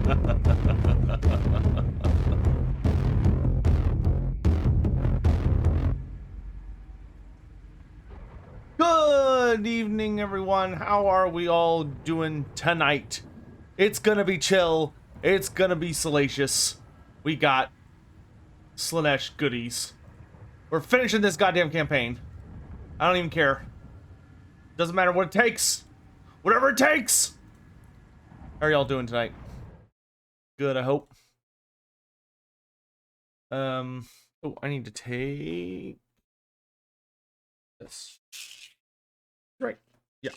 Good evening, everyone. How are we all doing tonight? It's gonna be chill. It's gonna be salacious. We got Slaanesh goodies. We're finishing this goddamn campaign. I don't even care. Doesn't matter what it takes. Whatever it takes. How are y'all doing tonight? Good, I hope. Oh, I need to take this. Right. Yeah.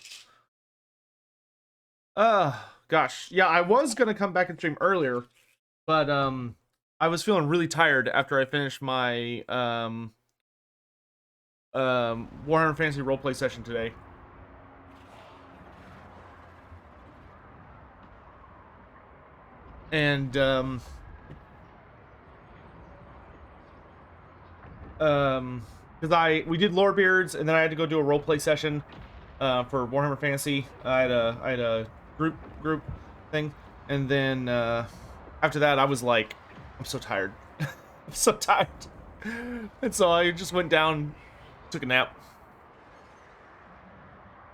Gosh. Yeah, I was gonna come back and stream earlier, but I was feeling really tired after I finished my Warhammer Fantasy roleplay session today. And because we did Lorebeards, and then I had to go do a roleplay session for Warhammer Fantasy. I had a group thing, and then after that I was like, I'm so tired. I'm so tired. And so I just went down, took a nap.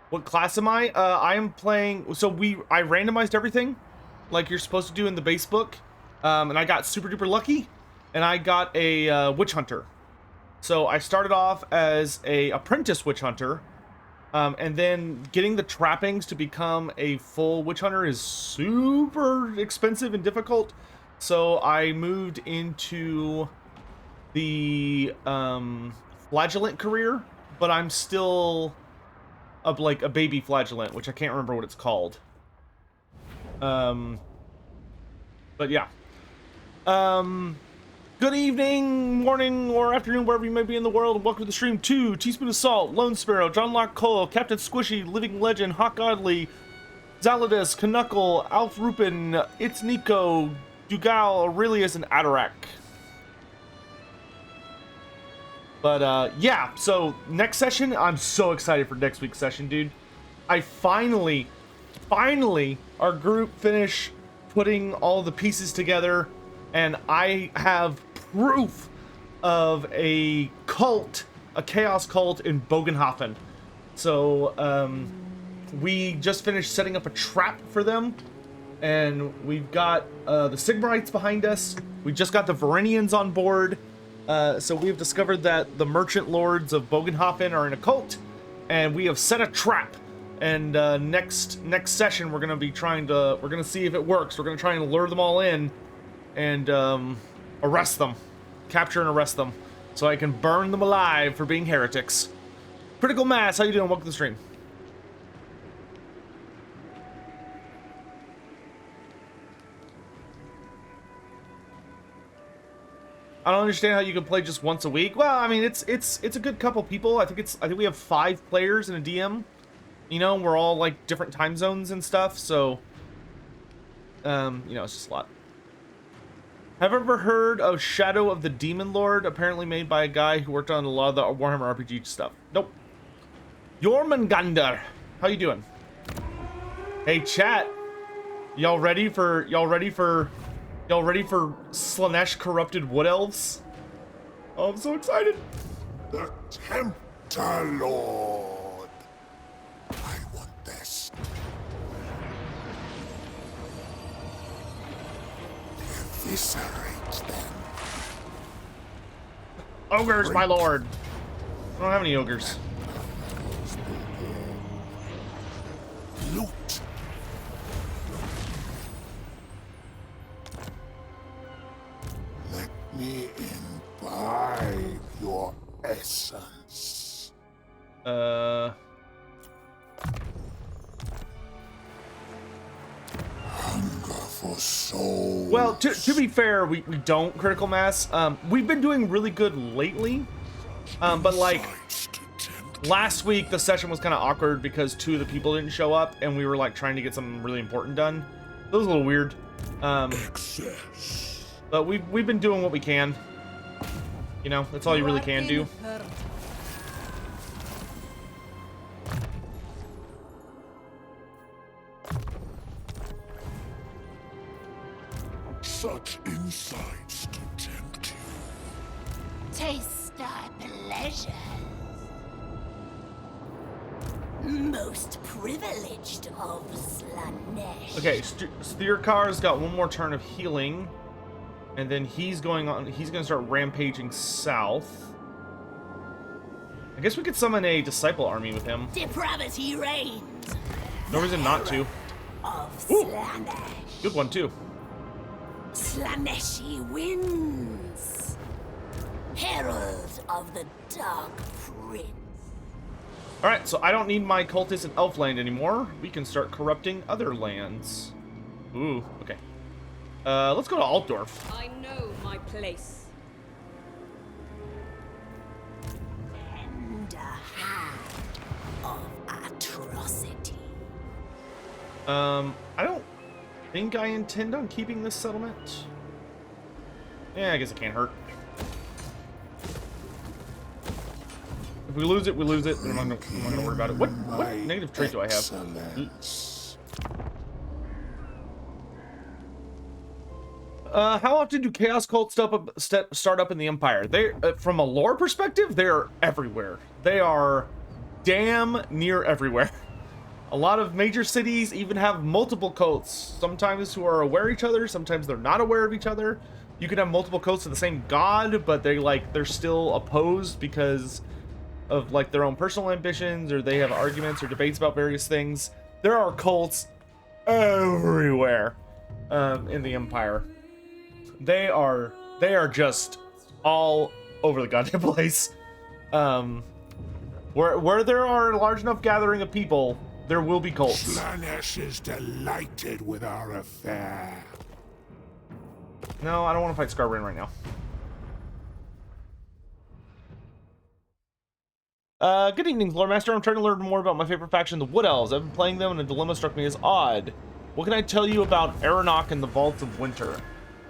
What class am I? I am playing, so I randomized everything like you're supposed to do in the base book, and I got super duper lucky, and I got a witch hunter. So I started off as a apprentice witch hunter, and then getting the trappings to become a full witch hunter is super expensive and difficult. So I moved into the flagellant career, but I'm still like a baby flagellant, which I can't remember what it's called. But yeah. Good evening, morning, or afternoon, wherever you may be in the world, and welcome to the stream to Teaspoon of Salt, Lone Sparrow, John Locke Cole, Captain Squishy, Living Legend, Hawk Godly, Zaladus, Knuckle, Alf Rupin, It's Nico, Dugal, Aurelius, and Adarak. But yeah, so next session, I'm so excited for next week's session, dude. I finally, our group finished putting all the pieces together, and I have proof of a cult, a chaos cult in Bogenhoffen. So we just finished setting up a trap for them, and we've got the Sigmarites behind us. We just got the Varinians on board. So we have discovered that the merchant lords of Bogenhoffen are in a cult, and we have set a trap. And next session we're gonna see if it works. We're gonna try and lure them all in and arrest them, capture and arrest them, so I can burn them alive for being heretics. Critical Mass, how you doing? Welcome to the stream. I don't understand how you can play just once a week. Well, I mean, it's a good couple people. I think we have 5 players and a DM. You know, we're all like different time zones and stuff, so you know, it's just a lot. Have you ever heard of Shadow of the Demon Lord? Apparently made by a guy who worked on a lot of the Warhammer RPG stuff. Nope. Jormungandr, how you doing? Hey chat, y'all ready for Slaanesh corrupted wood elves? Oh, I'm so excited. The Tempter Lord. I want this. Eviscerate them. Ogres, my lord. I don't have any ogres. Loot. Let me imbibe your essence. Hunger for soul. Well, to be fair, we don't critical mass. We've been doing really good lately. But like last week the session was kind of awkward because 2 of the people didn't show up, and we were like trying to get something really important done. It was a little weird. But we've been doing what we can. You know, that's all you really can do. such insights to tempt you. Taste thy pleasures. Most privileged of Slaanesh. Okay, Steerkar's got one more turn of healing, and then he's going to start rampaging south. I guess we could summon a disciple army with him. Depravity reigns. No reason not to. Of Ooh, Slaanesh. good one too. Slaaneshi wins. Herald of the Dark Prince. Alright, so I don't need my cultists in Elfland anymore. We can start corrupting other lands. Ooh, okay. Let's go to Altdorf. I know my place. Tender hand of atrocity. I don't think I intend on keeping this settlement. Yeah, I guess it can't hurt. If we lose it, we lose it. I'm not gonna worry about it. What negative trait do I have? How often do chaos cults start up in the Empire? They, from a lore perspective, they're everywhere. They are damn near everywhere. A lot of major cities even have multiple cults. Sometimes who are aware of each other, sometimes they're not aware of each other. You can have multiple cults of the same god, but they're still opposed because of like their own personal ambitions, or they have arguments or debates about various things. There are cults everywhere in the Empire. They are just all over the goddamn place. Where there are a large enough gathering of people, there will be cults. Slaanesh is delighted with our affair. No, I don't want to fight Scarbrain right now. Good evening, Lore Master. I'm trying to learn more about my favorite faction, the Wood Elves. I've been playing them, and a dilemma struck me as odd. What can I tell you about Aranok and the Vaults of Winter?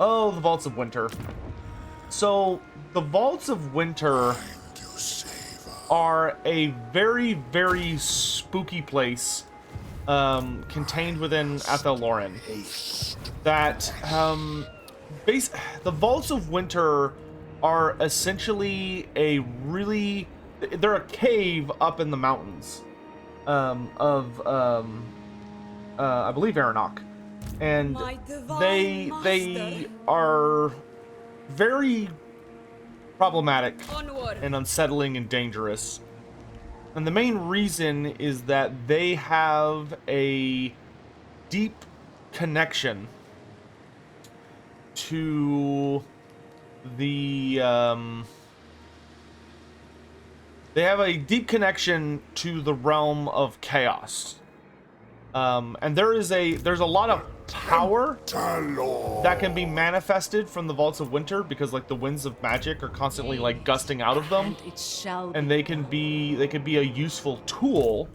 Oh, the Vaults of Winter. So, the Vaults of Winter are a very, very spooky place contained within Athel Loren. That, the Vaults of Winter are essentially they're a cave up in the mountains I believe Aranok. And they are very problematic and unsettling and dangerous. And the main reason is that they have a deep connection to the realm of chaos. And there's a lot of power that can be manifested from the Vaults of Winter, because like the winds of magic are constantly like gusting out of them, and they can be a useful tool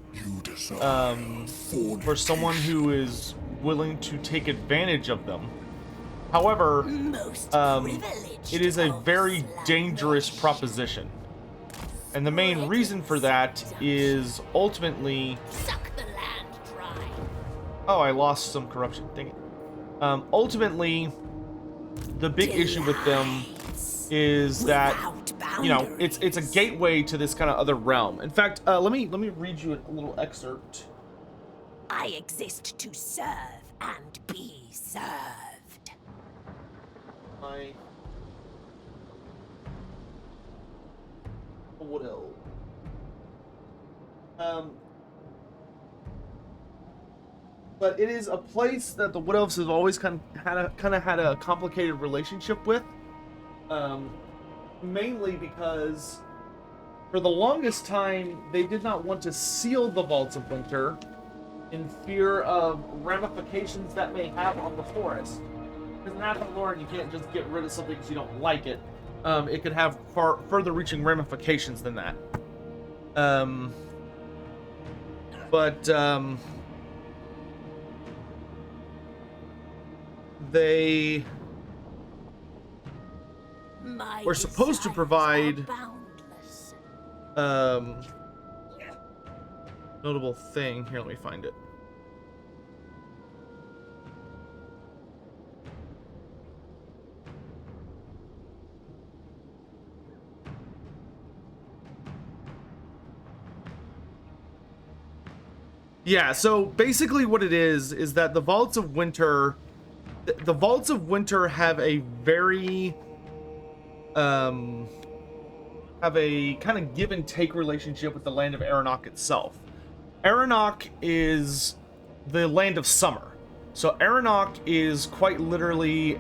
for someone who is willing to take advantage of them. However, it is a very dangerous proposition, and the main reason for that is ultimately. Oh, I lost some corruption. Dang it. Ultimately, the big issue with them is that, you know, it's a gateway to this kind of other realm. In fact, let me read you a little excerpt. I exist to serve and be served. What else? But it is a place that the Wood Elves have always kind of had a complicated relationship with, mainly because for the longest time they did not want to seal the Vaults of Winter in fear of ramifications that may have on the forest. Because in Athel Loren, you can't just get rid of something because you don't like it. It could have far further-reaching ramifications than that. They were supposed to provide notable thing. Here, let me find it. Yeah, so basically what it is that the Vaults of Winter, the Vaults of Winter have a very, have a kind of give and take relationship with the land of Aranok itself. Aranok is the land of summer. So Aranok is quite literally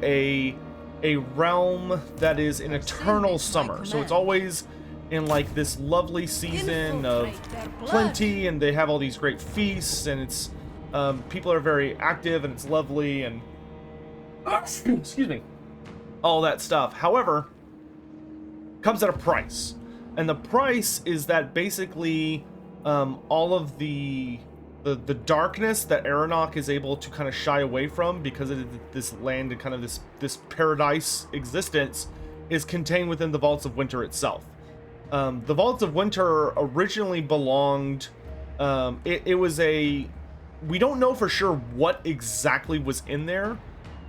a realm that is an eternal summer. So it's always in like this lovely season of plenty, and they have all these great feasts, and it's people are very active, and it's lovely, and excuse me, all that stuff. However, comes at a price, and the price is that basically all of the darkness that Aranok is able to kind of shy away from because of this land and kind of this paradise existence is contained within the Vaults of Winter itself. The Vaults of Winter originally belonged, it was we don't know for sure what exactly was in there,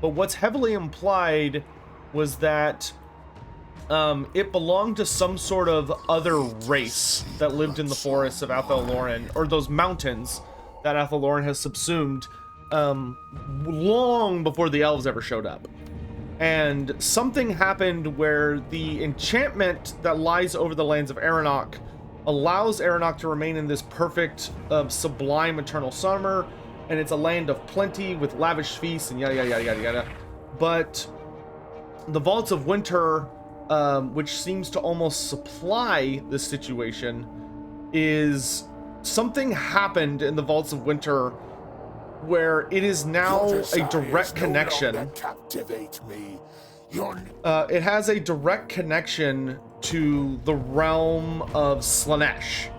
but what's heavily implied was that it belonged to some sort of other race that lived in the forests of Athel Loren, or those mountains that Athel Loren has subsumed long before the elves ever showed up. And something happened where the enchantment that lies over the lands of Aranok allows Aranok to remain in this perfect, sublime eternal summer, and it's a land of plenty with lavish feasts and yada yada yada yada yada. But the Vaults of Winter, which seems to almost supply this situation, is something happened in the Vaults of Winter where it is now a direct connection. It has a direct connection to the realm of Slaanesh,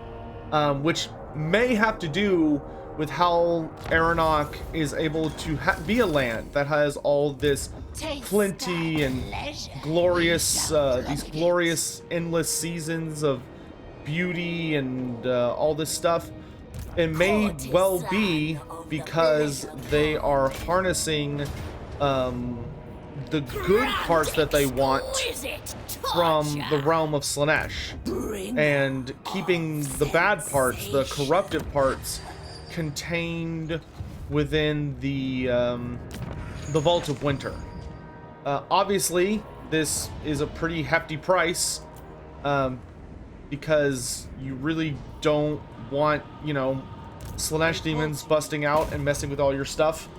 which may have to do with how Aranok is able to be a land that has all this plenty and glorious, these glorious endless seasons of beauty and all this stuff. It may well be because they are harnessing the good parts that they want from the realm of Slaanesh, and keeping the bad parts, the corrupted parts, contained within the Vault of Winter. Obviously, this is a pretty hefty price, because you really don't want, you know, Slaanesh demons busting out and messing with all your stuff.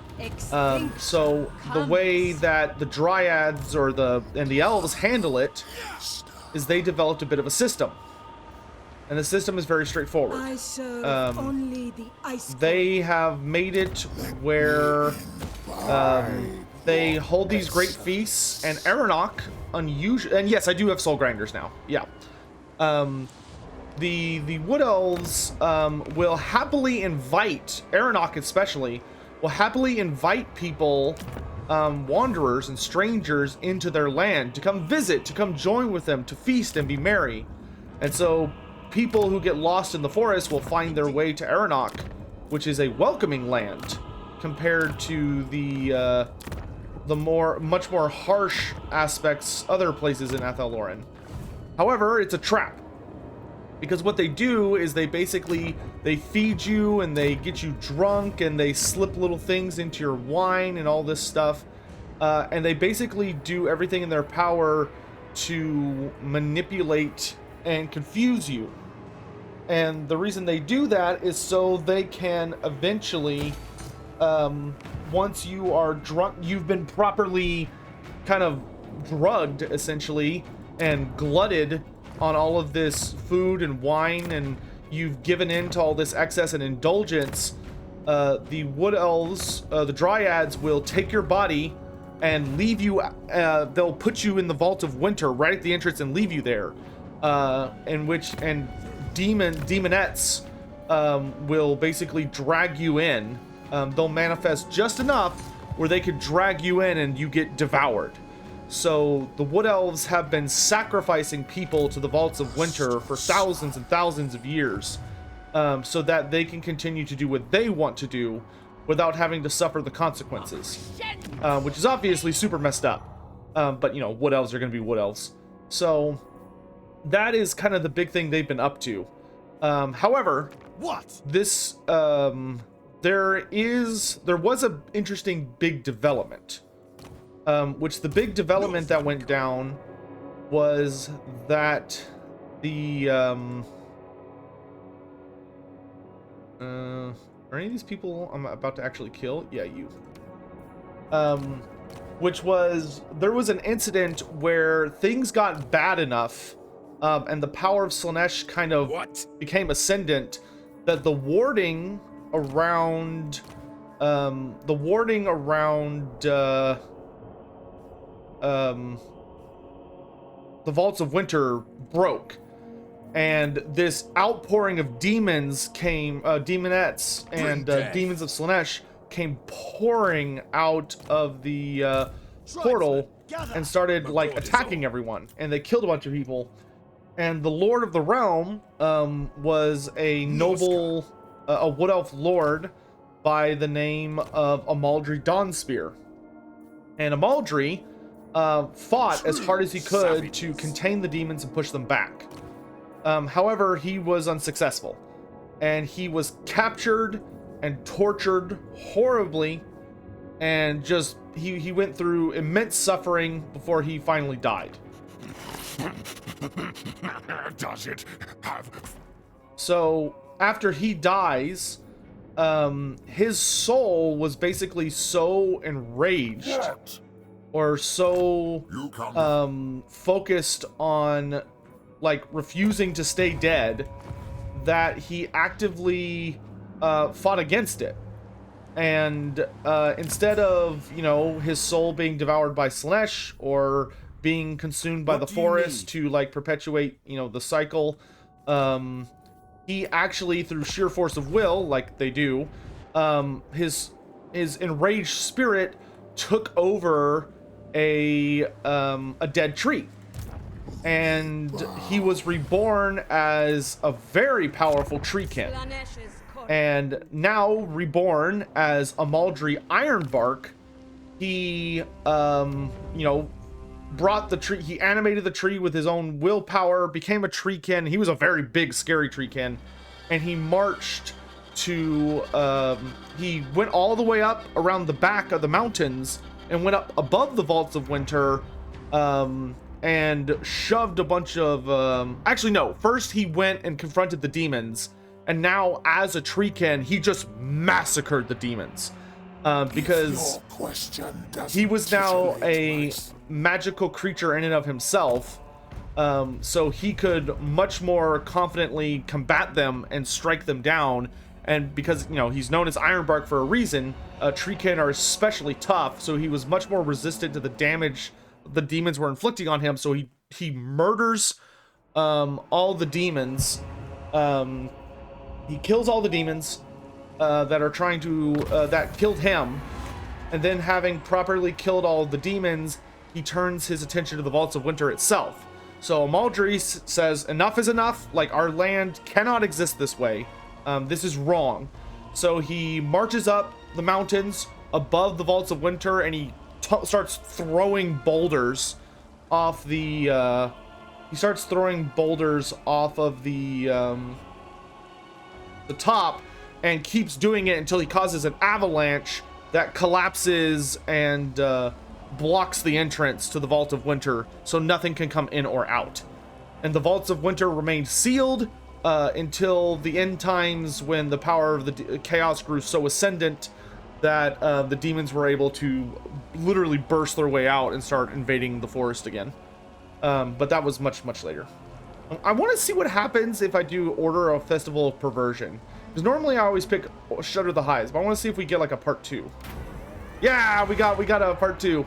So the way that the dryads and the elves handle it is they developed a bit of a system, and the system is very straightforward. They have made it where they hold these great feasts, and Aranok, unusual, and yes, I do have soul grinders now. Yeah. The wood elves will happily invite, Aranok especially, will happily invite people, wanderers and strangers, into their land to come visit, to come join with them, to feast and be merry. And so people who get lost in the forest will find their way to Aranok, which is a welcoming land compared to the much more harsh aspects other places in Athel Loren. However, it's a trap, because what they do is they feed you and they get you drunk, and they slip little things into your wine and all this stuff, and they basically do everything in their power to manipulate and confuse you. And the reason they do that is so they can eventually, once you are drunk, you've been properly kind of drugged essentially and glutted on all of this food and wine, and you've given in to all this excess and indulgence, the wood elves, the dryads, will take your body and leave you, they'll put you in the Vault of Winter right at the entrance and leave you there, and demonettes will basically drag you in. They'll manifest just enough where they could drag you in and you get devoured. So the wood elves have been sacrificing people to the Vaults of Winter for thousands and thousands of years, so that they can continue to do what they want to do without having to suffer the consequences, which is obviously super messed up. But you know, wood elves are going to be wood elves. So that is kind of the big thing they've been up to. However, this there was a interesting big development, which the big development that went down was that the are any of these people I'm about to actually kill? Yeah, you. Which was, there was an incident where things got bad enough, and the power of Slaanesh kind of became ascendant, that the warding around the Vaults of Winter broke, and this outpouring of demons came, demonettes and demons of Slaanesh came pouring out of the portal and started like attacking everyone, and they killed a bunch of people. And the Lord of the Realm was a noble, a wood elf lord by the name of Maldry Dawnspear. And Maldry fought as hard as he could to contain the demons and push them back. However, he was unsuccessful, and he was captured and tortured horribly, and just he went through immense suffering before he finally died. Does it have... So after he dies, his soul was basically so enraged or so focused on like refusing to stay dead that he actively fought against it. And instead of, you know, his soul being devoured by Slaanesh or being consumed by the forest to like perpetuate, you know, the cycle, he actually, through sheer force of will, like they do, his enraged spirit took over a dead tree, and he was reborn as a very powerful treekin, and now reborn as a Maldry Ironbark. He you know, brought the tree, he animated the tree with his own willpower, became a treekin. He was a very big scary treekin, and he marched to he went all the way up around the back of the mountains and went up above the Vaults of Winter, and shoved a bunch of actually no, first he went and confronted the demons, and now as a treekin he just massacred the demons, because he was now a magical creature in and of himself, so he could much more confidently combat them and strike them down. And because, you know, he's known as Ironbark for a reason, treekin are especially tough, so he was much more resistant to the damage the demons were inflicting on him. So he murders all the demons. He kills all the demons that are trying to that killed him, and then having properly killed all the demons, he turns his attention to the Vaults of Winter itself. So Maldry says, enough is enough. Like, our land cannot exist this way. This is wrong. So he marches up the mountains above the Vaults of Winter, and he starts throwing boulders off the top, and keeps doing it until he causes an avalanche that collapses and blocks the entrance to the Vault of Winter, so nothing can come in or out. And the Vaults of Winter remain sealed until the end times, when the power of the chaos grew so ascendant that the demons were able to literally burst their way out and start invading the forest again. But that was much, much later. I want to see what happens if I do Order of Festival of Perversion, because normally I always pick Shudder the Highs, but I want to see if we get like a part 2. Yeah, we got a part 2.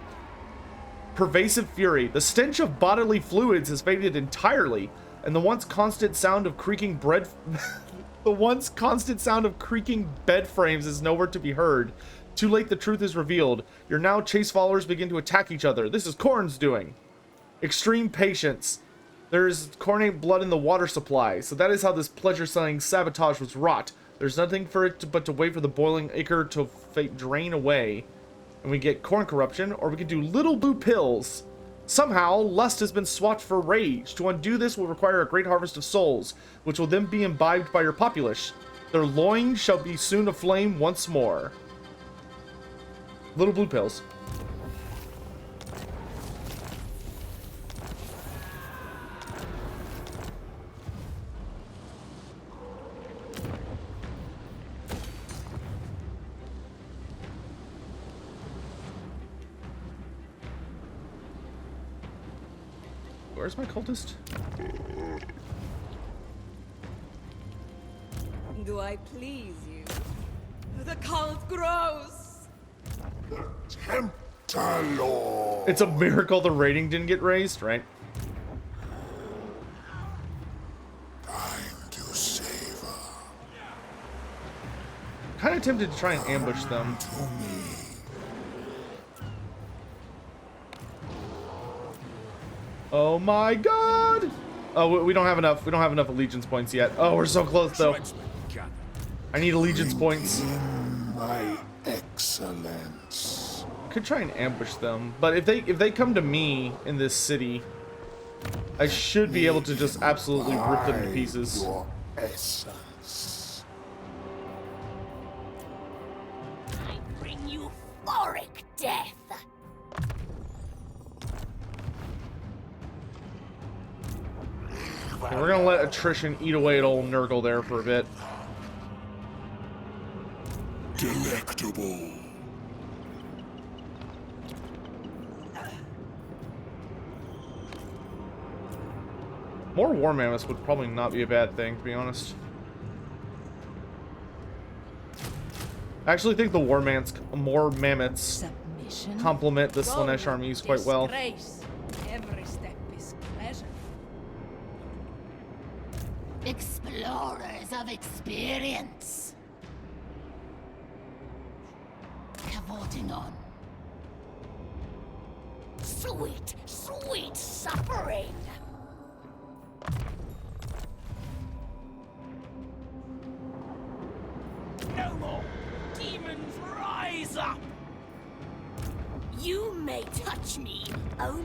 Pervasive Fury. The stench of bodily fluids has faded entirely, and the once constant sound of creaking bed frames is nowhere to be heard. Too late, the truth is revealed. Your now chase followers begin to attack each other. This is Khorne's doing. Extreme patience. There's Khorne blood in the water supply, so that is how this pleasure-selling sabotage was wrought. There's nothing for it but to wait for the boiling ichor to drain away, and we get Khorne corruption, or we could do little blue pills. Somehow, lust has been swapped for rage. To undo this will require a great harvest of souls, which will then be imbibed by your populace. Their loins shall be soon aflame once more. Little blue pills. Where's my cultist? Do I please you? The cult grows. Tempter Lord. It's a miracle the rating didn't get raised, right? Time to savor. Kind of tempted to try and ambush them. To me. Oh my god! Oh, we don't have enough. We don't have enough allegiance points yet. Oh, we're so close though. I need allegiance points. In my excellence. Could try and ambush them, but if they come to me in this city, I should be able to just absolutely rip them to pieces. Your essence. I bring you euphoric death. And we're gonna let attrition eat away at old Nurgle there for a bit. Delectable. More war mammoths would probably not be a bad thing, to be honest. I actually think the more mammoths Submission. complement the Slaanesh armies quite well. Disgrace. Every step is pleasure. Explorers of experience. Cavorting on. Sweet, sweet suffering. No more. Demons rise up. You may touch me only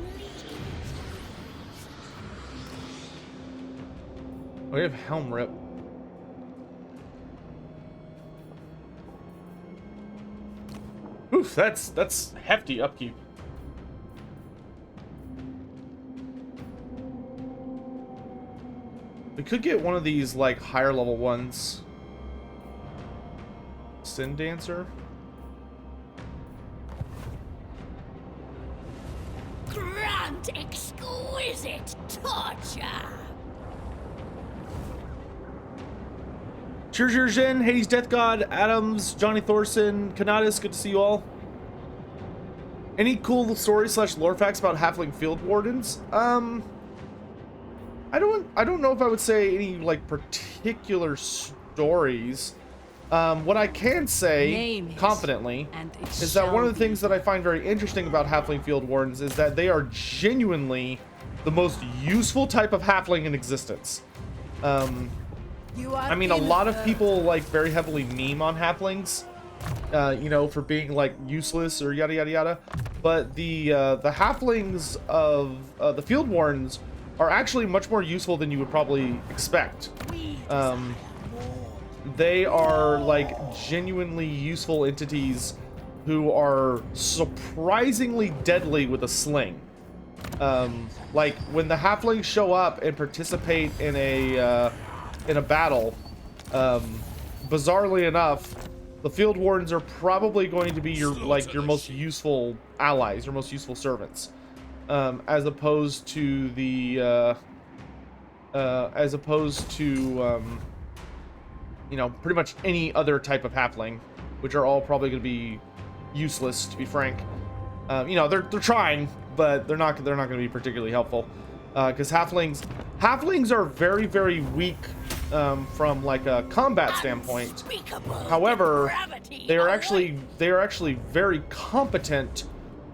We have Helm Rip. Oof, that's hefty upkeep. We could get one of these like higher level ones. Sin Dancer. grant exquisite torture. Cheers, Jin, Hades Death God, Adams, Johnny Thorson, Kanadis, good to see you all. Any cool stories / lore facts about Halfling field wardens? I don't know if I would say any like particular stories. What I can say confidently is that one of the things that I find very interesting about Halfling field wardens is that they are genuinely the most useful type of Halfling in existence. I mean, a lot of people like very heavily meme on Halflings, you know, for being like useless or yada yada yada. But the Halflings of the field wardens are actually much more useful than you would probably expect. They are like genuinely useful entities who are surprisingly deadly with a sling. Like when the Halflings show up and participate in a battle, bizarrely enough, the field wardens are probably going to be your most useful allies, your most useful servants, as opposed to the you know, pretty much any other type of Halfling, which are all probably going to be useless, to be frank. You know, they're trying, but they're not going to be particularly helpful, because Halflings are very, very weak from like a combat standpoint. However, they are actually very competent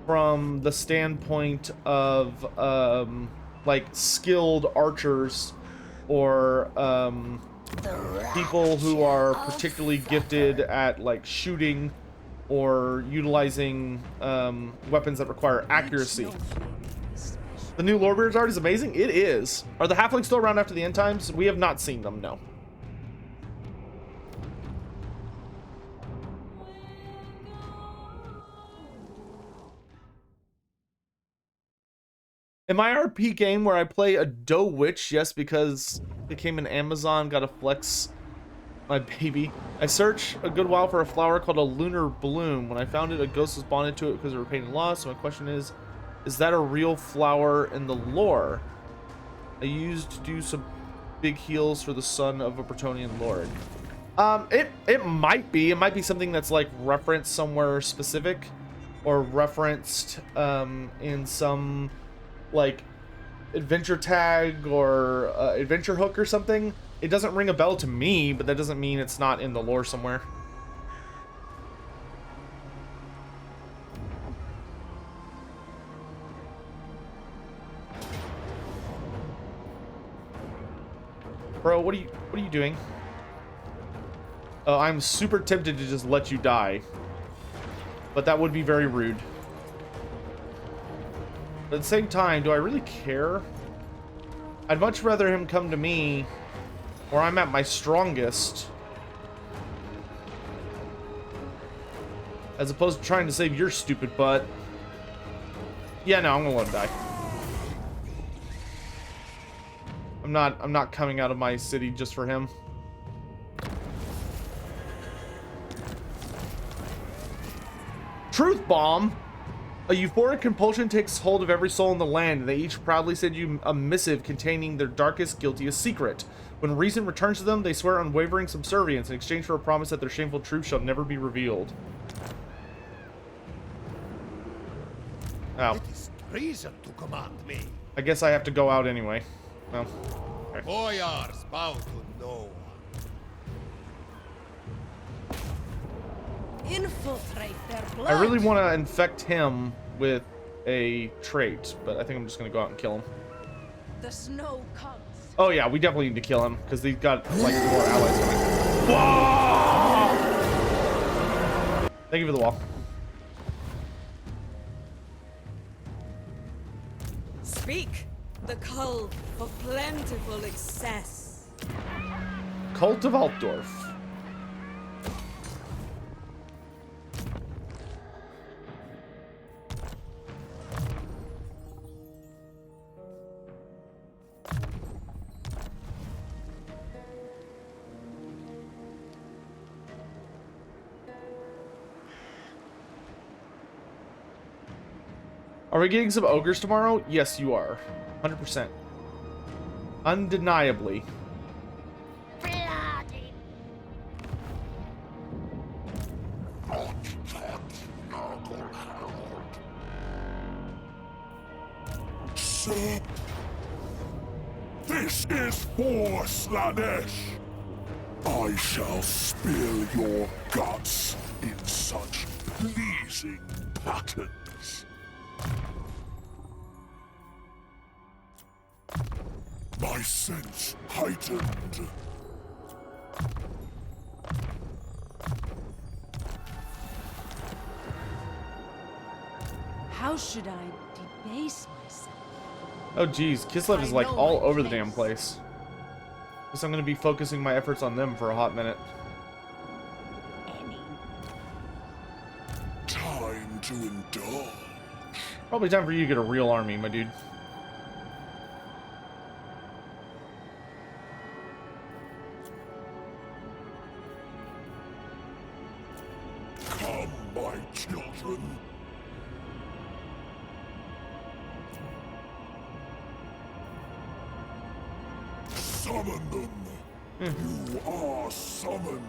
from the standpoint of like skilled archers or people who are particularly gifted at like shooting or utilizing weapons that require accuracy. The new Lorebeards art is amazing. It is. Are the Halflings still around after the end times? We have not seen them, no. In my RP game where I play a doe witch, yes, because became an Amazon, gotta flex my baby. I searched a good while for a flower called a lunar bloom. When I found it, a ghost was bonded to it because of her pain and loss. So my question is that a real flower in the lore? I used to do some big heals for the son of a Bretonnian lord. It might be. It might be something that's like referenced somewhere specific, or referenced in some like adventure tag or adventure hook or something. It doesn't ring a bell to me, but that doesn't mean it's not in the lore somewhere. Bro, what are you doing? Oh, I'm super tempted to just let you die, but that would be very rude. But at the same time, do I really care? I'd much rather him come to me where I'm at my strongest, as opposed to trying to save your stupid butt. Yeah, no, I'm gonna let him die. I'm not coming out of my city just for him. Truth bomb. A euphoric compulsion takes hold of every soul in the land, and they each proudly send you a missive containing their darkest, guiltiest secret. When reason returns to them, they swear unwavering subservience in exchange for a promise that their shameful truth shall never be revealed. Oh. It is treason to command me. I guess I have to go out anyway. Well, okay. Boyars bow to no one. Infiltrate their blood. I really want to infect him with a trait, but I think I'm just going to go out and kill him. The snow comes. Oh yeah, we definitely need to kill him, because he's got, like, more allies coming. Whoa! Thank you for the wall. Speak, the cult of plentiful excess. Cult of Altdorf. Are we getting some ogres tomorrow? Yes, you are. 100%. Undeniably. Sir, this is for Slaanesh. I shall spill your guts in such pleasing patterns. My sense heightened. How should I debase myself? Oh geez, Kislev is like all over the damn place. Guess I'm gonna be focusing my efforts on them for a hot minute. Time to indulge. Probably time for you to get a real army, my dude. Come, my children. Summon them. You are summoned.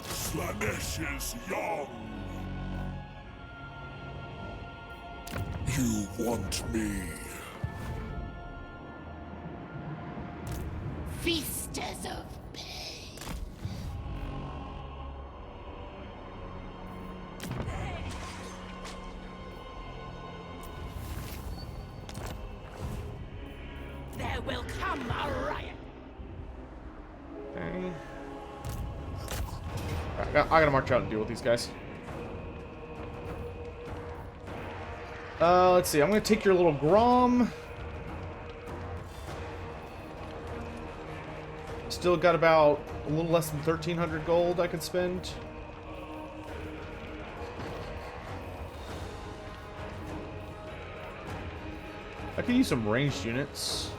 Slaanesh is young. You want me. Feasters of pain. There will come a riot. Okay. I gotta march out and deal with these guys. Let's see. I'm gonna take your little Grom. Still got about a little less than 1,300 gold I could spend. could use some ranged units.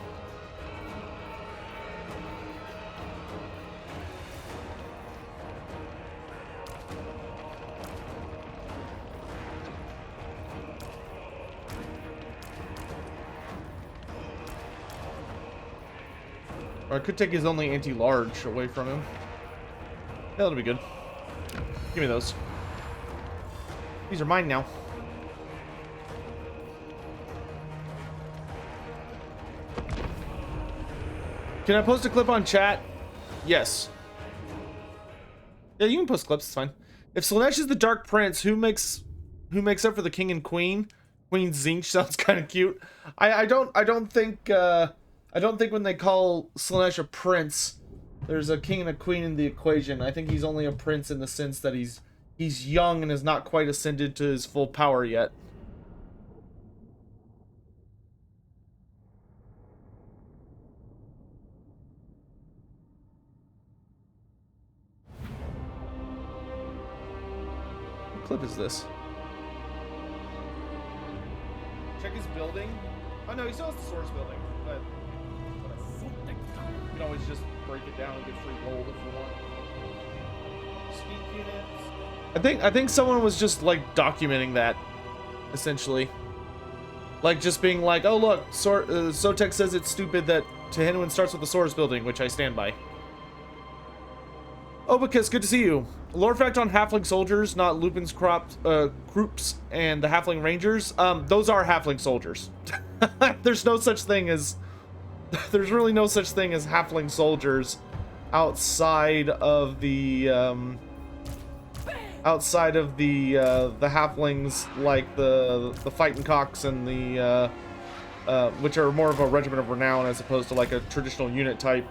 Or I could take his only anti-large away from him. Yeah, that'll be good. Give me those. These are mine now. Can I post a clip on chat? Yes. Yeah, you can post clips, it's fine. If Slaanesh is the Dark Prince, who makes up for the King and Queen? Queen Zinch sounds kind of cute. I don't think when they call Slaanesh a prince, there's a king and a queen in the equation. I think he's only a prince in the sense that he's young and has not quite ascended to his full power yet. What clip is this? Check his building. Oh no, he still has the source building, but you can always just break it down and get free gold if you want. Speed units. I think someone was just like documenting that, essentially. Like just being like, oh look, Sotek says it's stupid that Tehinuan starts with the source building, which I stand by. Obicus, good to see you. Lore fact on halfling soldiers, not Lupin's Kroops and the halfling rangers. Those are halfling soldiers. There's really no such thing as halfling soldiers outside of the halflings, like the fighting cocks and the which are more of a regiment of renown as opposed to like a traditional unit type,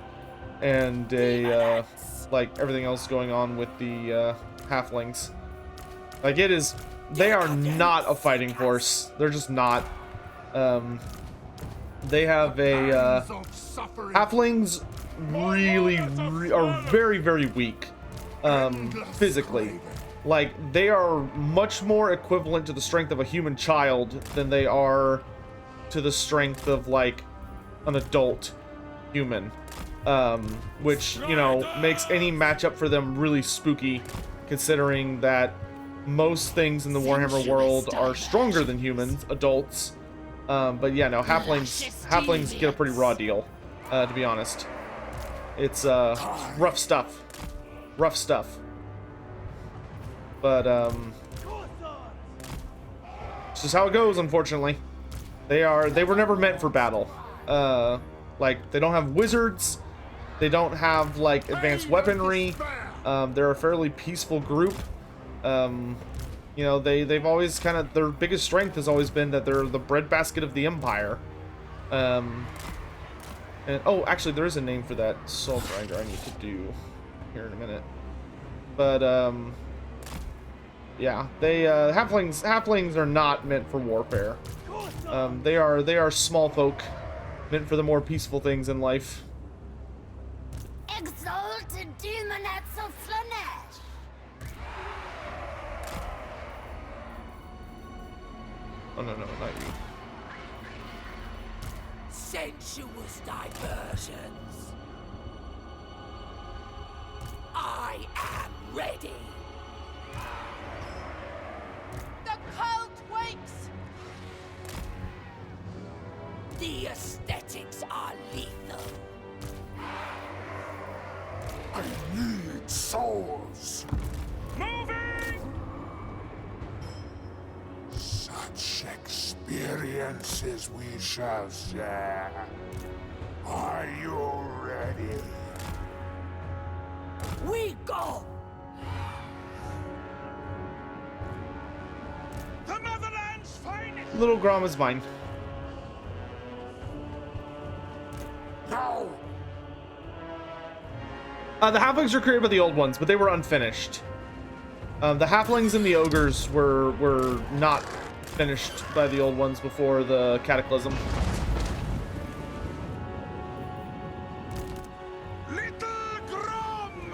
and a like everything else going on with the halflings. Like they are not a fighting force. They're just not. They have a halflings really are very, very weak physically. Like they are much more equivalent to the strength of a human child than they are to the strength of like an adult human, which, you know, makes any matchup for them really spooky, considering that most things in the Warhammer world are stronger than humans, adults. But yeah, no, halflings get a pretty raw deal, to be honest. It's rough stuff. But it's just how it goes, unfortunately. They were never meant for battle. Like, they don't have wizards, they don't have like advanced weaponry. They're a fairly peaceful group. You know, they've always kind of, their biggest strength has always been that they're the breadbasket of the Empire. And oh, actually, there is a name for that soul grinder I need to do here in a minute. But yeah, halflings are not meant for warfare. They are small folk, meant for the more peaceful things in life. Exalted demonets of Slaanesh. Oh no, not you. Sensuous diversions. I am ready. The cult wakes! The aesthetics are lethal. I need souls. Moving! Such experiences we shall share. Are you ready? We go! The motherland's finest! Little Grom is mine. No! The halflings were created by the old ones, but they were unfinished. The halflings and the ogres were not finished by the old ones before the cataclysm. Little Grom!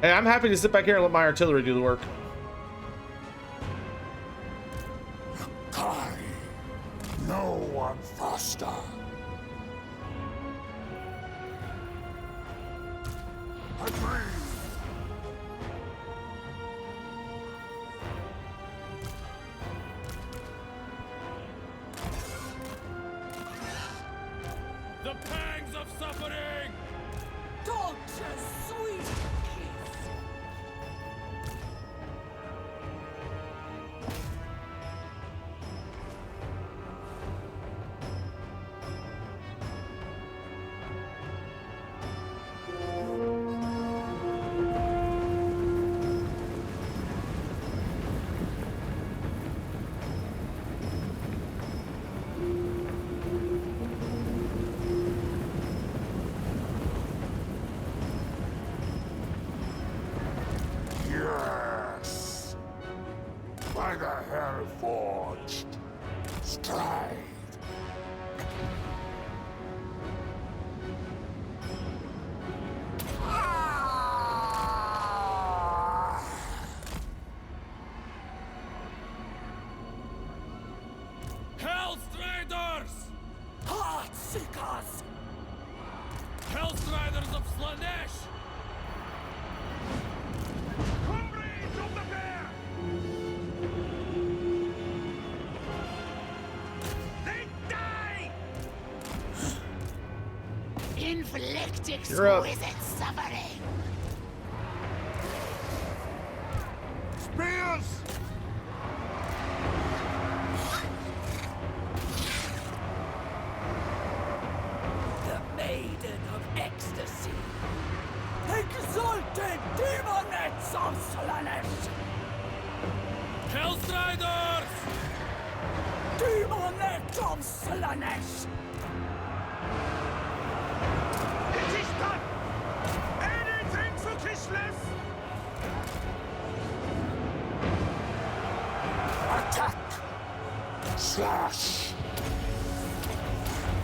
Hey, I'm happy to sit back here and let my artillery do the work. Kai, no one faster. Agreed. The pangs of suffering! Torture's sweet kiss. Yes. By the hell forged. Stride. Hellstriders! Heartseekers. Hellstriders of Slaanesh! Comrades of the bear! They die! Inflict You're up. exquisite suffering. Spears! The maiden of ecstasy. Exalted demonettes of Slaanesh. Hellstriders! Demonettes of Slaanesh. It is done! Anything for Kislev! Attack! Slash!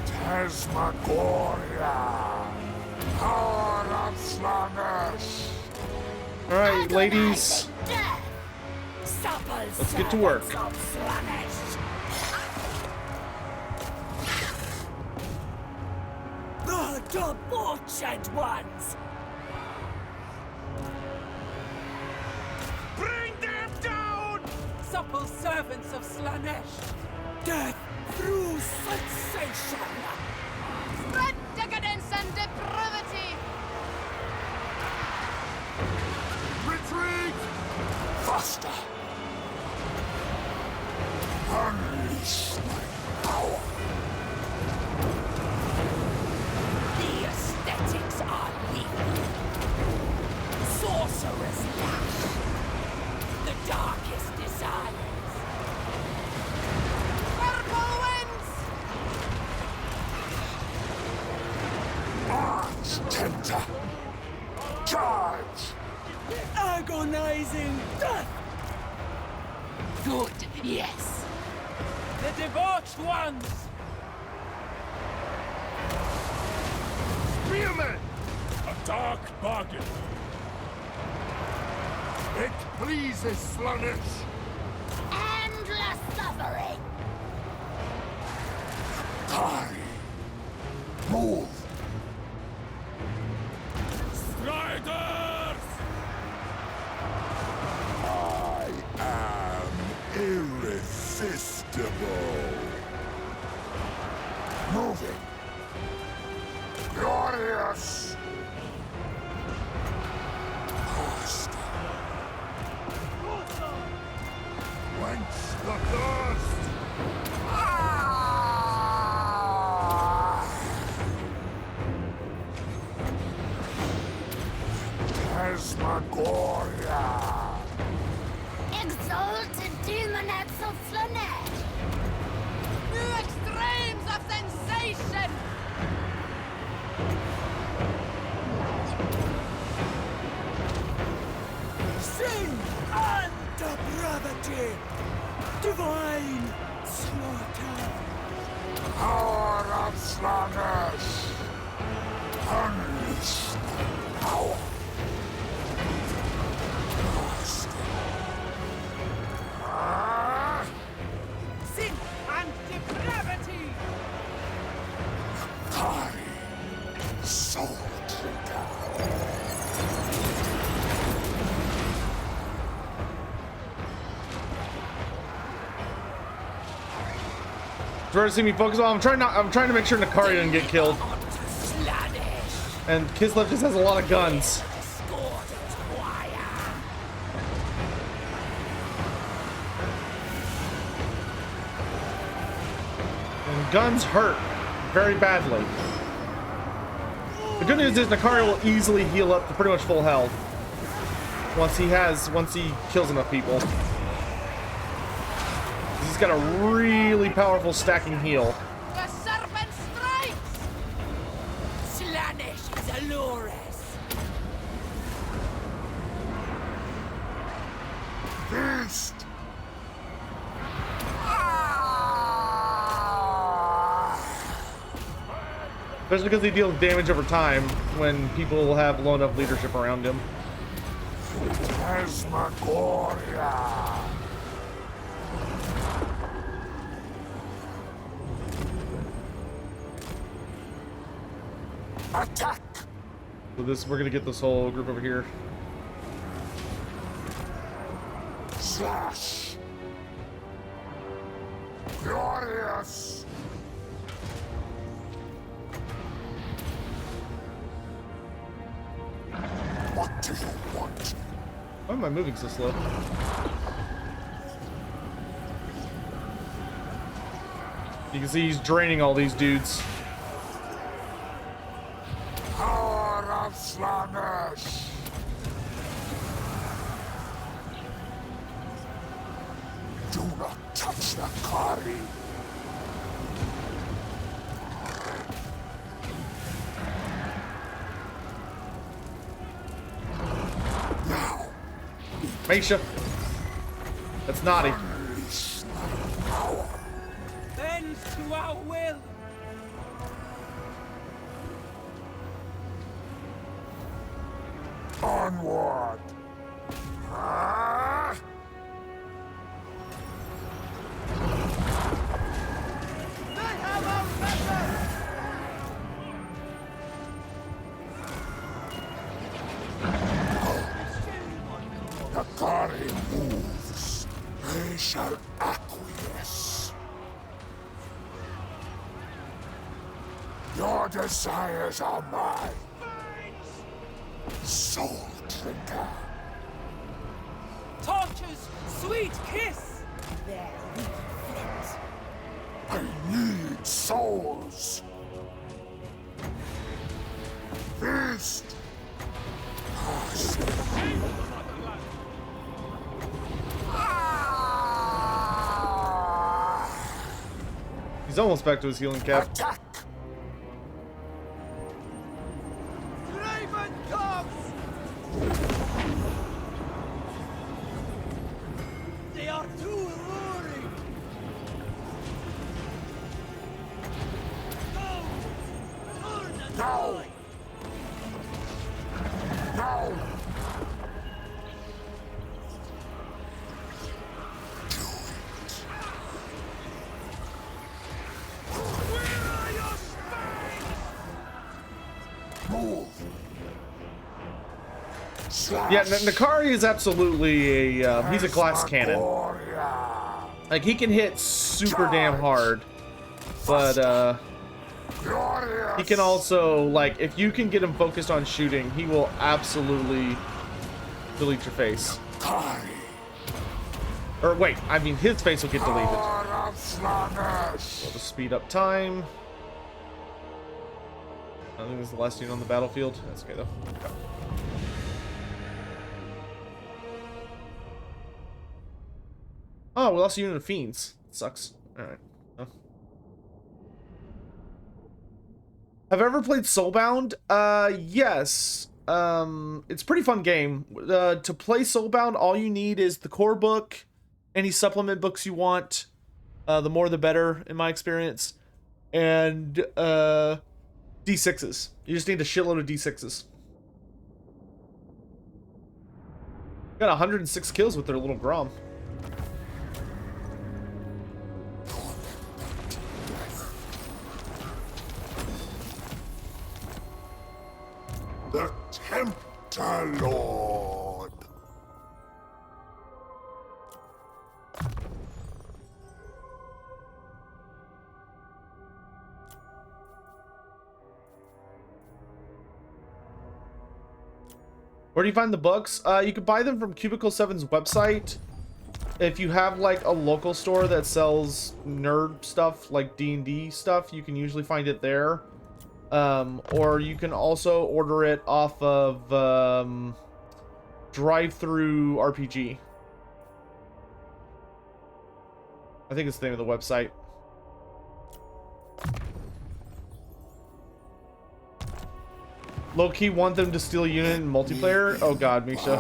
Tasmagoria! Power of Slaanesh! All right, ladies. Death. Supple Let's get to work. servants of Slaanesh. The debauched ones. Bring them down! Supple servants of Slaanesh. Death through sensation. Spread decadence and depravity. Retreat! Faster! Unleash my power! The aesthetics are lethal. Sorcerer's lash. The darkest desires. Purple winds. Arch Tempter! Charge! Agonizing death. Good, yes. The debauched ones. Spearmen! A dark bargain! It pleases Slaanesh! Endless suffering. Kai! Move! Striders! I am irresistible! Moving! Glorious! Past! Quench the thirst! Tasmagoria! Exalted demonettes of Slaanesh. New extremes of sensation. Sin and depravity. Divine slaughter. Power of Slaanesh! Unleash the power! Try to see me focus on. I'm trying to make sure Nakari doesn't get killed. Slaanesh. And Kislev just has a lot of guns. And guns hurt very badly. The good news is Nakari will easily heal up to pretty much full health once he kills enough people. He's got a really powerful stacking heal. The serpent strikes! Slaanesh is Alores. Feast! Especially because he deals damage over time when people have low enough leadership around him. Phantasmagoria! Attack! So we're gonna get this whole group over here. Slash! Glorious! What do you want? Why am I moving so slow? You can see he's draining all these dudes. Power of Slaanesh! Do not touch the Kari! Now, Maisha. That's naughty. unleash thy power! Bend to our will. Onward! Ah! They have outnumbered! The Kari moves. They shall acquiesce. Your desires are mine. Soul drinker. Torture's sweet kiss. Their weak flint. I need souls. Feast. He's almost back to his healing cap. Attack. Raven comes! They are too alluring. Go! Turn and No. die. No. Move. Slash. Yeah, Nakari is absolutely a he's a glass cannon. Phantasmagoria. Like he can hit super damn hard, but Glorious. he can also, like, if you can get him focused on shooting, he will absolutely delete your face. Kari. Or wait, I mean his face will get deleted. Power of Slaanesh. We'll just speed up time. I think this is the last unit on the battlefield. That's okay though. Okay. Oh, we lost a unit of fiends. Sucks. Alright. Huh. Have I ever played Soulbound? Yes. It's a pretty fun game. To play Soulbound, all you need is the core book, any supplement books you want. The more the better, in my experience. And D6s. You just need a shitload of D6s. Got 106 kills with their little Grom. The Tempter Lord. Where do you find the books? You can buy them from Cubicle 7's website. If you have like a local store that sells nerd stuff, like D&D stuff, you can usually find it there. Or you can also order it off of Drive-Thru RPG. I think it's the name of the website. Low-key want them to steal a unit in multiplayer? Oh god, Misha.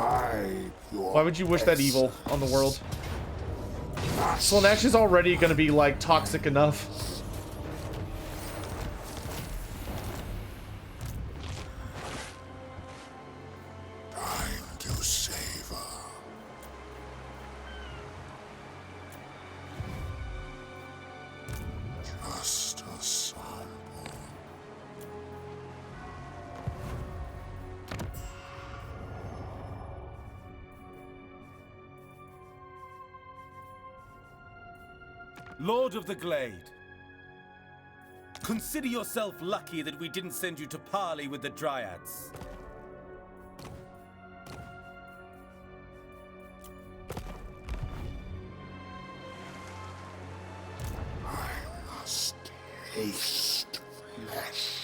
Why would you wish that evil on the world? Slaanesh is already gonna be, like, toxic enough. Time to savor. Just a sample. Lord of the Glade, consider yourself lucky that we didn't send you to parley with the Dryads. I must taste flesh.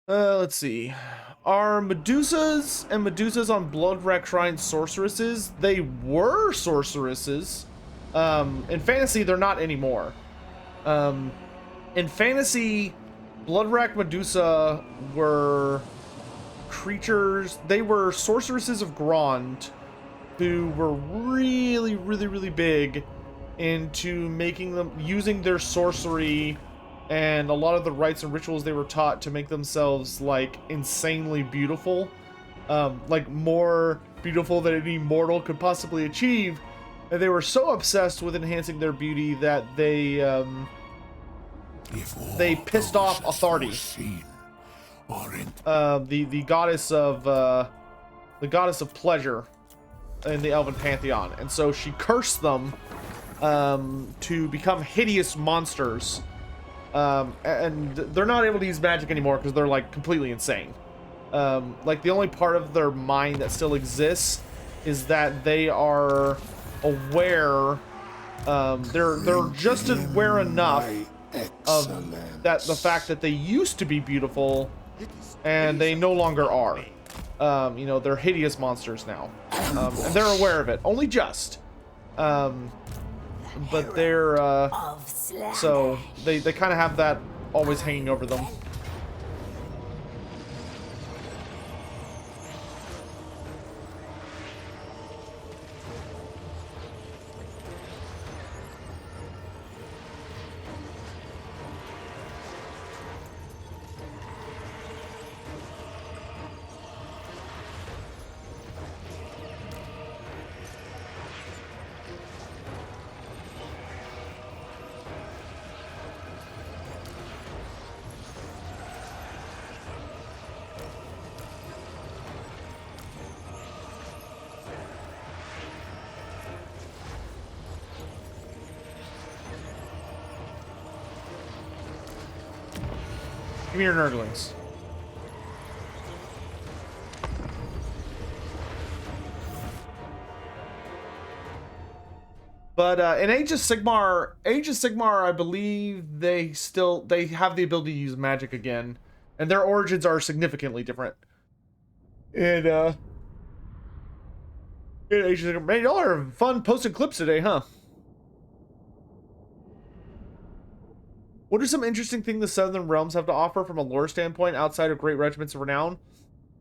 Let's see. Are Medusas and Medusas on Bloodwreck Shrine sorceresses? They were sorceresses. In fantasy, they're not anymore. In fantasy, Bloodwreck Medusa were creatures. They were sorceresses of Grond who were really big into making them, using their sorcery and a lot of the rites and rituals they were taught to make themselves like insanely beautiful, like more beautiful than any mortal could possibly achieve. And they were so obsessed with enhancing their beauty that they pissed off authority. The goddess of pleasure in the elven pantheon, and so she cursed them to become hideous monsters. And they're not able to use magic anymore because they're like completely insane. Like the only part of their mind that still exists is that they are aware. They're just aware enough of that the fact that they used to be beautiful, and they no longer are. You know, they're hideous monsters now, and they're aware of it. Only just. But they're so they kind of have that always hanging over them. Give me your nerdlings. But in Age of Sigmar, I believe they have the ability to use magic again, and their origins are significantly different. In Age of Sigmar, man, y'all are fun posting clips today, huh? What are some interesting things the Southern Realms have to offer from a lore standpoint outside of great regiments of renown?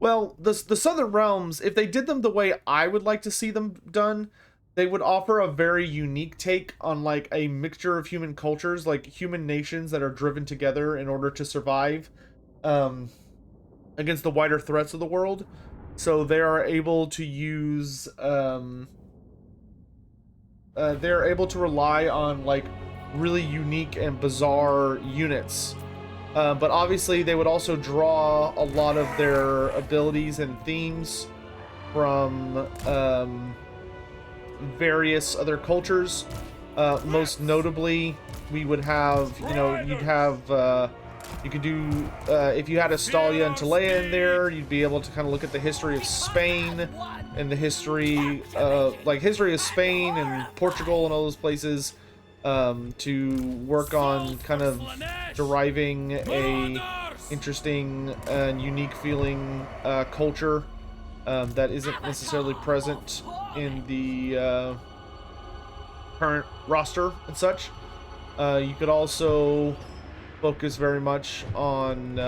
Well, the Southern Realms, if they did them the way I would like to see them done, they would offer a very unique take on like a mixture of human cultures, like human nations that are driven together in order to survive against the wider threats of the world. So they are able to use, they're able to rely on like really unique and bizarre units, but obviously they would also draw a lot of their abilities and themes from various other cultures. Most notably, we would have, you know, you'd have, you could do, if you had Astalia and Talea in there, you'd be able to kind of look at the history of Spain and the history, history of Spain and Portugal and all those places, to work on kind of deriving a interesting and unique feeling culture that isn't necessarily present in the current roster and such. You could also focus very much on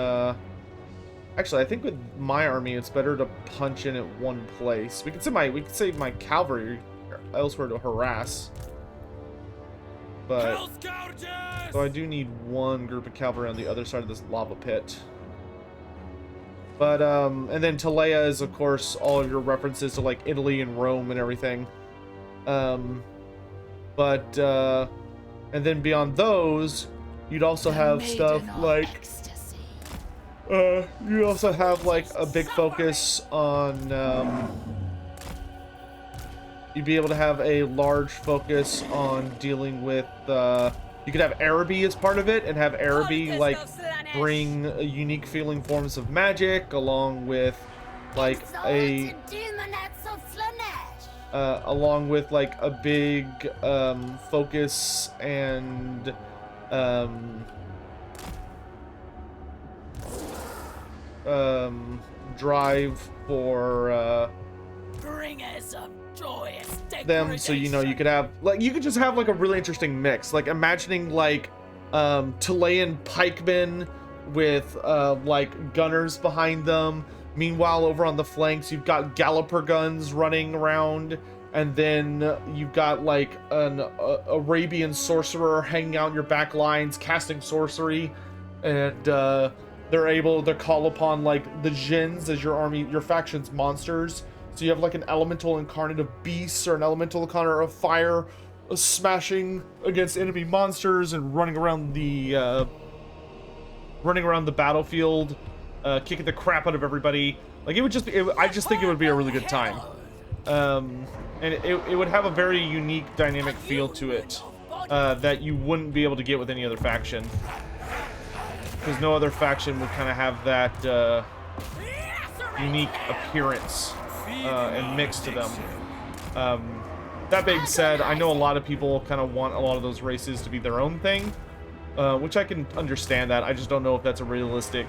actually, I think with my army it's better to punch in at one place. We could save my cavalry elsewhere to harass, but so I do need one group of cavalry on the other side of this lava pit. But and then Talea is of course all of your references to like Italy and Rome and everything. And then beyond those, you'd also have stuff like you also have like a big focus on you'd be able to have a large focus on dealing with you could have Araby as part of it, and have Araby like bring unique feeling forms of magic along with like a big focus and drive for Bringers of joyous them. So you know, you could have like, you could just have like a really interesting mix, like imagining like Talayan pikemen with like gunners behind them. Meanwhile, over on the flanks, you've got galloper guns running around, and then you've got like an Arabian sorcerer hanging out in your back lines, casting sorcery, and they're call upon like the djinns as your army, your faction's monsters. So you have like an elemental incarnate of beasts or an elemental incarnate of fire smashing against enemy monsters and running around the battlefield, kicking the crap out of everybody. Like, it would just be, I just think it would be a really good time. And it would have a very unique dynamic feel to it that you wouldn't be able to get with any other faction, because no other faction would kind of have that unique appearance and mix to them. That being said, I know a lot of people kind of want a lot of those races to be their own thing, which I can understand that. I just don't know if that's a realistic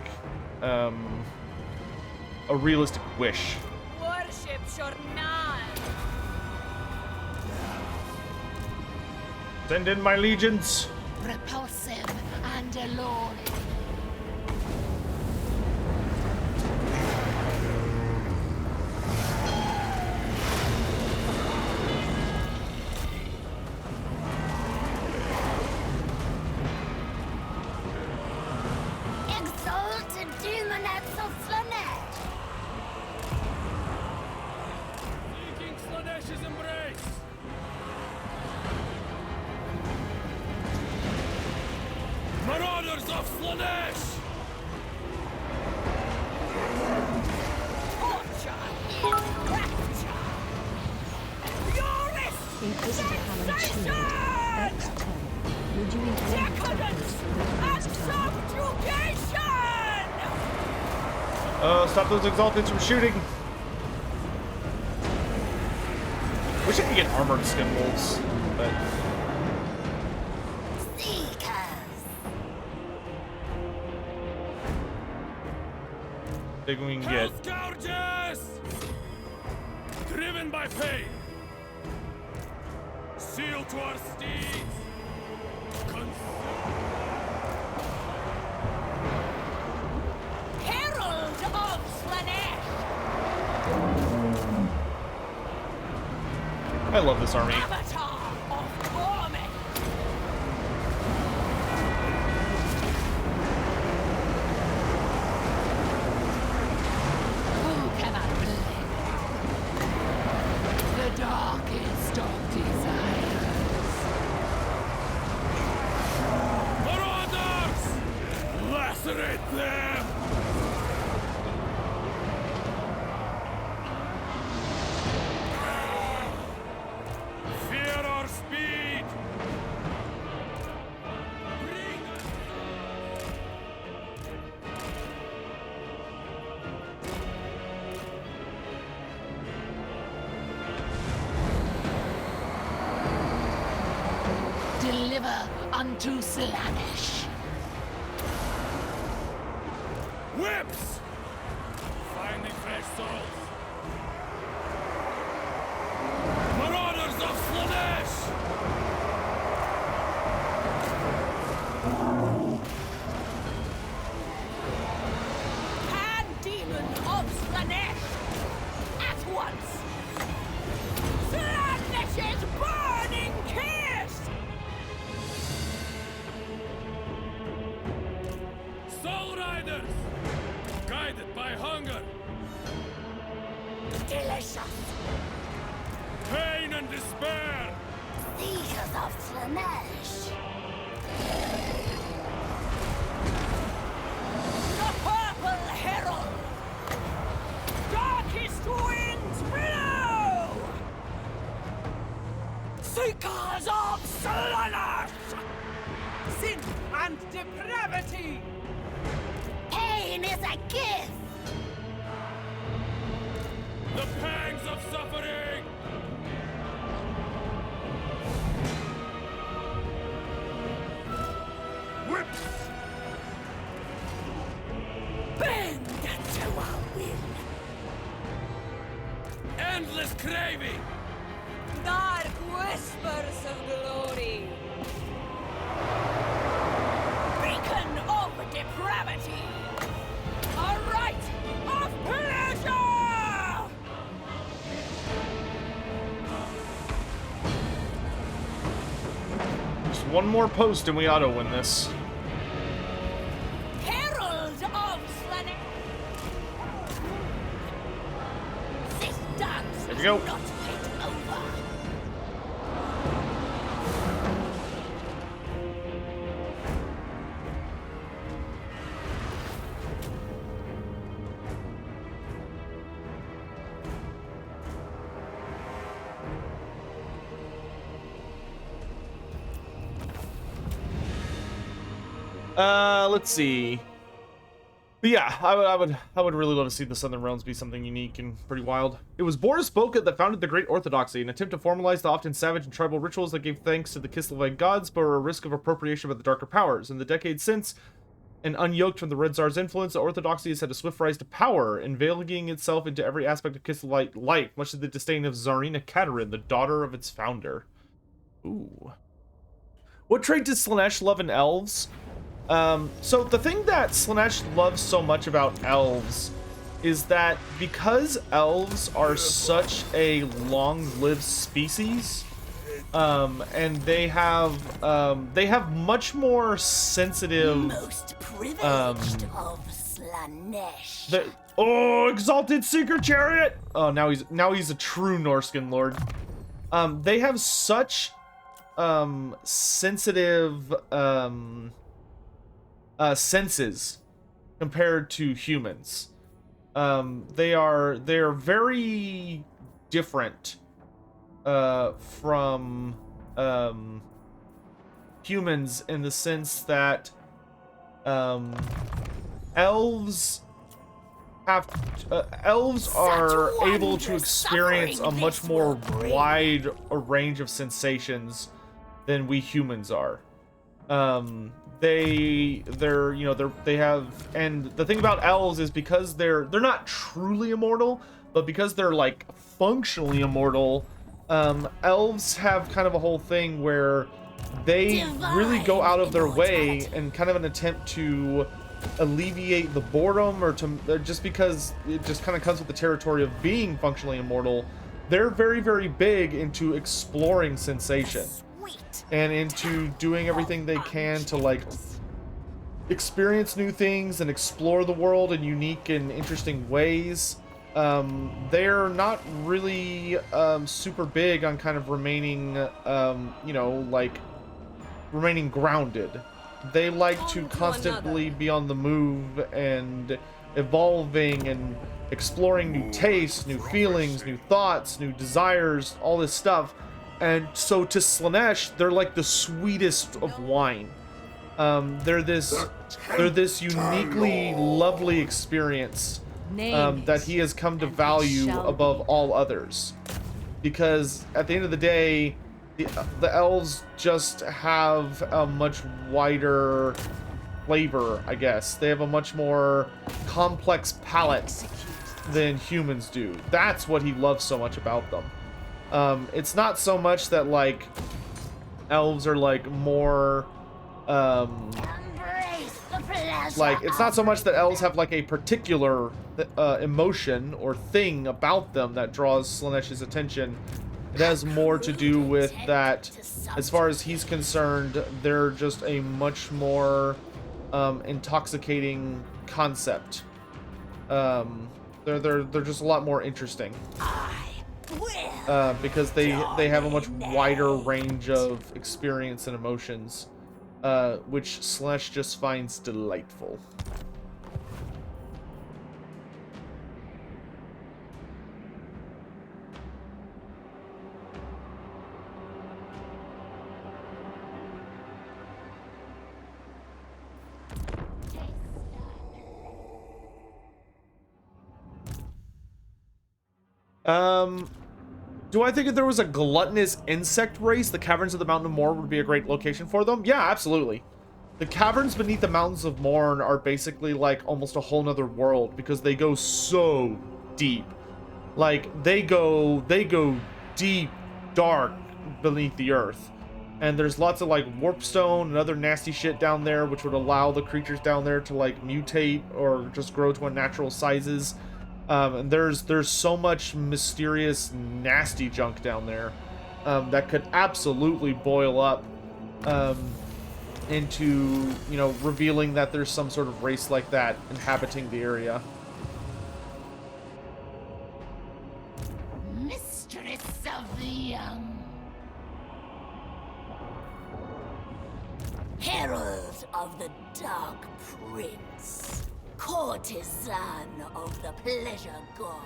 wish. Worship Shornan. Send in my legions. Repulsive and alluring. Exalted demonets of Slaanesh. Seeking Slaanesh's embrace. Marauders of Slaanesh! Inquisitor Hammond Shield, X10. Would you intend to Decadence focus and for the next turn? subjugation! Stop those exalteds from shooting. Wish I could get armored skin wolves, but think we can get. Scourges! Driven by pain. Seal to our steeds. Herald of Slaanesh! I love this army. Avatar of torment! Who can I blame? The darkest of desires. Marauders! Lacerate them! forever unto Slaanesh. Whips! Finding fresh souls. Marauders of Slaanesh! Pan-demon of Slaanesh! At once! Slaanesh's burning kiss! Soul Riders! Guided by hunger, Delicious. pain and despair! Seekers of Slaanesh. The Purple Herald! Darkest winds blow! Seekers of Slaanesh! Sin and depravity! Pain is a gift. The pangs of suffering! Whips! Bend to our will! Endless craving! Dark whispers of glory. Beacon of depravity! A rite of pleasure! Just one more post and we auto win this. Herald of Slaanesh! This dance There we is go. not yet over. Let's see. But yeah, I would really love to see the Southern Realms be something unique and pretty wild. It was Boris Boca that founded the Great Orthodoxy, an attempt to formalize the often savage and tribal rituals that gave thanks to the Kislevite gods, but were a risk of appropriation by the darker powers. In the decades since, and unyoked from the Red Tsar's influence, the Orthodoxy has had a swift rise to power, inveiling itself into every aspect of Kislevite life, much to the disdain of Tsarina Katerin, the daughter of its founder. Ooh. What trait did Slaanesh love in elves? So the thing that Slaanesh loves so much about elves is that because elves are such a long-lived species, and they have much more sensitive. Most privileged of Slaanesh. Oh, exalted seeker chariot! Oh, now he's a true Norskin lord. They have such sensitive senses compared to humans. They're very different from humans in the sense that elves are able to experience a much more wide range of sensations than we humans are. They have, and the thing about elves is because they're not truly immortal, but because they're like functionally immortal, elves have kind of a whole thing where they really go out of their way in kind of an attempt to alleviate the boredom, or to just because it just kind of comes with the territory of being functionally immortal. They're very, very big into exploring sensation and into doing everything they can to like experience new things and explore the world in unique and interesting ways. They're not really super big on kind of remaining remaining grounded. They like to constantly be on the move and evolving and exploring new tastes, new feelings, new thoughts, new desires, all this stuff. And so to Slaanesh, they're like the sweetest of wine. They're this uniquely lovely experience that he has come to value above all others. Because at the end of the day, the elves just have a much wider flavor, I guess. They have a much more complex palate than humans do. That's what he loves so much about them. It's not so much that like elves are like more like, it's not so much that elves have like a particular emotion or thing about them that draws Slaanesh's attention. It has more to do with that, as far as he's concerned, they're just a much more intoxicating concept. They're just a lot more interesting. Because they have a much wider range of experience and emotions, which Slaanesh just finds delightful. Do I think if there was a gluttonous insect race, the caverns of the Mountain of Mourn would be a great location for them? Yeah, absolutely. The caverns beneath the Mountains of Mourn are basically like almost a whole nother world because they go so deep. Like, they go deep, dark beneath the earth. And there's lots of like warpstone and other nasty shit down there, which would allow the creatures down there to like mutate or just grow to unnatural sizes. And there's so much mysterious, nasty junk down there that could absolutely boil up into, you know, revealing that there's some sort of race like that inhabiting the area. Mistress of the young. Herald of the Dark Prince. Courtesan of the Pleasure God.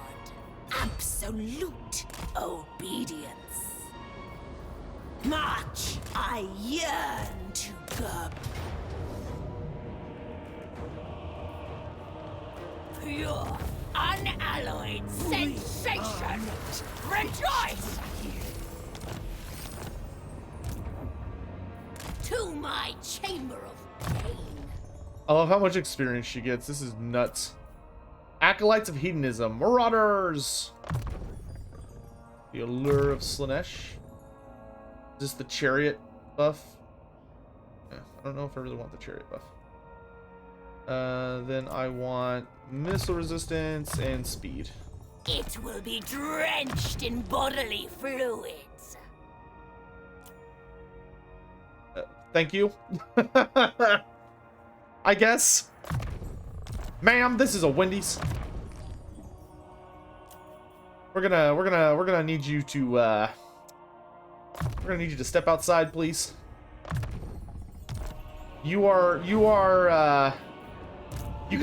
Absolute obedience. Much I yearn to go. Pure, unalloyed sensation. Rejoice! To my chamber of pain. I love how much experience she gets. This is nuts. Acolytes of Hedonism. Marauders! The Allure of Slaanesh. Is this the Chariot buff? Yeah, I don't know if I really want the Chariot buff. Then I want Missile Resistance and Speed. It will be drenched in bodily fluids. Thank you. I guess. Ma'am, this is a Wendy's. We're gonna need you to step outside, please. You got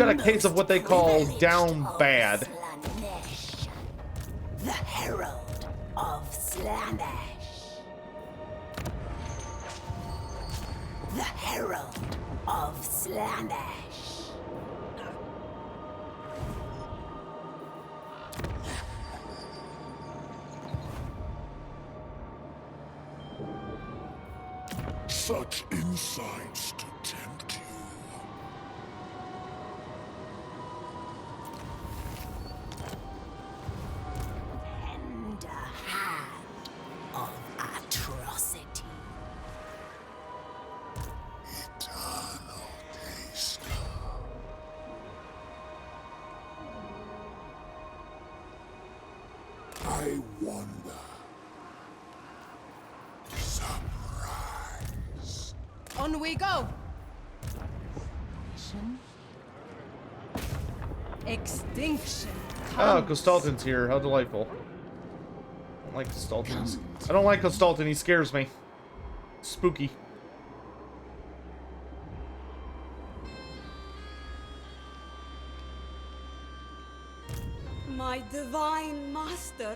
a case of what they call down bad. Slaanesh, the herald of Slaanesh. The herald of Slaanesh. Such insights to tempt you. Tender hand of atrocity. Eternal taste. I wonder. Surprise. On we go! Extinction. Oh, Costalton's here. How delightful. I don't like Costalton. I don't like Costalton. He scares me. Spooky. My divine master.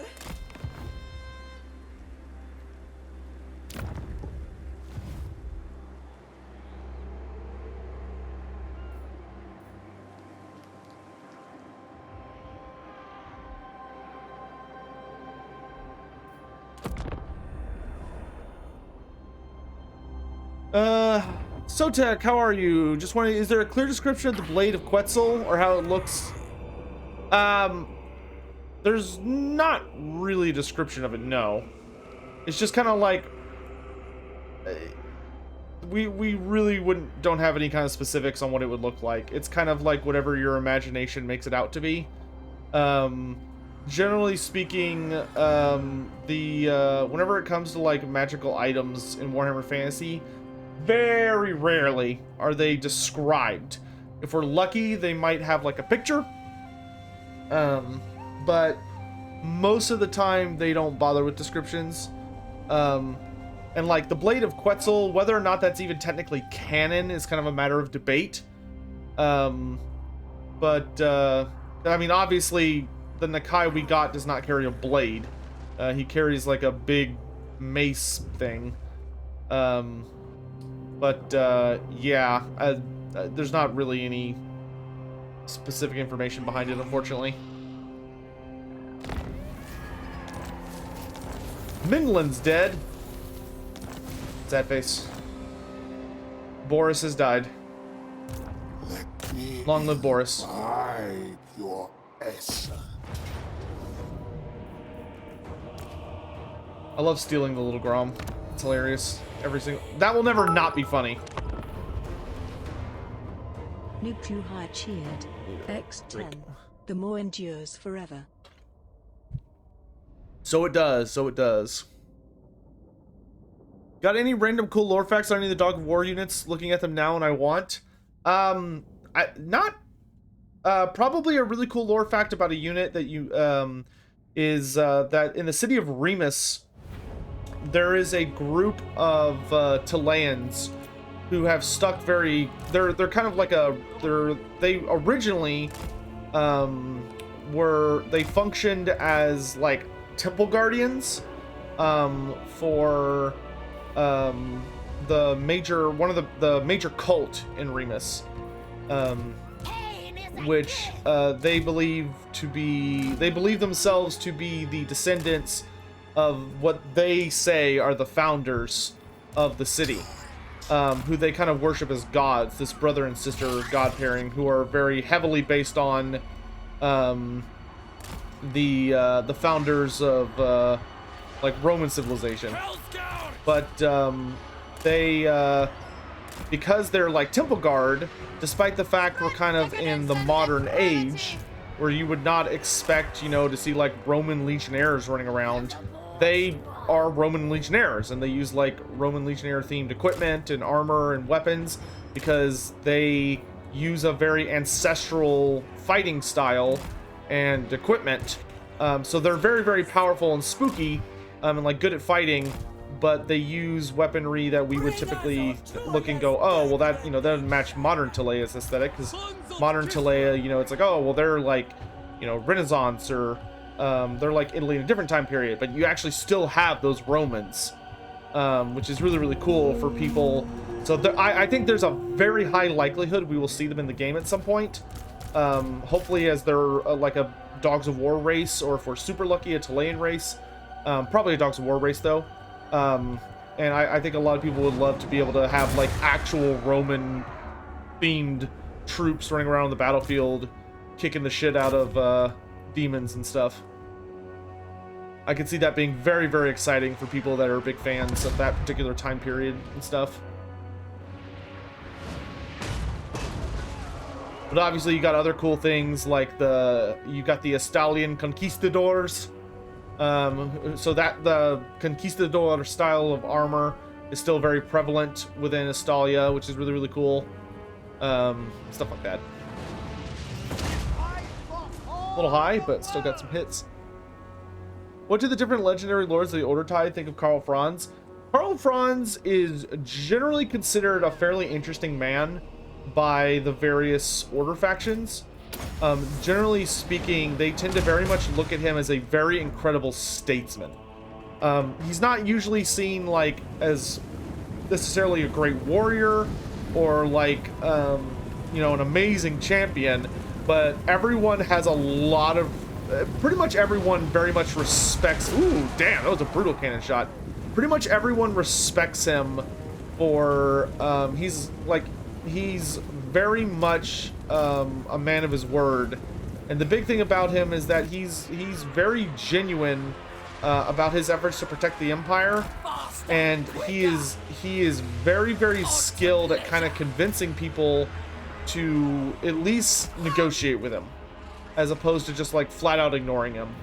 Sotek, how are you? Just wondering, is there a clear description of the blade of Quetzal or how it looks? There's not really a description of it, no. It's just kind of like we really don't have any kind of specifics on what it would look like. It's kind of like whatever your imagination makes it out to be. Generally speaking, whenever it comes to like magical items in Warhammer Fantasy, very rarely are they described. If we're lucky, they might have like a picture. But most of the time they don't bother with descriptions. And like the Blade of Quetzal, whether or not that's even technically canon is kind of a matter of debate. I mean, obviously the Nakai we got does not carry a blade. He carries like a big mace thing. Yeah, there's not really any specific information behind it, unfortunately. Minlin's dead. Sad face. Boris has died. Let me Long live Boris. hide your essence. I love stealing the little Grom. It's hilarious. That will never not be funny. Nuclear high cheered. X10. The more endures forever. So it does. So it does. Got any random cool lore facts on any of the Dog of War units? Looking at them now, and I want. Probably a really cool lore fact about a unit that you is that in the city of Remus, there is a group of Talaeans who have stuck very. They're kind of like they originally they functioned as like temple guardians for the major cult in Remus, which they believe themselves to be the descendants of what they say are the founders of the city, who they kind of worship as gods, this brother and sister god pairing, who are very heavily based on the founders of like Roman civilization. But they because they're like temple guard, despite the fact we're kind of in the modern age where you would not expect, to see like Roman legionnaires running around, they are Roman legionnaires, and they use like Roman legionnaire themed equipment and armor and weapons because they use a very ancestral fighting style and equipment. So they're very, very powerful and spooky, and like good at fighting, but they use weaponry that we would typically look and go, oh, well, that doesn't match modern Talaea's aesthetic, because modern Talaea, it's like, oh, well, they're like, Renaissance, or they're like Italy in a different time period, but you actually still have those Romans, which is really, really cool for people. So I think there's a very high likelihood we will see them in the game at some point. Hopefully as they're like a Dogs of War race, or if we're super lucky, a Talaean race. Probably a Dogs of War race, though. And I think a lot of people would love to be able to have like actual Roman themed troops running around the battlefield kicking the shit out of demons and stuff. I could see that being very, very exciting for people that are big fans of that particular time period and stuff. But obviously you got other cool things like you got the Estalian conquistadors. So that the conquistador style of armor is still very prevalent within Estalia, which is really, really cool. Stuff like that. A little high, but still got some hits. What do the different legendary lords of the Order Tide think of Karl Franz? Karl Franz is generally considered a fairly interesting man by the various Order factions. Generally speaking, they tend to very much look at him as a very incredible statesman. He's not usually seen like as necessarily a great warrior or like an amazing champion, but everyone has a lot of pretty much everyone very much respects. Ooh, damn, that was a brutal cannon shot. Pretty much everyone respects him for he's very much a man of his word, and the big thing about him is that he's very genuine about his efforts to protect the Empire, and he is very skilled at kind of convincing people to at least negotiate with him, as opposed to just like flat out ignoring him,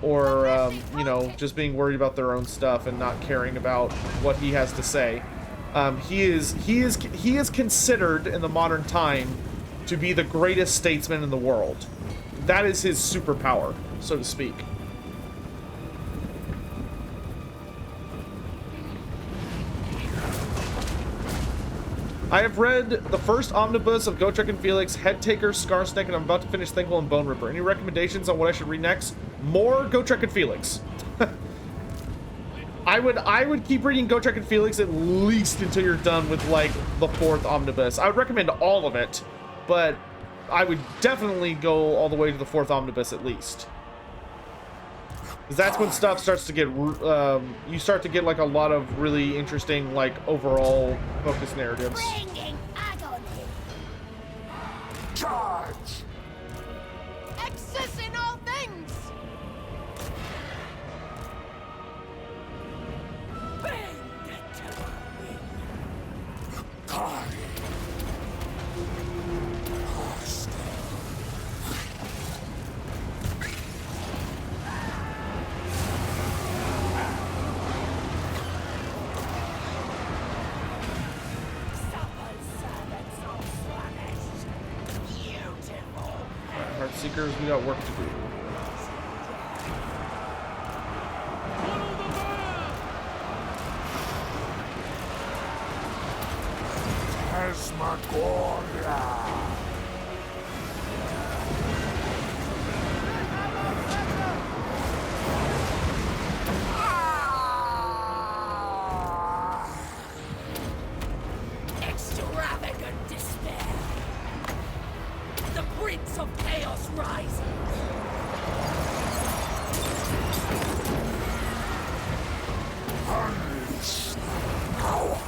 or you know, just being worried about their own stuff and not caring about what he has to say. He is considered in the modern time to be the greatest statesman in the world. That is his superpower, so to speak. I have read the first omnibus of Go Trek and Felix, Head Taker, Scar Snake, and I'm about to finish Thankful and Bone Ripper. Any recommendations on what I should read next? More Go Trek and Felix. I would keep reading Go Trek and Felix at least until you're done with like the 4th omnibus. I would recommend all of it, but I would definitely go all the way to the 4th omnibus at least. Because that's when stuff starts to get, you start to get like a lot of really interesting like overall focused narratives. Charge! Excess in all things! God. Seekers, we got work to do. Tasmagoria! Extravagant despair. The Prince of Chaos rises. Unleash power!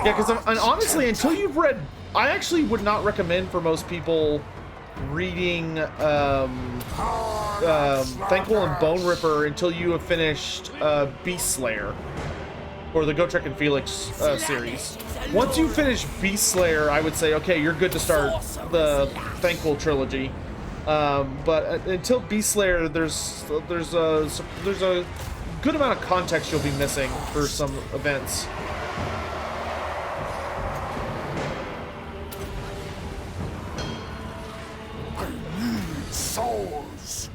Yeah, because honestly, until you've read, I actually would not recommend for most people reading Thankful and Bone Ripper until you have finished Beast Slayer, or the Go Trek and Felix series. Once you finish Beast Slayer, I would say, okay, you're good to start the Thankful trilogy. But until Beast Slayer, there's a good amount of context you'll be missing for some events. Souls!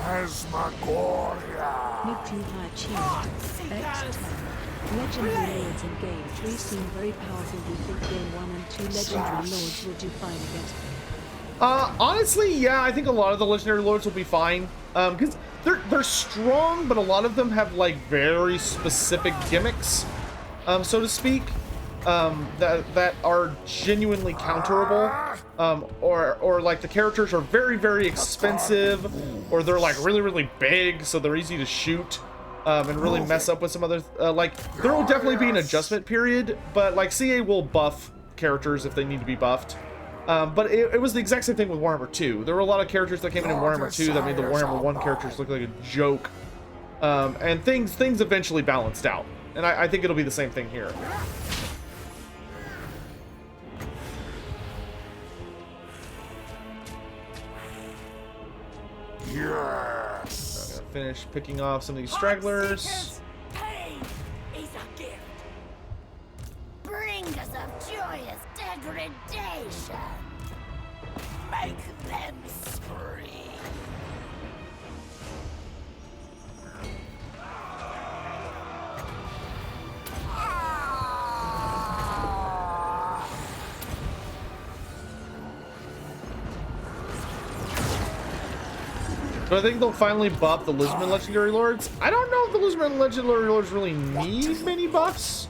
Tasmagoria! Mid-2 high cheer. X10. Legendary lords in game 3 seem very powerful. We think game 1 and 2 legendary lords will do fine against them. Honestly, yeah, I think a lot of the legendary lords will be fine. Because they're strong, but a lot of them have like very specific gimmicks, so to speak, that are genuinely counterable. Or like the characters are very expensive, or they're like really big, so they're easy to shoot. And really mess up with some other, like, there will definitely be an adjustment period, but like CA will buff characters if they need to be buffed. But it was the exact same thing with Warhammer 2. There were a lot of characters that came in Warhammer 2 that made the Warhammer 1 characters look like a joke. And things eventually balanced out. And I think it'll be the same thing here. Yes! I'm gonna finish picking off some of these stragglers. Pain is a gift. Bring us of joyous degradation. Make them scream. So I think they'll finally buff the Lizardmen Legendary Lords. I don't know if the Lizardmen Legendary Lords really need many buffs.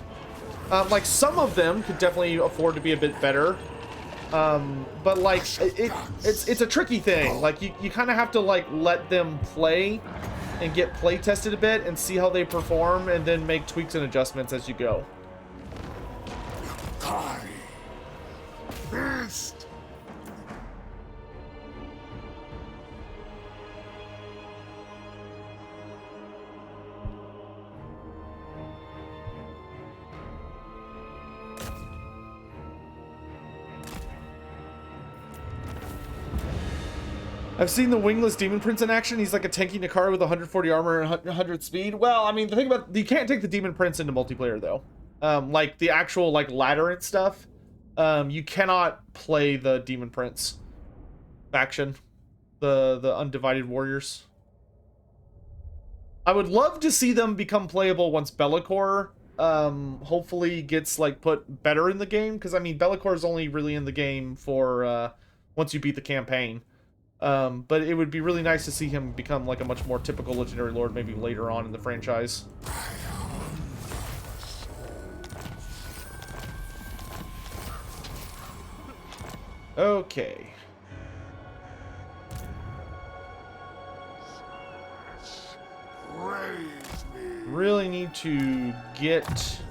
Like some of them could definitely afford to be a bit better. But like it's a tricky thing. Like you kind of have to like let them play and get play tested a bit and see how they perform and then make tweaks and adjustments as you go. First. I've seen the Wingless Demon Prince in action. He's like a tanky Nakari with 140 armor and 100 speed. Well, I mean, the thing about you can't take the Demon Prince into multiplayer though. Like the actual like ladder and stuff, you cannot play the Demon Prince faction, the Undivided Warriors. I would love to see them become playable once Be'lakor hopefully gets like put better in the game, because I mean Be'lakor is only really in the game for once you beat the campaign. But it would be really nice to see him become like a much more typical Legendary Lord maybe later on in the franchise. Okay. Really need to get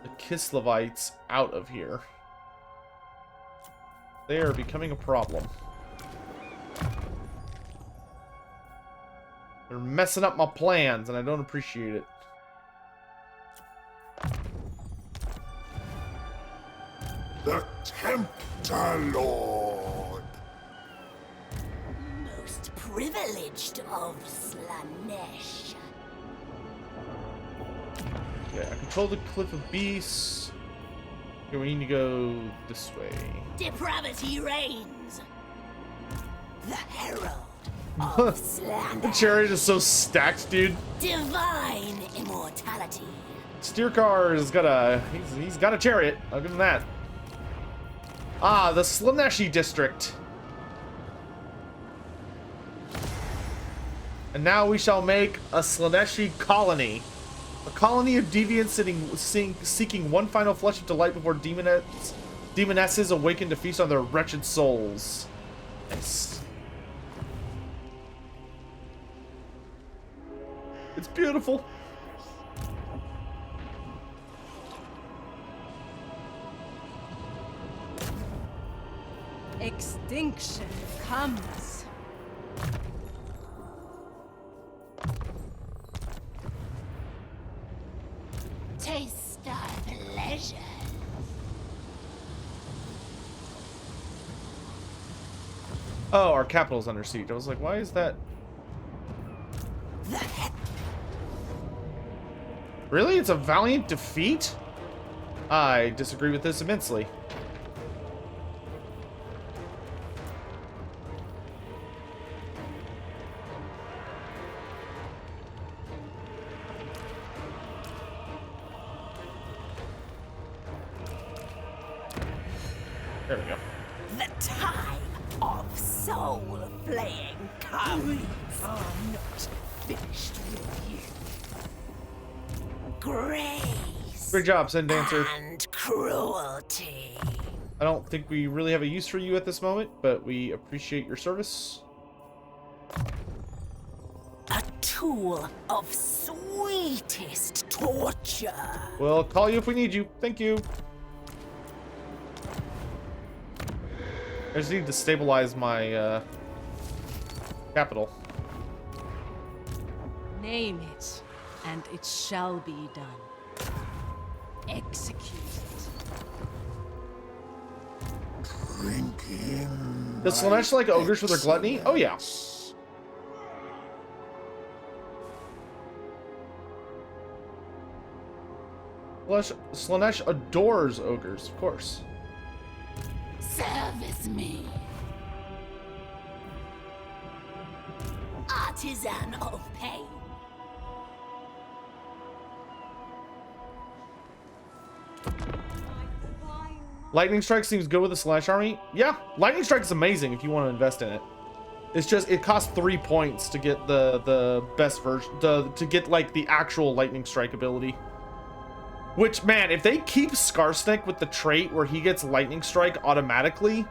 the Kislevites out of here. They are becoming a problem. They're messing up my plans, and I don't appreciate it. The Tempter Lord. Most privileged of Slaanesh. Okay, I control the Cliff of Beasts. Okay, we need to go this way. Depravity reigns. The herald of Slaanesh. The chariot is so stacked, dude. Divine immortality. Steercar has got a he's got a chariot. I'll give him that. Ah, the Slaaneshi district. And now we shall make a Slaaneshi colony. A colony of deviants seeking one final flesh of delight before demonesses awaken to feast on their wretched souls. Nice. It's beautiful. Extinction comes. Taste our pleasure. Oh, our capital's under siege. I was like, why is that? Really? It's a valiant defeat? I disagree with this immensely. There we go. The time of soul flaying comes. I'm not finished with you. Grace. Great job, Sin Dancer. And cruelty. I don't think we really have a use for you at this moment, but we appreciate your service. A tool of sweetest torture. We'll call you if we need you. Thank you. I just need to stabilize my capital. Name it, and it shall be done. Execute it. Drinking. Does Slaanesh like ogres for their gluttony? Oh yeah. Slaanesh adores ogres, of course. Service me. Artisan of pain. Lightning Strike seems good with the Slaanesh army. Yeah, Lightning Strike is amazing if you want to invest in it. It's just, it costs 3 points to get the best version, to get like the actual lightning strike ability. Which, man, if they keep Skarsnik with the trait where he gets lightning strike automatically,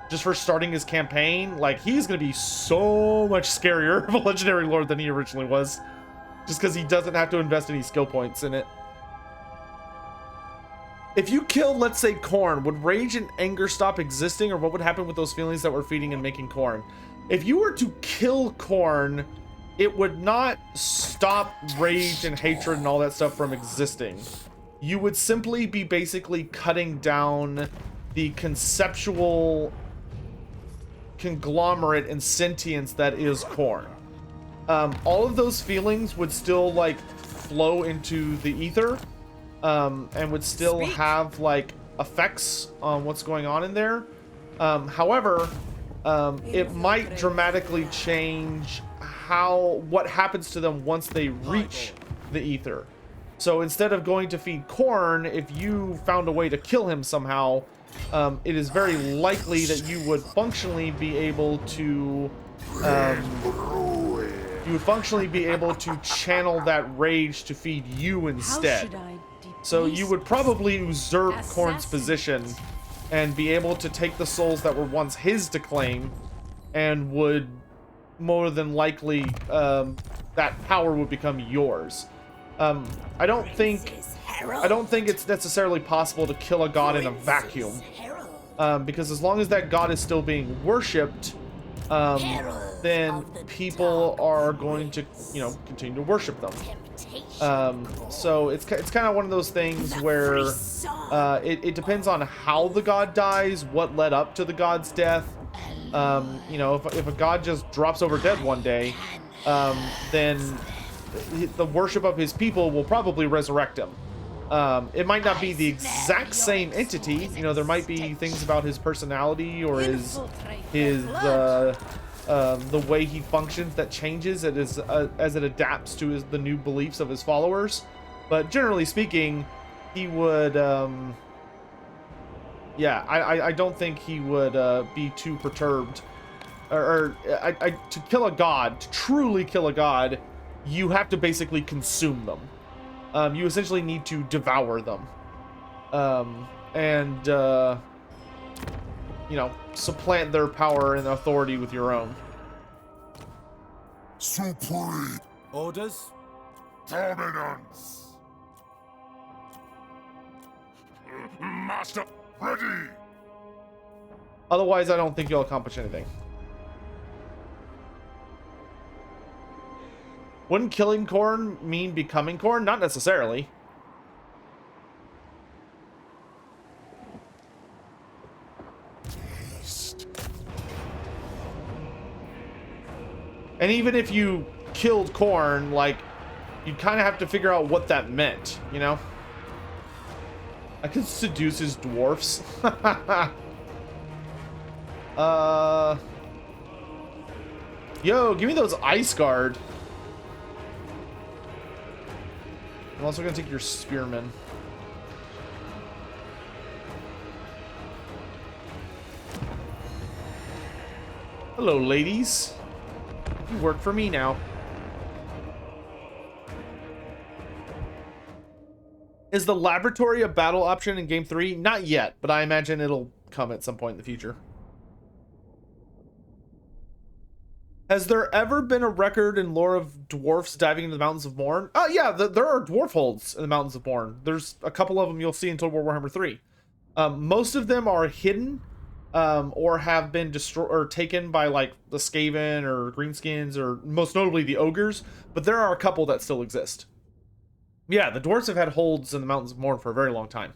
just for starting his campaign, like, he's gonna be so much scarier of a legendary lord than he originally was. Just because he doesn't have to invest any skill points in it. If you killed, let's say, corn, would rage and anger stop existing, or what would happen with those feelings that were feeding and making corn? If you were to kill corn, it would not stop rage and hatred and all that stuff from existing. You would simply be basically cutting down the conceptual conglomerate and sentience that is corn. All of those feelings would still, like, flow into the ether, and would still have, like, effects on what's going on in there. However, it might dramatically change what happens to them once they reach the ether. So instead of going to feed corn, if you found a way to kill him somehow, it is very likely that you would functionally be able to channel that rage to feed you instead. So you would probably usurp Corn's position and be able to take the souls that were once his to claim, and would more than likely that power would become yours. I don't think it's necessarily possible to kill a god in a vacuum, because as long as that god is still being worshipped, then people are going to, continue to worship them. So it's kind of one of those things where it depends on how the god dies, what led up to the god's death. If a god just drops over dead one day, then the worship of his people will probably resurrect him. It might not be the exact same entity. There might be things about his personality or his the way he functions that changes as it adapts to the new beliefs of his followers. But generally speaking, he would I don't think he would be too perturbed. To kill a god, to truly kill a god, you have to basically consume them. You essentially need to devour them. And supplant their power and authority with your own. Supreme Orders? dominance. Master, ready. Otherwise, I don't think you'll accomplish anything. Wouldn't killing corn mean becoming corn? Not necessarily. And even if you killed corn, like, you'd kind of have to figure out what that meant, I could seduce his dwarfs. Yo, give me those ice guard. I'm also gonna take your spearman. Hello, ladies. You work for me now. Is the laboratory a battle option in Game 3? Not yet, but I imagine it'll come at some point in the future. Has there ever been a record in lore of dwarfs diving into the Mountains of Mourn? Oh, yeah, there are dwarf holds in the Mountains of Mourn. There's a couple of them you'll see in Total War Warhammer 3. Most of them are hidden, or have been destroyed or taken by, like, the Skaven or Greenskins, or most notably the Ogres, but there are a couple that still exist. Yeah, the dwarves have had holds in the Mountains of Mourn for a very long time.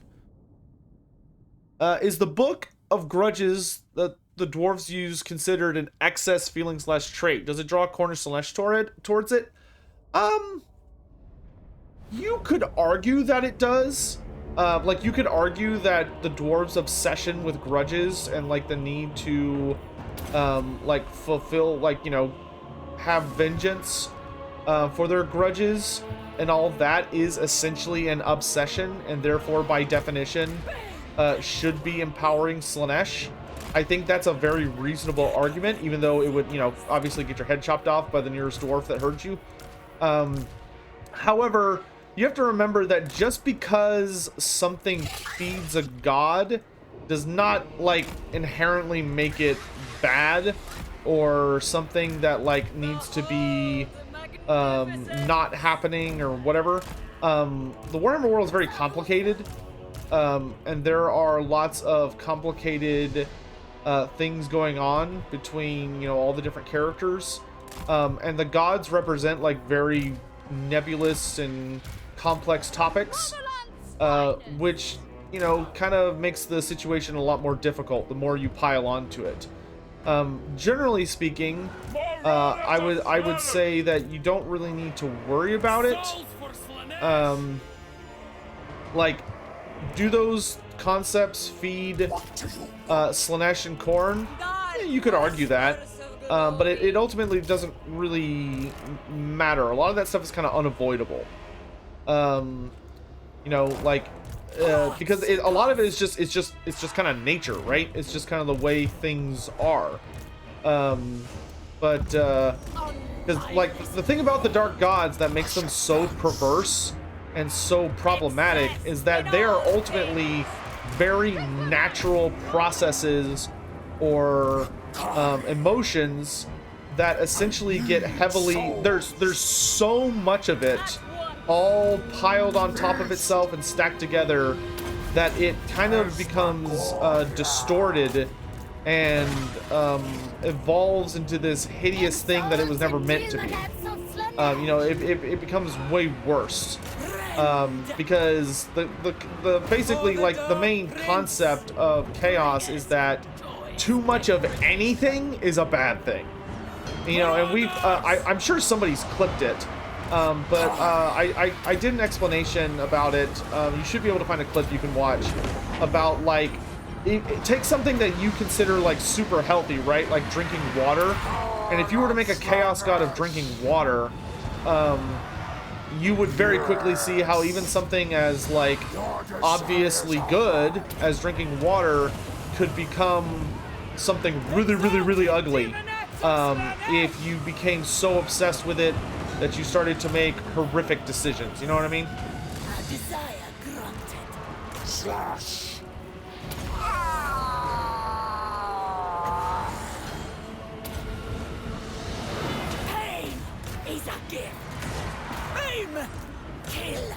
Is the Book of Grudges that the dwarves use considered an excess feeling / trait? Does it draw Cornish Slaanesh towards it? You could argue that it does. Like, you could argue that the dwarves' obsession with grudges and, like, the need to, like, fulfill, like, have vengeance for their grudges and all that is essentially an obsession, and therefore, by definition, should be empowering Slaanesh. I think that's a very reasonable argument, even though it would, you know, obviously get your head chopped off by the nearest dwarf that heard you. However, you have to remember that just because something feeds a god does not, like, inherently make it bad or something that, like, needs to be not happening or whatever. The Warhammer world is very complicated, and there are lots of complicated things going on between, you know, all the different characters, and the gods represent, like, very nebulous and complex topics, which, you know, kind of makes the situation a lot more difficult the more you pile onto it. Generally speaking, I would say that you don't really need to worry about it. Like, do those concepts feed Slaanesh and Khorne? You could argue that, but it ultimately doesn't really matter. A lot of that stuff is kind of unavoidable. You know, like, because a lot of it is just kind of nature, right? It's just kind of the way things are. Because like the thing about the dark gods that makes them so perverse and so problematic is that they are ultimately very natural processes or emotions that essentially get heavily, there's so much of it all piled on top of itself and stacked together that it kind of becomes distorted and evolves into this hideous thing that it was never meant to be. You know, it becomes way worse, because the basically, like, the main concept of chaos is that too much of anything is a bad thing. You know, and we've I'm sure somebody's clipped it, but I did an explanation about it. You should be able to find a clip you can watch about, like, it takes something that you consider, like, super healthy, right? Like drinking water. And if you were to make a chaos god of drinking water, you would very quickly see how even something as, like, obviously good as drinking water could become something really, really, really ugly, if you became so obsessed with it that you started to make horrific decisions. You know what I mean? A desire granted. Slash. Pain is a gift. Aim! Kill!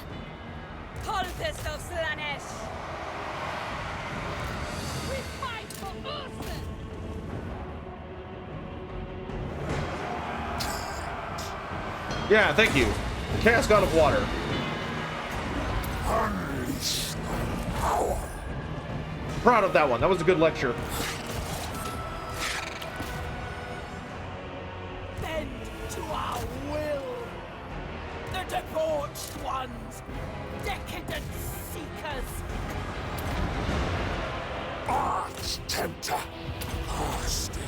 Cultist of Slaanesh! We fight for Ursa! Yeah, thank you. Chaos God of Water. Unleash my power. Proud of that one. That was a good lecture. Bend to our will. The debauched ones. Decadent seekers. Arch tempter. Hostile.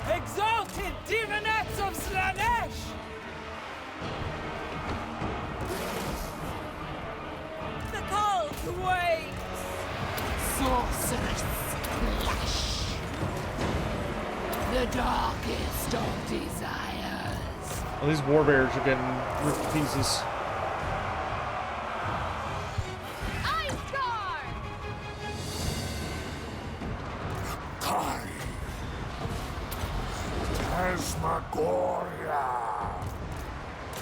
Exalted demonettes of Slaanesh! The call to waves! Sorceress flesh. The darkest of desires. Well, these warbears are getting ripped to pieces. Ice guard! Kari. Tasmagoria.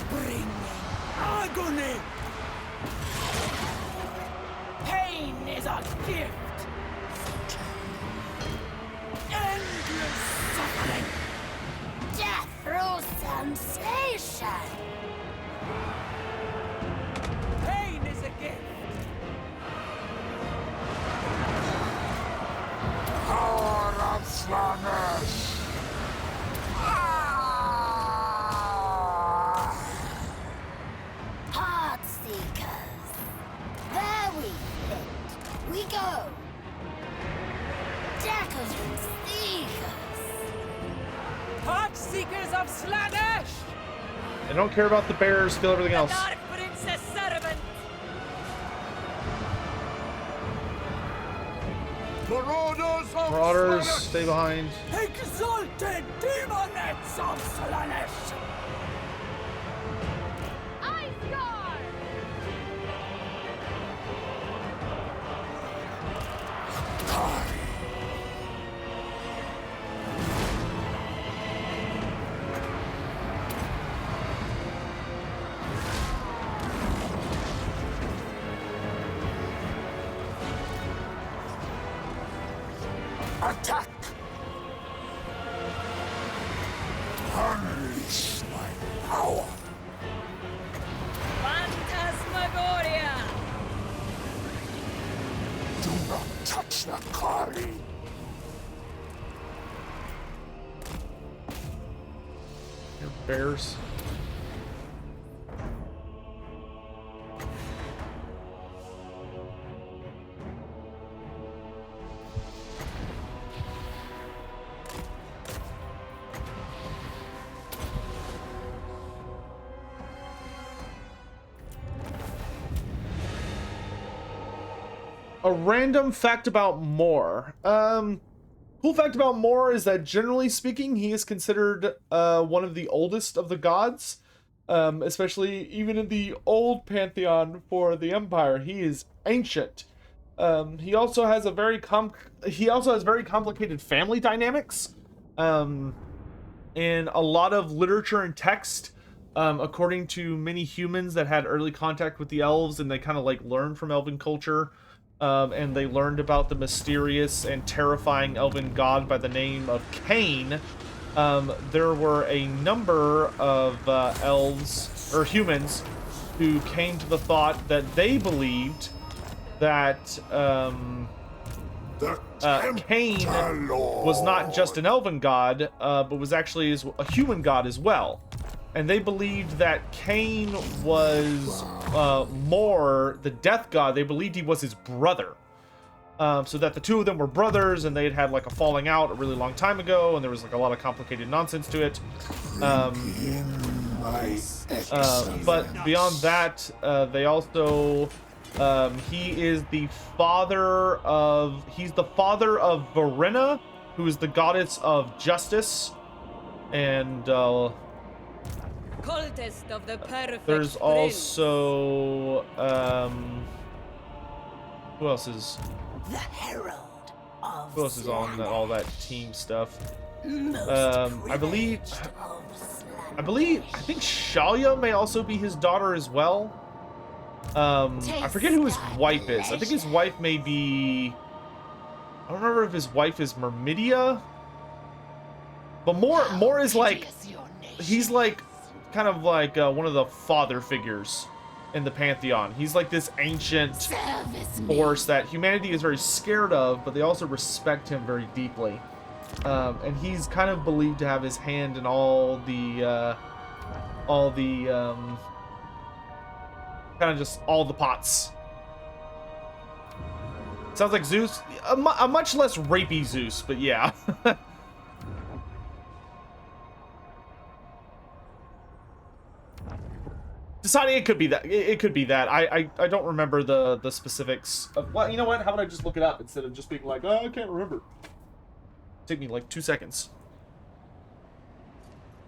Bringing agony. Pain is a gift. Endless suffering. Death through sensation. Pain is a gift! Power of Slaanesh. Heart seekers. There we fit. We go. Daggers and seekers. Heart Seekers of Slaanesh! I don't care about the bears, feel everything else. Dark Princess Servant! Marauders, stay behind. Exalted demonettes of Slaanesh! Attack! Unleash my power! Phantasmagoria! Do not touch the Kari! Your bears. A random fact about Moore. Cool fact about Moore is that generally speaking, he is considered one of the oldest of the gods, especially even in the old pantheon for the Empire. He is ancient. He also has very complicated family dynamics, and a lot of literature and text. According to many humans that had early contact with the elves, and they kind of like learned from elven culture. And they learned about the mysterious and terrifying elven god by the name of Cain. There were a number of elves, or humans, who came to the thought that they believed that Cain was not just an elven god, but was actually a human god as well. And they believed that Cain was Moore, the death god. They believed he was his brother. So that the two of them were brothers, and they had like a falling out a really long time ago, and there was like a lot of complicated nonsense to it. But beyond that, they also... he is the father of... He's the father of Verena, who is the goddess of justice. And... Cultist of the perfect there's also who else is the herald of who else is on all that team stuff? Most I believe of I think Shalia may also be his daughter as well. I forget who his wife is. I think his wife may be, I don't remember if his wife is Myrmidia. But Moore is like, he's like kind of like one of the father figures in the pantheon. He's like this ancient force that humanity is very scared of, but they also respect him very deeply. And he's kind of believed to have his hand in all the kind of just all the pots. Sounds like Zeus, a much less rapey Zeus, but yeah. Deciding it could be that. It could be that. I don't remember the specifics of, well, you know what? How about I just look it up instead of just being like, oh, I can't remember. Take me like 2 seconds.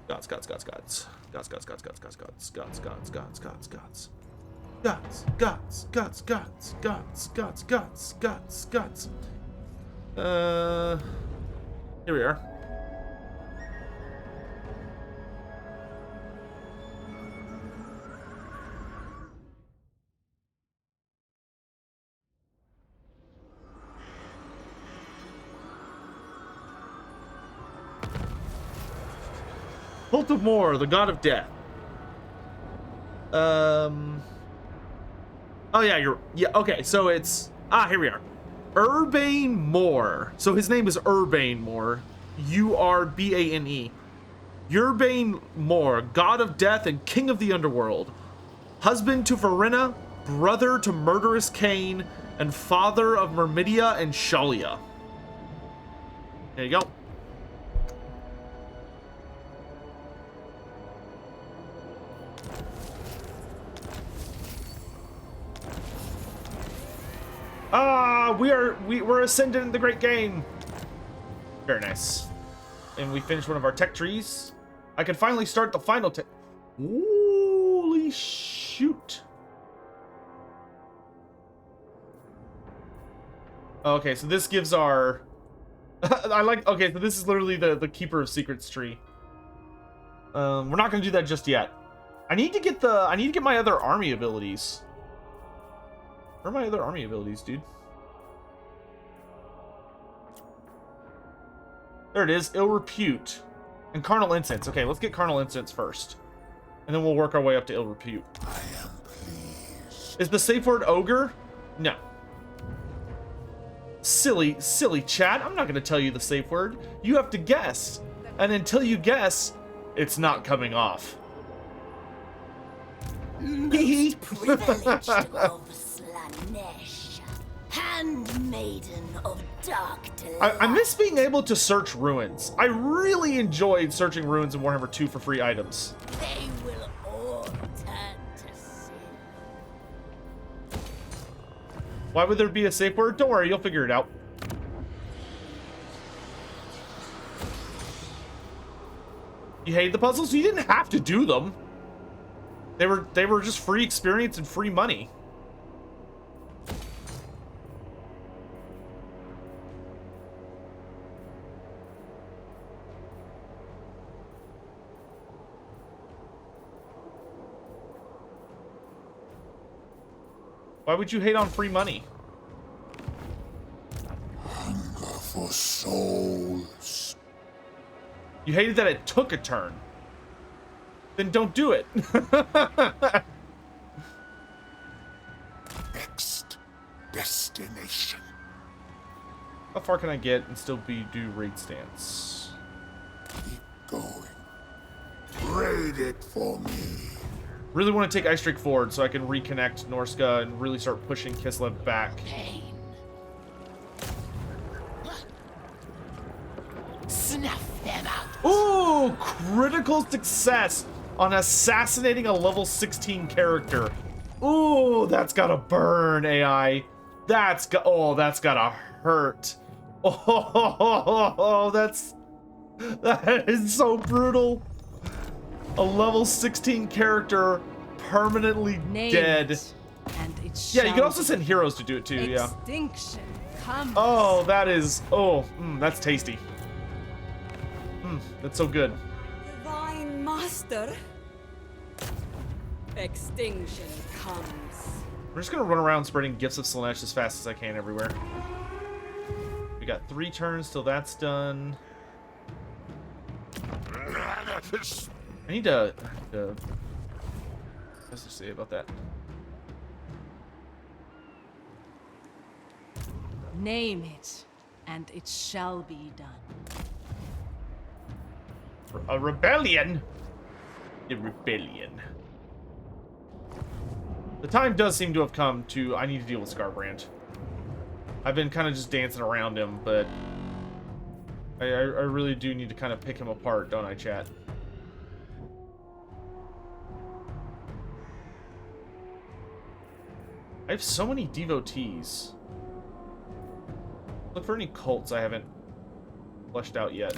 Gods. Here we are. Cult of Moore, the god of death. Oh yeah, okay, so it's, here we are. Urbane Moore. So his name is Urbane Moore. Urbane. Urbane Moore, god of death and king of the underworld. Husband to Verena, brother to murderous Cain, and father of Myrmidia and Shalia. There you go. We're ascendant in the great game. Very nice. And we finished one of our tech trees. I can finally start the final tech. Holy shoot. Okay, so this gives our okay, so this is literally the Keeper of Secrets tree. We're not gonna do that just yet. I need to get my other army abilities. Where are my other army abilities, dude? There it is, Ill Repute. And Carnal Incense. Okay, let's get Carnal Incense first. And then we'll work our way up to Ill Repute. I am pleased. Is the safe word Ogre? No. Silly chat. I'm not going to tell you the safe word. You have to guess. And until you guess, it's not coming off. Most privileged of Slaanesh, handmaiden of dark delight. I miss being able to search ruins. I really enjoyed searching ruins in Warhammer 2 for free items. They will all turn to sin. Why would there be a safe word? Don't worry, you'll figure it out. You hated the puzzles? You didn't have to do them. They were just free experience and free money. Why would you hate on free money? Hunger for souls. You hated that it took a turn. Then don't do it. Next destination. How far can I get and still do raid stance? Keep going. Raid it for me. Really want to take Ice Drake forward so I can reconnect Norska and really start pushing Kislev back. Pain. Snuff them out. Ooh, critical success on assassinating a level 16 character. Ooh, that's gotta burn, AI. That's gotta hurt. Oh, that is so brutal. A level 16 character permanently dead. And it Yeah, you can also shall send heroes to do it too, be. yeah. Extinction comes. Oh, that is, that's tasty. That's so good. Divine Master. Extinction comes. We're just gonna run around spreading gifts of Slaanesh as fast as I can everywhere. We got 3 turns till that's done. I need to what's to say about that? Name it, and it shall be done. A rebellion? A rebellion. The time does seem to have come to I need to deal with Scarbrand. I've been kind of just dancing around him, but I really do need to kind of pick him apart, don't I, chat? I have so many devotees. Look for any cults I haven't fleshed out yet.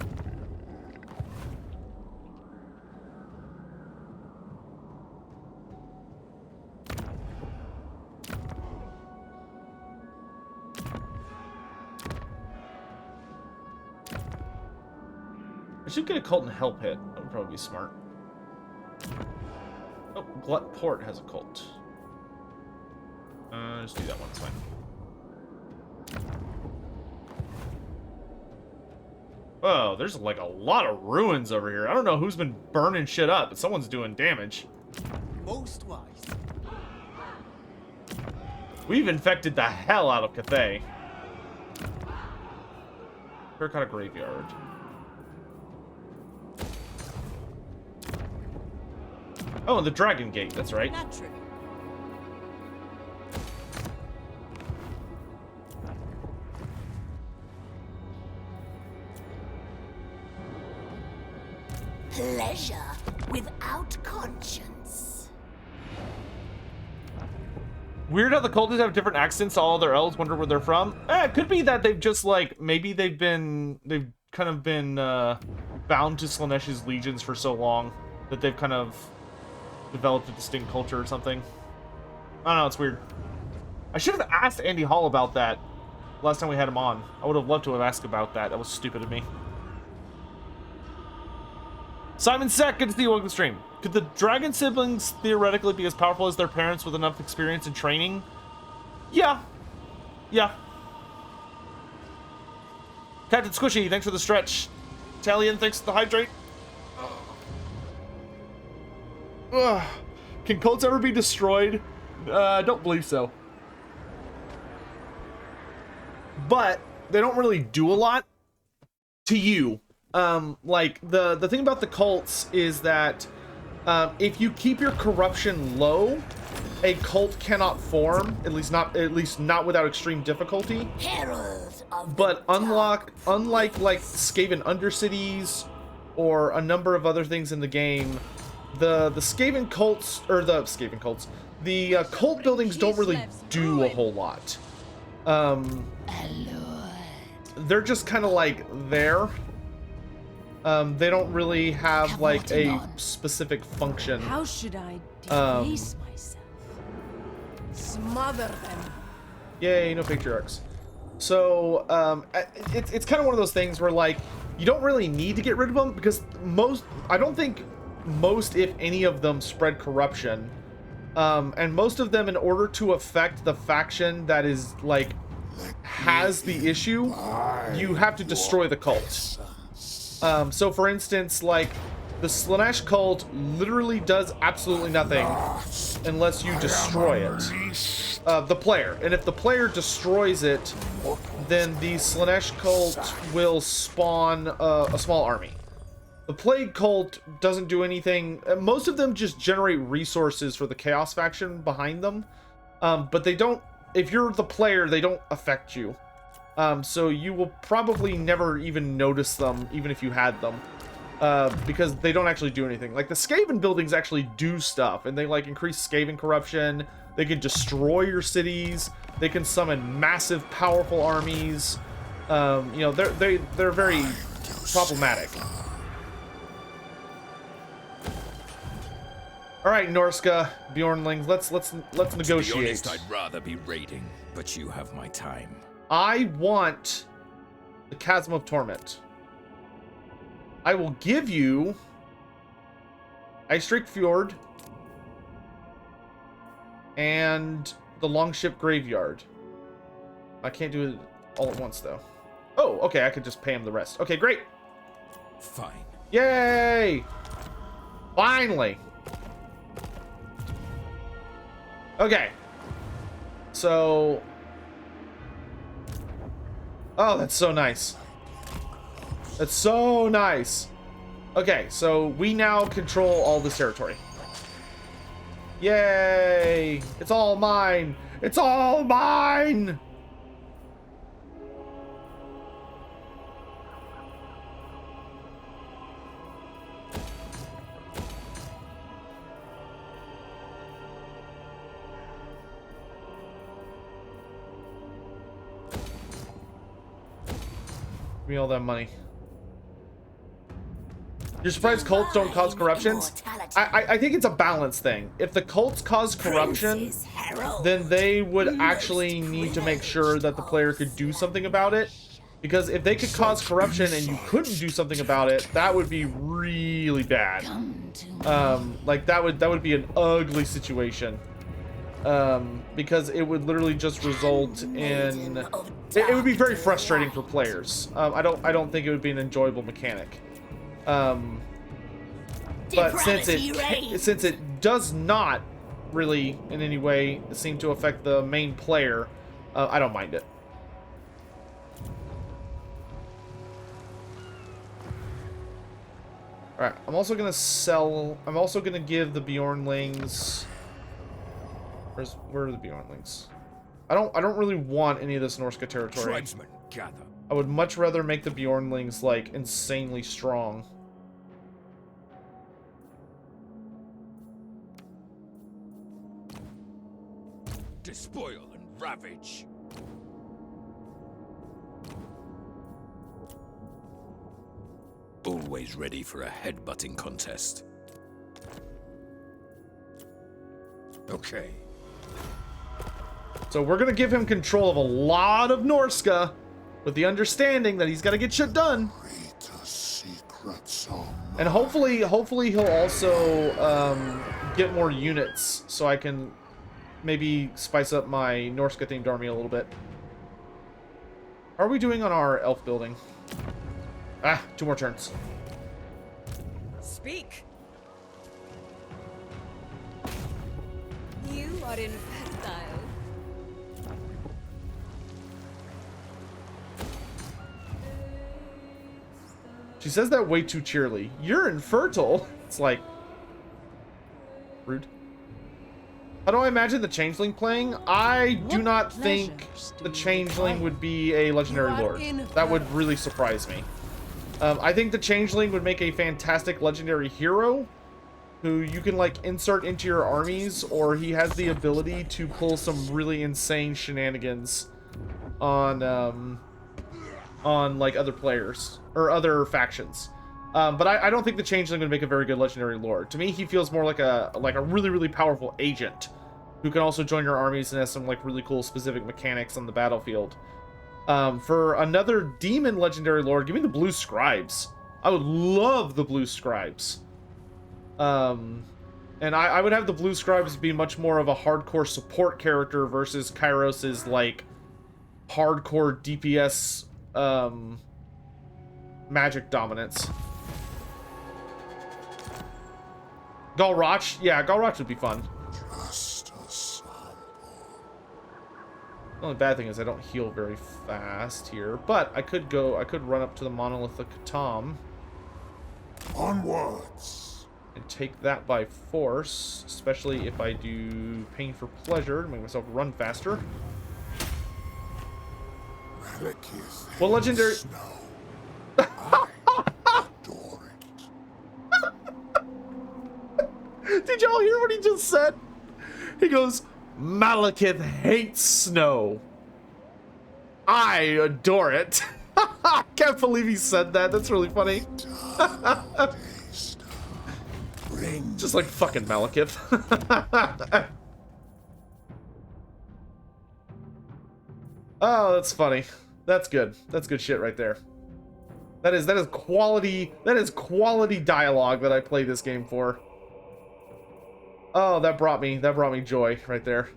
I should get a cult in Hell Pit. That would probably be smart. Oh, Glut Port has a cult. Just do that one, it's fine. Oh, there's like a lot of ruins over here. I don't know who's been burning shit up, but someone's doing damage. Most wise. We've infected the hell out of Cathay. Terracotta Graveyard. Oh, and the Dragon Gate, that's right. Naturally. Pleasure without conscience. Weird how the cultists have different accents to all their elves, wonder where they're from. It could be that they've just like, maybe they've kind of been bound to Slaanesh's legions for so long that they've kind of developed a distinct culture or something. I don't know, it's weird. I should have asked Andy Hall about that last time we had him on. I would have loved to have asked about that. That was stupid of me. Simon Sack, good to see you. Welcome to the stream. Could the dragon siblings theoretically be as powerful as their parents with enough experience and training? Yeah. Yeah. Captain Squishy, thanks for the stretch. Talion, thanks for the hydrate. Ugh. Can cults ever be destroyed? I don't believe so. But they don't really do a lot to you. Like the thing about the cults is that if you keep your corruption low, a cult cannot form, at least not without extreme difficulty. But unlike like Skaven Undercities or a number of other things in the game, the Skaven cults, or the Skaven cults, the cult buildings don't really do a whole lot. They're just kind of like there. They don't really have like a specific function. How should I deface myself? Smother them. Yay, no patriarchs. So it's kind of one of those things where like you don't really need to get rid of them because I don't think most, if any of them, spread corruption. And most of them, in order to affect the faction that is like has the issue, you have to destroy the cult. So for instance, like the Slaanesh cult literally does absolutely nothing unless you destroy it. The player. And if the player destroys it, then the Slaanesh cult will spawn a small army. The Plague cult doesn't do anything. Most of them just generate resources for the Chaos faction behind them. But they don't, if you're the player, they don't affect you. So you will probably never even notice them, even if you had them. Because they don't actually do anything. Like the Skaven buildings actually do stuff, and they like increase Skaven corruption. They can destroy your cities. They can summon massive, powerful armies. You know, they're very problematic. All right, Norska, Bjornlings, let's negotiate. To be honest, I'd rather be raiding, but you have my time. I want the Chasm of Torment. I will give you Ice Drake Fjord and the Longship Graveyard. I can't do it all at once, though. Oh, okay, I could just pay him the rest. Okay, great. Fine. Yay! Finally. Okay. So... Oh, that's so nice. That's so nice. Okay, so we now control all this territory. Yay! It's all mine! It's all mine! Give me all that money. You're surprised cults don't cause corruptions? I think it's a balance thing. If the cults cause corruption, then they would actually need to make sure that the player could do something about it. Because if they could cause corruption and you couldn't do something about it, that would be really bad. Like that would be an ugly situation. Because it would literally just result in it would be very frustrating for players. I don't think it would be an enjoyable mechanic. But since it does not really in any way seem to affect the main player, I don't mind it. All right, I'm also gonna give the Bjornlings. Where are the Bjornlings? I don't really want any of this Norska territory. Tribesmen, gather. I would much rather make the Bjornlings like insanely strong. spoil and ravage. Always ready for a headbutting contest. Okay. So we're gonna give him control of a lot of Norska, with the understanding that he's got to get shit done. And hopefully he'll also get more units, so I can maybe spice up my Norska themed army a little bit. How are we doing on our elf building? Ah, 2 more turns. Speak. You are infertile. She says that way too cheerily. You're infertile. It's like rude. How do I imagine the Changeling playing? I do not think the Changeling would be a legendary lord. That would really surprise me. I think the Changeling would make a fantastic legendary hero who you can like insert into your armies, or he has the ability to pull some really insane shenanigans on like other players or other factions. But I don't think the Changeling would make a very good legendary lord. To me, he feels more like a really, really powerful agent who can also join your armies and has some like really cool specific mechanics on the battlefield. For another demon legendary lord, give me the blue scribes. I would love the blue scribes. And I would have the blue scribes be much more of a hardcore support character versus Kairos's like hardcore DPS magic dominance. Galrach? Yeah, Galrach would be fun. The only bad thing is I don't heal very fast here, but I could run up to the monolithic Tom. Onwards. And take that by force, especially if I do pain for pleasure to make myself run faster. What legendary? Did y'all hear what he just said? He goes, Malekith hates snow. I adore it. I can't believe he said that. That's really funny. Just like fucking Malekith. Oh, that's funny. That's good. That's good shit right there. That is quality dialogue that I play this game for. Oh, that brought me joy right there.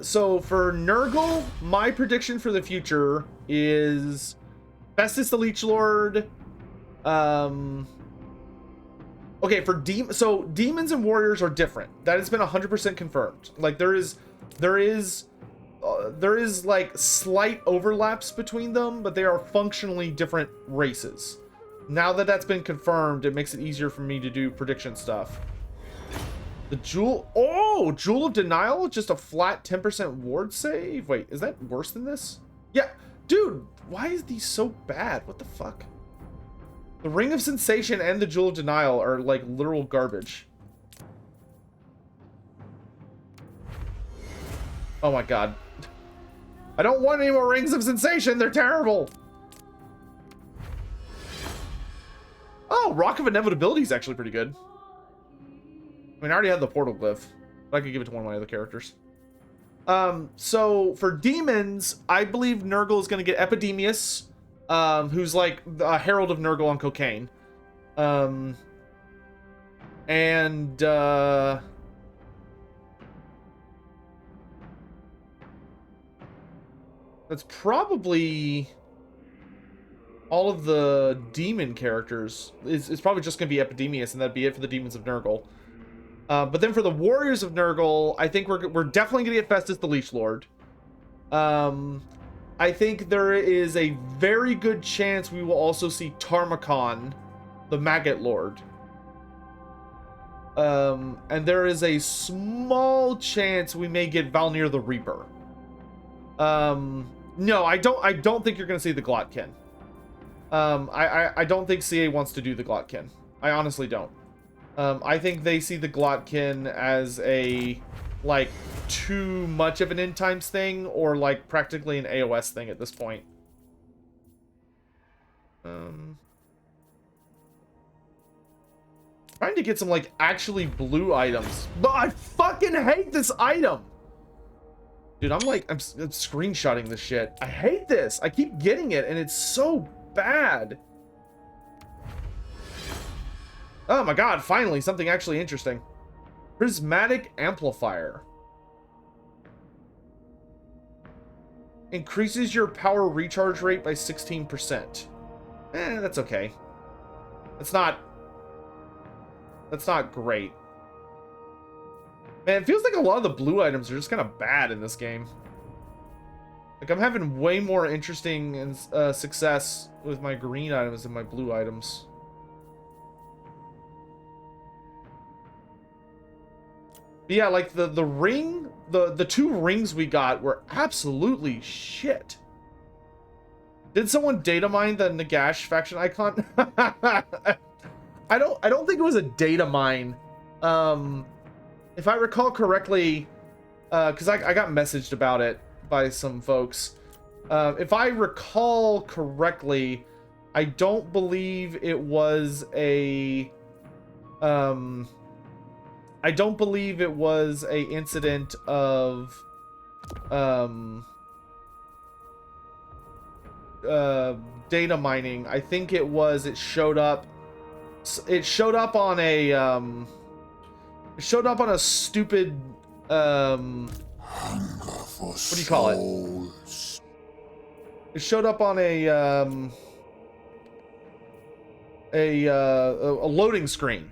So for Nurgle, my prediction for the future is Festus the Leech Lord. Okay, for demons and warriors are different. That has been 100% confirmed. Like there is like slight overlaps between them, but they are functionally different races. Now that that's been confirmed, it makes it easier for me to do prediction stuff. The Jewel of Denial, just a flat 10% ward save. Wait, is that worse than this? Yeah, dude, why is these so bad? What the fuck? The Ring of Sensation and the Jewel of Denial are like literal garbage. Oh my god. I don't want any more Rings of Sensation. They're terrible. Oh, Rock of Inevitability is actually pretty good. I mean, I already had the Portal Glyph, but I could give it to one of my other characters. So for demons, I believe Nurgle is going to get Epidemius, who's like a Herald of Nurgle on cocaine. That's probably all of the demon characters. It's probably just going to be Epidemius, and that'd be it for the demons of Nurgle. But then for the warriors of Nurgle, I think we're definitely going to get Festus the Leech Lord. I think there is a very good chance we will also see Tarmakon, the Maggot Lord. And there is a small chance we may get Valnir the Reaper. No, I don't think you're going to see the Glotkin. I don't think CA wants to do the Glotkin. I honestly don't. I think they see the Glotkin as a, like, too much of an end times thing, or like practically an AOS thing at this point. Trying to get some, like, actually blue items. But I fucking hate this item! Dude, I'm screenshotting this shit. I hate this! I keep getting it, and it's so bad. Oh my god, finally, something actually interesting. Prismatic Amplifier. Increases your power recharge rate by 16%. That's okay. That's not great. Man, it feels like a lot of the blue items are just kind of bad in this game. Like, I'm having way more interesting and success with my green items than my blue items. But yeah, like the ring, the 2 rings we got were absolutely shit. Did someone data mine the Nagash faction icon? I don't think it was a data mine. If I recall correctly, because I got messaged about it by some folks. If I recall correctly, I don't believe it was a incident of data mining. I think it showed up on a stupid what do you call it? It showed up on a loading screen.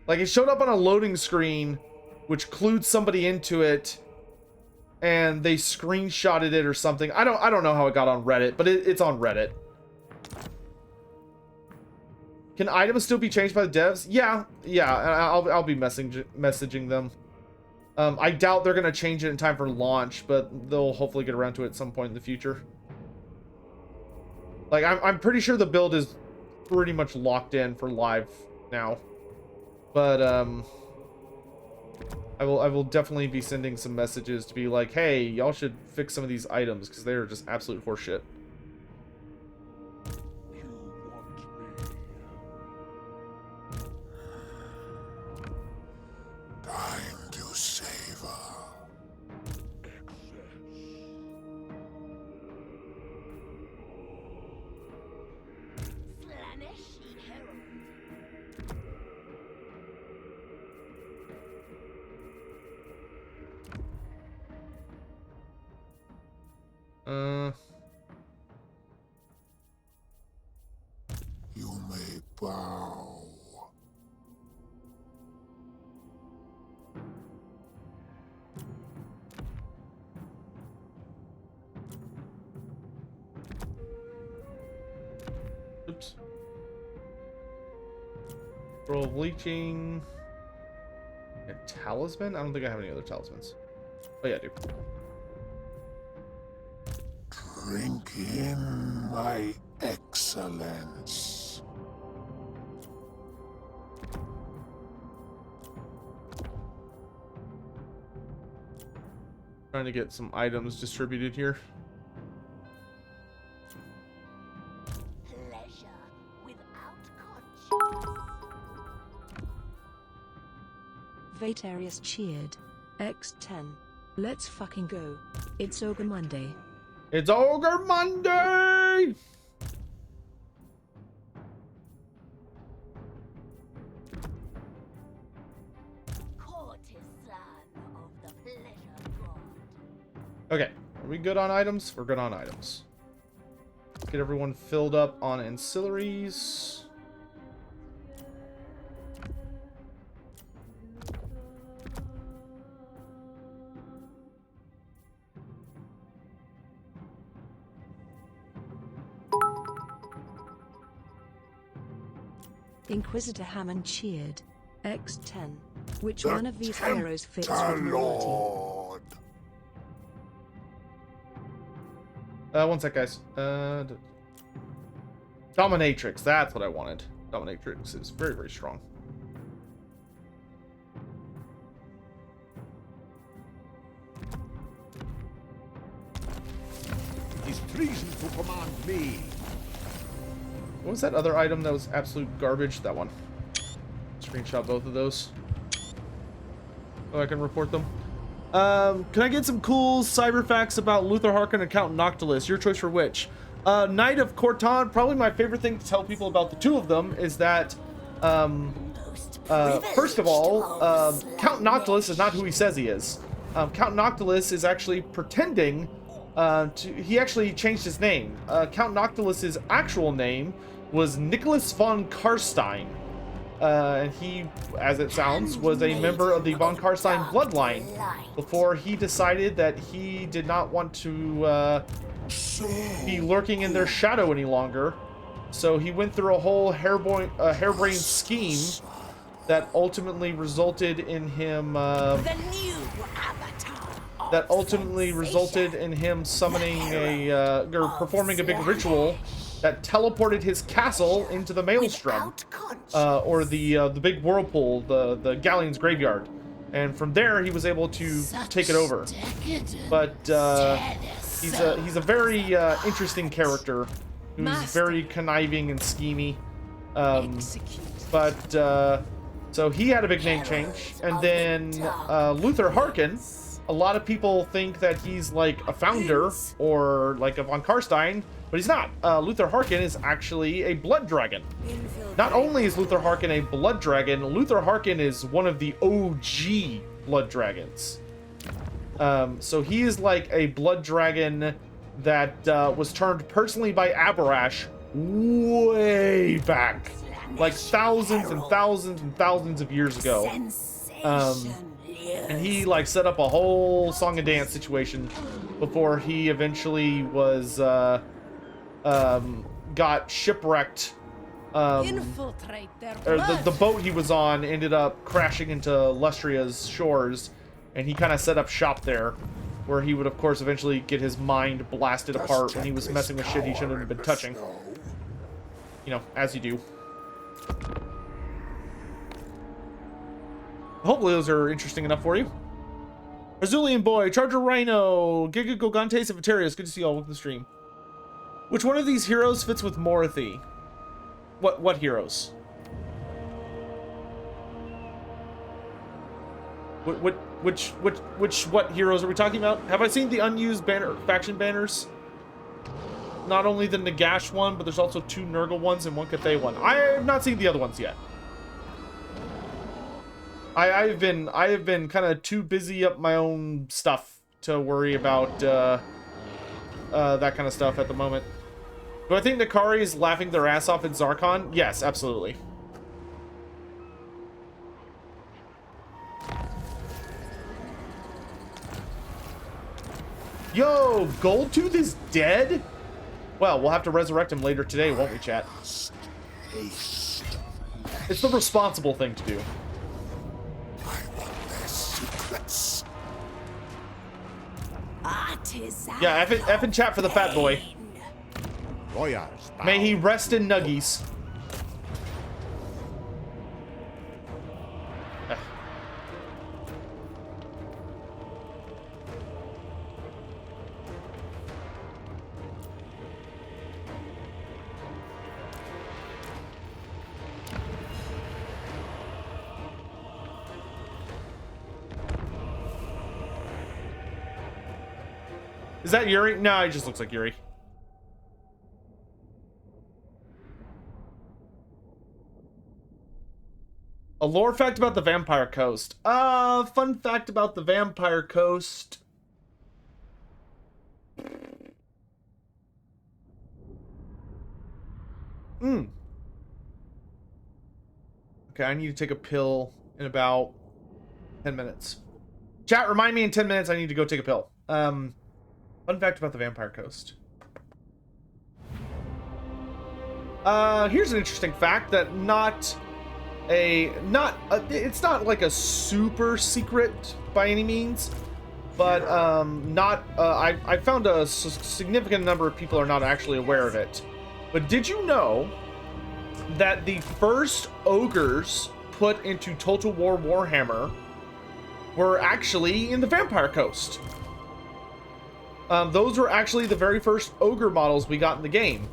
Like, it showed up on a loading screen, which clued somebody into it, and they screenshotted it or something. I don't know how it got on Reddit, but it's on Reddit. Can items still be changed by the devs? Yeah. I'll be messaging them. I doubt they're gonna change it in time for launch, but they'll hopefully get around to it at some point in the future. Like, I'm pretty sure the build is pretty much locked in for live now. But I will definitely be sending some messages to be like, hey, y'all should fix some of these items because they're just absolute horseshit. Time to savor. Slaanesh herald. You may bow. Oops. Roll of leeching. And talisman? I don't think I have any other talismans. Oh yeah, I do. Drink in my excellence. Trying to get some items distributed here. Pleasure without conscience. Vatarius cheered. X10. Let's fucking go. It's Ogre Monday. It's Ogre Monday! Courtesan of the pleasure god. Okay, are we good on items? We're good on items. Let's get everyone filled up on ancillaries. Inquisitor Hammond cheered. X10. Which The one of these arrows fits with Tempter Morathi? Lord. One sec, guys. Dominatrix, that's what I wanted. Dominatrix is very, very strong. It is treason to command me. What was that other item that was absolute garbage? That one. Screenshot both of those. So I can report them. Can I get some cool cyber facts about Luther Harkin and Count Noctulus? Your choice for which? Knight of Corton. Probably my favorite thing to tell people about the two of them is that, first of all, Count Noctulus is not who he says he is. Count Noctulus is actually pretending he actually changed his name. Count Noctulus's actual name was Nicholas von Karstein. And he, as it sounds, was a member of the von Karstein bloodline before he decided that he did not want to be lurking in their shadow any longer. So he went through a whole harebrained scheme that ultimately resulted in him summoning or performing a big ritual that teleported his castle into the Maelstrom, or the big whirlpool, the Galleon's graveyard, and from there he was able to take it over. But he's a very interesting character who's very conniving and schemy. So he had a big name change, and then Luther Harkin. A lot of people think that he's like a founder or like a von Karstein, but he's not. Luther Harkin is actually a blood dragon. Not only is Luther Harkin a blood dragon, Luther Harkin is one of the OG blood dragons. So he is like a blood dragon that was turned personally by Abarash way back, like thousands and thousands and thousands of years ago. And he like set up a whole song and dance situation before he eventually was got shipwrecked. Infiltrate their Or the boat he was on ended up crashing into Lustria's shores, and he kind of set up shop there, where he would of course eventually get his mind blasted apart when he was messing with shit he shouldn't have been touching. You know, as you do. Hopefully those are interesting enough for you. Azulian Boy, Charger Rhino, Giga Gogantes, and Vitarius. Good to see you all with the stream. Which one of these heroes fits with Morathi? What heroes? What heroes are we talking about? Have I seen the unused faction banners? Not only the Nagash one, but there's also 2 Nurgle ones and 1 Cathay one. I have not seen the other ones yet. I have been kind of too busy up my own stuff to worry about that kind of stuff at the moment. Do I think Nakari is laughing their ass off at Zarkon? Yes, absolutely. Yo, Goldtooth is dead? Well, we'll have to resurrect him later today, won't we, chat? It's the responsible thing to do. Yeah, F in chat for the fat boy. May he rest in nuggies. Is that Yuri? No, he just looks like Yuri. A lore fact about the Vampire Coast. Fun fact about the Vampire Coast. Okay, I need to take a pill in about 10 minutes. Chat, remind me in 10 minutes I need to go take a pill. Fun fact about the Vampire Coast. Here's an interesting fact that it's not like a super secret by any means, but I found a significant number of people are not actually aware of it. But did you know that the first ogres put into Total War Warhammer were actually in the Vampire Coast? Those were actually the very first ogre models we got in the game,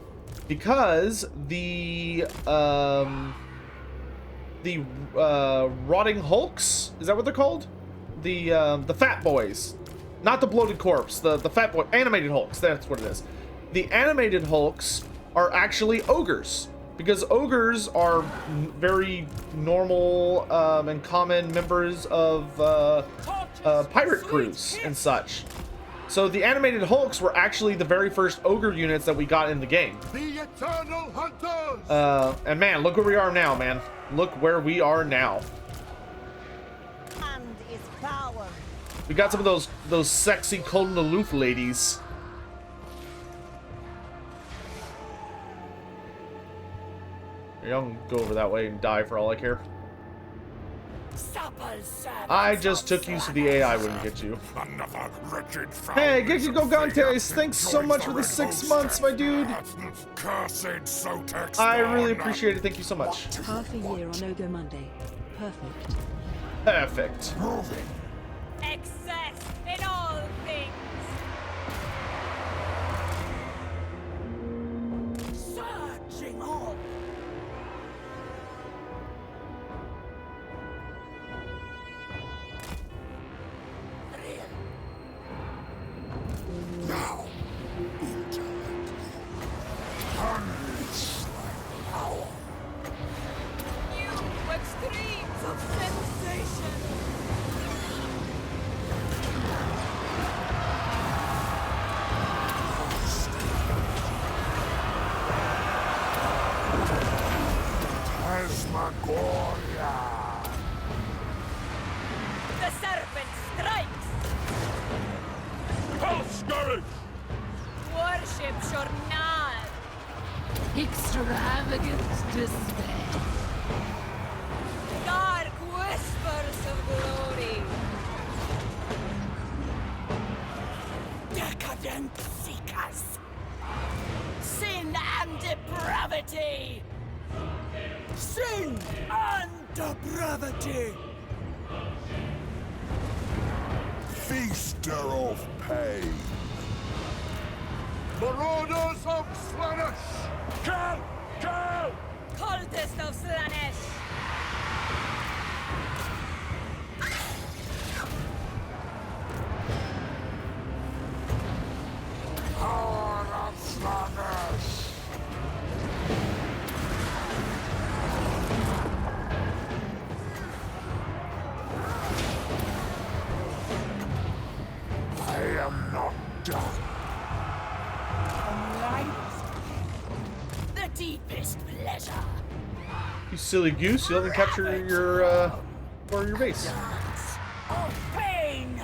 because the rotting hulks, is that what they're called? The fat boys, not the bloated corpse, the fat boy animated hulks. That's what it is. The animated hulks are actually ogres, because ogres are very normal and common members of pirate crews and such. So the animated hulks were actually the very first ogre units that we got in the game. The eternal hunters! And man, look where we are now, man. Look where we are now. And is power. We got some of those sexy cold and aloof ladies. Y'all can go over that way and die for all I care. I just took you so the AI wouldn't get you. Hey, Geki Gogantes, thanks so much for the 6 months, my dude. I really appreciate it. Thank you so much. Half a year on Ogre Monday. Perfect. Perfect. Excess in all things. Searching on. Now, intellect. Unleash thy power. New extremes of sensation. Phantasmagoria. The serpent strikes. Scourge! Worship Journal. Extravagant despair. Dark whispers of glory. Decadent seekers. Sin and depravity. Sin and depravity. Feaster of pain. Marauders of Slaanesh! Kill! Kill! Cultist of Slaanesh. Power of Slaanesh! I am not done. The deepest pleasure. You silly goose, you haven't captured your or your base. Of pain.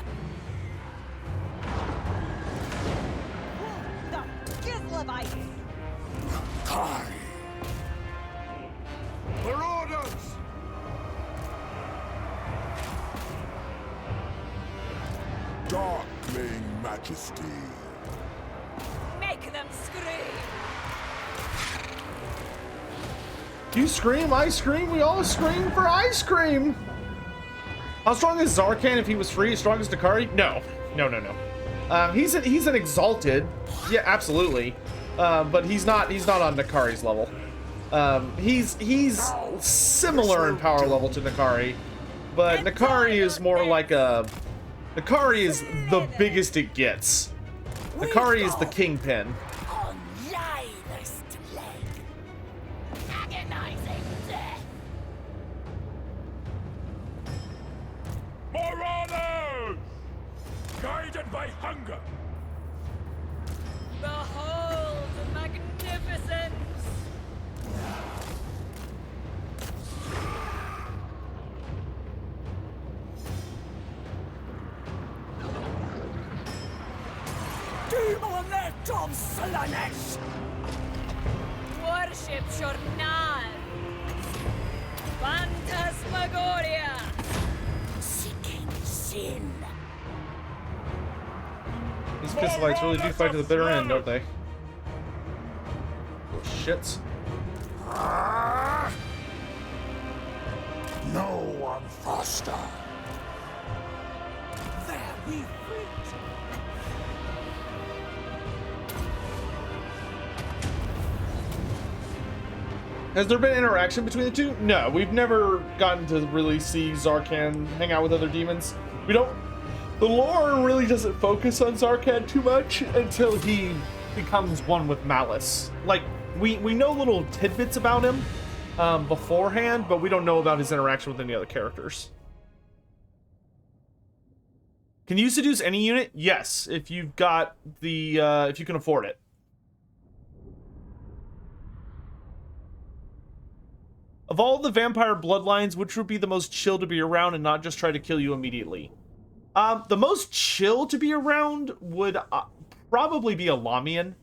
The Kislevites. Kari. Marauders! Darkling Majesty. Make them scream. You scream, I scream, we all scream for ice cream. How strong is Zarkan if he was free? As strong as Dakari? No. He's an exalted. Yeah, absolutely. But he's not on Nakari's level. He's similar in power level to Nakari, but Nakari is more like a. Nakari is the biggest it gets. Nakari is the kingpin. On livest leg. Agonizing death. Marauders! Guided by hunger. Behold magnificence. Demonet of Slaanesh. Worship Journal. Phantasmagoria. Seeking sin. These Kislevites really do fight to the bitter end, don't they? Oh shits. No one faster. There we wait. Has there been interaction between the two? No, we've never gotten to really see Zarkan hang out with other demons. We don't. The lore really doesn't focus on Zarkan too much until he becomes one with Malice. Like, we know little tidbits about him beforehand, but we don't know about his interaction with any other characters. Can you seduce any unit? Yes, if you've got the if you can afford it. Of all the vampire bloodlines, which would be the most chill to be around and not just try to kill you immediately? The most chill to be around would probably be a Lamian.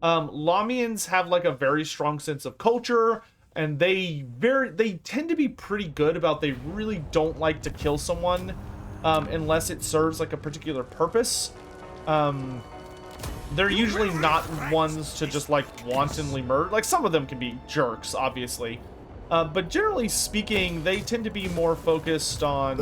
Lamians have like a very strong sense of culture, and they tend to be pretty good about they really don't like to kill someone unless it serves like a particular purpose. They're usually not ones to just like wantonly murder. Like some of them can be jerks, obviously. But generally speaking, they tend to be more focused on...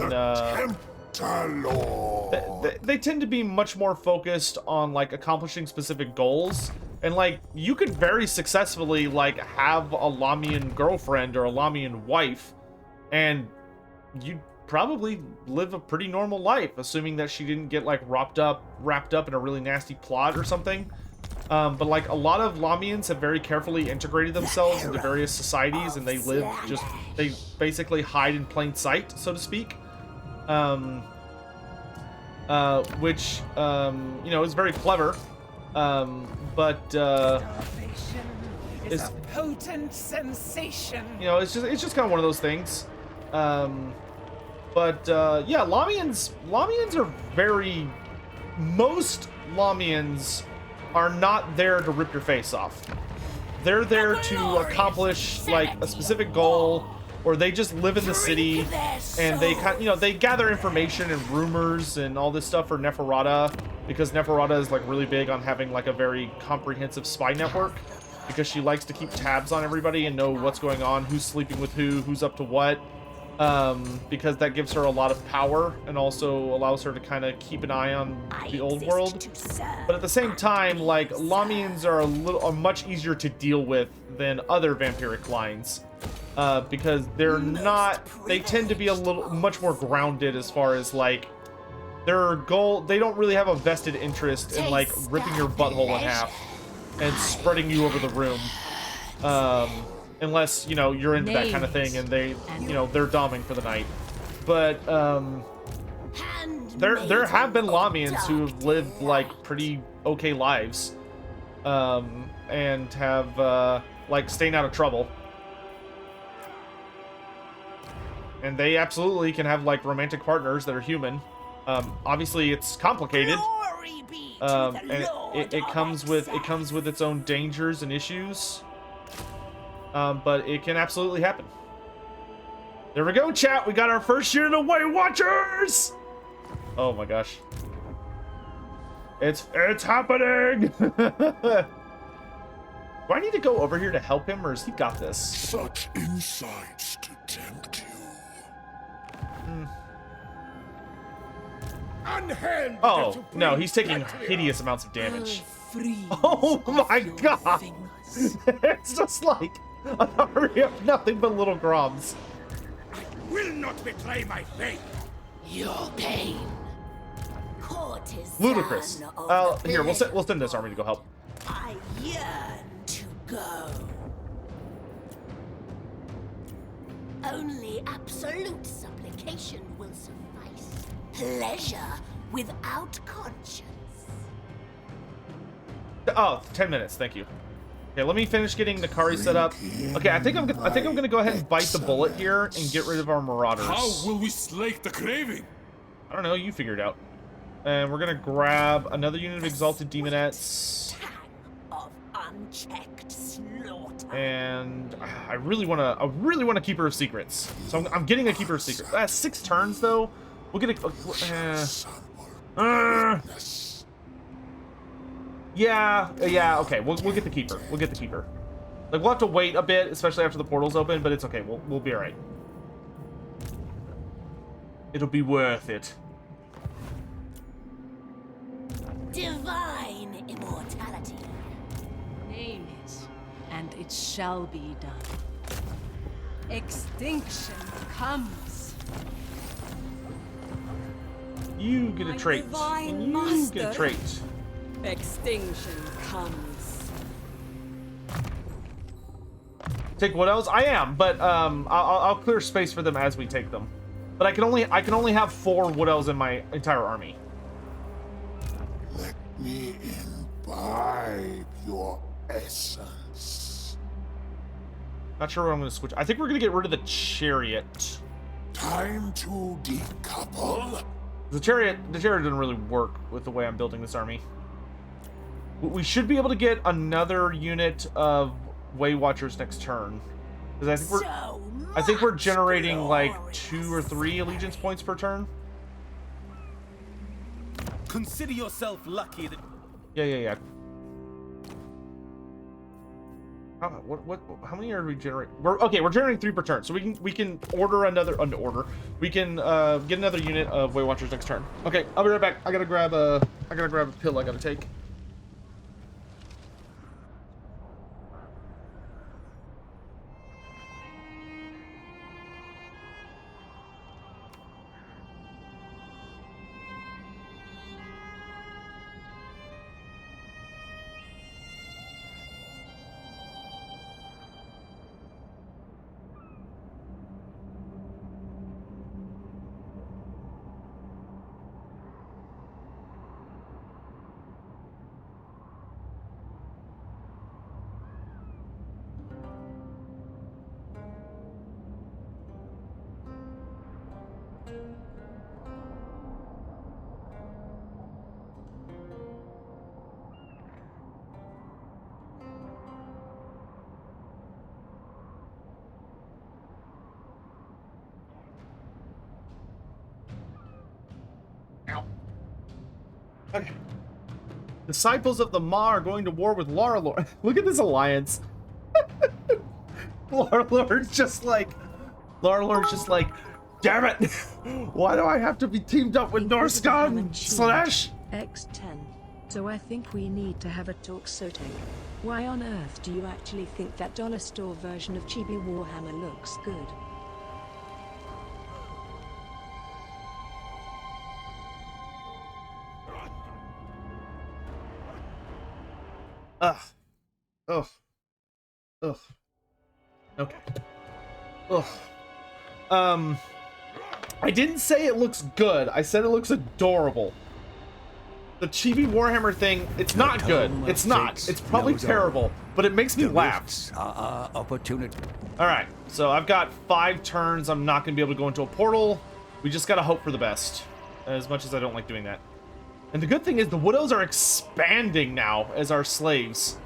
They tend to be much more focused on, like, accomplishing specific goals. And, like, you could very successfully, like, have a Lamian girlfriend or a Lamian wife, and you'd probably live a pretty normal life, assuming that she didn't get, like, wrapped up in a really nasty plot or something. But like a lot of Lamians have very carefully integrated themselves into various societies, and they basically hide in plain sight, so to speak. Which you know, is very clever. But is a potent sensation. You know, it's just kind of one of those things. But yeah, Lamians are very. Most Lamians are not there to rip your face off. They're there to accomplish like a specific goal, or they just live in the city and they they gather information and rumors and all this stuff for Neferata, because Neferata is like really big on having like a very comprehensive spy network, because she likes to keep tabs on everybody and know what's going on, who's sleeping with who's up to what. Because that gives her a lot of power and also allows her to kind of keep an eye on the old world. But at the same time, like, Lamians are much easier to deal with than other vampiric lines, because they tend to be much more grounded as far as like their goal. They don't really have a vested interest in like ripping your butthole in half and spreading you over the room. Unless, you know, you're into that kind of thing and they're doming for the night. But, there have been Lamians who have lived, like, pretty okay lives. And have, like, staying out of trouble. And they absolutely can have, like, romantic partners that are human. Obviously, it's complicated. And it comes with its own dangers and issues. But it can absolutely happen. There we go, chat. We got our first unit of Weight Watchers. Oh my gosh, it's happening. Do I need to go over here to help him, or has he got this? Such insights to tempt you. Oh no, he's taking hideous amounts of damage. Oh my god. It's just like an army of nothing but little grobs. I will not betray my faith. Your pain. Courtesan Ludicrous. Here, we'll send this army to go help. I yearn to go. Only absolute supplication will suffice. Pleasure without conscience. Oh, 10 minutes, thank you. Okay, let me finish getting Nakari set up. Okay, I think I'm gonna go ahead and bite the bullet here and get rid of our marauders. How will we slake the craving? I don't know, you figure it out. And we're gonna grab another unit of exalted demonettes. Of unchecked slaughter. And I really wanna keeper of secrets. So I'm getting a keeper of secrets. 6 turns though. We'll get a. Yeah, okay, we'll get the keeper. We'll get the keeper. Like, we'll have to wait a bit, especially after the portal's open, but it's okay. We'll be alright. It'll be worth it. Divine immortality. Name it, and it shall be done. Extinction comes. You get a My trait. divine And you master. get a trait. Extinction comes. Take what else? I am, but I'll clear space for them as we take them. But I can only have 4 wood elves in my entire army. Let me imbibe your essence. Not sure what I'm going to switch. I think we're going to get rid of the chariot. Time to decouple. The chariot doesn't really work with the way I'm building this army. We should be able to get another unit of Way Watchers next turn, because I think we're generating like 2 or 3 allegiance points per turn. Consider yourself lucky that... Yeah. How many are we generating? We're generating 3 per turn, so we can order another We can get another unit of Way Watchers next turn. Okay, I'll be right back. I gotta grab a pill I gotta take. Okay. Disciples of the Ma are going to war with Lara Loren. Look at this alliance. Lara Loren's just like, damn it! Why do I have to be teamed up with Norskan and Slaanesh? X10. So I think we need to have a talk, Sotek. Why on earth do you actually think that dollar store version of Chibi Warhammer looks good? Ugh. Okay. Ugh. I didn't say it looks good. I said it looks adorable. The Chibi Warhammer thing, it's not good. It's not. It's probably terrible, but it makes me laugh. Opportunity. All right, so I've got 5 turns. I'm not going to be able to go into a portal. We just got to hope for the best, as much as I don't like doing that. And the good thing is the widows are expanding now as our slaves.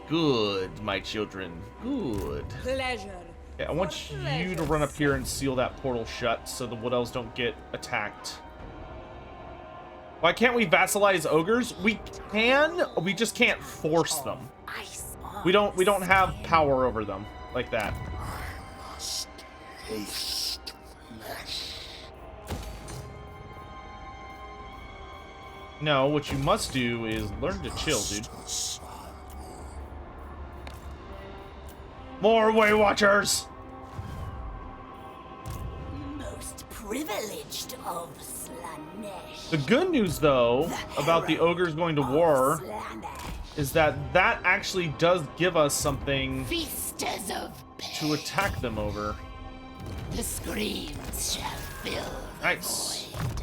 Good, my children. Good. Pleasure. Okay, I want you to run up here and seal that portal shut so the wood elves don't get attacked. Why can't we vassalize ogres? We can, we just can't force them. We don't have power over them like that. I must taste flesh. No, what you must do is learn to chill, dude. More Way Watchers! Most privileged of Slaanesh. The good news, though, about the ogres going to war is that that actually does give us something Feasters of to attack them over. the screams shall fill the Nice. void.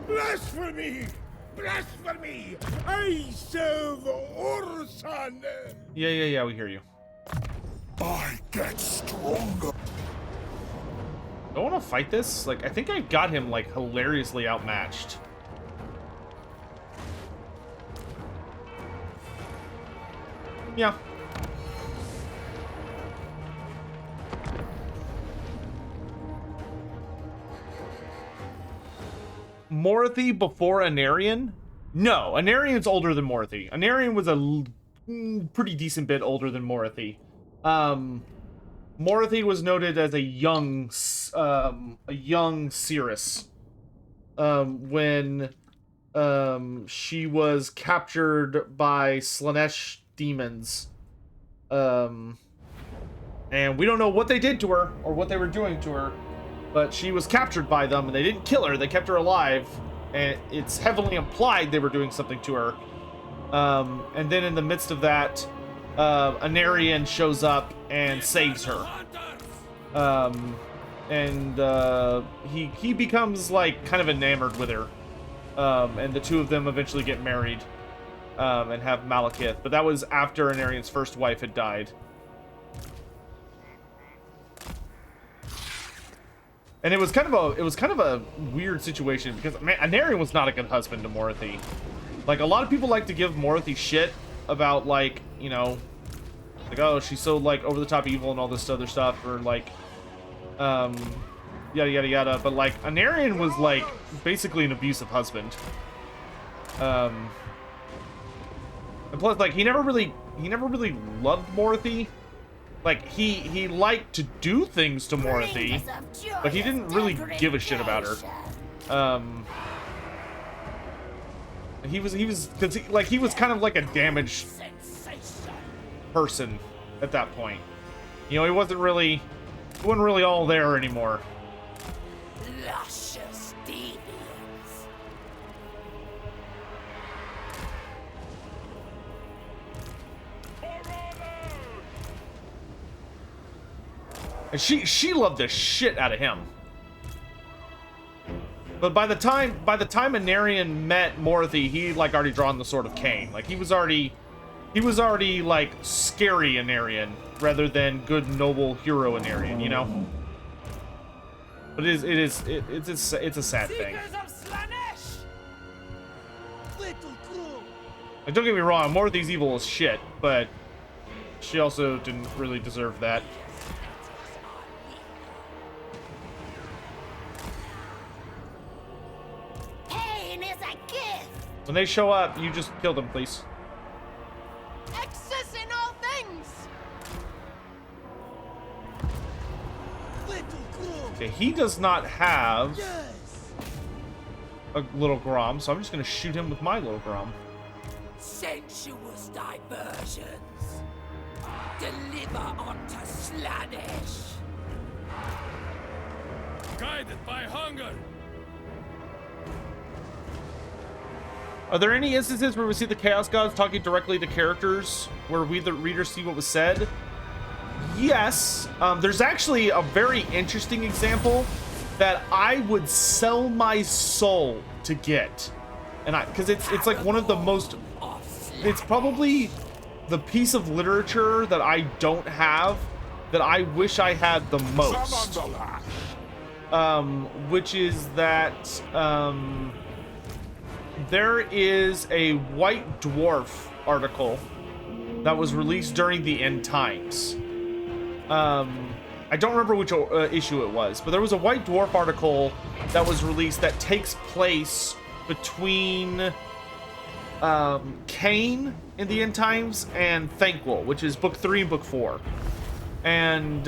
Blasphemy! Blasphemy! I serve Orsan! Yeah, we hear you. I get stronger. I want to fight this. Like, I think I got him, like, hilariously outmatched. Yeah. Morathi before Anarion? No, Anarion's older than Morathi. Anarion was a pretty decent bit older than Morathi. Morathi was noted as a young seeress when she was captured by Slaanesh demons. And we don't know what they did to her or what they were doing to her, but she was captured by them, and they didn't kill her, they kept her alive, and it's heavily implied they were doing something to her. And then in the midst of that, Anarion shows up and saves her. He becomes like kind of enamored with her. And the two of them eventually get married and have Malekith. But that was after Anarion's first wife had died. And it was kind of a weird situation because, man, Anarion was not a good husband to Morathi. Like, a lot of people like to give Morathi shit about, like, you know, like, oh, she's so, like, over the top evil and all this other stuff, or like yada yada yada. But like, Anarion was like basically an abusive husband. And plus, like, he never really loved Morathi. Like, he liked to do things to Morathi, but he didn't really give a shit about her. He was kind of like a damaged person at that point. You know, he wasn't really all there anymore. Luscious deviants. And she loved the shit out of him. But by the time Anarion met Morathi, he like already drawn the sword of Cain. Like, he was already like scary Anarion rather than good noble hero Anarion, you know? But it's a sad thing. Like, don't get me wrong, Morathi's evil as shit, but she also didn't really deserve that. When they show up, you just kill them, please. Excess in all things. Okay, he does not have a little Grom, so I'm just gonna shoot him with my little Grom. Sensuous diversions. Deliver onto Slaanesh. Guided by hunger. Are there any instances where we see the Chaos Gods talking directly to characters, where we, the readers, see what was said? Yes. There's actually a very interesting example that I would sell my soul to get. And because it's like one of the most... It's probably the piece of literature that I don't have that I wish I had the most. Which is that... there is a White Dwarf article that was released during the end times. I don't remember which issue it was, but there was a White Dwarf article that was released that takes place between Cain in the end times and Thanquol, which is book 3 and book 4. And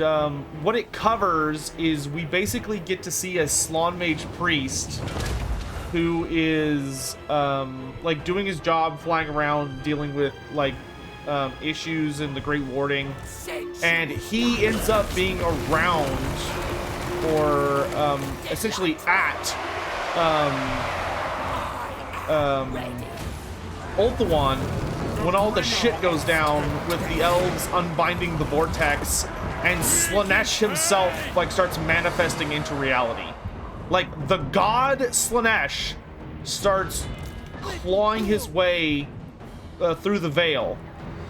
what it covers is we basically get to see a Slaanesh mage priest who is like doing his job, flying around, dealing with like issues in the Great Warding, and he ends up being around, or essentially at Ulthuan when all the shit goes down with the elves unbinding the vortex, and Slaanesh himself like starts manifesting into reality. Like, the god Slaanesh starts clawing his way through the veil,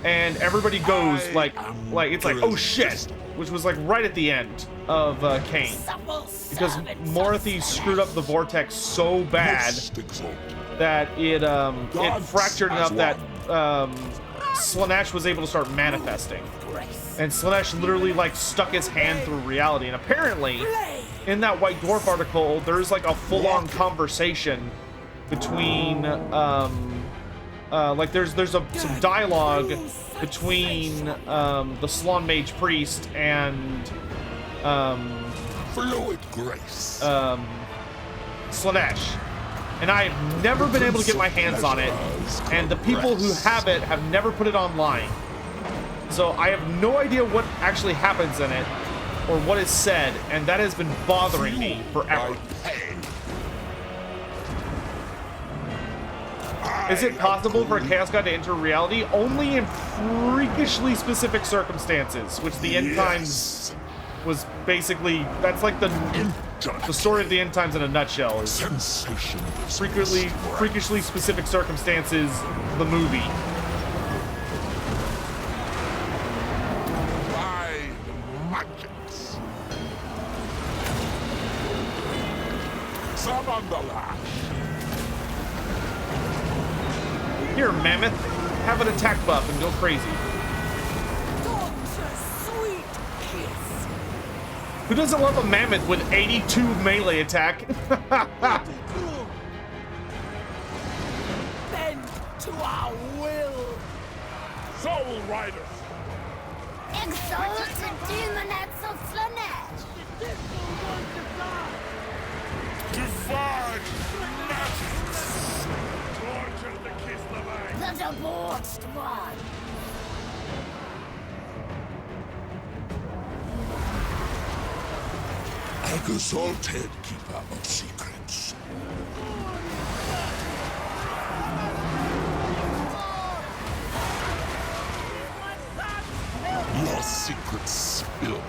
and everybody goes like it's like, oh shit, which was like right at the end of Cain, because Morathi screwed up the vortex so bad that it fractured enough that Slaanesh was able to start manifesting, and Slaanesh literally like stuck his hand through reality, and apparently in that White Dwarf article, there's like a full-on conversation between, like there's some dialogue between the Slaanesh Mage Priest and Fluid grace. Slaanesh. And I have never been able to get my hands on it, and the people who have it have never put it online. So I have no idea what actually happens in it, or what is said, and that has been bothering me forever. Is it possible for a Chaos God to enter reality? Only in freakishly specific circumstances, which the end times was basically, that's like the story of the end times in a nutshell. Is freakishly specific circumstances, the movie. Here, Mammoth, have an attack buff and go crazy. Who doesn't love a Mammoth with 82 melee attack? Bend to our will. Soul Riders. Exalted demonettes of Slaanesh. Divine magics. Torture the Kislev. The debauched one. Exalted keeper of secrets. Your secrets spill.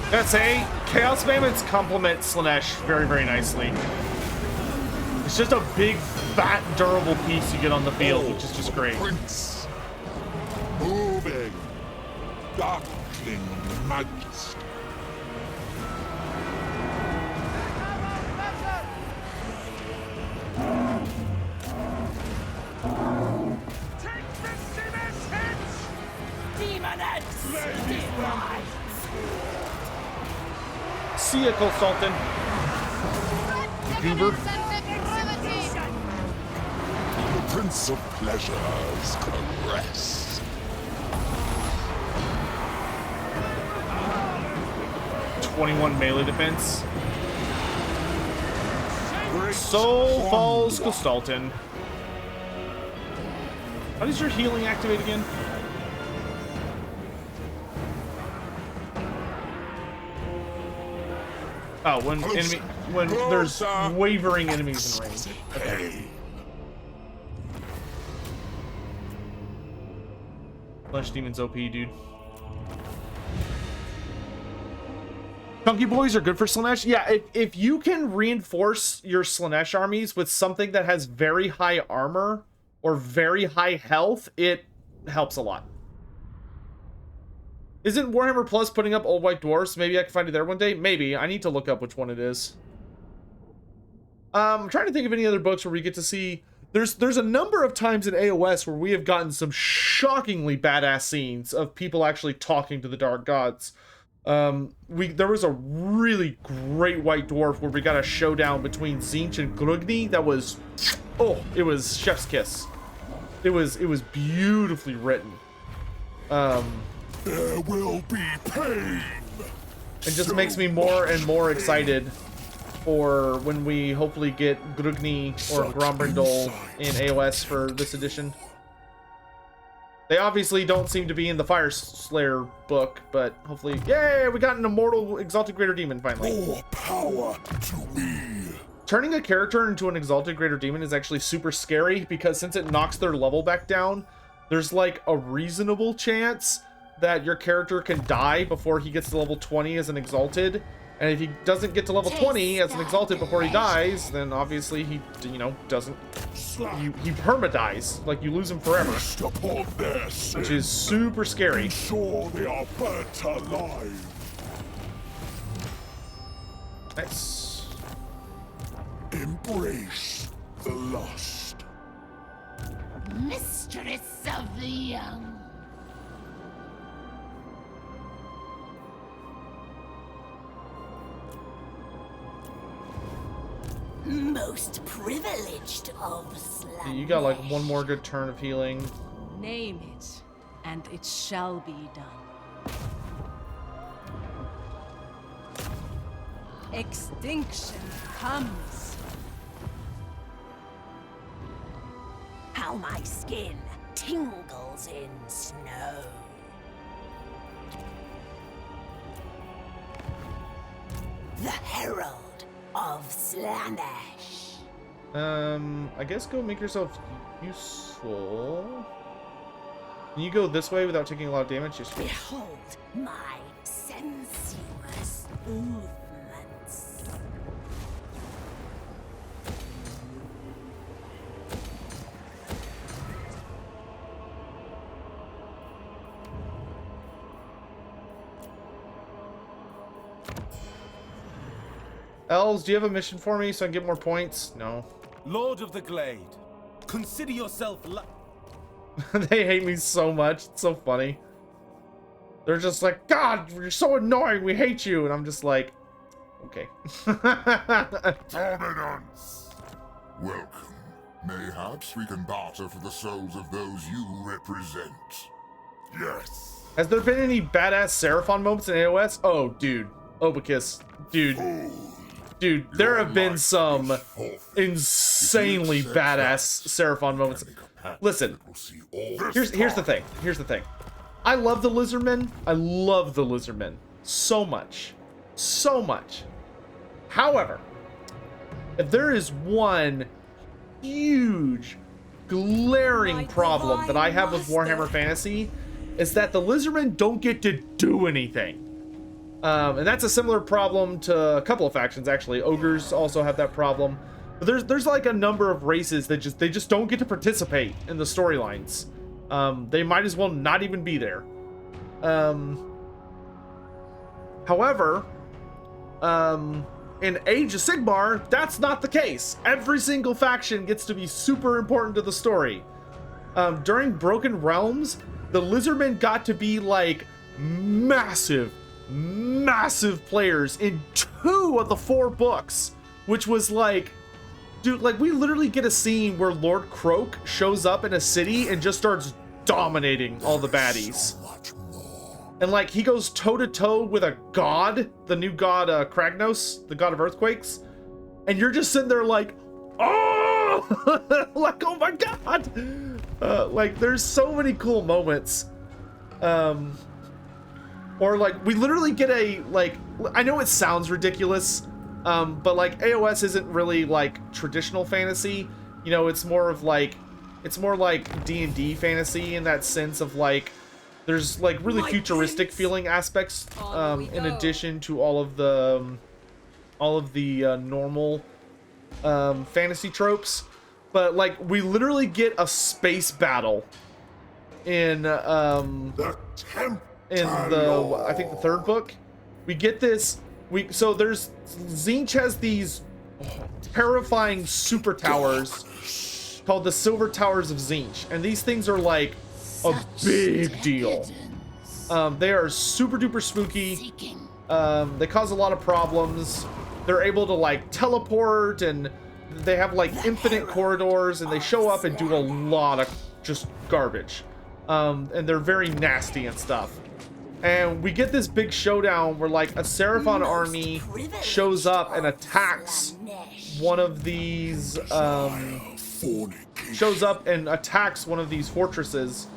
Gotta say, Chaos Mammoths complement Slaanesh very, very nicely. It's just a big, fat, durable piece you get on the field, which is just great. Prince. Moving. Darkling majesty. See ya, Consultant. Goober. The Prince of Pleasures caress. 21 melee defense. Soul falls Consultant. How does your healing activate again? Oh, when there's wavering enemies in range. Okay. Flesh Demon's OP, dude. Chunky boys are good for Slaanesh. Yeah, if you can reinforce your Slaanesh armies with something that has very high armor or very high health, it helps a lot. Isn't Warhammer Plus putting up Old White Dwarfs? Maybe I can find it there one day. Maybe. I need to look up which one it is. I'm trying to think of any other books where we get to see... There's a number of times in AOS where we have gotten some shockingly badass scenes of people actually talking to the Dark Gods. There was a really great White Dwarf where we got a showdown between Tzeentch and Grugni that was... Oh, it was chef's kiss. It was beautifully written. There will be pain. It just makes me more and more excited for when we hopefully get Grugni or Grombrindal in AOS for this edition. They obviously don't seem to be in the Fire Slayer book, but hopefully... Yay! We got an immortal Exalted Greater Demon finally. More power to me. Turning a character into an Exalted Greater Demon is actually super scary because since it knocks their level back down, there's like a reasonable chance that your character can die before he gets to level 20 as an Exalted. And if he doesn't get to level 20 as an Exalted before he dies, then obviously he, doesn't... He perma-dies. Like, you lose him forever. Which is super scary. Sure they are burnt alive. Nice. Embrace the lust. Mistress of the young. most privileged of Slaanesh. You got like one more good turn of healing. Name it, and it shall be done. Extinction comes. How my skin tingles in snow. The Herald of Slaanesh. I guess go make yourself useful. Can you go this way without taking a lot of damage? Just Behold my sensuous movements. Elves, do you have a mission for me so I can get more points? No. Lord of the Glade, consider yourself They hate me so much. It's so funny. They're just like, God, you're so annoying. We hate you. And I'm just like, okay. Dominance! Welcome. Mayhaps we can barter for the souls of those you represent. Yes. Has there been any badass Seraphon moments in AOS? Oh, dude. Obicus. Dude. Dude, there have been some insanely badass Seraphon moments. Listen, here's the thing. Here's the thing. I love the Lizardmen. I love the Lizardmen so much. So much. However, if there is one huge, glaring problem that I have with Warhammer Fantasy, is that the Lizardmen don't get to do anything. And that's a similar problem to a couple of factions, actually. Ogres also have that problem. But there's like a number of races that just don't get to participate in the storylines. They might as well not even be there. However, in Age of Sigmar, that's not the case. Every single faction gets to be super important to the story. During Broken Realms, the Lizardmen got to be like massive players in 2 of the 4 books, which was like, dude, like we literally get a scene where Lord Croak shows up in a city and just starts dominating all the baddies. And like he goes toe to toe with a god, the new god Kragnos, the god of earthquakes, and you're just sitting there like, oh, like oh my god, like there's so many cool moments. Or like we literally get a, like, I know it sounds ridiculous, but like AOS isn't really like traditional fantasy. You know, it's more like D&D fantasy in that sense of like there's like really futuristic feeling aspects in addition to all of the normal fantasy tropes. But like we literally get a space battle in I think the 3rd book. We get this. So there's Tzeentch has these terrifying super towers called the Silver Towers of Tzeentch, and these things are like a big deal. They are super duper spooky. They cause a lot of problems. They're able to like teleport, and they have like infinite corridors, and they show up and do a lot of just garbage. And they're very nasty and stuff. And we get this big showdown where like a Seraphon army shows up and attacks one of these fortresses.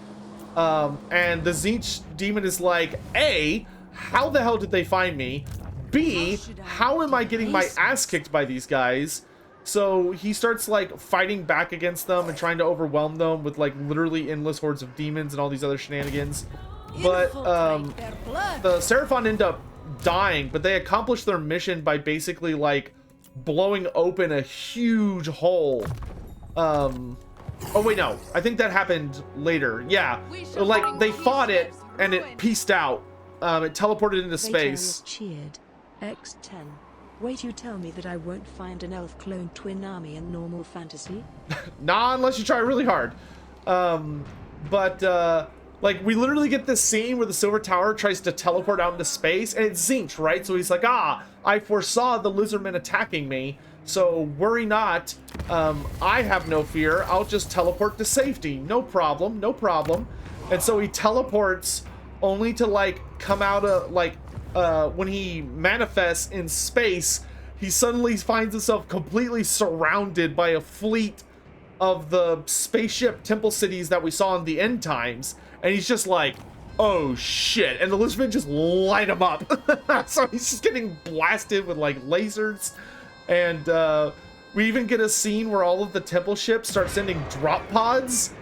And the Tzeentch demon is like, A, how the hell did they find me? B, how am I getting my ass kicked by these guys? So he starts like fighting back against them and trying to overwhelm them with like literally endless hordes of demons and all these other shenanigans. But the Seraphon end up dying, but they accomplish their mission by basically like blowing open a huge hole. Oh wait, no, I think that happened later. Yeah, like they fought it and it pieced out. It teleported into space. Cheered. X10. Wait, you tell me that I won't find an elf clone twin army in normal fantasy? Nah, unless you try really hard. Like, we literally get this scene where the Silver Tower tries to teleport out into space, and it's Tzeentch, right? So he's like, I foresaw the Lizardmen attacking me, So worry not. I have no fear. I'll just teleport to safety. No problem. No problem. And so he teleports only to like come out of like when he manifests in space, he suddenly finds himself completely surrounded by a fleet of the spaceship temple cities that we saw in the end times. And he's just like, oh shit. And the Lizardmen just light him up. So he's just getting blasted with like lasers. And we even get a scene where all of the temple ships start sending drop pods.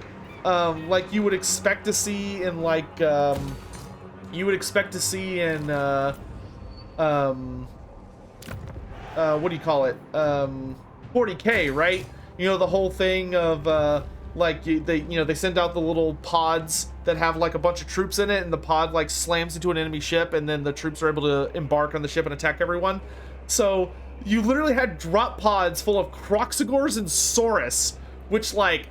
Like you would expect to see in like, what do you call it? 40K, right? You know, the whole thing of, like, they send out the little pods that have, like, a bunch of troops in it, and the pod, like, slams into an enemy ship, and then the troops are able to embark on the ship and attack everyone. So, you literally had drop pods full of Croxigors and Saurus, which, like,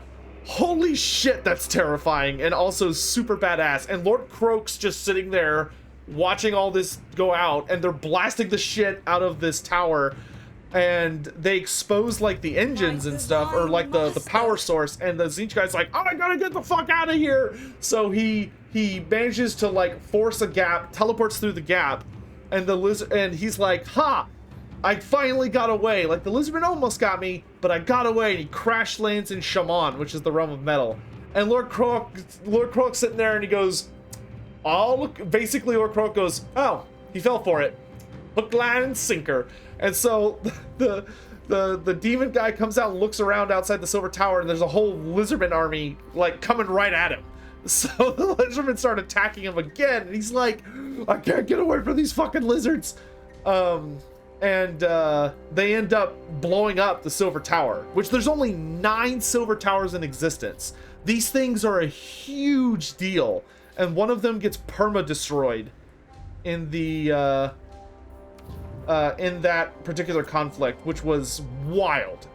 holy shit, that's terrifying, and also super badass. And Lord Croak's just sitting there watching all this go out, and they're blasting the shit out of this tower, and they expose like the engines and stuff, or like the power source, and the Tzeentch guy's like, oh, I gotta get the fuck out of here. So he manages to like force a gap, teleports through the gap, and and he's like, ha, I finally got away. Like the Lizardmen almost got me, but I got away. And he crash lands in Shaman, which is the realm of metal. And Lord Croak's sitting there, and he goes, oh, look, basically Lord Croak goes, oh, he fell for it. Hook, line, and sinker. And so the demon guy comes out and looks around outside the Silver Tower, and there's a whole Lizardman army like coming right at him. So the Lizardmen start attacking him again, and he's like, I can't get away from these fucking lizards. And they end up blowing up the Silver Tower, which there's only 9 Silver Towers in existence. These things are a huge deal, and one of them gets perma-destroyed in the in that particular conflict, which was wild.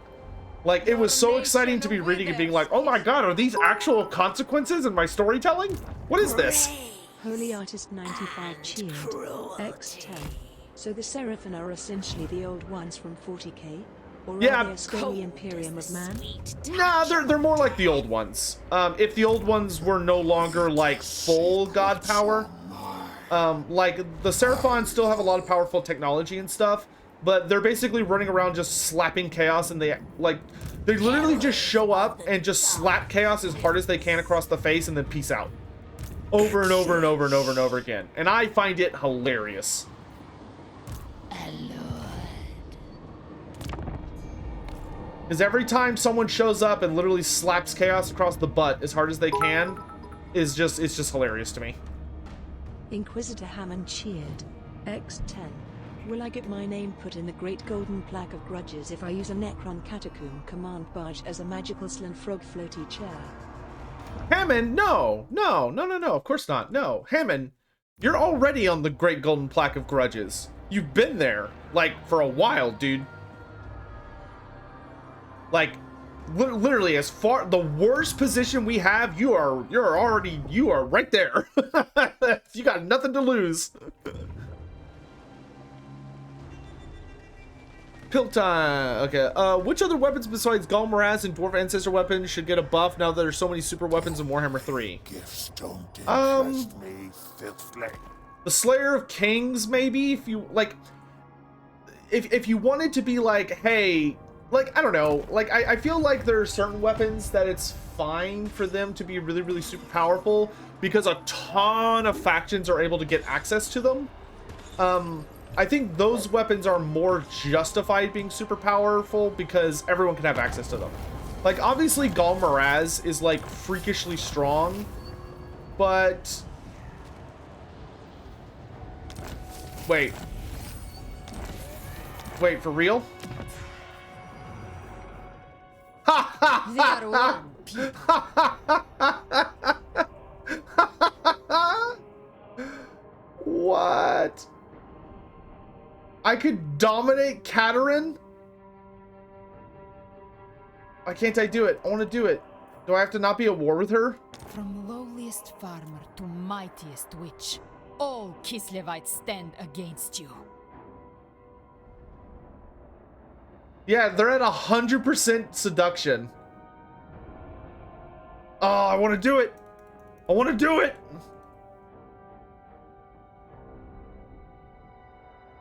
Like, it was so exciting to be reading and being like, oh my god, are these actual consequences in my storytelling? What is this? Holy Artist 95 cheered. X10. So the Seraphim are essentially the old ones from 40K? Or Yeah. are they a stony Imperium of Man? Nah, they're more like the old ones. If the old ones were no longer like full god power, like the Seraphons still have a lot of powerful technology and stuff, but they're basically running around just slapping chaos, and they literally just show up and just slap chaos as hard as they can across the face and then peace out. Over and over and over and over and over again. And I find it hilarious. Because every time someone shows up and literally slaps chaos across the butt as hard as they can, it's just hilarious to me. Inquisitor Hammond cheered. X10. Will I get my name put in the Great Golden Plaque of Grudges if I use a Necron Catacomb command barge as a magical Slan frog floaty chair? Hammond, no, of course not. No, Hammond, you're already on the Great Golden Plaque of Grudges. You've been there, like, for a while, dude. Like, literally, as far the worst position we have, you are right there. You got nothing to lose. Pill time. Okay. Which other weapons besides Galmaraz and Dwarf Ancestor weapons should get a buff now that there's so many super weapons in Warhammer 3? Gifts don't interest me, filthly. The Slayer of Kings, maybe, if you like. If you wanted to be like, hey, like, I don't know, like, I feel like there are certain weapons that it's fine for them to be really, really super powerful because a ton of factions are able to get access to them. I think those weapons are more justified being super powerful because everyone can have access to them. Like, obviously, Galmaraz is, like, freakishly strong, but... Wait, for real? They are one people. What? I could dominate Katerin? Why can't I do it? I want to do it. Do I have to not be at war with her? From lowliest farmer to mightiest witch, all Kislevites stand against you. Yeah, they're at 100% seduction. Oh, I want to do it. I want to do it.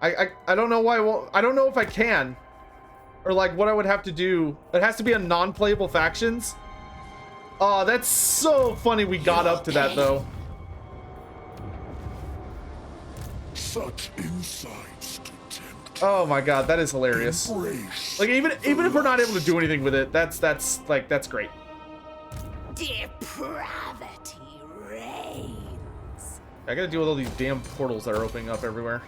I don't know why I won't. I don't know if I can. Or like what I would have to do. It has to be a non-playable factions. Oh, that's so funny we got up to that though. Such insights to tempt. Oh my god, that is hilarious. Embrace Like even if we're not able to do anything with it, that's great. Depravity reigns. I gotta deal with all these damn portals that are opening up everywhere.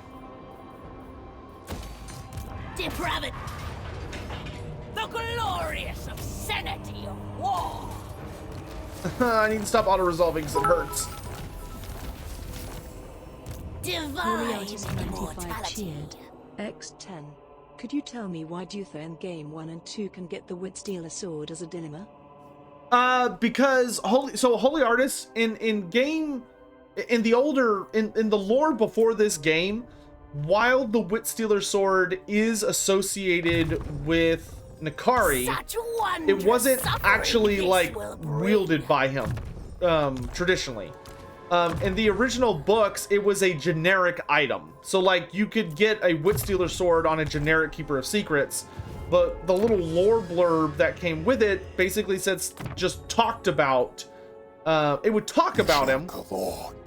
Depravity. The glorious obscenity of war. I need to stop auto-resolving because it hurts. Divine Artist 95 immortality. cheered. X10. Could you tell me why Duther in Game 1 and 2 can get the Witstealer sword as a dilemma? Because Holy Artists in the lore before this game, while the Witstealer sword is associated with Nakari, it wasn't actually like wielded by him traditionally. In the original books, it was a generic item. So like you could get a Witstealer sword on a generic Keeper of Secrets, but the little lore blurb that came with it basically says just talked about. It would talk about him,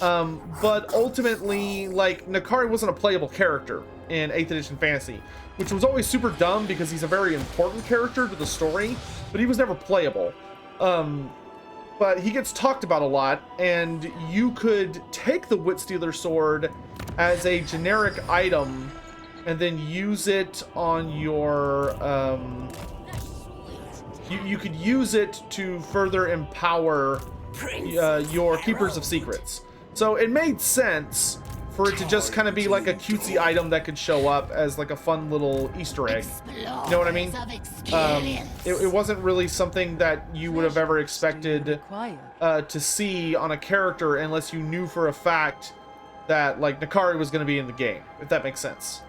but ultimately, like, Nakari wasn't a playable character in 8th edition fantasy, which was always super dumb because he's a very important character to the story, but he was never playable. But he gets talked about a lot, and you could take the Witstealer sword as a generic item and then use it on your... you could use it to further empower your Keepers of Secrets. So it made sense for it to just kind of be like a cutesy item that could show up as like a fun little Easter egg. You know what I mean? It wasn't really something that you would have ever expected to see on a character unless you knew for a fact that like Nakari was going to be in the game, if that makes sense.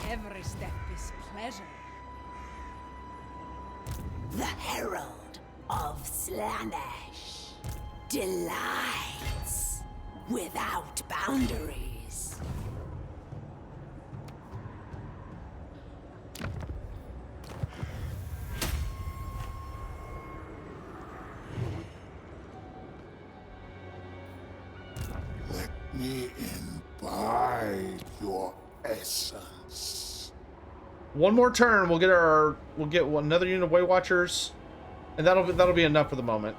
Every step is pleasure. The herald of Slaanesh delights without boundaries. Let me imbibe your essence. One more turn, we'll get another unit of Way Watchers, and that'll be enough for the moment.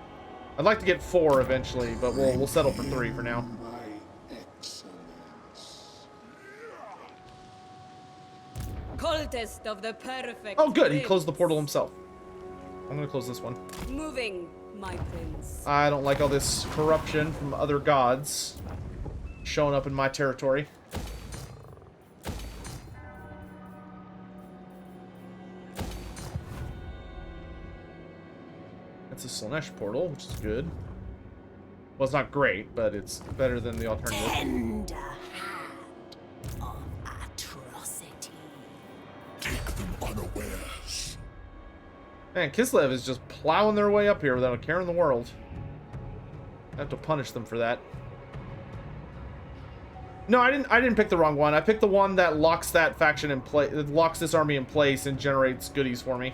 I'd like to get 4 eventually, but we'll settle for 3 for now. Cultist of the perfect. Oh, good. He prince. closed the portal himself. I'm gonna close this one. Moving, my prince. I don't like all this corruption from other gods showing up in my territory. That's a Slaanesh portal, which is good. Well, it's not great, but it's better than the alternative. Tender hand of atrocity. Take them unawares. Man, Kislev is just plowing their way up here without a care in the world. I have to punish them for that. No, I didn't pick the wrong one. I picked the one that locks that faction in place, locks this army in place and generates goodies for me.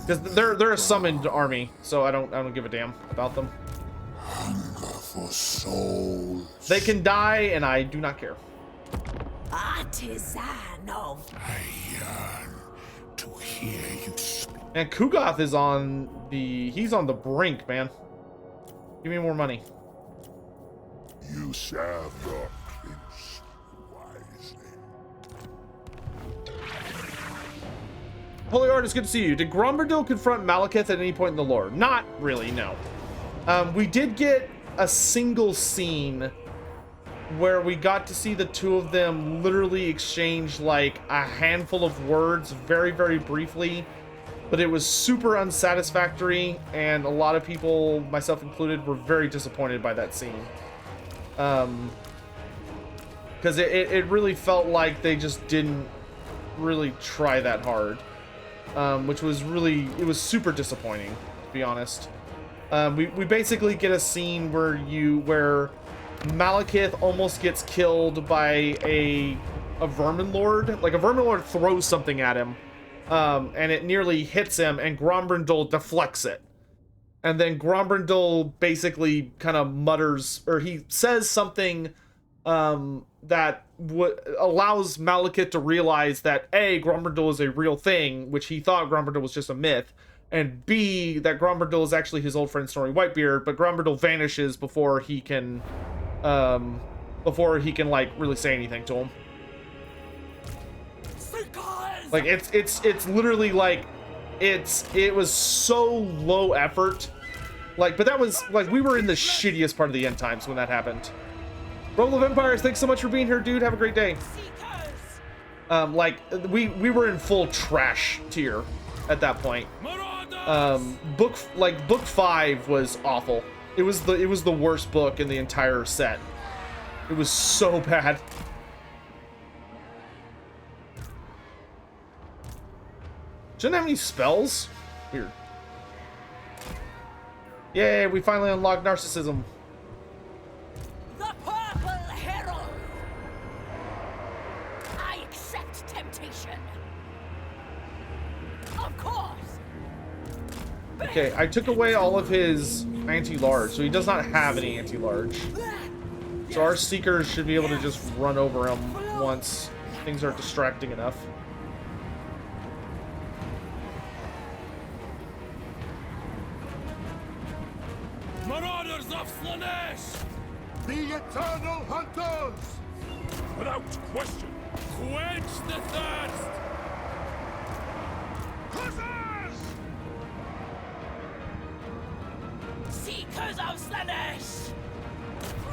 Because they're a summoned army, so I don't give a damn about them. Hunger for souls. They can die, and I do not care. Artisan of I yearn to hear you speak. And Kugoth is on he's on the brink, man. Give me more money. You serve your prince wisely. Holy Artist, good to see you. Did Gromberdil confront Malekith at any point in the lore? Not really, no. We did get a single scene where we got to see the two of them literally exchange like a handful of words very, very briefly, but it was super unsatisfactory, and a lot of people, myself included, were very disappointed by that scene. Because it really felt like they just didn't really try that hard, which was really, it was super disappointing, to be honest. We basically get a scene where Malekith almost gets killed by a vermin lord. Like, a vermin lord throws something at him, and it nearly hits him, and Grombrindal deflects it. And then Grombrindal basically kind of mutters, or he says something that allows Malekith to realize that A, Grombrindal is a real thing, which he thought Grombrindal was just a myth, and B, that Grombrindal is actually his old friend Snorri Whitebeard, but Grombrindal vanishes before he can like really say anything to him. Like, it's literally like, it was so low effort. Like, but that was, like, we were in the shittiest part of the end times when that happened. Roll of Empires, thanks so much for being here, dude. Have a great day. Like, we were in full trash tier at that point. Book 5 was awful. It was the worst book in the entire set. It was so bad. Shouldn't have any spells? Weird. Yay, we finally unlocked narcissism. The Purple Herald! I accept temptation. Of course! Okay, I took away all of his anti-large, so he does not have any anti-large. So our Seekers should be able to just run over him once things are distracting enough. Marauders of Slaanesh! The Eternal Hunters! Without question, quench the thirst! Hunters! Seekers of Slaanesh!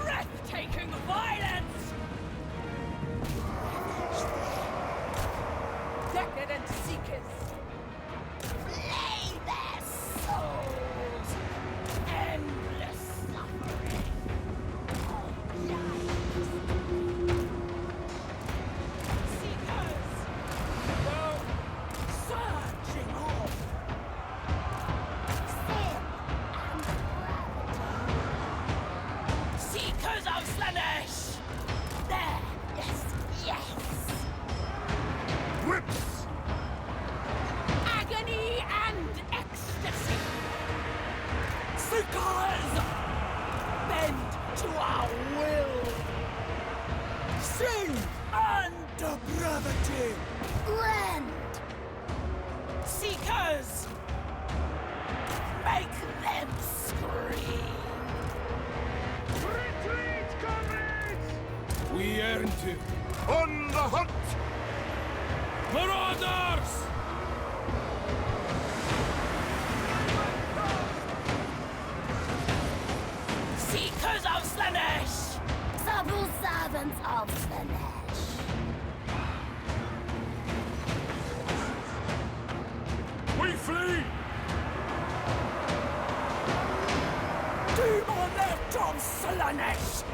Breathtaking violence! Decadent Seekers! Flay their souls! Endless suffering! Seekers! Surging off! Sin and gravity! Seekers of Slaanesh! There! Yes, yes! Whips! Agony and ecstasy! Seekers! Bend to our will! Sin and depravity! Rend! Seekers! Make them scream! Retreat, comrades! We earned it. On the hunt! Marauders! Seekers of Slaanesh! Supple servants of Slaanesh! We flee! Demonette of Slaanesh!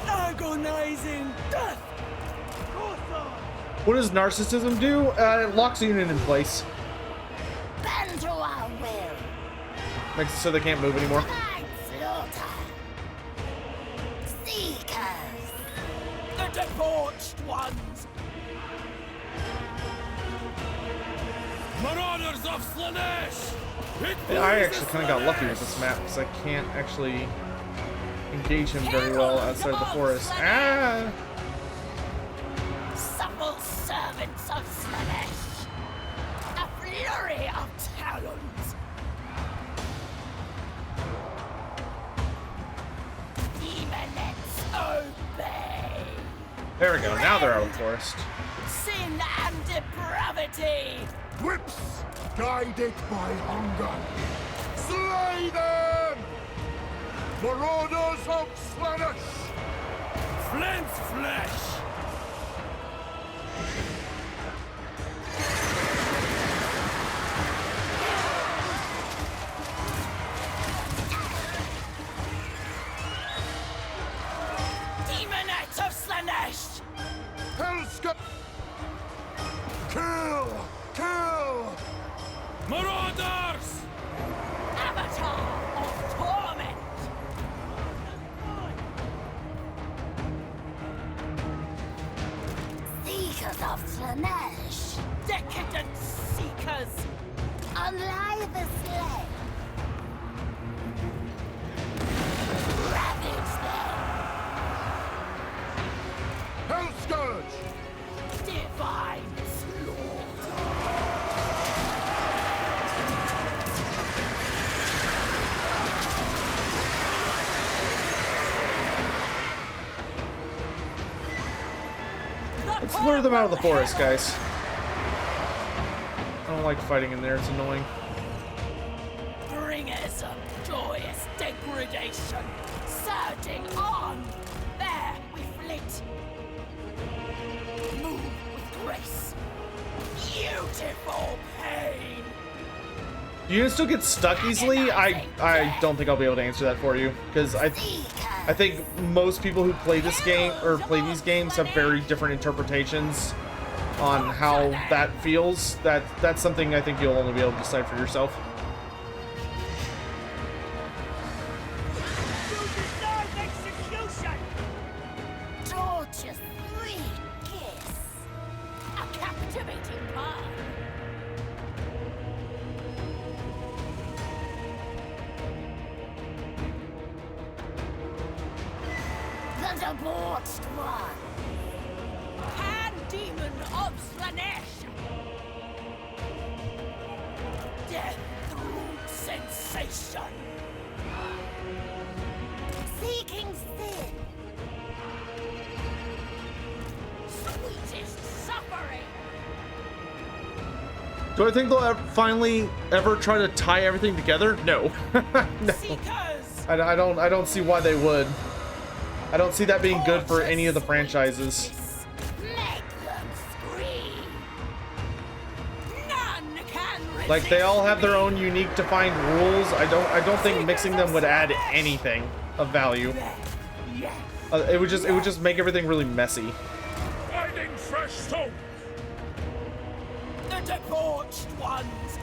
Agonizing death! What does narcissism do? It locks a unit in place. Bend to our will! Makes it so they can't move anymore. Blind slaughter! Seekers! The debauched ones! Marauders of Slaanesh! Yeah, I actually kind of got lucky with this map because I can't actually engage him very well outside of the forest. Ah! Supple servants of Slaanesh! A flurry of talons! Demonettes obey! There we go, now they're out of the forest. Sin and depravity! Whips! Guided by hunger! Slay them! Marauders of Slaanesh! Flint's flesh! Demonettes of Slaanesh! Hellscape! Kill! Kill! Marauders! Avatar of torment! Seekers of Slaanesh! Decadent seekers! Unlive the slain! Ravage them! Hell Scourge! Divine slaughter! Let's lure them out of the forest, guys. I don't like fighting in there, it's annoying. Bringers of joyous degradation, surging on! There we flit! Move with grace! Beautiful pain! Do you still get stuck easily? I don't think I'll be able to answer that for you, because I think most people who play this game or play these games have very different interpretations on how that feels. That's something I think you'll only be able to decide for yourself. Tortuous sweet kiss! A captivating part! The debauched one! Pan-demon of Slaanesh! Death through sensation! Seeking sin! Sweetest suffering! Do I think they'll finally ever try to tie everything together? No. No. Seekers! I don't see why they would. I don't see that being good for any of the franchises. Make them scream! None can resist. Like, they all have their own unique defined rules. I don't think mixing them would add anything of value. It would just make everything really messy. Finding fresh soap! The debauched ones!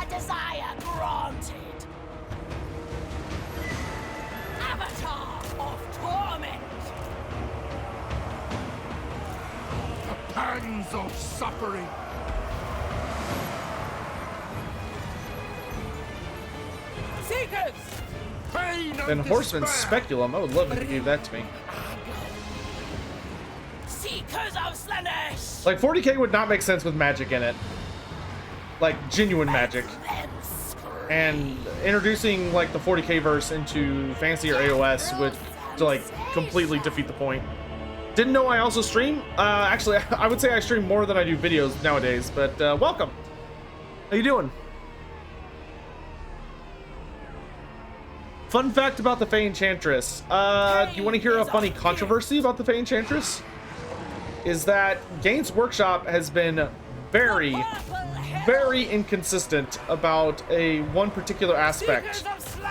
A desire granted! Avatar of torment! The pangs of suffering! Seekers! Pain and And Horseman's despair. Speculum, I would love if you gave that to me. Seekers of Slaanesh! Like, 40k would not make sense with magic in it. Like, genuine magic. And introducing, like, the 40k verse into Fantasy or AOS would, like, completely defeat the point. Didn't know I also stream? Actually, I would say I stream more than I do videos nowadays, but, welcome. How you doing? Fun fact about the Fey Enchantress. Do you want to hear a funny controversy about the Fey Enchantress? Is that Games Workshop has been very inconsistent about one particular aspect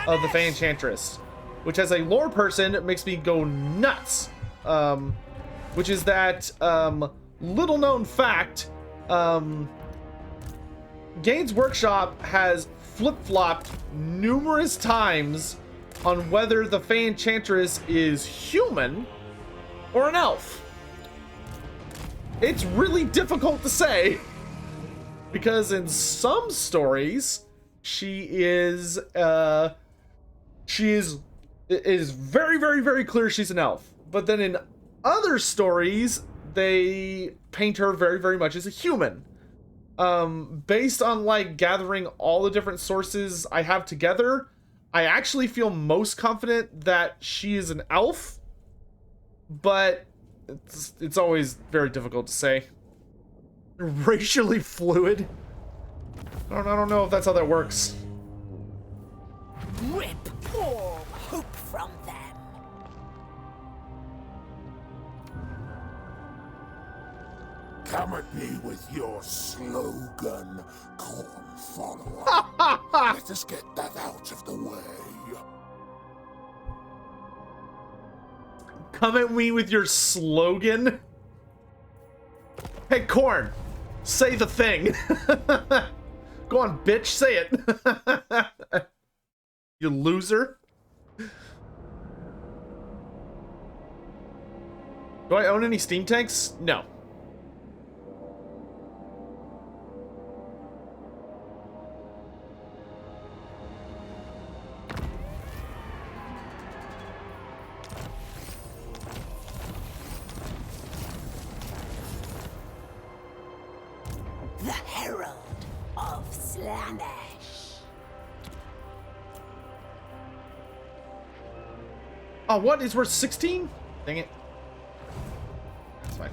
of the Fey Enchantress, which as a lore person makes me go nuts. Which is that little known fact, Games Workshop has flip-flopped numerous times on whether the Fey Enchantress is human or an elf. It's really difficult to say, because in some stories she is very clear she's an elf, but then in other stories they paint her very much as a human. Based on like gathering all the different sources I have together, I actually feel most confident that she is an elf, but it's always very difficult to say. Racially fluid? I don't know if that's how that works. Rip all hope from them. Come at me with your slogan, corn follower. Let us get that out of the way. Come at me with your slogan? Hey, Corn. Say the thing. Go on, bitch, say it. You loser. Do I own any steam tanks? No. The Herald of Slaanesh. Oh, what? Is worth 16? Dang it. That's fine.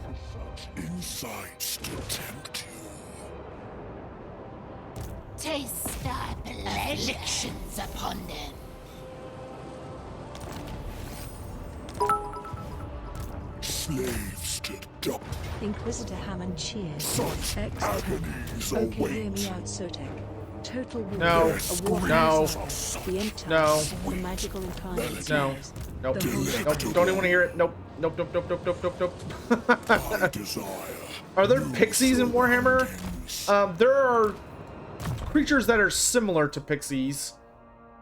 Insights to tempt you. Taste thy afflictions upon them. Slaves to dump. Inquisitor Hammond cheered. Such agonies Okay, hear await. me out, Sotek. Total war. No. A war No. the entire, No. the magical incarnates. No. Nope. The whole Nope. Don't even want to hear it. Nope. Nope. Nope. Nope. Nope. Nope. Nope. I Nope. desire. Are there pixies in Warhammer? There are creatures that are similar to pixies.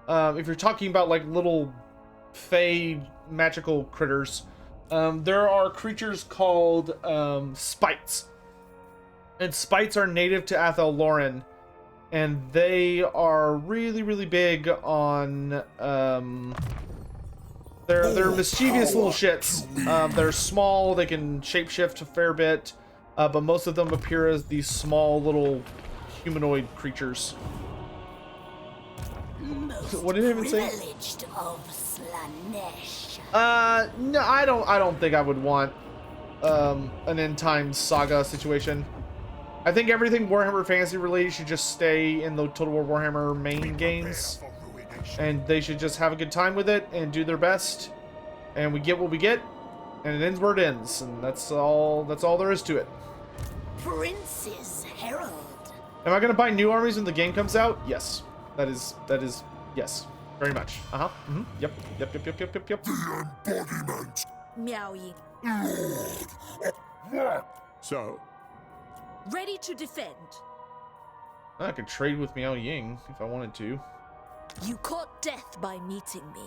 If you're talking about like little fey magical critters, there are creatures called spites. And spites are native to Athel Loren. And they are really, really big on they're mischievous little shits. They're small, they can shapeshift a fair bit, but most of them appear as these small little humanoid creatures. What did it even say? Privileged of Slaanesh. No, I don't think I would want an end times saga situation. I think everything Warhammer Fantasy related should just stay in the Total War Warhammer main games, and they should just have a good time with it and do their best, and we get what we get, and it ends where it ends, and that's all there is to it. Prince's Herald. Am I gonna buy new armies when the game comes out? Yes, that is yes, very much. Yep. The embodiment. Meowing. So, Ready to defend. I could trade with Miao Ying if I wanted to. You caught death by meeting me.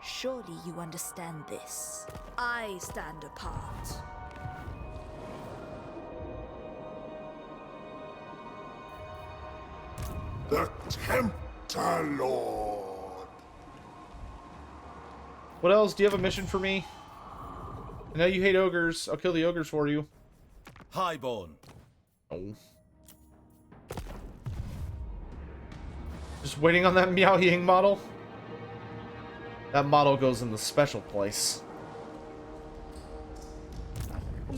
Surely you understand this. I stand apart. the Tempter Lord. What else? Do you have a mission for me? I know you hate ogres. I'll kill the ogres for you. Highborn. Oh. Just waiting on that Miao Ying model. That model goes in the special place.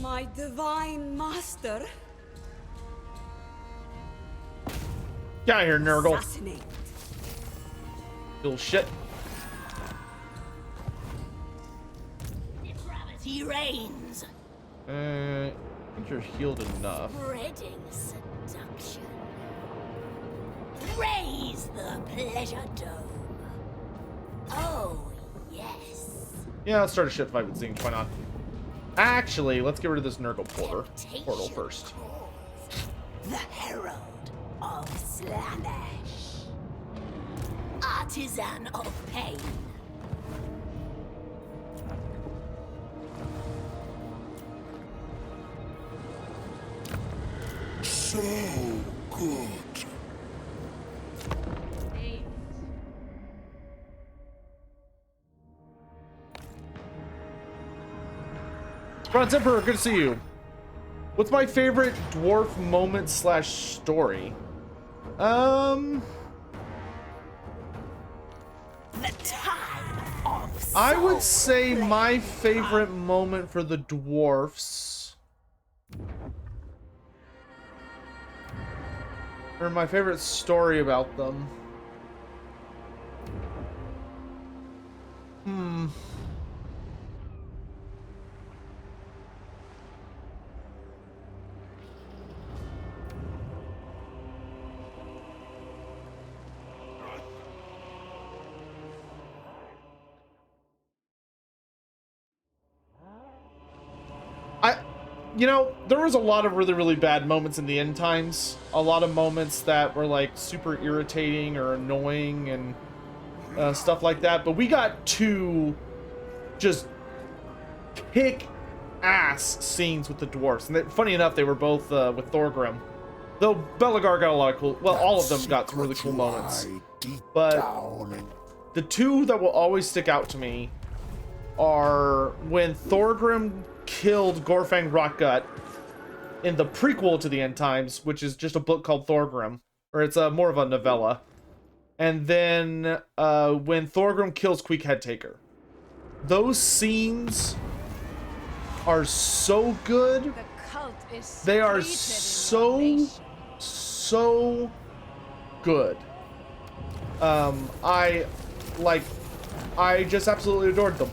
My divine master. Get out of here, Nurgle. Assassinate. Little shit. Depravity reigns. I think you're healed enough. Spreading seduction. Raise the pleasure dome. Oh, yes. Yeah, let's start a shit fight with Zing. Why not? Actually, let's get rid of this Nurgle portal first. The Herald of Slaanesh. Artisan of pain. So good. Bronze Emperor, good to see you. What's my favorite dwarf moment / story? The time of I would say my favorite moment for the dwarfs, or my favorite story about them. you know, there was a lot of really, really bad moments in the end times. A lot of moments that were like super irritating or annoying and stuff like that. But we got 2 just kick-ass scenes with the dwarfs. And funny enough, they were both with Thorgrim. Though Belagar got a lot of cool, well, all of them got some really cool moments. But the 2 that will always stick out to me are when Thorgrim killed Gorfang Rotgut in the prequel to the End Times, which is just a book called Thorgrim, or it's more of a novella. And then when Thorgrim kills Queek Headtaker. Those scenes are so good. They are so good. I just absolutely adored them.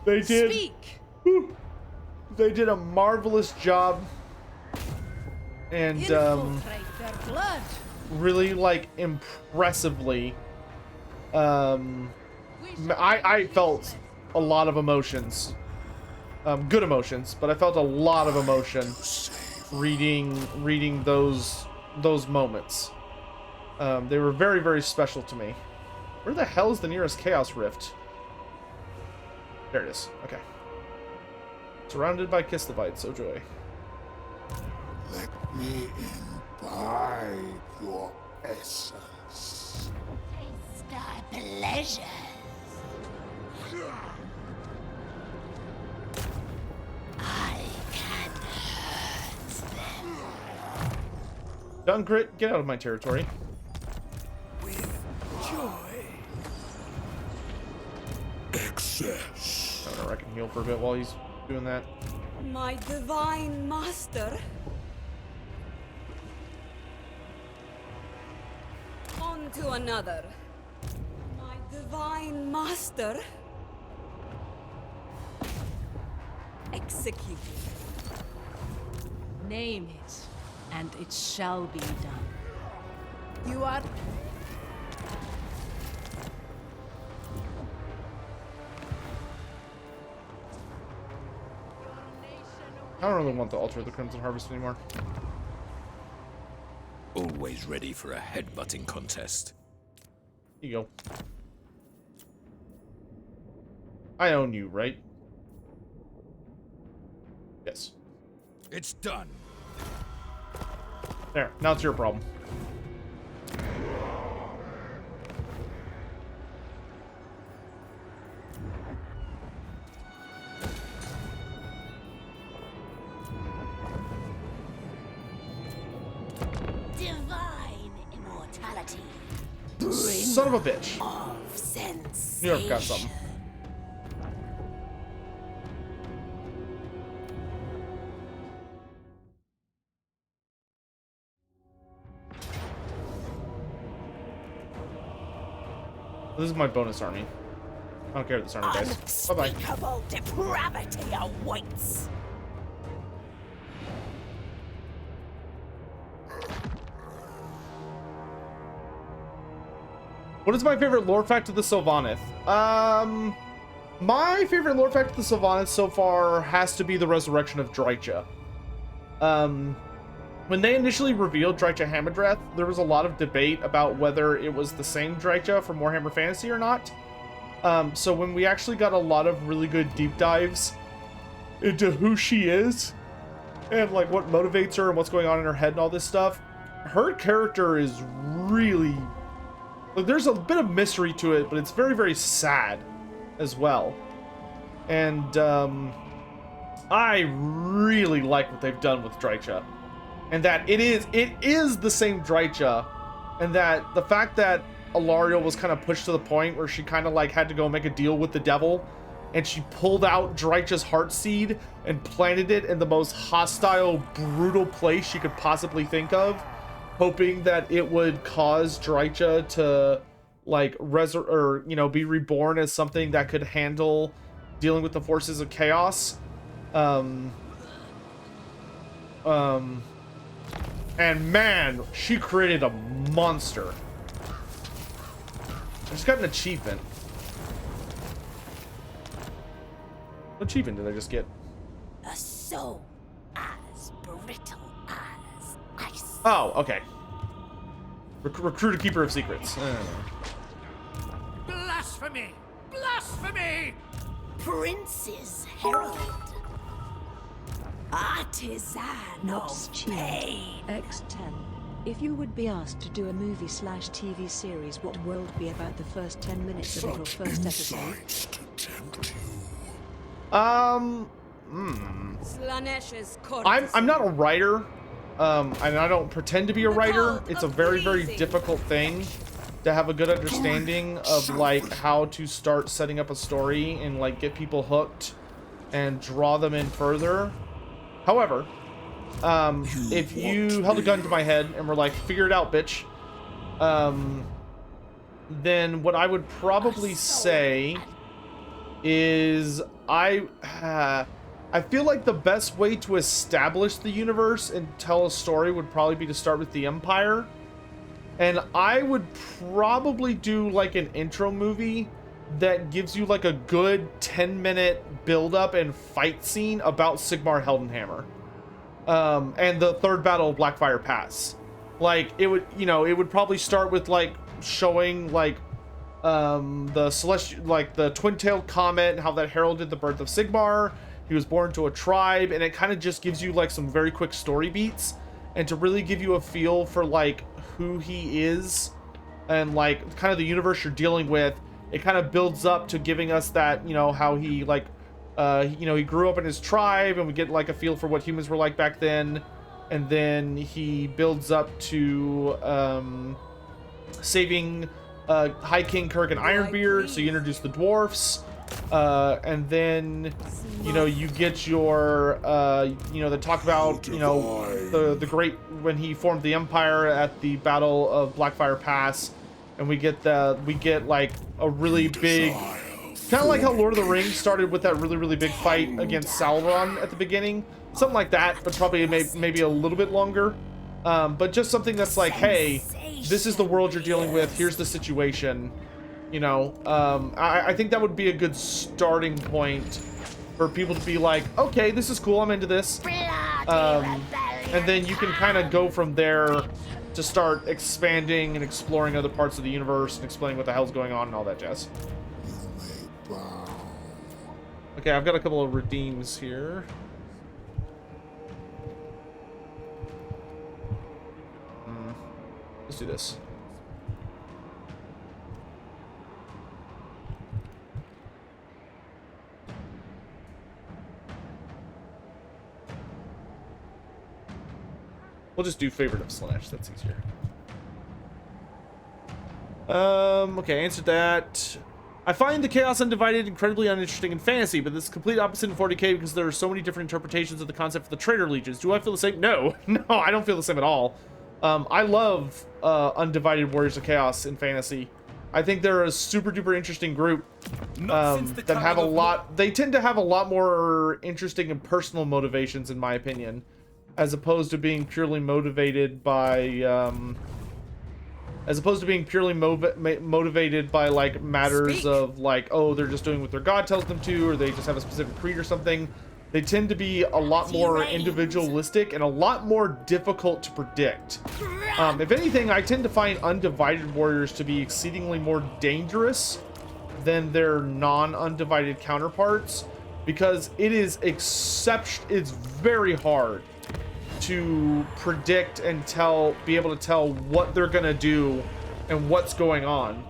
They did. Whew, they did a marvelous job, and really like impressively. I felt a lot of emotions, good emotions, but I felt a lot of emotion reading those moments. They were very, very special to me. Where the hell is the nearest Chaos Rift? There it is. Okay. Surrounded by Kislevites, oh joy. Let me imbibe your essence. Taste our pleasures. I can hurt them. Dungrit, get out of my territory. With joy. Excess. I can heal for a bit while he's doing that. My divine master. On to another. My divine master. Executed. Name it, and it shall be done. You are... I don't really want the Altar of the Crimson Harvest anymore. Always ready for a headbutting contest. Here you go. I own you, right? Yes. It's done. There, now it's your problem. Divine immortality. Son of a bitch. Of sensation. New York got something. This is my bonus army. I don't care what this army does. Bye-bye. Unspeakable depravity awaits. What is my favorite lore fact of the Sylvaneth? My favorite lore fact of the Sylvaneth so far has to be the resurrection of Drycha. When they initially revealed Drycha Hammerdreth, there was a lot of debate about whether it was the same Drycha from Warhammer Fantasy or not. So when we actually got a lot of really good deep dives into who she is and like what motivates her and what's going on in her head and all this stuff, her character is really... There's a bit of mystery to it, but it's very, very sad as well. And I really like what they've done with Drycha. And that it is the same Drycha, and that the fact that Alariel was kind of pushed to the point where she kind of like had to go make a deal with the devil, and she pulled out Drycha's heart seed and planted it in the most hostile, brutal place she could possibly think of, hoping that it would cause Drycha to like be reborn as something that could handle dealing with the forces of chaos. And man, she created a monster. I just got an achievement. What achievement did I just get? A soul brittle as ice. Oh, okay. Recruit a keeper of secrets. Blasphemy! Blasphemy! Prince's herald. Artisan Nox of Cheer. pain. X10. If you would be asked to do a movie/TV series, what would be about the first 10 minutes of your first episode? Insights to tempt you. Slaanesh's I'm not a writer, and I don't pretend to be a writer. It's a very, very difficult thing to have a good understanding of like how to start setting up a story and like get people hooked and draw them in further. However, if you held a gun to my head and were like, figure it out, bitch, then what I would probably say is I feel like the best way to establish the universe and tell a story would probably be to start with the Empire. And I would probably do like an intro movie that gives you like a good 10-minute build-up and fight scene about Sigmar Heldenhammer. And the third battle of Blackfire Pass. Like, it would, you know, it would probably start with like showing like the celestial, like the twin-tailed comet and how that heralded the birth of Sigmar. He was born to a tribe, and it kind of just gives you like some very quick story beats, and to really give you a feel for like who he is and like kind of the universe you're dealing with. It kind of builds up to giving us that, you know, how he like you know, he grew up in his tribe, and we get like a feel for what humans were like back then. And then he builds up to saving High King Kirk and Ironbeard, so you introduce the Dwarfs. And then, you know, you get your, you know, they talk about, you know, the great, when he formed the Empire at the Battle of Blackfire Pass. And we get like a really big, kind of like how Lord of the Rings started with that really, really big fight against Sauron at the beginning. Something like that, but probably maybe a little bit longer. But just something that's like, hey, this is the world you're dealing with. Here's the situation. You know, I think that would be a good starting point for people to be like, okay, this is cool. I'm into this. And then you can kind of go from there to start expanding and exploring other parts of the universe and explaining what the hell's going on and all that jazz. Okay, I've got a couple of redeems here. Let's do this. We'll just do favorite of Slaanesh. That's easier. Okay, answered that. I find the Chaos Undivided incredibly uninteresting in fantasy, but this is complete opposite in 40k because there are so many different interpretations of the concept for the Traitor Legions. Do I feel the same? No. No, I don't feel the same at all. I love Undivided Warriors of Chaos in fantasy. I think they're a super duper interesting group that have a lot. They tend to have a lot more interesting and personal motivations, in my opinion, as opposed to being purely motivated by motivated by like matters of like, oh, they're just doing what their god tells them to, or they just have a specific creed or something. They tend to be a lot more individualistic and a lot more difficult to predict. If anything, I tend to find Undivided Warriors to be exceedingly more dangerous than their non-undivided counterparts, because it is it's very hard to predict and be able to tell what they're gonna do and what's going on,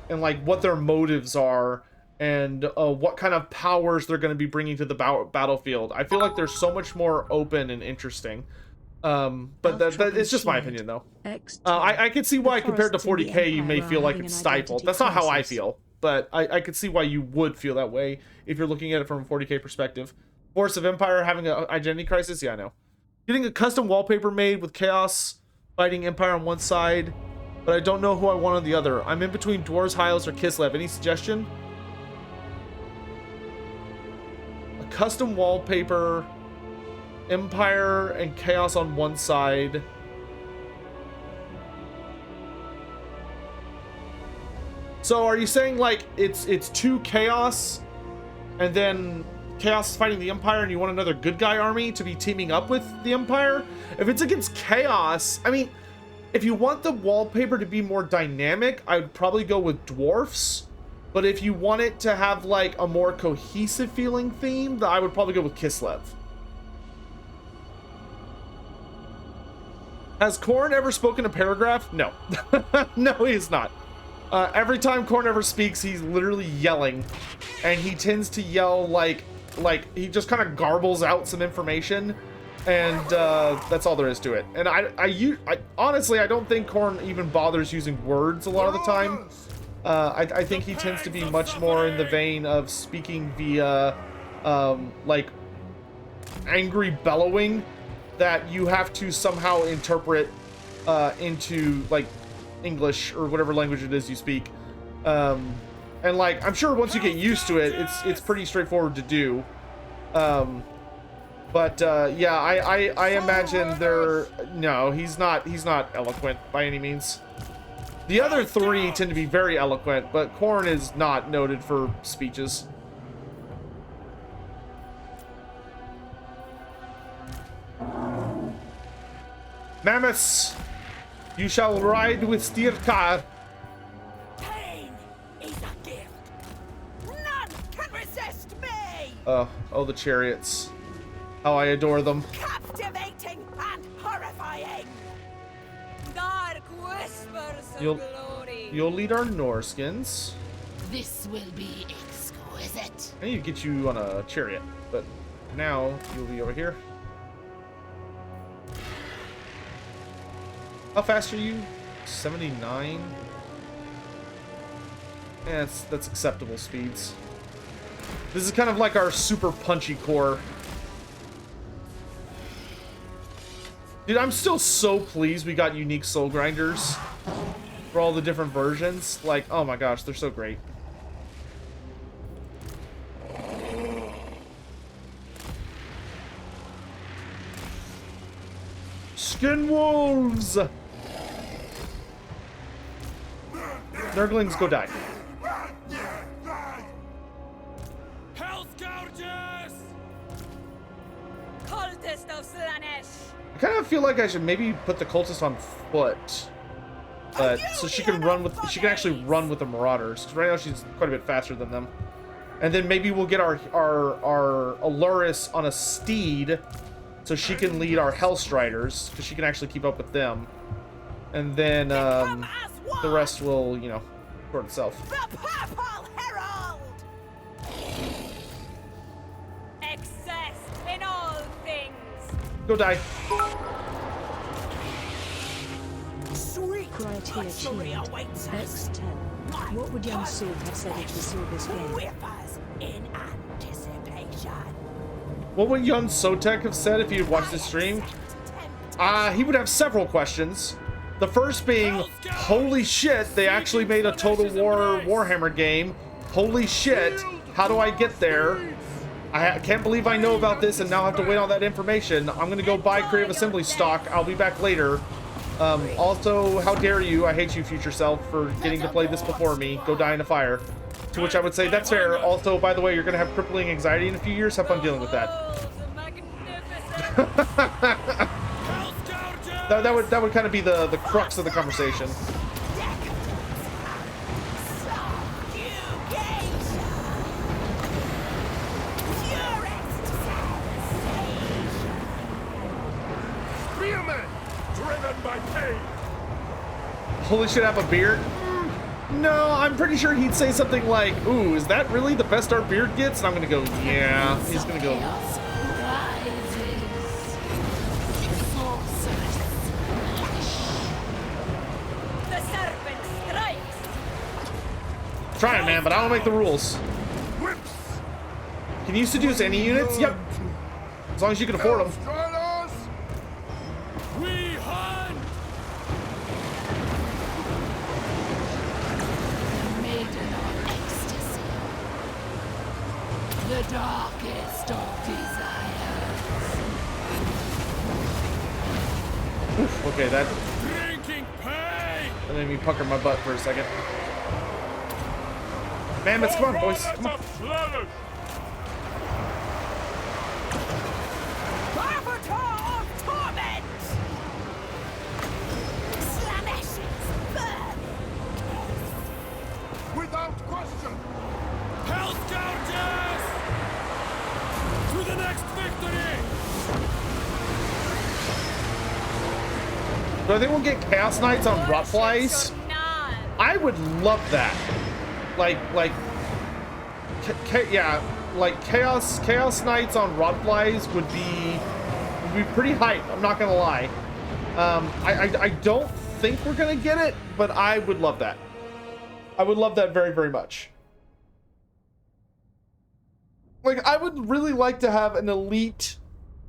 and like what their motives are, and what kind of powers they're going to be bringing to the battlefield. I feel like they're so much more open and interesting. But it's just my opinion, though. I can see why, compared to 40k, you may feel like it's stifled. That's not how I feel, but I could see why you would feel that way if you're looking at it from a 40k perspective. Force of Empire having an identity crisis? Yeah, I know. Getting a custom wallpaper made with Chaos fighting Empire on one side, but I don't know who I want on the other. I'm in between Dwarves, High Elves, or Kislev. Any suggestion? A custom wallpaper, Empire and Chaos on one side. So are you saying like it's two Chaos and then Chaos is fighting the Empire and you want another good guy army to be teaming up with the Empire. If it's against Chaos, I mean, if you want the wallpaper to be more dynamic, I would probably go with Dwarfs. But if you want it to have like a more cohesive feeling theme, I would probably go with Kislev. Has Korn ever spoken a paragraph? No. No, he is not. Every time Korn ever speaks, he's literally yelling. And he tends to yell like he just kind of garbles out some information. And that's all there is to it. And I honestly, I don't think Korn even bothers using words a lot of the time. I think he tends to be much more in the vein of speaking via like angry bellowing that you have to somehow interpret into like English or whatever language it is you speak. And like I'm sure once you get used to it, it's pretty straightforward to do. But yeah, I imagine no, he's not eloquent by any means. The other three tend to be very eloquent, but Korn is not noted for speeches. Mammoths, you shall ride with Styrkar. Pain is a gift. None can resist me. Oh, the chariots. How I adore them. Captivating and horrifying. Dark whispers of glory. You'll lead our Norskins. This will be exquisite. I need to get you on a chariot, but now you'll be over here. How fast are you? 79? Yeah, that's acceptable speeds. This is kind of like our super punchy core. Dude, I'm still so pleased we got unique soul grinders for all the different versions. Like, oh my gosh, they're so great. Skin wolves! Nurglings, go die. Hell's Gouges! Cultist of Slaanesh. I kind of feel like I should maybe put the cultist on foot, but so she can actually run with the marauders. Because right now she's quite a bit faster than them. And then maybe we'll get our Aluris on a steed, so she can lead our Hellstriders, because she can actually keep up with them. And then the rest will, you know, sort itself. The Purple Herald! Excess in all things. Go die. Sweet Criteria luxury tuned. awaits us. X10. What would young Saul have said if he saw this game? Whippers in anticipation. What would Yun Sotek have said if he had watched this stream? He would have several questions. The first being, holy shit, they actually made a Total War Warhammer game. Holy shit, how do I get there? I can't believe I know about this and now have to wait on that information. I'm gonna go buy Creative Assembly stock. I'll be back later. Also, how dare you, I hate you, future self, for getting to play this before me. Go die in a fire. To which I would say, that's fair. Also, by the way, you're gonna have crippling anxiety in a few years. Have fun dealing with that. that would kind of be the crux of the conversation. Driven by pain. Holy shit, I have a beard? No, I'm pretty sure he'd say something like, ooh, is that really the best our beard gets? And I'm gonna go, yeah. He's gonna go, The serpent strikes. trying, man, but I don't make the rules. Can you seduce any units? Yep. As long as you can afford them. We hunt! Maiden of ecstasy. The darkest of desires. Oof, okay, that Drinking pain! made me pucker my butt for a second. Mammoths, come on, boys. Come on. Do I think we'll get Chaos Knights on Rotflies? I would love that. Like Chaos Knights on Rotflies would be pretty hype. I'm not gonna lie. I don't think we're gonna get it, but I would love that. I would love that very, very much. Like, I would really like to have an elite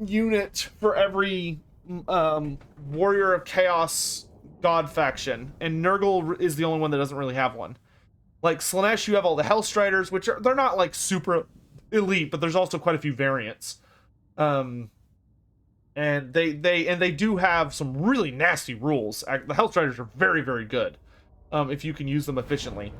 unit for every Warrior of Chaos God faction, and Nurgle is the only one that doesn't really have one. Like Slaanesh, you have all the Hellstriders, which they're not like super elite, but there's also quite a few variants. And they do have some really nasty rules. The Hellstriders are very, very good if you can use them efficiently.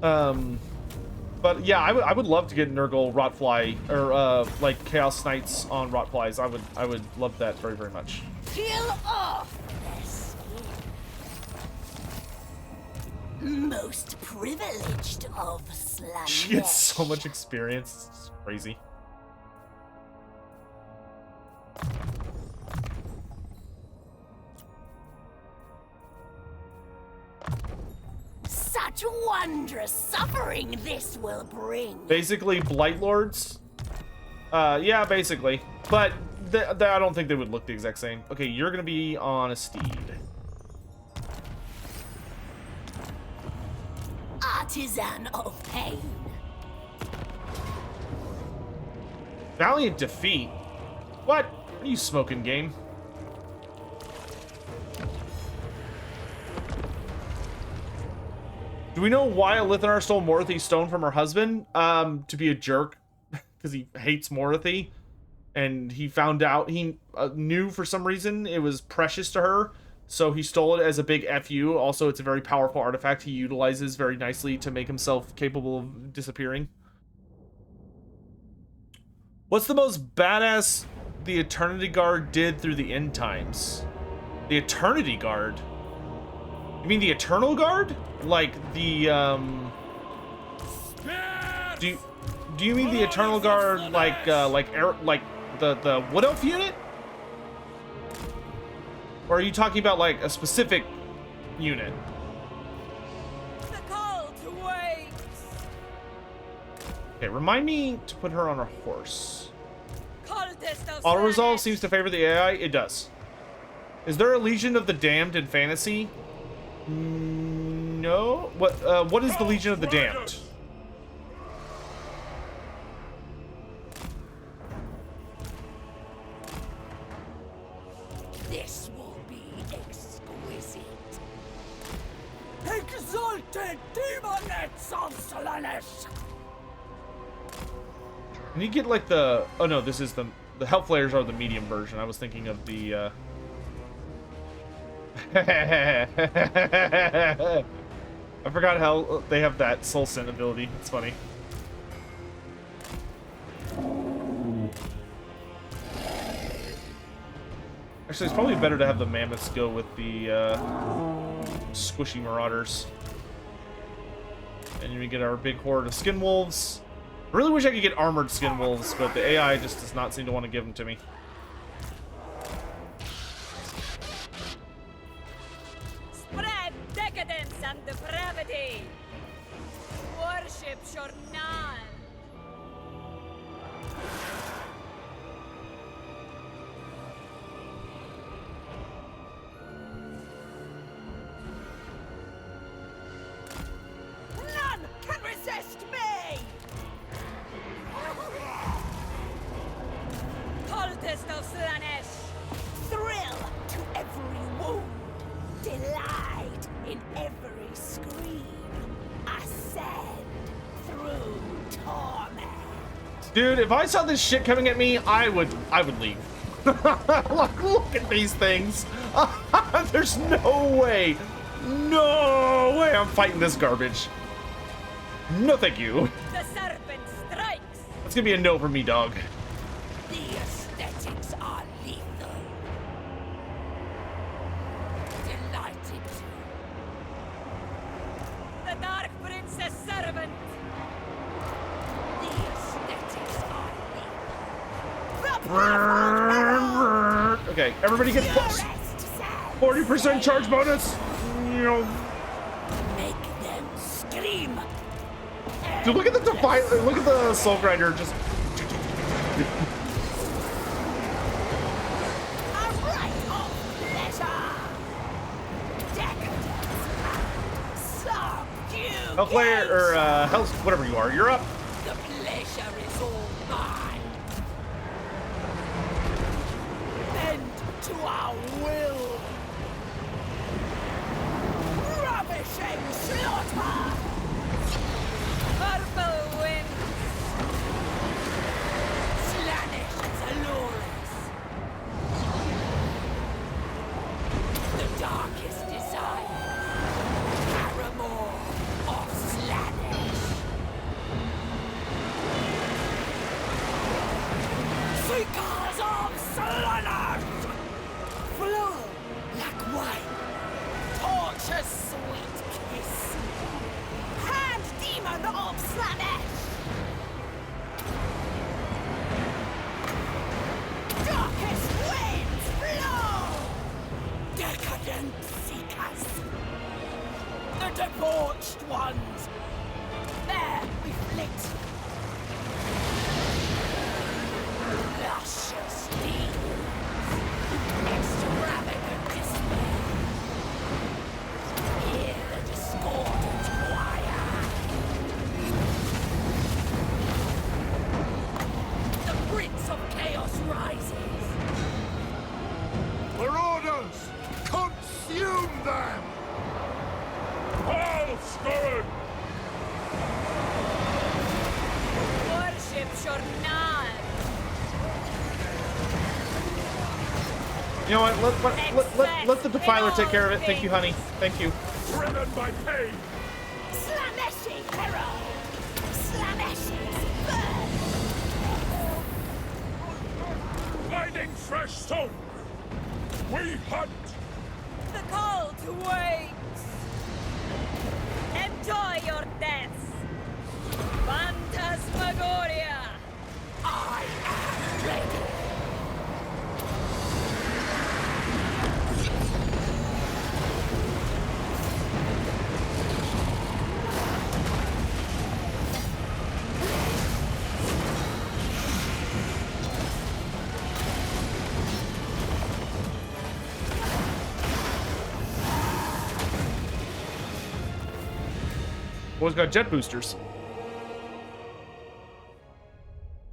But yeah, I would love to get Nurgle Rotfly or like Chaos Knights on Rotflies. I would love that very, very much. Peel off their skin. Most privileged of Slaanesh. She gets so much experience. It's crazy. Such wondrous suffering this will bring. Basically, Blight Lords. Yeah, basically. But I don't think they would look the exact same. Okay, you're gonna be on a steed. Artisan of pain. Valiant defeat. What? Are you smoking, game? Do we know why Elithanar stole Morathi's stone from her husband? To be a jerk, because he hates Morathi, and he found out, he knew for some reason it was precious to her, so he stole it as a big FU. Also, it's a very powerful artifact he utilizes very nicely to make himself capable of disappearing. What's the most badass the Eternity Guard did through the end times? The Eternity Guard? You mean the Eternal Guard? Like the do you mean the Eternal Guard like the Wood Elf unit? Or are you talking about like a specific unit? The call to wait. Okay, remind me to put her on a horse. Cultist of Auto resolve Slaanesh. seems to favor the AI. It does. Is there a Legion of the Damned in fantasy? No. What is the Legion of the Damned? This will be exquisite. Exalted demonettes of Slaanesh. Can you get like the... Oh no, this is the Hellflayers are the medium version. I was thinking of the... I forgot how they have that soul scent ability. It's funny. Actually, it's probably better to have the mammoths go with the squishy marauders. And we get our big horde of skin wolves. I really wish I could get armored skin wolves, but the AI just does not seem to want to give them to me. Spread decadence and depravity. Worship your none. None can resist me! Cultist of Slaanesh. Thrill to every wound. Delight in every scream. Ascend through torment. Dude, if I saw this shit coming at me, I would leave. Look at these things. There's no way I'm fighting this garbage. No, thank you. The serpent strikes. That's gonna be a no for me, dog. The aesthetics are lethal. Delighted to. The dark princess servant. The aesthetics are lethal. Okay, everybody get close. Purest sand. 40% charge bonus. Make them scream. Dude, look at the look at the soul grinder just. Hellflare, or Hell's, whatever you are, you're up. The pleasure is all mine. Bend to our will. Ravishing slaughter. Purple wind. Slaanesh and Loren. The darkest desire. Paramour of Slaanesh. Seekers of Slaanesh. Flow like wine. Torture's sweet kiss. Hand demon of Slaanesh. Darkest winds blow. Decadent seekers. The debauched ones. There we flit. Luscious demons. Extravagant despair. Hear the discordant choir. The Prince of Chaos rises. Marauders! Consume them! All scourge! Worship your nod. You know what? Let the Defiler take care of it. Thank you, honey. Thank you. Driven by pain! Slaaneshi hero! Slaaneshi's birth! Finding fresh soul! We hunt! The call to wait. Enjoy your deaths. Phantasmagoria. I am ready! Boys got jet boosters.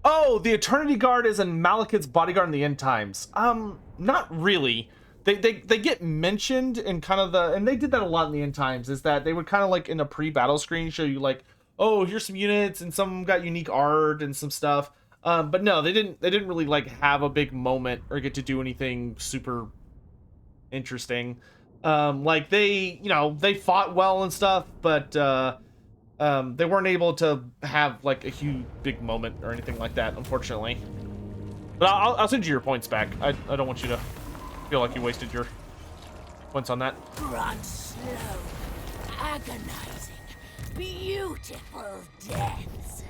Oh, the Eternity Guard is in Malekith's bodyguard in the end times. Not really. They get mentioned in kind of the, and they did that a lot in the end times, is that they would kind of like in a pre-battle screen show you like, oh, here's some units and some got unique art and some stuff. But no, they didn't really like have a big moment or get to do anything super interesting. Like they, they fought well and stuff, but they weren't able to have like a huge big moment or anything like that, unfortunately. But I'll send you your points back. I don't want you to feel like you wasted your points on that. Run slow, agonizing, beautiful deaths.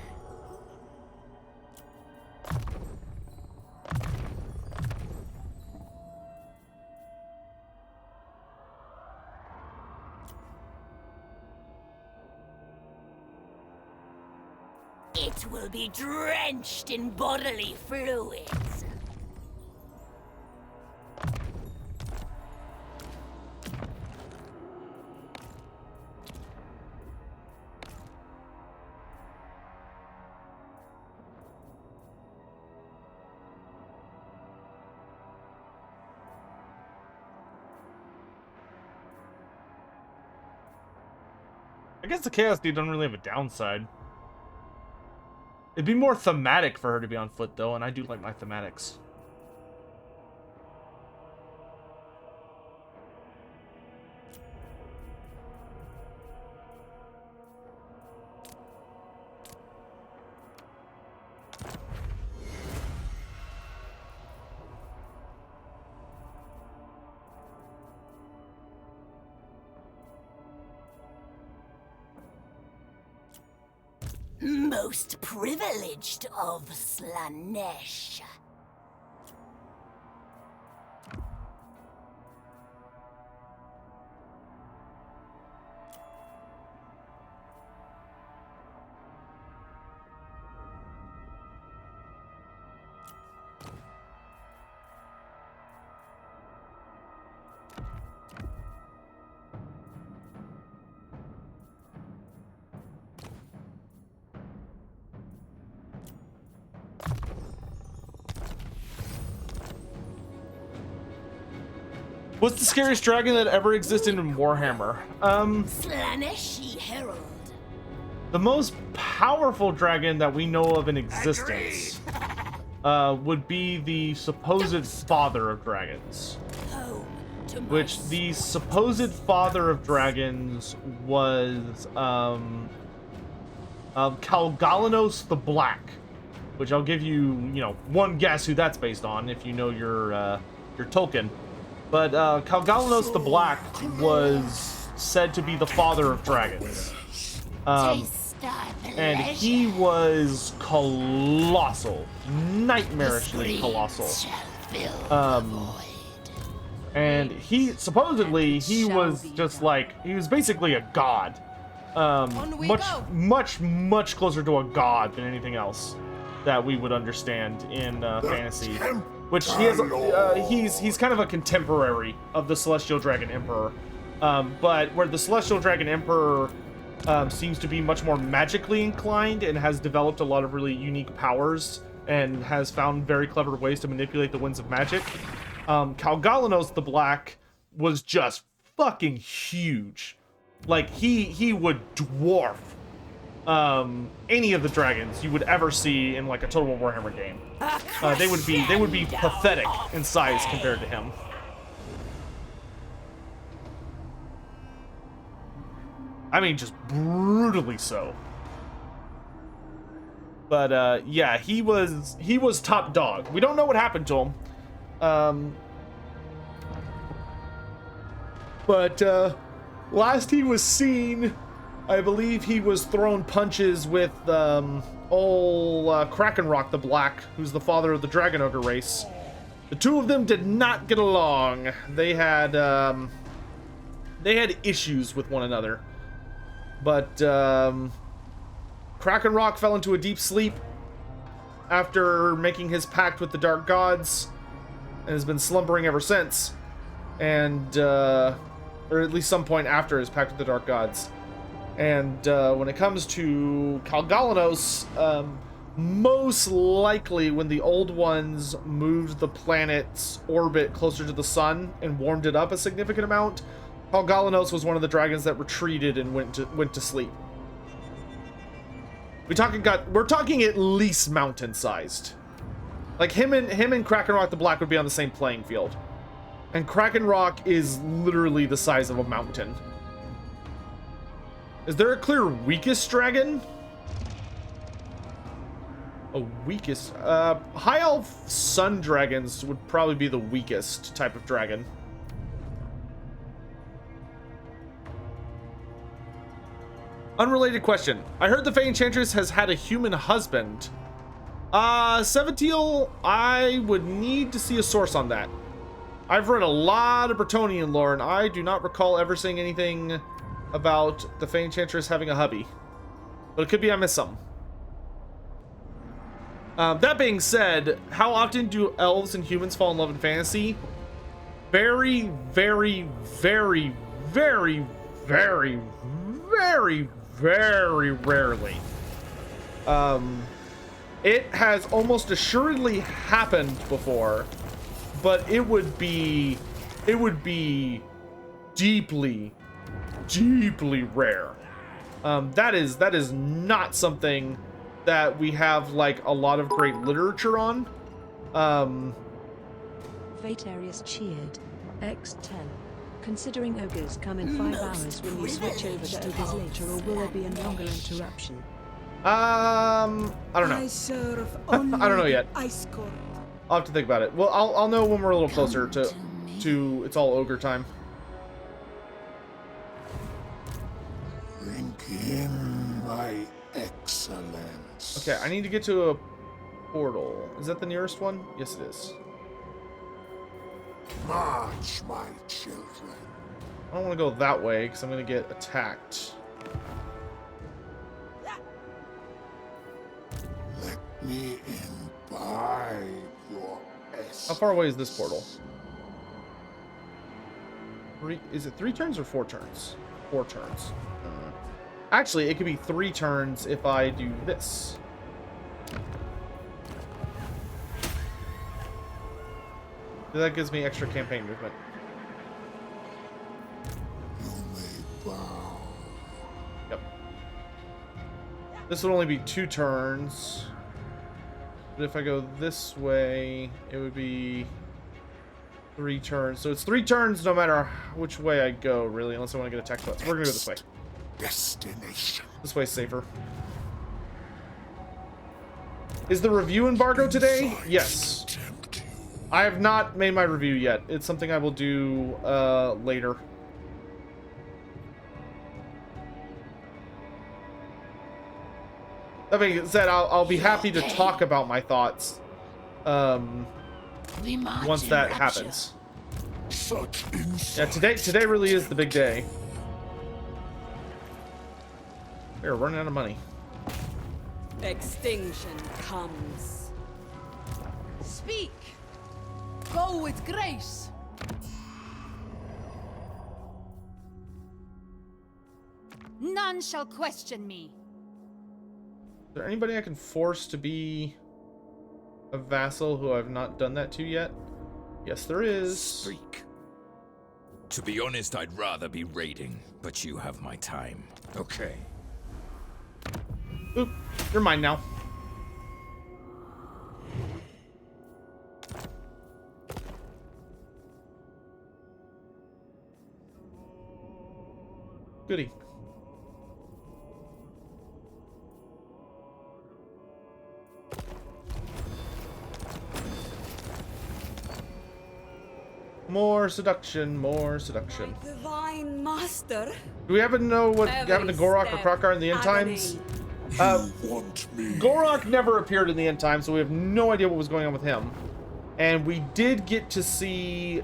It will be drenched in bodily fluids. I guess the Chaos Dude doesn't really have a downside. It'd be more thematic for her to be on foot, though, and I do like my thematics. Most privileged of Slaanesh. What's the scariest dragon that ever existed in Warhammer? Slaanesh Herald. The most powerful dragon that we know of in existence would be the supposed father of dragons. Which the supposed father of dragons was Kalgalanos the Black. Which I'll give you, one guess who that's based on if you know your Tolkien. But Kalgalanos the Black was said to be the father of dragons. And he was colossal. Nightmarishly colossal. And he, supposedly, he was just like, he was basically a god. Much closer to a god than anything else that we would understand in fantasy. Which he has, he's kind of a contemporary of the Celestial Dragon Emperor. But where the Celestial Dragon Emperor seems to be much more magically inclined and has developed a lot of really unique powers and has found very clever ways to manipulate the winds of magic. Kalgalanos the Black was just fucking huge. Like, he would dwarf any of the dragons you would ever see in like a Total War Warhammer game. They would be pathetic in size compared to him. I mean, just brutally so. But yeah, he was top dog. We don't know what happened to him. But last he was seen, I believe he was throwing punches with old Krakenrock the Black, who's the father of the Dragon Ogre race. The two of them did not get along. They had issues with one another. But Krakenrock fell into a deep sleep after making his pact with the Dark Gods, and has been slumbering ever since. And or at least some point after his pact with the Dark Gods. And when it comes to Kalgalanos, most likely when the Old Ones moved the planet's orbit closer to the sun and warmed it up a significant amount, Kalgalanos was one of the dragons that retreated and went to sleep. We're talking at least mountain-sized. Like him and Krakenrock the Black would be on the same playing field. And Krakenrock is literally the size of a mountain. Is there a clear weakest dragon? A weakest? High Elf Sun Dragons would probably be the weakest type of dragon. Unrelated question. I heard the Fey Enchantress has had a human husband. Seventiel, I would need to see a source on that. I've read a lot of Bretonnian lore, and I do not recall ever seeing anything about the Fey Enchantress having a hubby. But it could be I missed something. That being said, how often do elves and humans fall in love in fantasy? Very, very, very, very, very, very, very rarely. It has almost assuredly happened before, but it would be deeply, deeply rare. That is not something that we have like a lot of great literature on. Vatarius cheered. X10. Considering ogres come in 5 hours, will you switch over to ogres later, or will there be a longer interruption? I don't know. I serve I don't know yet. Ice court. I'll have to think about it. Well, I'll know when we're a little closer to it's all ogre time. Drink in my excellence. Okay, I need to get to a portal. Is that the nearest one? Yes, it is. March, my children. I don't want to go that way because I'm going to get attacked. Let me imbibe your essence. How far away is this portal? Is it 3 turns or 4 turns? 4 turns. Actually, it could be 3 turns if I do this. That gives me extra campaign movement. Yep. This would only be 2 turns. But if I go this way, it would be 3 turns. So it's 3 turns no matter which way I go, really, unless I want to get attacked. So we're going to go this way. Destination. This way's safer. Is the review embargo today? Yes. I have not made my review yet. It's something I will do later. That being said, I'll be happy to talk about my thoughts once that happens. Yeah, today really is the big day. We're running out of money. Extinction comes. Speak! Go with grace! None shall question me. Is there anybody I can force to be a vassal who I've not done that to yet? Yes, there is. Speak. To be honest, I'd rather be raiding, but you have my time. Okay. Oop, you're mine now. Goody. More seduction, more seduction. Divine master. Do we happen to know what happened to Gorok or Krokar in the end times? Gorok never appeared in the end times, so we have no idea what was going on with him. And we did get to see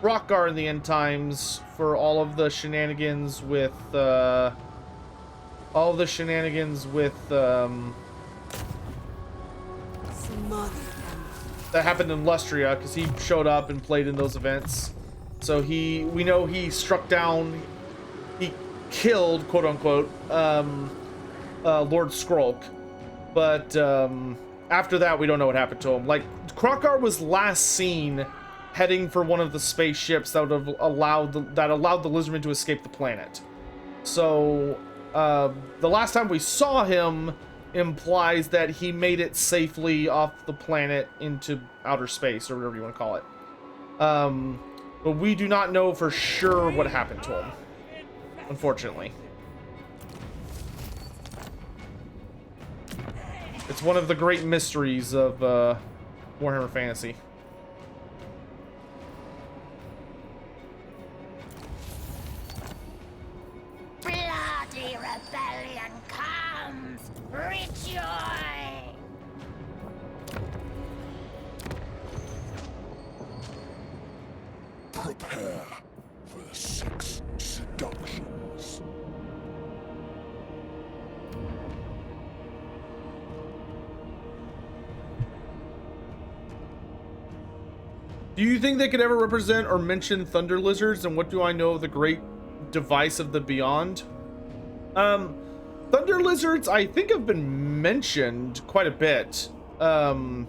Krokar in the end times for all of the shenanigans with that happened in Lustria, because he showed up and played in those events. So we know he struck down, he killed, quote unquote, Lord Skrolk. But after that, we don't know what happened to him. Like, Krokar was last seen heading for one of the spaceships that would have allowed the Lizardmen to escape the planet. So the last time we saw him implies that he made it safely off the planet into outer space, or whatever you want to call it. But we do not know for sure what happened to him, unfortunately. It's one of the great mysteries of Warhammer Fantasy. Bloody rebellion comes! Rejoice! Prepare for the 6 seductions. Do you think they could ever represent or mention thunder lizards? And what do I know of the great device of the beyond? Thunder lizards, I think, have been mentioned quite a bit. Will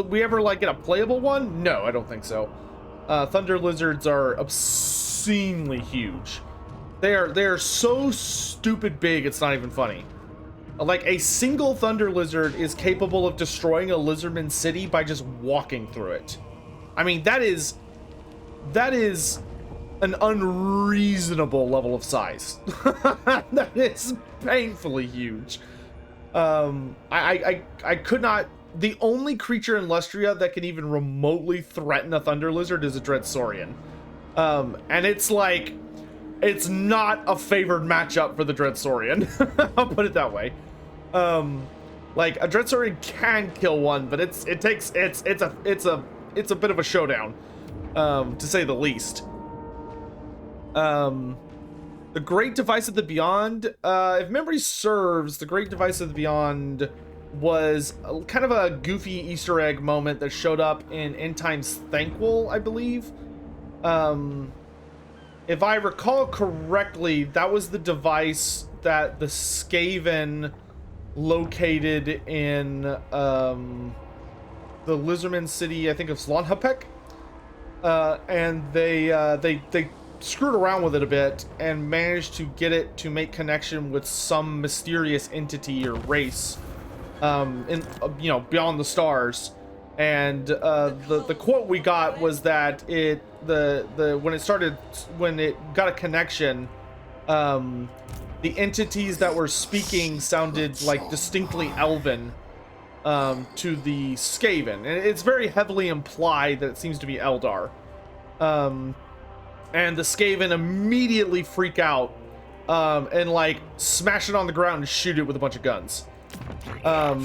we ever like get a playable one? No, I don't think so. Thunder lizards are obscenely huge. They are so stupid big, it's not even funny. Like, a single thunder lizard is capable of destroying a lizardman city by just walking through it. I mean, that is an unreasonable level of size. That is painfully huge. I could not. The only creature in Lustria that can even remotely threaten a thunder lizard is a Dreadsaurian. And it's like, it's not a favored matchup for the Dreadsaurian. I'll put it that way. Like, a Dreadsaurian can kill one, but it's a bit of a showdown, to say the least. The Great Device of the Beyond, if memory serves, the Great Device of the Beyond was kind of a goofy Easter egg moment that showed up in End Times Thanquol, I believe. If I recall correctly, that was the device that the Skaven located in the Lizardmen city, I think of Slaanesh, and they screwed around with it a bit and managed to get it to make connection with some mysterious entity or race, in beyond the stars. And the quote we got was that when it got a connection, the entities that were speaking sounded like distinctly elven to the Skaven, and it's very heavily implied that it seems to be Eldar. And the Skaven immediately freak out and like smash it on the ground and shoot it with a bunch of guns. But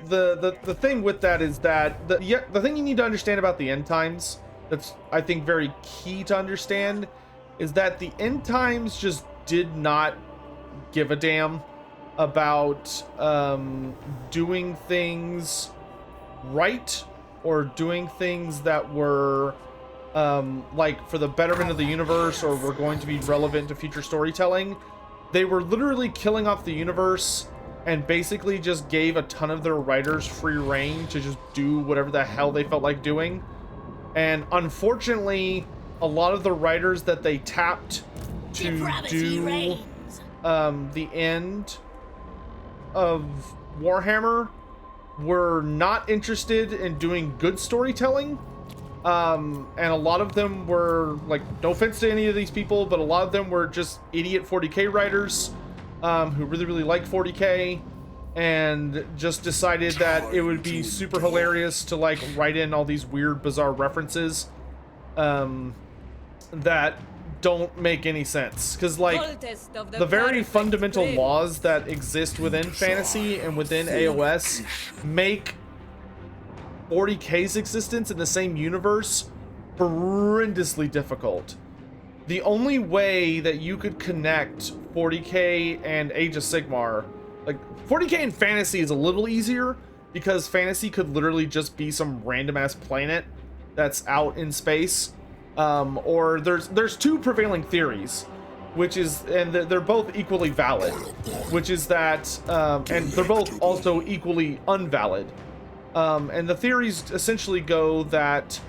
the thing with that is that the thing you need to understand about the end times, that's I think very key to understand, is that the end times just did not give a damn about doing things right or doing things that were like for the betterment of the universe or were going to be relevant to future storytelling. They were literally killing off the universe and basically just gave a ton of their writers free reign to just do whatever the hell they felt like doing. And unfortunately, a lot of the writers that they tapped to do the end of Warhammer were not interested in doing good storytelling. And a lot of them were, like, no offense to any of these people, but a lot of them were just idiot 40k writers who really like 40k and just decided that it would be super hilarious to like write in all these weird bizarre references that don't make any sense, because like the very fundamental laws that exist within fantasy and within AOS make 40k's existence in the same universe horrendously difficult. The only way that you could connect 40k and Age of Sigmar, like 40k and fantasy is a little easier because fantasy could literally just be some random ass planet that's out in space, or there's two prevailing theories, which is, and they're both equally valid, which is that and they're both also equally unvalid. And the theories essentially go that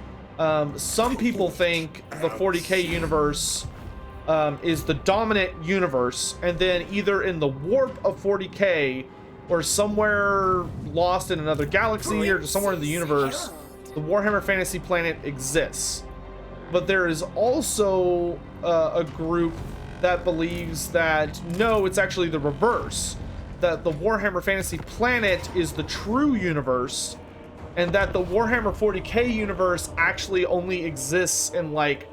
some people think the 40k universe is the dominant universe, and then either in the warp of 40k or somewhere lost in another galaxy or somewhere in the universe, the Warhammer Fantasy Planet exists. But there is also a group that believes that no, it's actually the reverse, that the Warhammer Fantasy Planet is the true universe, and that the Warhammer 40k universe actually only exists in like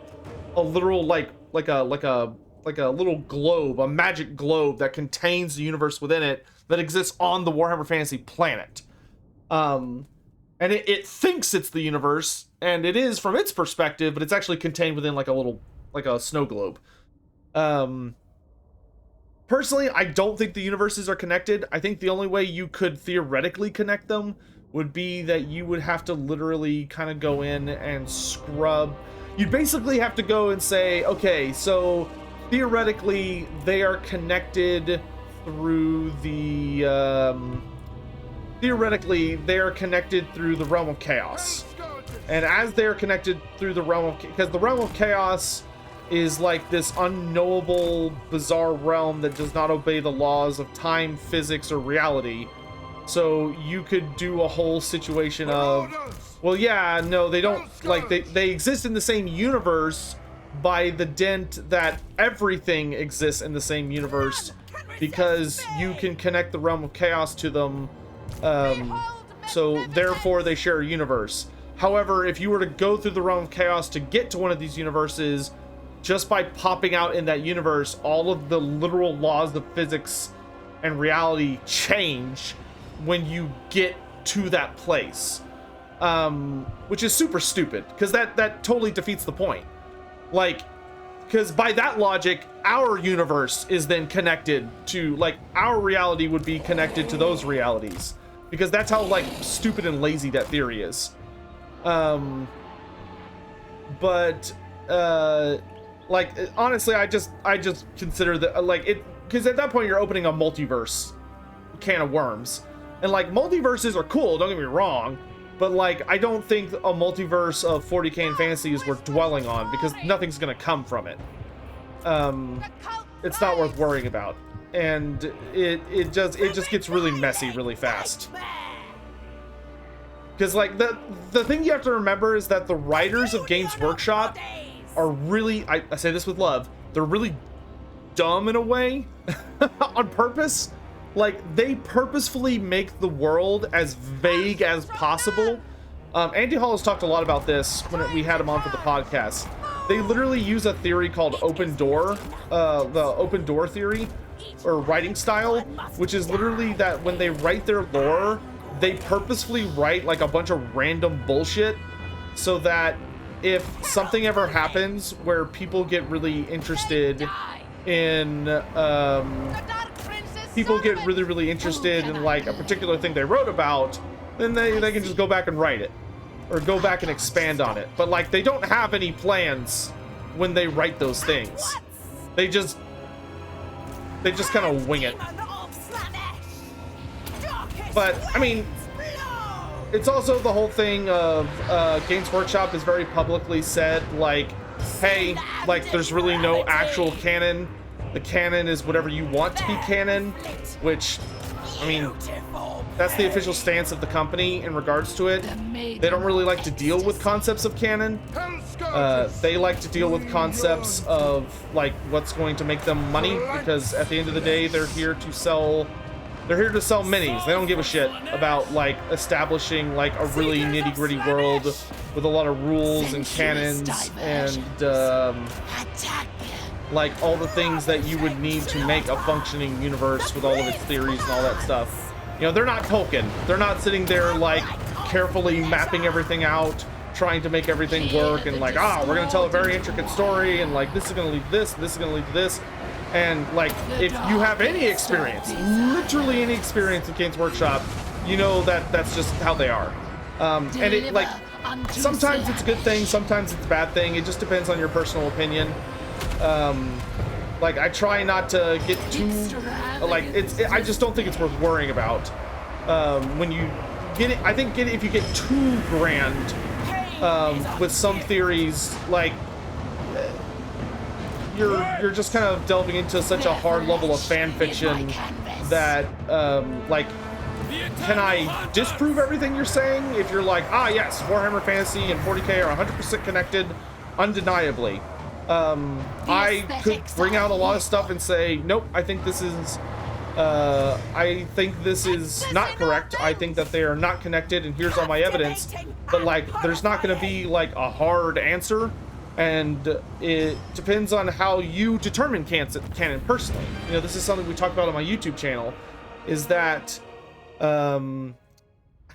a literal like a little globe, a magic globe that contains the universe within it that exists on the Warhammer Fantasy Planet. And it thinks it's the universe, and it is from its perspective, but it's actually contained within like a snow globe. Personally, I don't think the universes are connected. I think the only way you could theoretically connect them would be that you would have to literally kind of go in and scrub. You'd basically have to go and say, okay, so theoretically they are connected through the realm of chaos. And as they're connected through the realm of, because the realm of chaos is like this unknowable, bizarre realm that does not obey the laws of time, physics, or reality. So you could do a whole situation of, well, yeah, no, they don't, like, they exist in the same universe by the dint that everything exists in the same universe, because you can connect the realm of chaos to them, so therefore they share a universe. However, if you were to go through the realm of chaos to get to one of these universes, just by popping out in that universe, all of the literal laws of physics and reality change when you get to that place, which is super stupid, because that totally defeats the point. Like, because by that logic, our universe is then connected to, like, our reality would be connected to those realities, because that's how, like, stupid and lazy that theory is. But like, honestly, I just consider that, like, it, because at that point you're opening a multiverse can of worms. And like, multiverses are cool, don't get me wrong, But like, I don't think a multiverse of 40k and fantasy is worth dwelling on because nothing's gonna come from it. It's not worth worrying about, and it just gets really messy really fast. Because like the thing you have to remember is that the writers of Games Workshop are really, I say this with love, they're really dumb in a way on purpose. Like, they purposefully make the world as vague as possible. Andy Hall has talked a lot about this when we had him on for the podcast. They literally use a theory called open door, the open door theory, or writing style, which is literally that when they write their lore, they purposefully write like a bunch of random bullshit so that if something ever happens where people get really interested in, really interested in like a particular thing they wrote about, then they can just go back and write it or go back and expand on it. But like, they don't have any plans when they write those things. They just kind of wing it. But I mean, it's also the whole thing of Games Workshop has very publicly said like, hey, like, there's really no actual canon. The canon is whatever you want to be canon, which, I mean, that's the official stance of the company in regards to it. They don't really like to deal with concepts of canon. They like to deal with concepts of like what's going to make them money, because at the end of the day, they're here to sell minis. They don't give a shit about like establishing like a really nitty-gritty world with a lot of rules and canons and like all the things that you would need to make a functioning universe with all of its theories and all that stuff. You know, they're not Tolkien. They're not sitting there like carefully mapping everything out, trying to make everything work and like, we're gonna tell a very intricate story and like this is gonna lead to this, this is gonna lead to this. And like, if you have any experience, literally any experience in Games Workshop, you know that that's just how they are. And it like, sometimes it's a good thing, sometimes it's a bad thing. It just depends on your personal opinion. Like, I try not to get too, like, I just don't think it's worth worrying about. When you get it, I think if you get too grand, with some theories, like, you're just kind of delving into such a hard level of fan fiction that, like, can I disprove everything you're saying? If you're like, yes, Warhammer Fantasy and 40k are 100% connected, undeniably. I could bring out a lot of stuff and say, nope, I think this is not correct. I think that they are not connected, and here's all my evidence. But like, there's not going to be like a hard answer, and it depends on how you determine canon personally. You know, this is something we talk about on my YouTube channel, is that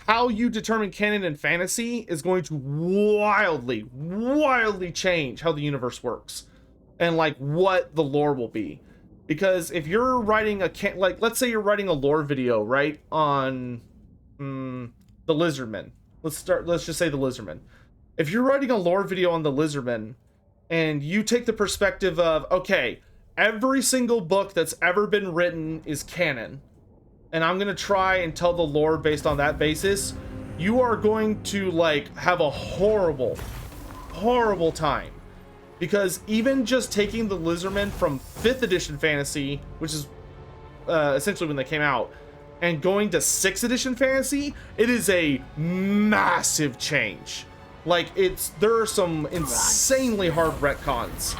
how you determine canon and fantasy is going to wildly change how the universe works and like what the lore will be. Because if you're writing like, let's say you're writing a lore video, right, on the Lizardmen. Let's just say the Lizardmen. If you're writing a lore video on the Lizardmen and you take the perspective of, okay, every single book that's ever been written is canon, and I'm gonna try and tell the lore based on that basis, you are going to like have a horrible time. Because even just taking the Lizardmen from 5th edition fantasy, which is essentially when they came out, and going to 6th edition fantasy, it is a massive change. Like, there are some insanely hard retcons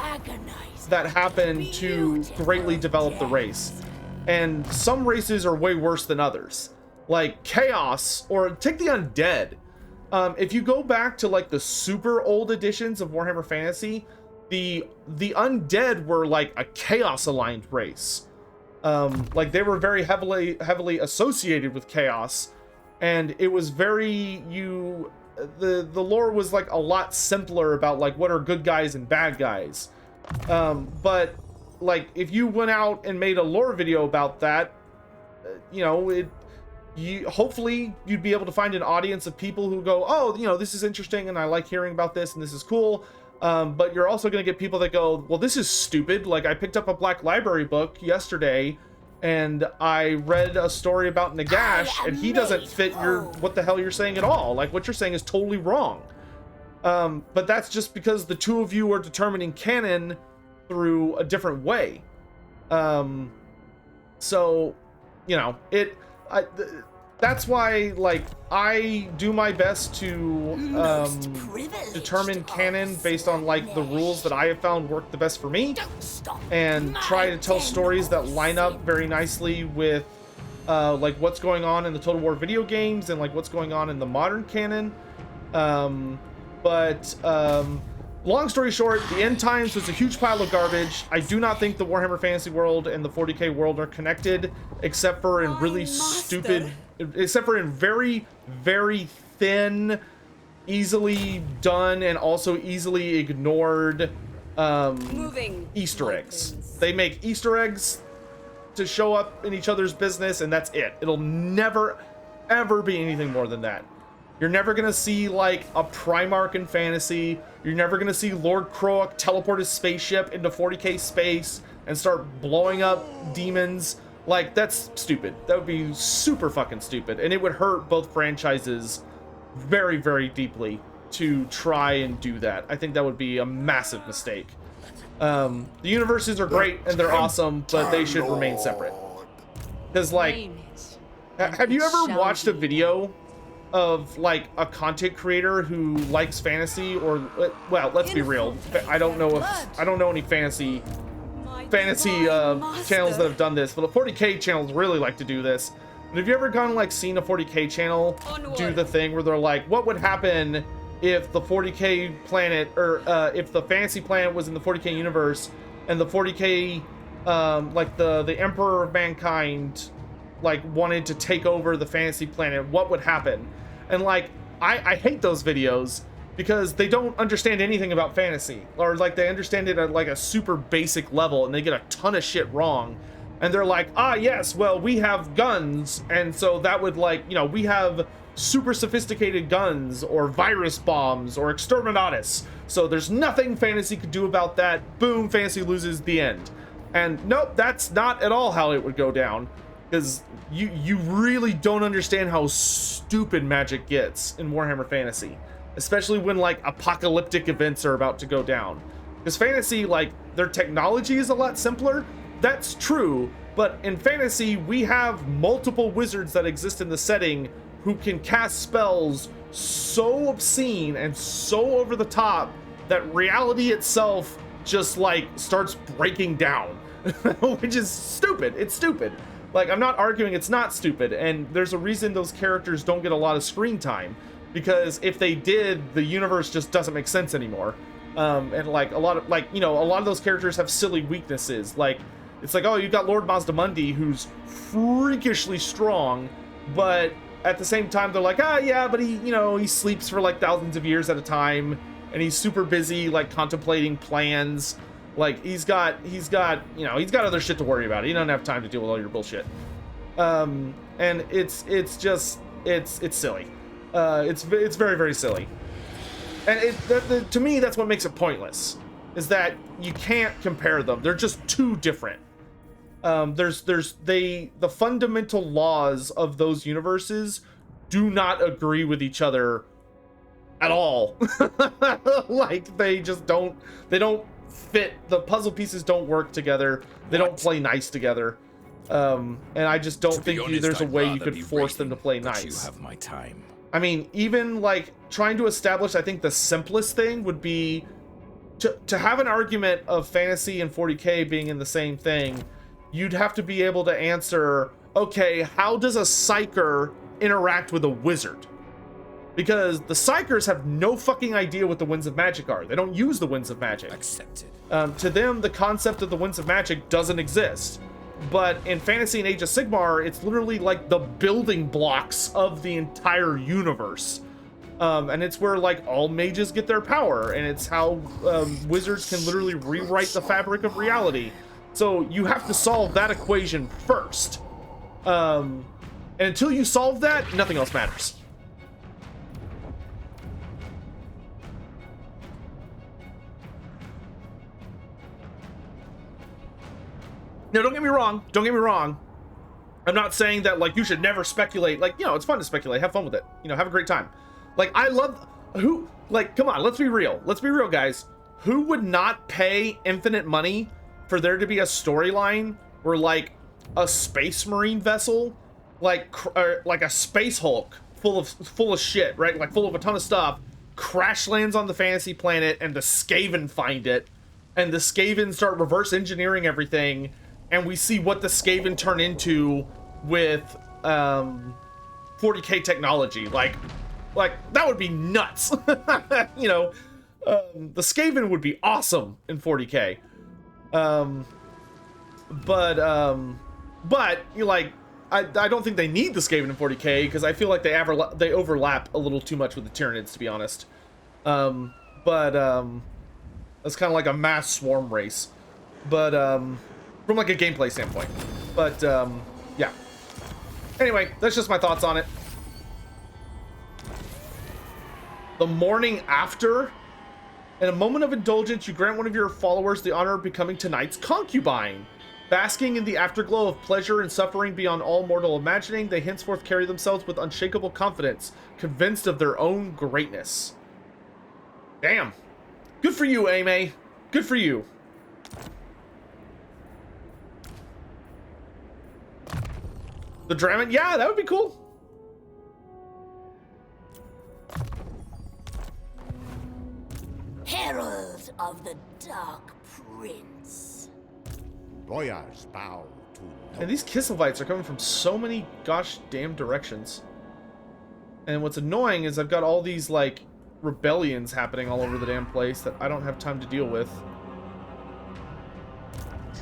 that happen to greatly develop the race. And some races are way worse than others. Like Chaos, or take the Undead. If you go back to like the super old editions of Warhammer Fantasy, the Undead were like a Chaos aligned race. Like, they were very heavily associated with Chaos, and it was very, the lore was like a lot simpler about like what are good guys and bad guys. But like, if you went out and made a lore video about that, you know, hopefully you'd be able to find an audience of people who go, oh, you know, this is interesting and I like hearing about this and this is cool. But you're also going to get people that go, well, this is stupid. Like, I picked up a Black Library book yesterday and I read a story about Nagash, and he doesn't fit what the hell you're saying at all. Like, what you're saying is totally wrong. But that's just because the two of you are determining canon through a different way. So, you know, that's why, like, I do my best to determine canon based on, like, the rules that I have found work the best for me, and try to tell stories that line up very nicely with like what's going on in the Total War video games and like what's going on in the modern canon. Long story short, the End Times was a huge pile of garbage. I do not think the Warhammer Fantasy world and the 40k world are connected, except for in really stupid, except for in very, very thin, easily done, and also easily ignored Easter eggs. They make Easter eggs to show up in each other's business, and that's it. It'll never, ever be anything more than that. You're never gonna see like a Primarch in fantasy. You're never gonna see Lord Croak teleport his spaceship into 40k space and start blowing up demons. Like, that's stupid. That would be super fucking stupid, and it would hurt both franchises very, very deeply to try and do that. I think that would be a massive mistake. The universes are great and they're awesome, but they should remain separate. Because, like, have you ever watched a video of like a content creator who likes fantasy, or, well, let's be real, I don't know any fantasy channels that have done this, but the 40k channels really like to do this. And have you ever gone like seen a 40k channel do the thing where they're like, what would happen if the 40k planet, or if the fantasy planet was in the 40k universe, and the 40k like the Emperor of Mankind like wanted to take over the fantasy planet, what would happen? And like, I hate those videos because they don't understand anything about fantasy, or like they understand it at like a super basic level and they get a ton of shit wrong. And they're like, ah, yes, well, we have guns, and so that would, like, you know, we have super sophisticated guns or virus bombs or exterminatus, so there's nothing fantasy could do about that. Boom, fantasy loses, the end. And nope, that's not at all how it would go down, because you really don't understand how stupid magic gets in Warhammer Fantasy, especially when like apocalyptic events are about to go down. Because fantasy, like, their technology is a lot simpler. That's true, but in fantasy we have multiple wizards that exist in the setting who can cast spells so obscene and so over the top that reality itself just like starts breaking down, which is stupid. It's stupid. Like, I'm not arguing it's not stupid, and there's a reason those characters don't get a lot of screen time, because if they did, the universe just doesn't make sense anymore. And like a lot of, like, you know, a lot of those characters have silly weaknesses. Like, it's like, oh, you've got Lord Mazdamundi, who's freakishly strong, but at the same time they're like, ah, yeah, but he, you know, he sleeps for like thousands of years at a time, and he's super busy like contemplating plans. Like, he's got you know, he's got other shit to worry about. He doesn't have time to deal with all your bullshit. And it's just it's silly. It's very, very silly. And to me, that's what makes it pointless, is that you can't compare them. They're just too different. The fundamental laws of those universes do not agree with each other at all. Like, they don't fit. The puzzle pieces don't work together. They don't play nice together. And I just don't think there's a way you could force them to play nice. You have my time. I mean, even like trying to establish, I think the simplest thing would be to have an argument of fantasy and 40k being in the same thing. You'd have to be able to answer, okay, how does a psyker interact with a wizard? Because the psykers have no fucking idea what the winds of magic are. They don't use the winds of magic. Accepted. To them, the concept of the winds of magic doesn't exist. But in Fantasy and Age of Sigmar, it's literally like the building blocks of the entire universe. And it's where like all mages get their power, and it's how wizards can literally rewrite the fabric of reality. So you have to solve that equation first. And until you solve that, nothing else matters. Now, don't get me wrong. I'm not saying that like you should never speculate. Like, you know, it's fun to speculate. Have fun with it. You know, have a great time. Like, I love who, like, come on, let's be real. Let's be real, guys. Who would not pay infinite money for there to be a storyline where like a space marine vessel, like a space Hulk full of shit, right? Like full of a ton of stuff, crash lands on the fantasy planet and the Skaven find it, and the Skaven start reverse engineering everything, and we see what the Skaven turn into with 40k technology. Like that would be nuts. You know, the Skaven would be awesome in 40k. But you like, I don't think they need the Skaven in 40k because I feel like they overlap a little too much with the Tyranids, to be honest. That's kind of like a mass swarm race, but from like a gameplay standpoint. But yeah. Anyway, that's just my thoughts on it. The morning after, in a moment of indulgence, you grant one of your followers the honor of becoming tonight's concubine. Basking in the afterglow of pleasure and suffering beyond all mortal imagining, they henceforth carry themselves with unshakable confidence, convinced of their own greatness. Damn. Good for you, Ame. Good for you. The Draman? Yeah, that would be cool. Herald of the Dark Prince. Boyars bow to no. And these Kislevites are coming from so many gosh damn directions. And what's annoying is I've got all these, like, rebellions happening all over the damn place that I don't have time to deal with.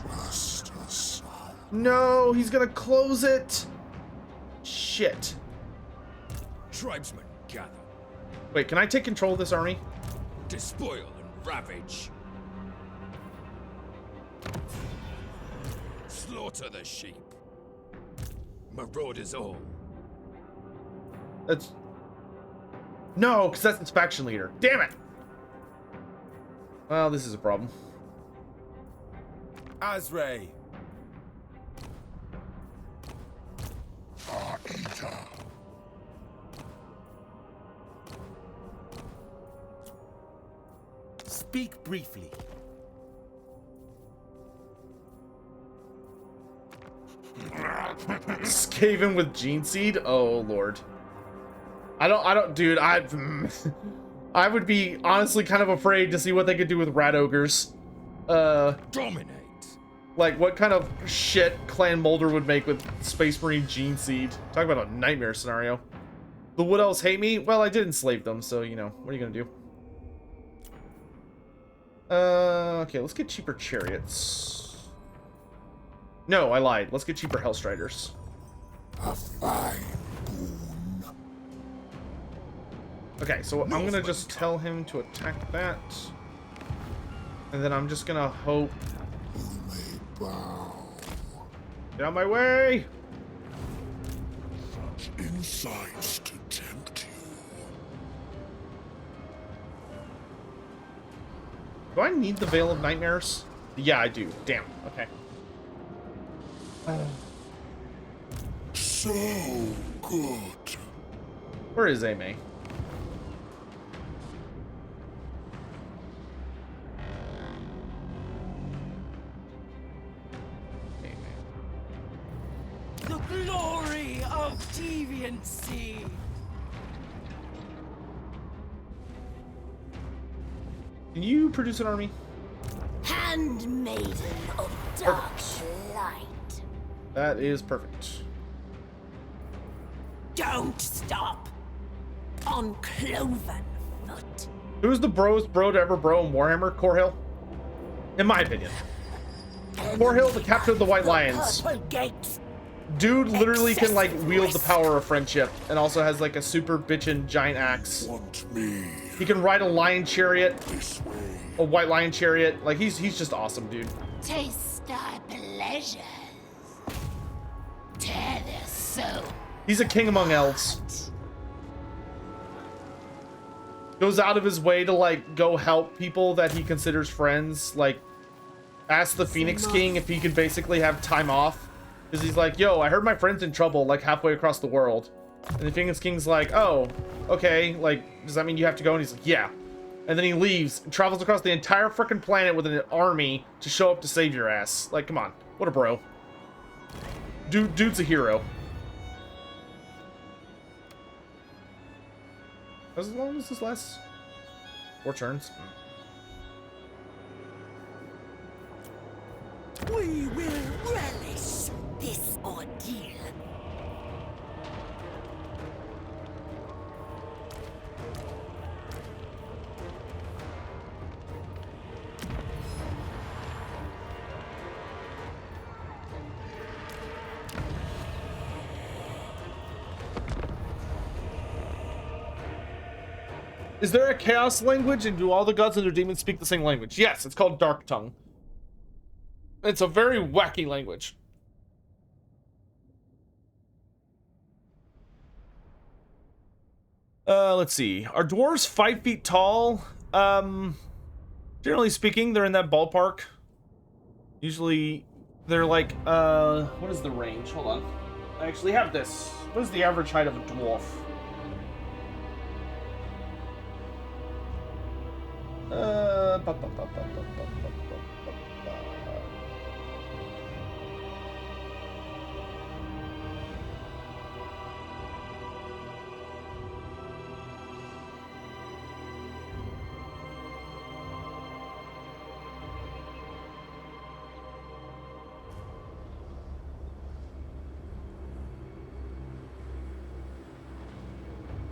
Trust us. No, he's gonna close it. Shit. Tribesmen, gather. Wait, can I take control of this army? Despoil and ravage. Slaughter the sheep. Marauders all. That's... No, because that's its faction leader. Damn it! Well, this is a problem. Azray. Speak briefly. Skaven with gene seed? Oh lord. I don't, dude, I would be honestly kind of afraid to see what they could do with rat ogres. Dominate. Like what kind of shit Clan Mulder would make with Space Marine gene seed. Talk about a nightmare scenario. The Wood Elves hate me? Well, I did enslave them, so you know, what are you gonna do? Okay, let's get cheaper chariots. No, I lied. Let's get cheaper Hellstriders. A fine boon. Okay, so I'm gonna just tell him to attack that. And then I'm just gonna hope... You may bow. Get out of my way! Such insights to tempt you. Do I need the Veil of Nightmares? Yeah, I do. Damn. Okay. So good. Where is Ame? The glory of deviancy. Can you produce an army? Handmaiden of dark light. That is perfect. Don't stop. On cloven foot. Who's the broest bro to ever bro in Warhammer? Corhill? In my opinion. Corhill, the captain of the White Lions. Dude literally can, like, wield the power of friendship and also has, like, a super bitchin' giant axe. Want me? He can ride a lion chariot. This way. A white lion chariot. Like, he's just awesome, dude. Taste thy pleasures. Tear their soul. He's a king among elves. Goes out of his way to, like, go help people that he considers friends. Like, ask the Phoenix King if he could basically have time off Because he's like, yo, I heard my friend's in trouble, like, halfway across the world. And the King's like, oh, okay, like, does that mean you have to go? And he's like, yeah. And then he leaves and travels across the entire freaking planet with an army to show up to save your ass. Like, come on. What a bro. Dude's a hero. As long as this lasts 4 turns. We will relish this ordeal. Is there a chaos language, and do all the gods and their demons speak the same language? Yes, it's called Dark Tongue. It's a very wacky language. Let's see. Are dwarves 5 feet tall? Generally speaking, they're in that ballpark. Usually, they're like, what is the range? Hold on. I actually have this. What is the average height of a dwarf?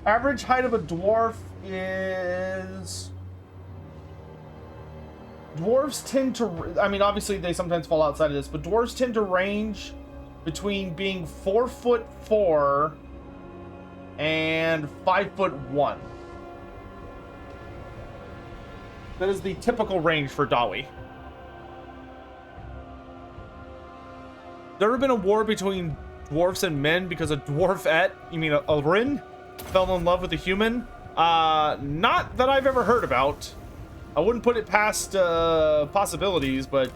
Average height of a dwarf is... Dwarves tend to... I mean, obviously, they sometimes fall outside of this, but dwarves tend to range between being 4'4" and 5'1". That is the typical range for Dawi. There ever been a war between dwarfs and men because a dwarfette, you mean a Rin, fell in love with a human? Not that I've ever heard about. I wouldn't put it past possibilities, but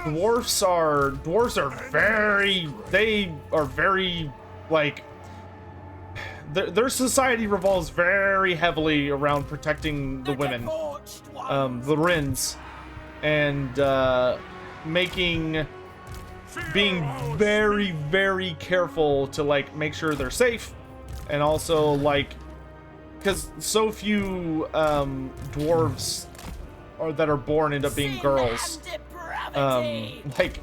dwarfs are very, they are very, like, their society revolves very heavily around protecting the women, the Rins, and being very, very careful to, like, make sure they're safe, and also, like, because so few dwarves that are born end up being girls. Like,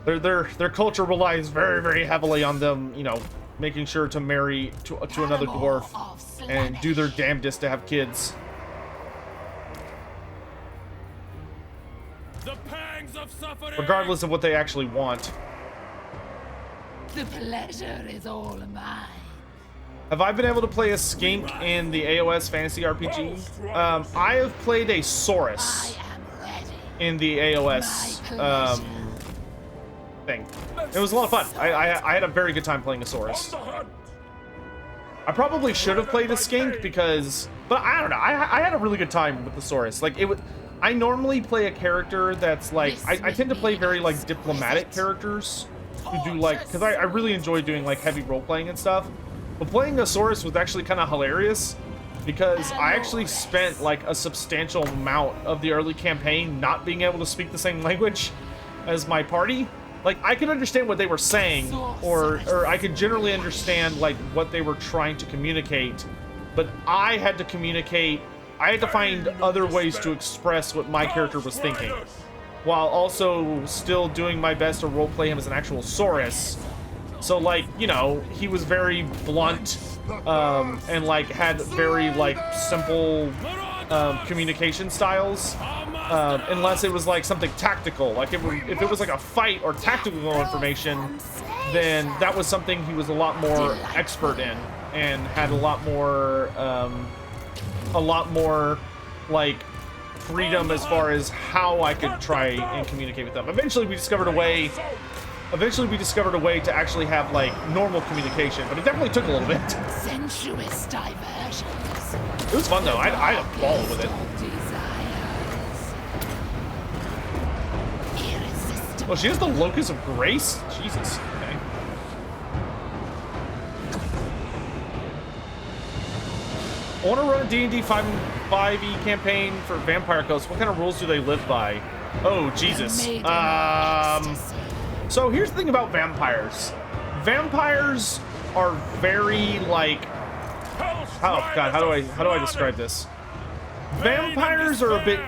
their culture relies very, very heavily on them, you know, making sure to marry to another dwarf and do their damnedest to have kids. Regardless of what they actually want. The pleasure is all mine. Have I been able to play a skink in the AOS fantasy RPG? I have played a Saurus in the AOS thing. It was a lot of fun. I had a very good time playing a Saurus. I probably should have played a skink because, but I don't know. I had a really good time with the Saurus. Like, it would. I normally play a character that's like, I tend to play very like diplomatic characters who do like, because I really enjoy doing like heavy role playing and stuff. But playing a Saurus was actually kind of hilarious because I actually spent like a substantial amount of the early campaign not being able to speak the same language as my party. Like, I could understand what they were saying, or I could generally understand like what they were trying to communicate, but I had to communicate. I had to find other ways to express what my character was thinking, while also still doing my best to roleplay him as an actual Saurus. So, like, you know, he was very blunt, and, like, had very, like, simple, communication styles, unless it was, like, something tactical. Like, if it was, like, a fight or tactical information, then that was something he was a lot more expert in, and had a lot more, like, freedom as far as how I could try and communicate with them. Eventually we discovered a way to actually have, like, normal communication, but it definitely took a little bit. Sensuous diversions. It was fun though. I had a ball with it. Oh, she has the Locus of Grace? Jesus. Okay. I want to run a D&D 5e campaign for Vampire Coast. What kind of rules do they live by? Oh, Jesus. So here's the thing about vampires. Vampires are very, like... Oh, God, how do I describe this? Vampires are a bit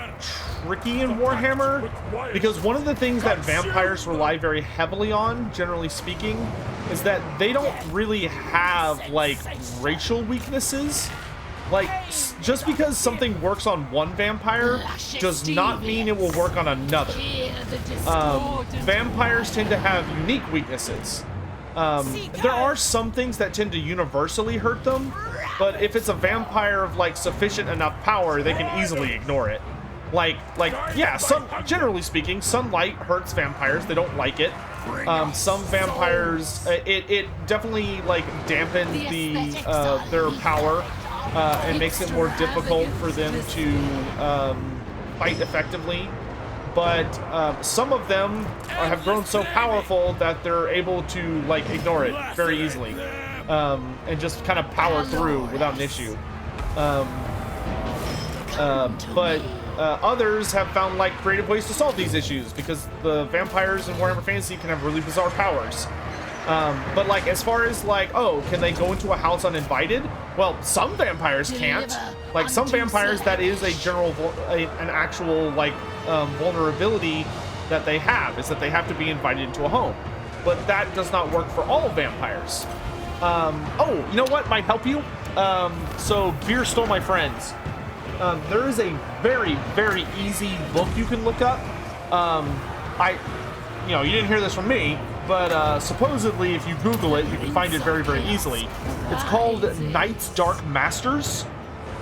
tricky in Warhammer, because one of the things that vampires rely very heavily on, generally speaking, is that they don't really have, like, racial weaknesses. Like, just because something works on one vampire does not mean it will work on another. Vampires tend to have unique weaknesses. There are some things that tend to universally hurt them, but if it's a vampire of, like, sufficient enough power, they can easily ignore it. Yeah, generally speaking, sunlight hurts vampires. They don't like it. Some vampires, it definitely, like, dampens their power. And makes it more difficult for them to fight effectively. But some of them have grown so powerful that they're able to, like, ignore it very easily and just kind of power through without an issue. But others have found, like, creative ways to solve these issues, because the vampires in Warhammer Fantasy can have really bizarre powers. But, like, as far as, like, oh, can they go into a house uninvited? Well, some vampires can't. Like, some vampires, that is a general, an actual, like, vulnerability that they have, is that they have to be invited into a home. But that does not work for all vampires. Oh, you know what might help you? So, Beer Stole My Friends. There is a very, very easy book you can look up. You didn't hear this from me, but supposedly if you Google it, you can find it very, very easily. It's called Knight's Dark Masters,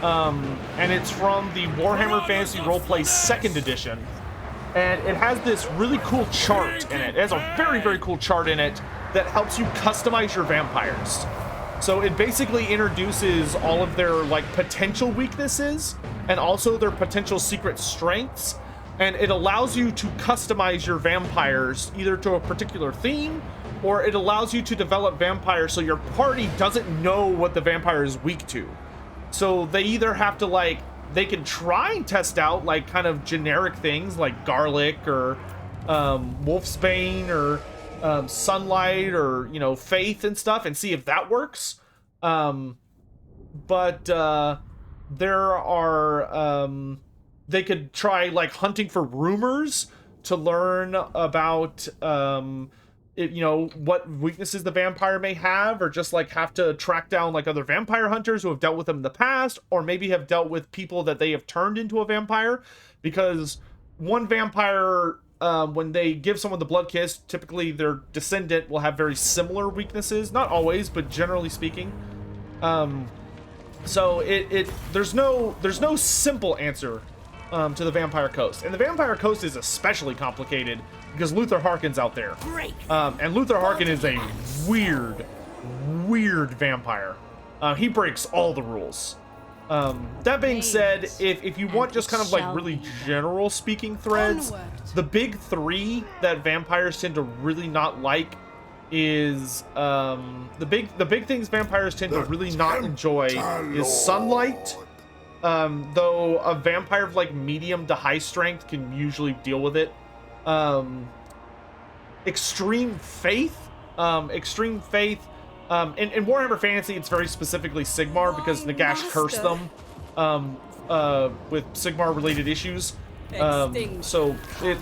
and it's from the Warhammer Fantasy Roleplay 2nd edition. And it has this really cool chart in it. It has a very, very cool chart in it that helps you customize your vampires. So it basically introduces all of their, like, potential weaknesses and also their potential secret strengths. And it allows you to customize your vampires either to a particular theme, or it allows you to develop vampires so your party doesn't know what the vampire is weak to. So they either have to, like, they can try and test out, like, kind of generic things like garlic or wolfsbane or sunlight or, faith and stuff, and see if that works. But there are... they could try, like, hunting for rumors to learn about, what weaknesses the vampire may have, or just, like, have to track down, like, other vampire hunters who have dealt with them in the past, or maybe have dealt with people that they have turned into a vampire. Because one vampire, when they give someone the blood kiss, typically their descendant will have very similar weaknesses. Not always, but generally speaking. So there's no simple answer to the Vampire Coast. And the Vampire Coast is especially complicated because Luther Harkin's out there. And Luther Harkin is a weird vampire. He breaks all the rules. That being said, if you want just kind of, like, really general speaking threads, the big three that vampires tend to really not like is the big things vampires tend to really not enjoy is sunlight. Though a vampire of, like, medium to high strength can usually deal with it. Extreme faith. In Warhammer Fantasy, it's very specifically Sigmar, because Nagash cursed them with Sigmar-related issues. So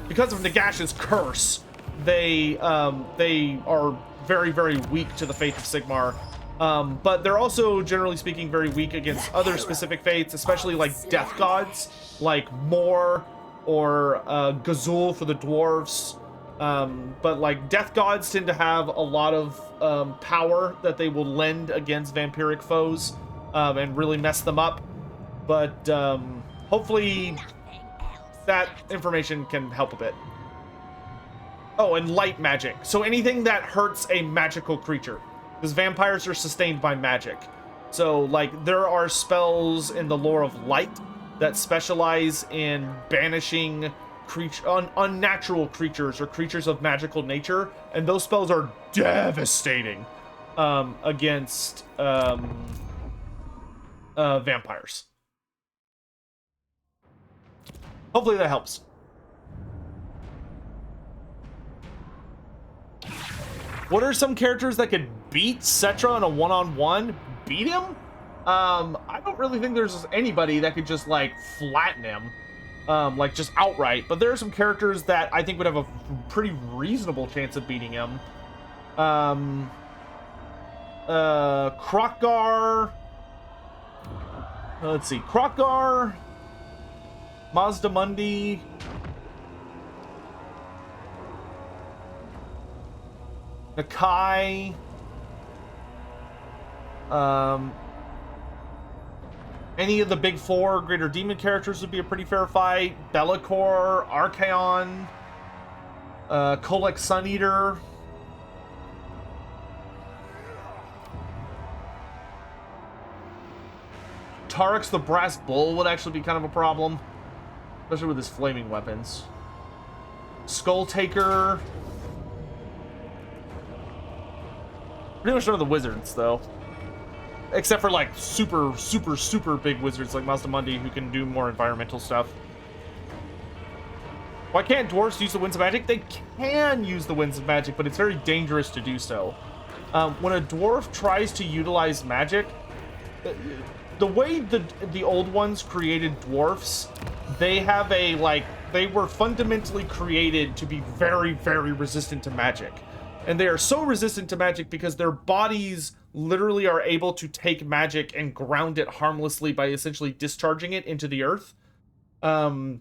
because of Nagash's curse, they are very, very weak to the faith of Sigmar. But they're also, generally speaking, very weak against other specific faiths, especially, like, death gods, like Moore or Gazul for the dwarves. But, like, death gods tend to have a lot of power that they will lend against vampiric foes and really mess them up. But hopefully that information can help a bit. Oh, and light magic. So anything that hurts a magical creature. Because vampires are sustained by magic. So, like, there are spells in the lore of light that specialize in banishing unnatural creatures or creatures of magical nature. And those spells are devastating against vampires. Hopefully that helps. What are some characters that could beat Cetra in a one-on-one? Beat him? I don't really think there's anybody that could just, like, flatten him. Like, just outright. But there are some characters that I think would have a pretty reasonable chance of beating him. Krokgar. Let's see. Krokgar. Mazdamundi. Nakai. Any of the big four greater demon characters would be a pretty fair fight. Be'lakor, Archaon, Kolek Suneater. Tarex the Brass Bull would actually be kind of a problem, especially with his flaming weapons. Skull Taker. Pretty much none of the wizards, though. Except for, like, super big wizards like Mazdamundi who can do more environmental stuff. Why can't dwarves use the winds of magic? They can use the winds of magic, but it's very dangerous to do so. When a dwarf tries to utilize magic, the way the old ones created dwarfs, they have a, like, they were fundamentally created to be very, very resistant to magic. And they are so resistant to magic because their bodies literally are able to take magic and ground it harmlessly by essentially discharging it into the earth. If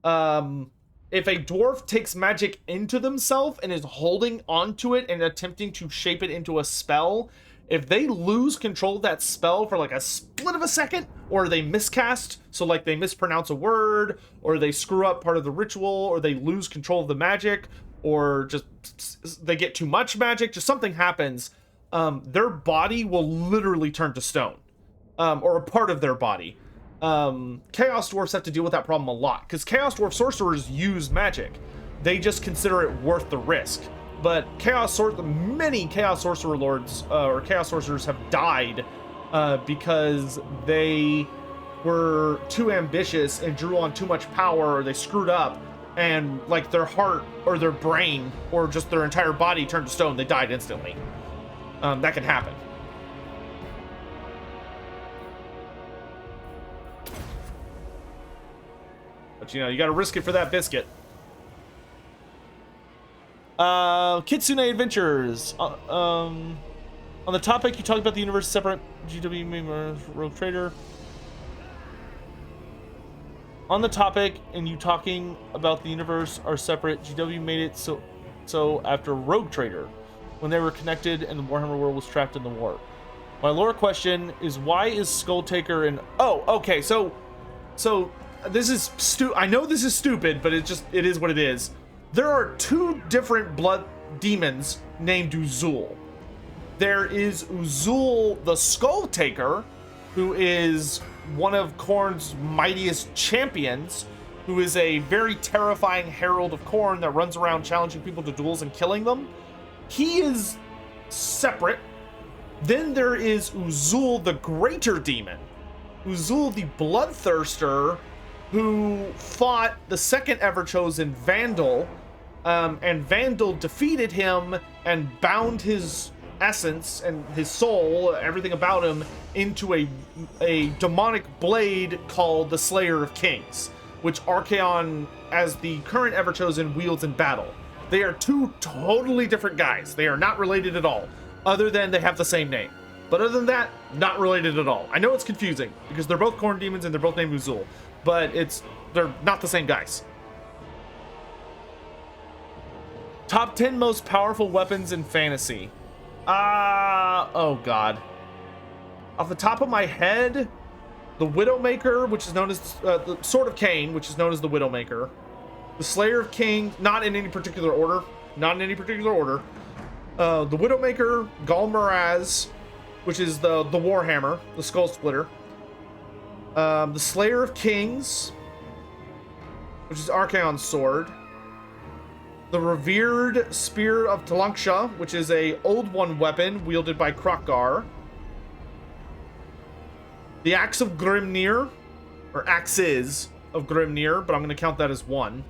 a dwarf takes magic into themselves and is holding onto it and attempting to shape it into a spell, if they lose control of that spell for like a split of a second, or they miscast, so like they mispronounce a word, or they screw up part of the ritual, or they lose control of the magic, or just they get too much magic, just something happens, their body will literally turn to stone, or a part of their body. Chaos Dwarfs have to deal with that problem a lot, because Chaos Dwarf sorcerers use magic. They just consider it worth the risk. But many Chaos Sorcerer Lords, or Chaos Sorcerers have died because they were too ambitious and drew on too much power, or they screwed up, and like their heart or their brain or just their entire body turned to stone. They died instantly. That can happen. But you know, you gotta risk it for that biscuit. Kitsune Adventures. On the topic, you talked about the universe separate. GW Rogue Trader. On the topic, and you talking about the universe are separate, GW made it so after Rogue Trader, when they were connected and the Warhammer world was trapped in the war. My lore question is, why is Skull Taker in... Oh, okay, so this is I know this is stupid, but it is what it is. There are two different blood demons named Uzul. There is Uzul the Skull Taker, who is one of Khorne's mightiest champions, who is a very terrifying herald of Khorne that runs around challenging people to duels and killing them. He is separate. Then there is Uzul the Greater Demon. Uzul the Bloodthirster, who fought the second ever chosen Vandal, and Vandal defeated him and bound his essence and his soul, everything about him, into a demonic blade called the Slayer of Kings, which Archaon, as the current ever chosen, wields in battle. They are two totally different guys. They are not related at all, other than they have the same name. But other than that, not related at all. I know it's confusing because they're both Khorne demons and they're both named Uzul, but they're not the same guys. Top 10 most powerful weapons in fantasy. Oh god. Off the top of my head, the Widowmaker, which is known as the Sword of Cain, which is known as the Widowmaker. The Slayer of Kings, not in any particular order. The Widowmaker, Galmaraz, which is the Warhammer, the Skull Splitter. The Slayer of Kings, which is Archaon's sword. The Revered Spear of Talanksha, which is a Old One weapon wielded by Krokgar. The Axe of Grimnir, or Axes of Grimnir, but I'm going to count that as one.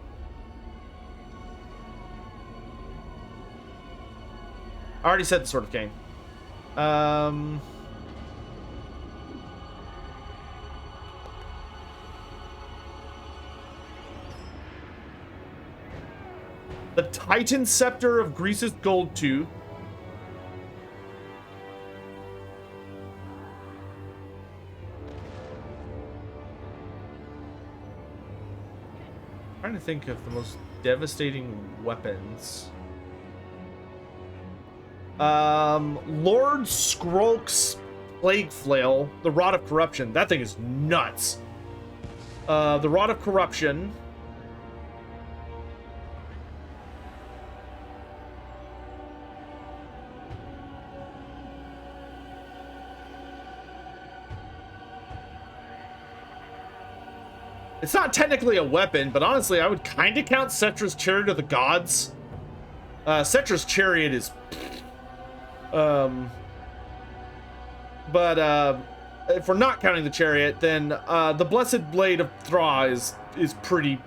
I already said the Sword of Cain. The Titan Scepter of Grease's Gold Tooth. I'm trying to think of the most devastating weapons. Lord Skrolk's Plague Flail, the Rod of Corruption. That thing is nuts. The Rod of Corruption. It's not technically a weapon, but honestly, I would kind of count Cetra's Chariot of the Gods. Cetra's Chariot is... if we're not counting the Chariot, then the Blessed Blade of Thra is pretty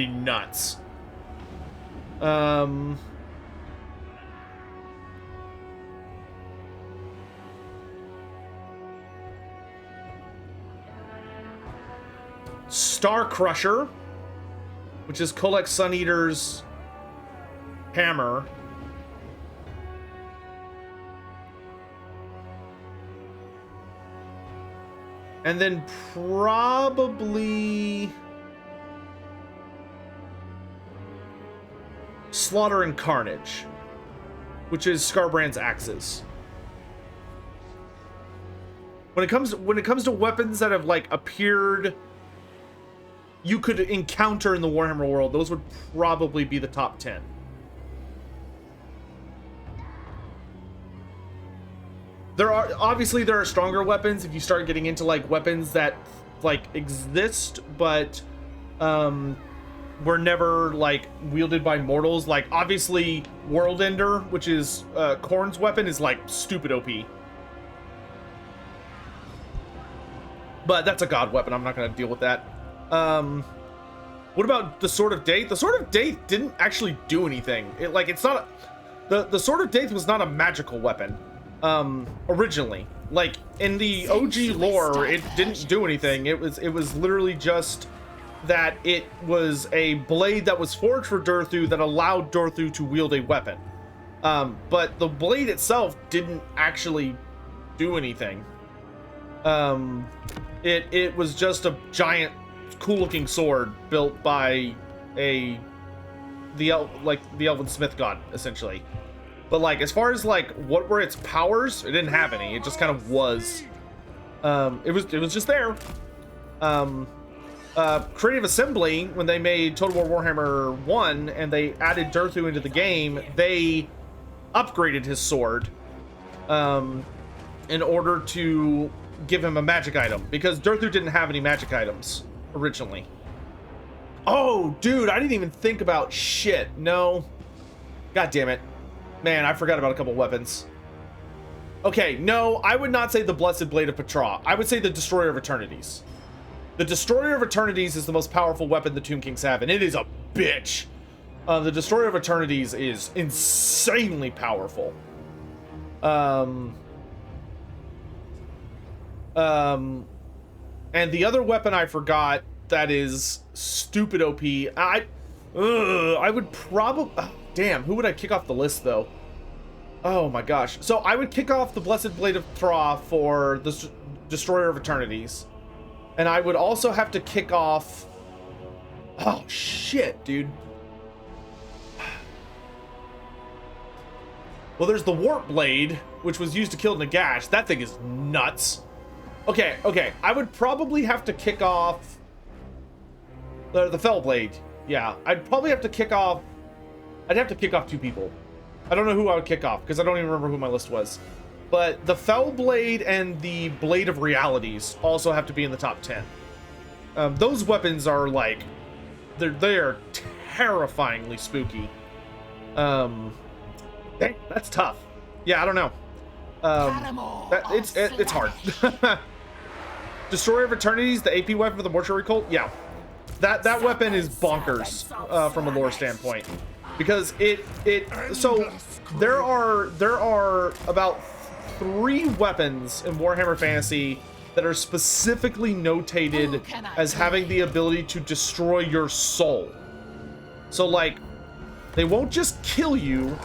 nuts. Star Crusher, which is Kolek Sun Eater's hammer. And then probably Slaughter and Carnage, which is Skarbrand's axes. When it comes to weapons that have like appeared, you could encounter in the Warhammer world, those would probably be the top 10. There are stronger weapons if you start getting into like weapons that like exist but were never like wielded by mortals. Like obviously World Ender, which is Khorne's weapon, is like stupid OP. But that's a god weapon. I'm not going to deal with that. What about the Sword of Daith? The Sword of Daith didn't actually do anything. It's not the Sword of Daith was not a magical weapon. Originally, like in the OG lore, it didn't do anything. It was literally just that it was a blade that was forged for Durthu that allowed Durthu to wield a weapon. But the blade itself didn't actually do anything. It was just a giant, cool-looking sword built by the Elven Smith God, essentially. But like, as far as like what were its powers, it didn't have any. It just kind of was. It was just there. Creative Assembly, when they made Total War Warhammer 1 and they added Durthu into the game, they upgraded his sword in order to give him a magic item, because Durthu didn't have any magic items originally. Oh, dude, I didn't even think about shit. No. God damn it. Man, I forgot about a couple weapons. Okay, no, I would not say the Blessed Blade of Petra. I would say the Destroyer of Eternities. The Destroyer of Eternities is the most powerful weapon the Tomb Kings have, and it is a bitch. The Destroyer of Eternities is insanely powerful. And the other weapon I forgot that is stupid OP, I would probably... Oh, damn, who would I kick off the list, though? Oh my gosh. So I would kick off the Blessed Blade of Thra for the Destroyer of Eternities. And I would also have to kick off... Oh, shit, dude. Well, there's the Warp Blade, which was used to kill Nagash. That thing is nuts. Okay. I would probably have to kick off... The Fell Blade. Yeah, I'd probably have to kick off... I'd have to kick off two people. I don't know who I would kick off, because I don't even remember who my list was. But the Fell Blade and the Blade of Realities also have to be in the top 10. Those weapons are like... They are terrifyingly spooky. Dang, that's tough. Yeah, I don't know. It's hard. Destroyer of Eternities, the AP weapon for the Mortuary Cult, yeah. That weapon is bonkers from a lore standpoint. Because so there are about 3 weapons in Warhammer Fantasy that are specifically notated as having the ability to destroy your soul. So like, they won't just kill you,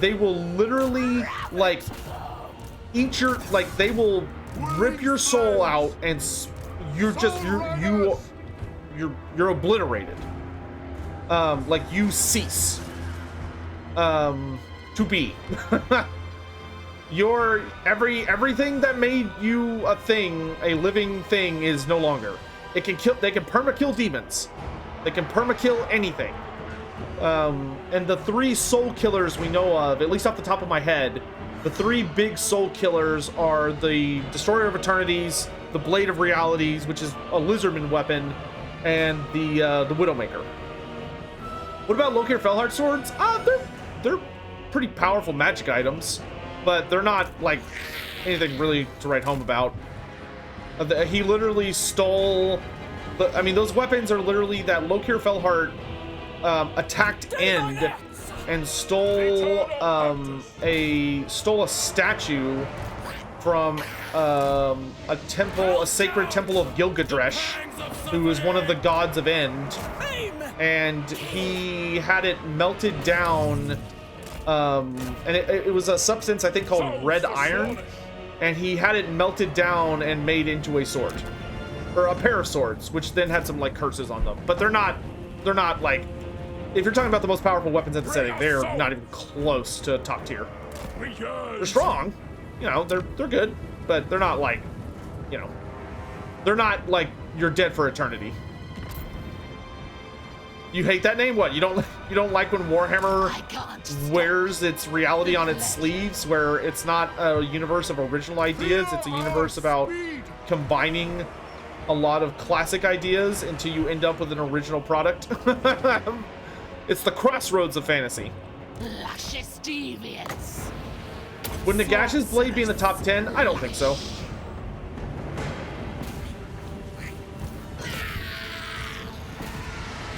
they will literally like eat your, like they will rip your soul out and you're obliterated. Like you cease to be. Everything that made you a thing, a living thing, is no longer. It can kill. They can perma-kill demons. They can perma-kill anything. And the 3 soul killers we know of, at least off the top of my head, the 3 big soul killers are the Destroyer of Eternities, the Blade of Realities, which is a Lizardmen weapon, and the Widowmaker. What about Lokir Felheart swords? They're pretty powerful magic items, but they're not like anything really to write home about. He literally stole. I mean, those weapons are literally that Lokir Felheart attacked End and stole a statue from a temple, a sacred temple of Gilgadresh, who is one of the gods of End, and he had it melted down. And it was a substance I think called red iron, and he had it melted down and made into a sword, or a pair of swords, which then had some like curses on them. But they're not like, if you're talking about the most powerful weapons in the setting, they're not even close to top tier. They're strong, you know, they're good, but they're not like, you know, they're not like you're dead for eternity. You hate that name? What? You don't like when Warhammer wears its reality on its sleeves, where it's not a universe of original ideas, it's a universe about combining a lot of classic ideas until you end up with an original product. It's the crossroads of fantasy. Luscious deviance. Would Nagash's blade be in the top 10? I don't think so.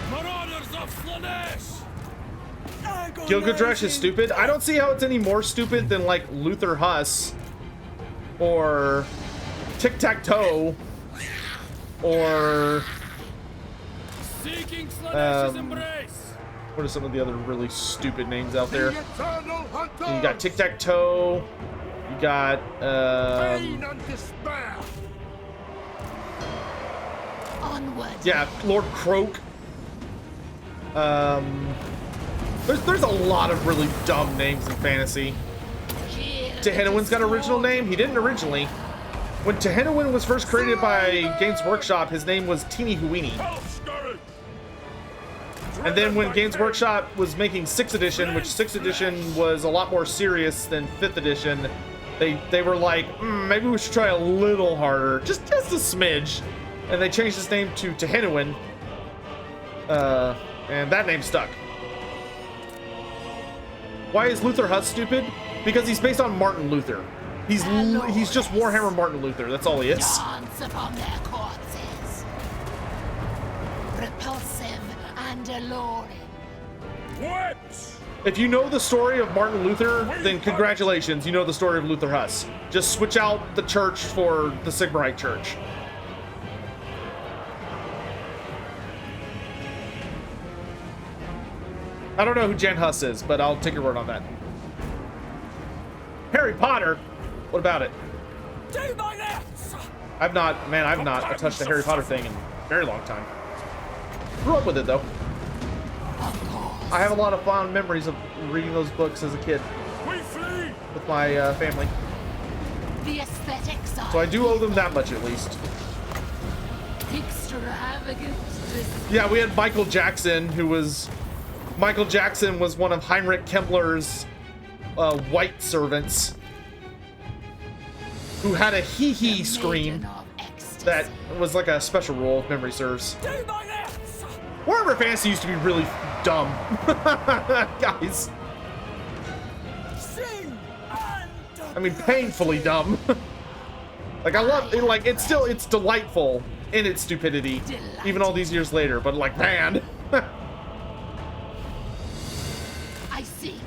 Marauders of Slaanesh! Gilgadresh is stupid. I don't see how it's any more stupid than like Luther Huss or Tic-Tac-Toe or Seeking Slaanesh's embrace. what are some of the other really stupid names out there? You got Tic-Tac-Toe. You got yeah, Lord Croak. There's a lot of really dumb names in fantasy. Tehenowin's got an original name. He didn't originally. When Tehenowin was first created by Games Workshop, his name was Teeny Huini. And then when Games Workshop was making 6th edition, which 6th edition was a lot more serious than 5th edition, they were like, maybe we should try a little harder, just a smidge. And they changed his name to Tehenowin. And that name stuck. Why is Luther Huss stupid? Because he's based on Martin Luther. He's just Warhammer Martin Luther. That's all he is. Dance upon their corpses. Repulsive and alluring. What? If you know the story of Martin Luther, then congratulations, you know the story of Luther Huss. Just switch out the church for the Sigmarite Church. I don't know who Jan Huss is, but I'll take your word on that. Harry Potter? What about it? I've not touched the Harry Potter thing in a very long time. Grew up with it, though. I have a lot of fond memories of reading those books as a kid with my family. The aesthetics So I do owe them that much, at least. extravagant. Yeah, we had Michael Jackson, who was... Michael Jackson was one of Heinrich Kemmler's white servants, who had a hee-hee scream that was like a special rule, if memory serves. Warhammer Fantasy used to be really dumb. Guys. I mean, painfully dumb. Like I love it, like it's delightful in its stupidity, even all these years later, but like man. I see.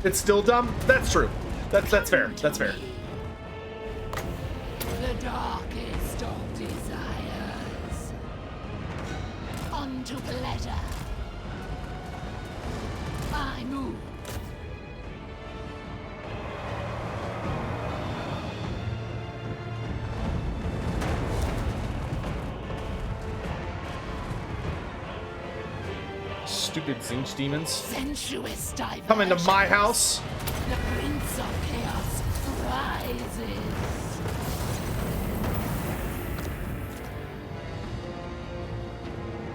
It's still dumb? That's true. That's fair. That's fair. The darkest of desires. Unto pleasure. I move. Stupid Zinch demons. Sensuous diversion. Come into my house. The Prince of Chaos rises.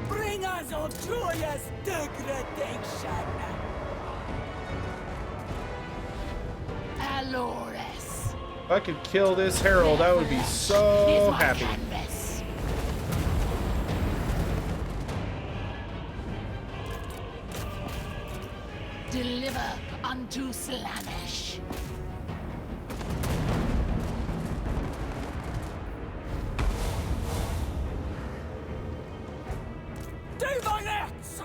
Bring us all joyous degradation. Alores. If I could kill this herald, I would be so happy. Canvas. Deliver unto Slaanesh. Deviates!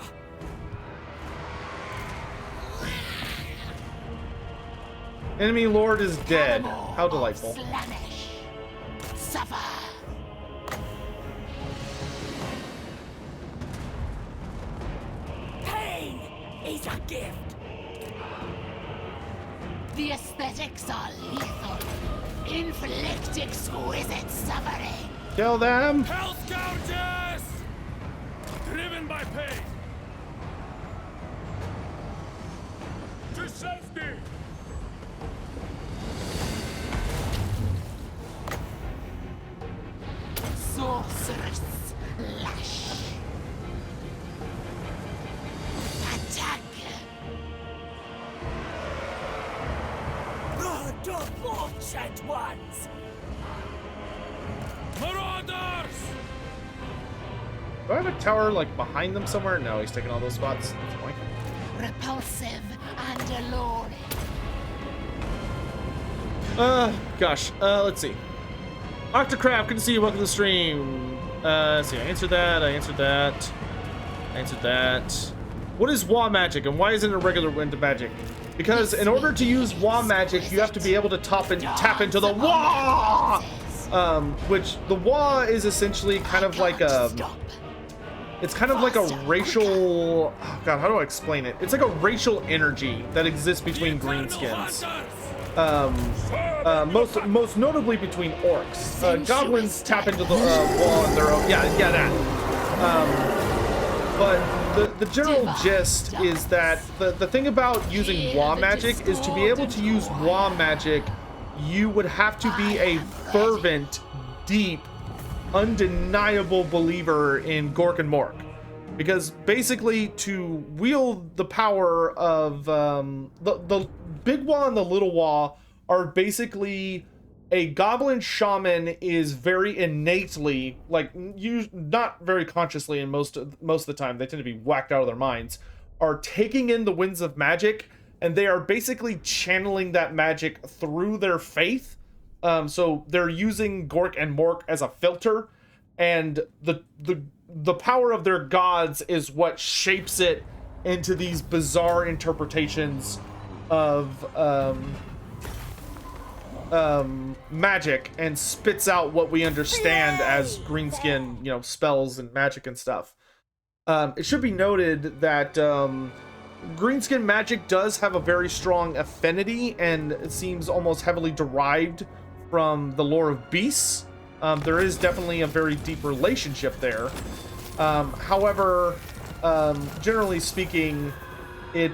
Enemy lord is dead. How delightful. Slaanesh. Suffer. Pain is a gift. The aesthetics are lethal. Inflict exquisite suffering. Kill them. Hell scourges! Driven by pain. To safety! Sorceress lash. Attack. The fortunate ones. Marauders! Do I have a tower like behind them somewhere? No, he's taking all those spots. That's the point. Repulsive and alluring. Gosh. Let's see. Octocraft, good to see you. Welcome to the stream. Let's see. I answered that. I answered that. I answered that. What is Wa magic and why isn't it regular wind magic? Because in order to use Wa magic, you have to be able to tap into the Wa! Which the Wa is essentially kind of like a... It's kind of like a racial... Oh God, how do I explain it? It's like a racial energy that exists between greenskins. Most notably between orcs. Goblins tap into the Wa on their own. Yeah, that. But the general gist is that the thing about using Wa magic is to be able to use Wa magic, you would have to be a fervent, deep, undeniable believer in Gork and Mork. Because basically to wield the power of the big Wa and the little Wa are basically a goblin shaman is very innately, like, not very consciously, and most of the time they tend to be whacked out of their minds, are taking in the winds of magic, and they are basically channeling that magic through their faith. So they're using Gork and Mork as a filter, and the power of their gods is what shapes it into these bizarre interpretations of magic and spits out what we understand as greenskin, you know, spells and magic and stuff. It should be noted that greenskin magic does have a very strong affinity, and it seems almost heavily derived from the lore of beasts. There is definitely a very deep relationship there. However, generally speaking, it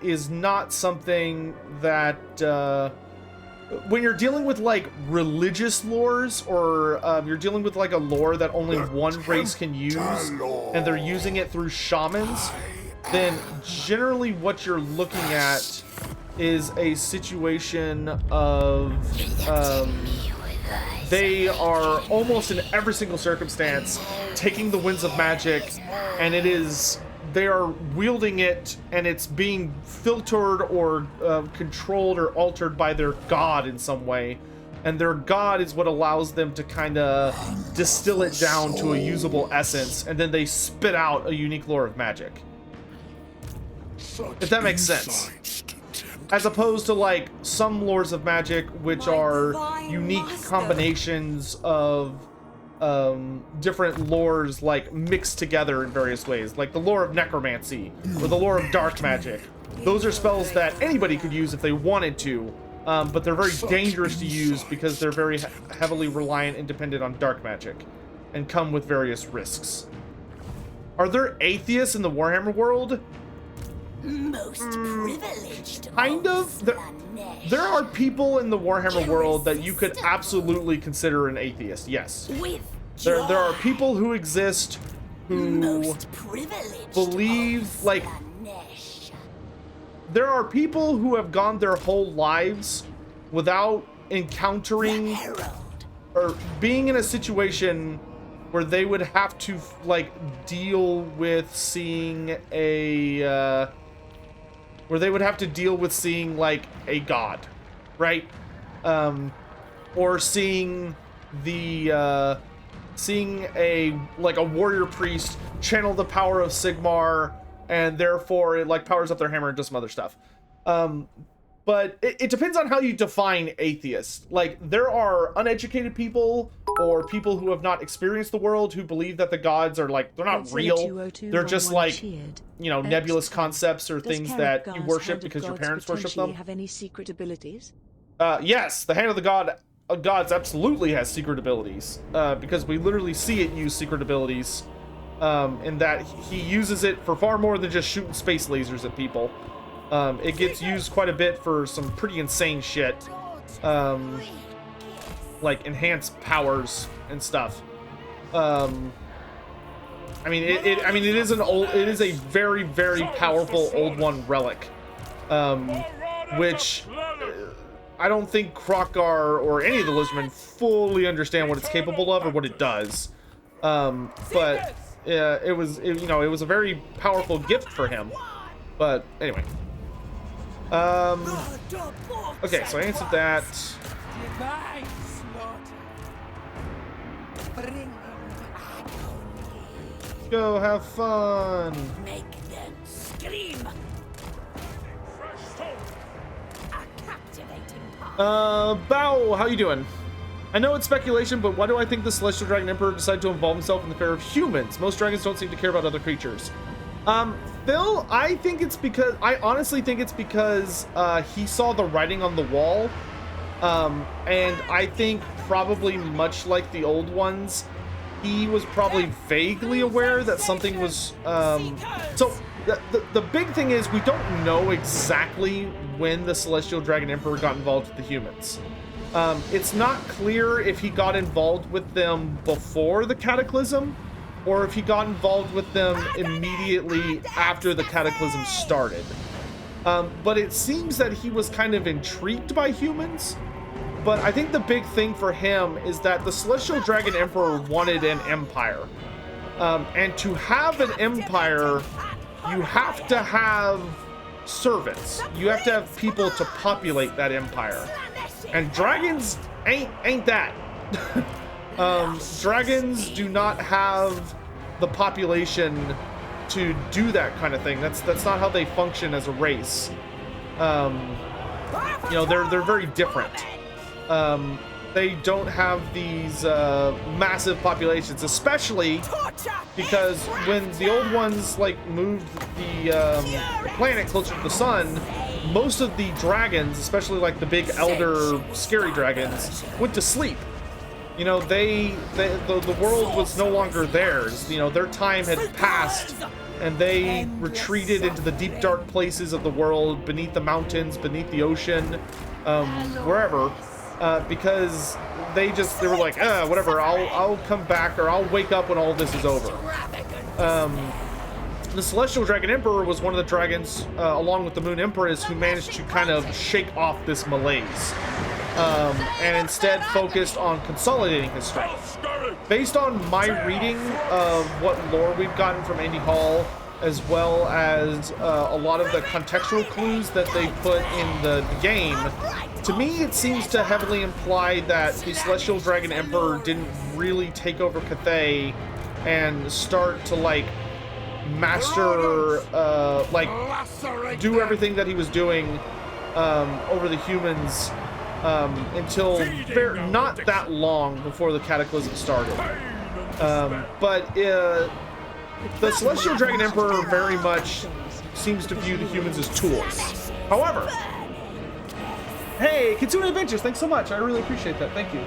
is not something that when you're dealing with like religious lores, or you're dealing with like a lore that only one race can use and they're using it through shamans, then generally what you're looking at is a situation of they are almost in every single circumstance taking the winds of magic, and it is they are wielding it, and it's being filtered or controlled or altered by their god in some way. And their god is what allows them to kind of distill it down to a usable essence, and then they spit out a unique lore of magic. If that makes sense. As opposed to like some lores of magic, which are unique combinations of different lores like mixed together in various ways, like the lore of necromancy or the lore of dark magic. Those are spells that anybody could use if they wanted to, but they're very dangerous to use because they're very heavily reliant and dependent on dark magic and come with various risks. Are there atheists in the Warhammer world? Most privileged. Kind of. There are people in the Warhammer world that you could absolutely consider an atheist. Yes. There are people who exist who believe, like, there are people who have gone their whole lives without encountering or being in a situation where they would have to like deal with seeing a like a god, right? Or seeing the seeing a warrior priest channel the power of Sigmar, and therefore it like powers up their hammer and does some other stuff. But it depends on how you define atheist. Like, there are uneducated people or people who have not experienced the world who believe that the gods are like, they're not real. They're just like, you know, nebulous concepts or things that you worship because your parents worship them. Have any secret abilities? Yes, the hand of the gods absolutely has secret abilities, because we literally see it use secret abilities, in that he uses it for far more than just shooting space lasers at people. It gets used quite a bit for some pretty insane shit, like enhanced powers and stuff. I mean, it is a very, very powerful Old One relic, which I don't think Krokar or any of the Lizardmen fully understand what it's capable of or what it does. But it was a very powerful gift for him. But anyway. Okay, so I answered that. Go have fun. Make them scream. Bow, how you doing? I know it's speculation, but why do I think the Celestial Dragon Emperor decided to involve himself in the affair of humans? Most dragons don't seem to care about other creatures. Phil, I honestly think it's because he saw the writing on the wall, and I think probably much like the old ones, he was probably vaguely aware that something was, so the big thing is we don't know exactly when the Celestial Dragon Emperor got involved with the humans. It's not clear if he got involved with them before the Cataclysm, or if he got involved with them immediately after the Cataclysm started. But it seems that he was kind of intrigued by humans. But I think the big thing for him is that the Celestial Dragon Emperor wanted an empire. And to have an empire, you have to have servants. You have to have people to populate that empire. And dragons ain't that. Dragons do not have the population to do that kind of thing. That's not how they function as a race. You know, they're very different. They don't have these massive populations, especially because when the old ones like moved the planet closer to the sun, most of the dragons, especially like the big elder scary dragons, went to sleep. You know, the world was no longer theirs. You know, their time had passed, and they retreated into the deep, dark places of the world, beneath the mountains, beneath the ocean, wherever, because they were like, whatever, I'll come back, or I'll wake up when all this is over. The Celestial Dragon Emperor was one of the dragons, along with the Moon Empress, who managed to kind of shake off this malaise. And instead focused on consolidating his strength. Based on my reading of what lore we've gotten from Andy Hall as well as a lot of the contextual clues that they put in the game, to me it seems to heavily imply that the Celestial Dragon Emperor didn't really take over Cathay and start to like master, like do everything that he was doing over the humans until not that long before the Cataclysm started. But the Celestial Dragon Emperor very much seems to view the humans as tools. However, hey, Kitsune Adventures, thanks so much. I really appreciate that. Thank you.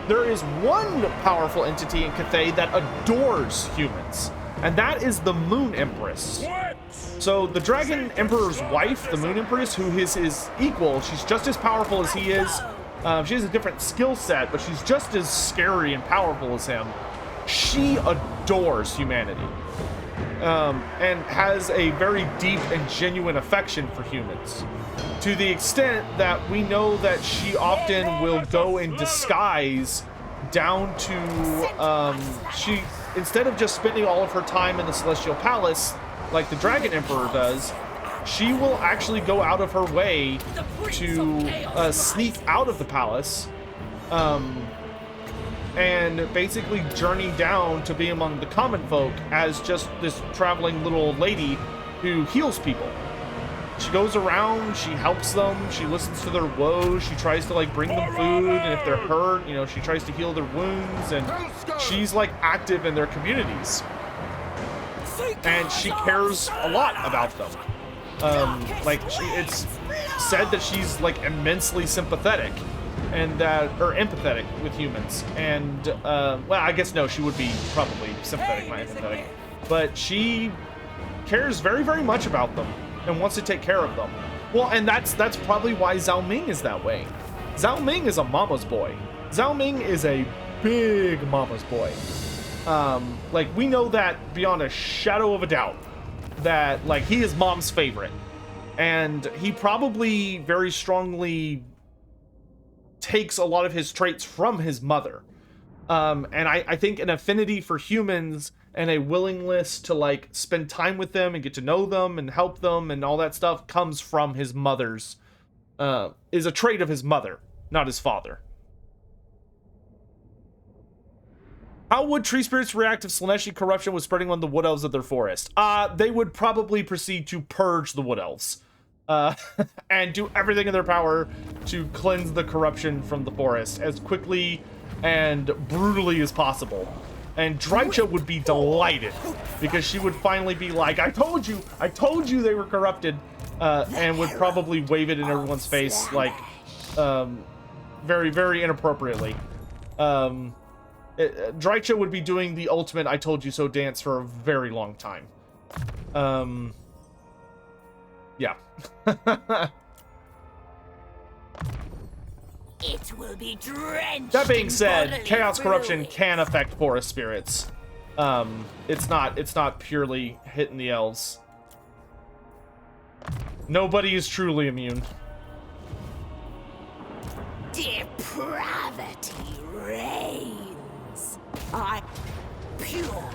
There is one powerful entity in Cathay that adores humans, and that is the Moon Empress. So the Dragon Emperor's wife, the Moon Empress, who is his equal, she's just as powerful as he is. She has a different skill set, but she's just as scary and powerful as him. She adores humanity, and has a very deep and genuine affection for humans, to the extent that we know that she often will go in disguise down to, she, instead of just spending all of her time in the Celestial Palace like the Dragon Emperor does, she will actually go out of her way to sneak out of the palace, and basically journey down to be among the common folk as just this traveling little old lady who heals people. She goes around, she helps them, she listens to their woes, she tries to like bring them food, and if they're hurt, you know, she tries to heal their wounds, and she's like active in their communities. And she cares a lot about them. Like it's said that she's like immensely sympathetic, and or empathetic with humans, and well, I guess no, she would be probably sympathetic, not empathetic, but she cares very, very much about them and wants to take care of them. Well, and that's probably why Zhao Ming is that way. Zhao Ming is a mama's boy. Zhao Ming is a big mama's boy. Like we know that beyond a shadow of a doubt, that like he is mom's favorite, and he probably very strongly takes a lot of his traits from his mother, and I think an affinity for humans and a willingness to like spend time with them and get to know them and help them and all that stuff comes from his mother's, is a trait of his mother, not his father. How would tree spirits react if Slaaneshi corruption was spreading on the wood elves of their forest? They would probably proceed to purge the wood elves, and do everything in their power to cleanse the corruption from the forest as quickly and brutally as possible. And Drycha would be delighted, because she would finally be like, I told you they were corrupted, and would probably wave it in everyone's face, like, very, very inappropriately. Drycha would be doing the ultimate I told you so dance for a very long time. Yeah. It will be drenched. That being said, chaos corruption can affect forest spirits. It's not purely hitting the elves. Nobody is truly immune. Depravity reigns. Pure,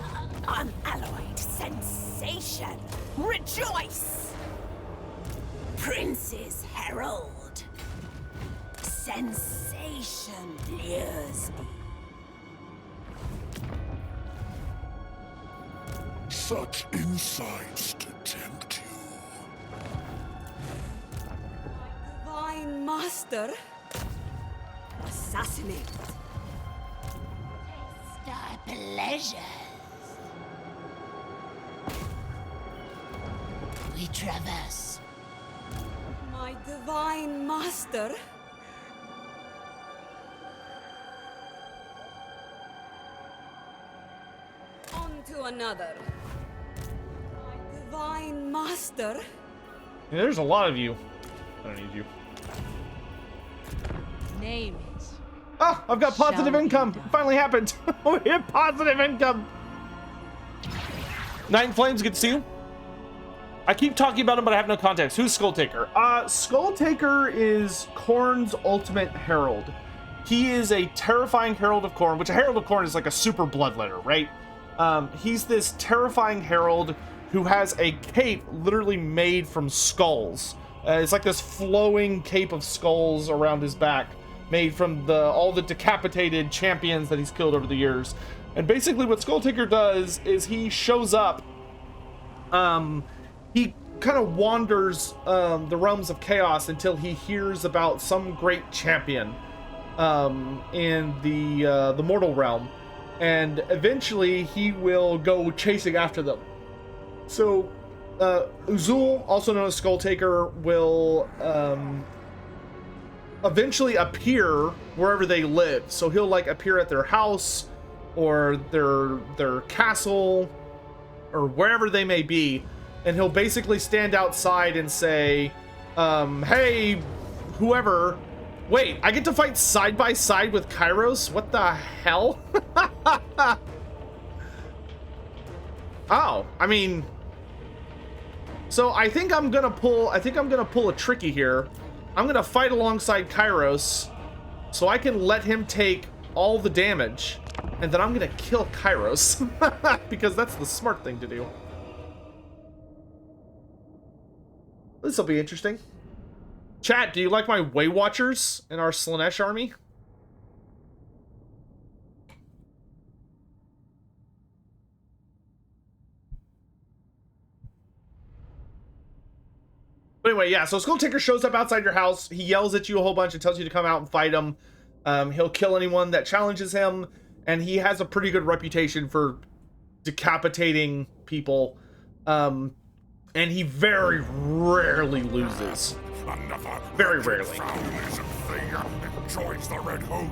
unalloyed sensation. Rejoice! Prince's herald. Sensation lures me. Such insights to tempt you. Divine Master. Assassinate. Thy pleasures. We traverse. My Divine Master. On to another. My Divine Master. Yeah, there's a lot of you. I don't need you. Name it. Ah, I've got positive income. It finally happened. We hit positive income. Night in Flames, good to see you. I keep talking about him, but I have no context. Who's Skulltaker? Skulltaker is Khorne's ultimate herald. He is a terrifying herald of Khorne, which a herald of Khorne is like a super bloodletter, right? He's this terrifying herald who has a cape literally made from skulls. It's like this flowing cape of skulls around his back, made from all the decapitated champions that he's killed over the years. And basically what Skulltaker does is he shows up, he kind of wanders the realms of chaos until he hears about some great champion in the mortal realm, and eventually he will go chasing after them. So Uzul, also known as Skulltaker, will eventually appear wherever they live. So he'll like appear at their house or their castle or wherever they may be, and he'll basically stand outside and say, hey, whoever, wait, I get to fight side by side with Kairos? What the hell? Oh, I mean, so I think I'm gonna pull a tricky here. I'm gonna fight alongside Kairos so I can let him take all the damage, and then I'm gonna kill Kairos because that's the smart thing to do. This will be interesting. Chat, do you like my Way Watchers in our Slaanesh army? But anyway, yeah, so Skulltaker shows up outside your house. He yells at you a whole bunch and tells you to come out and fight him. He'll kill anyone that challenges him, and he has a pretty good reputation for decapitating people. And he very rarely loses. Very rarely.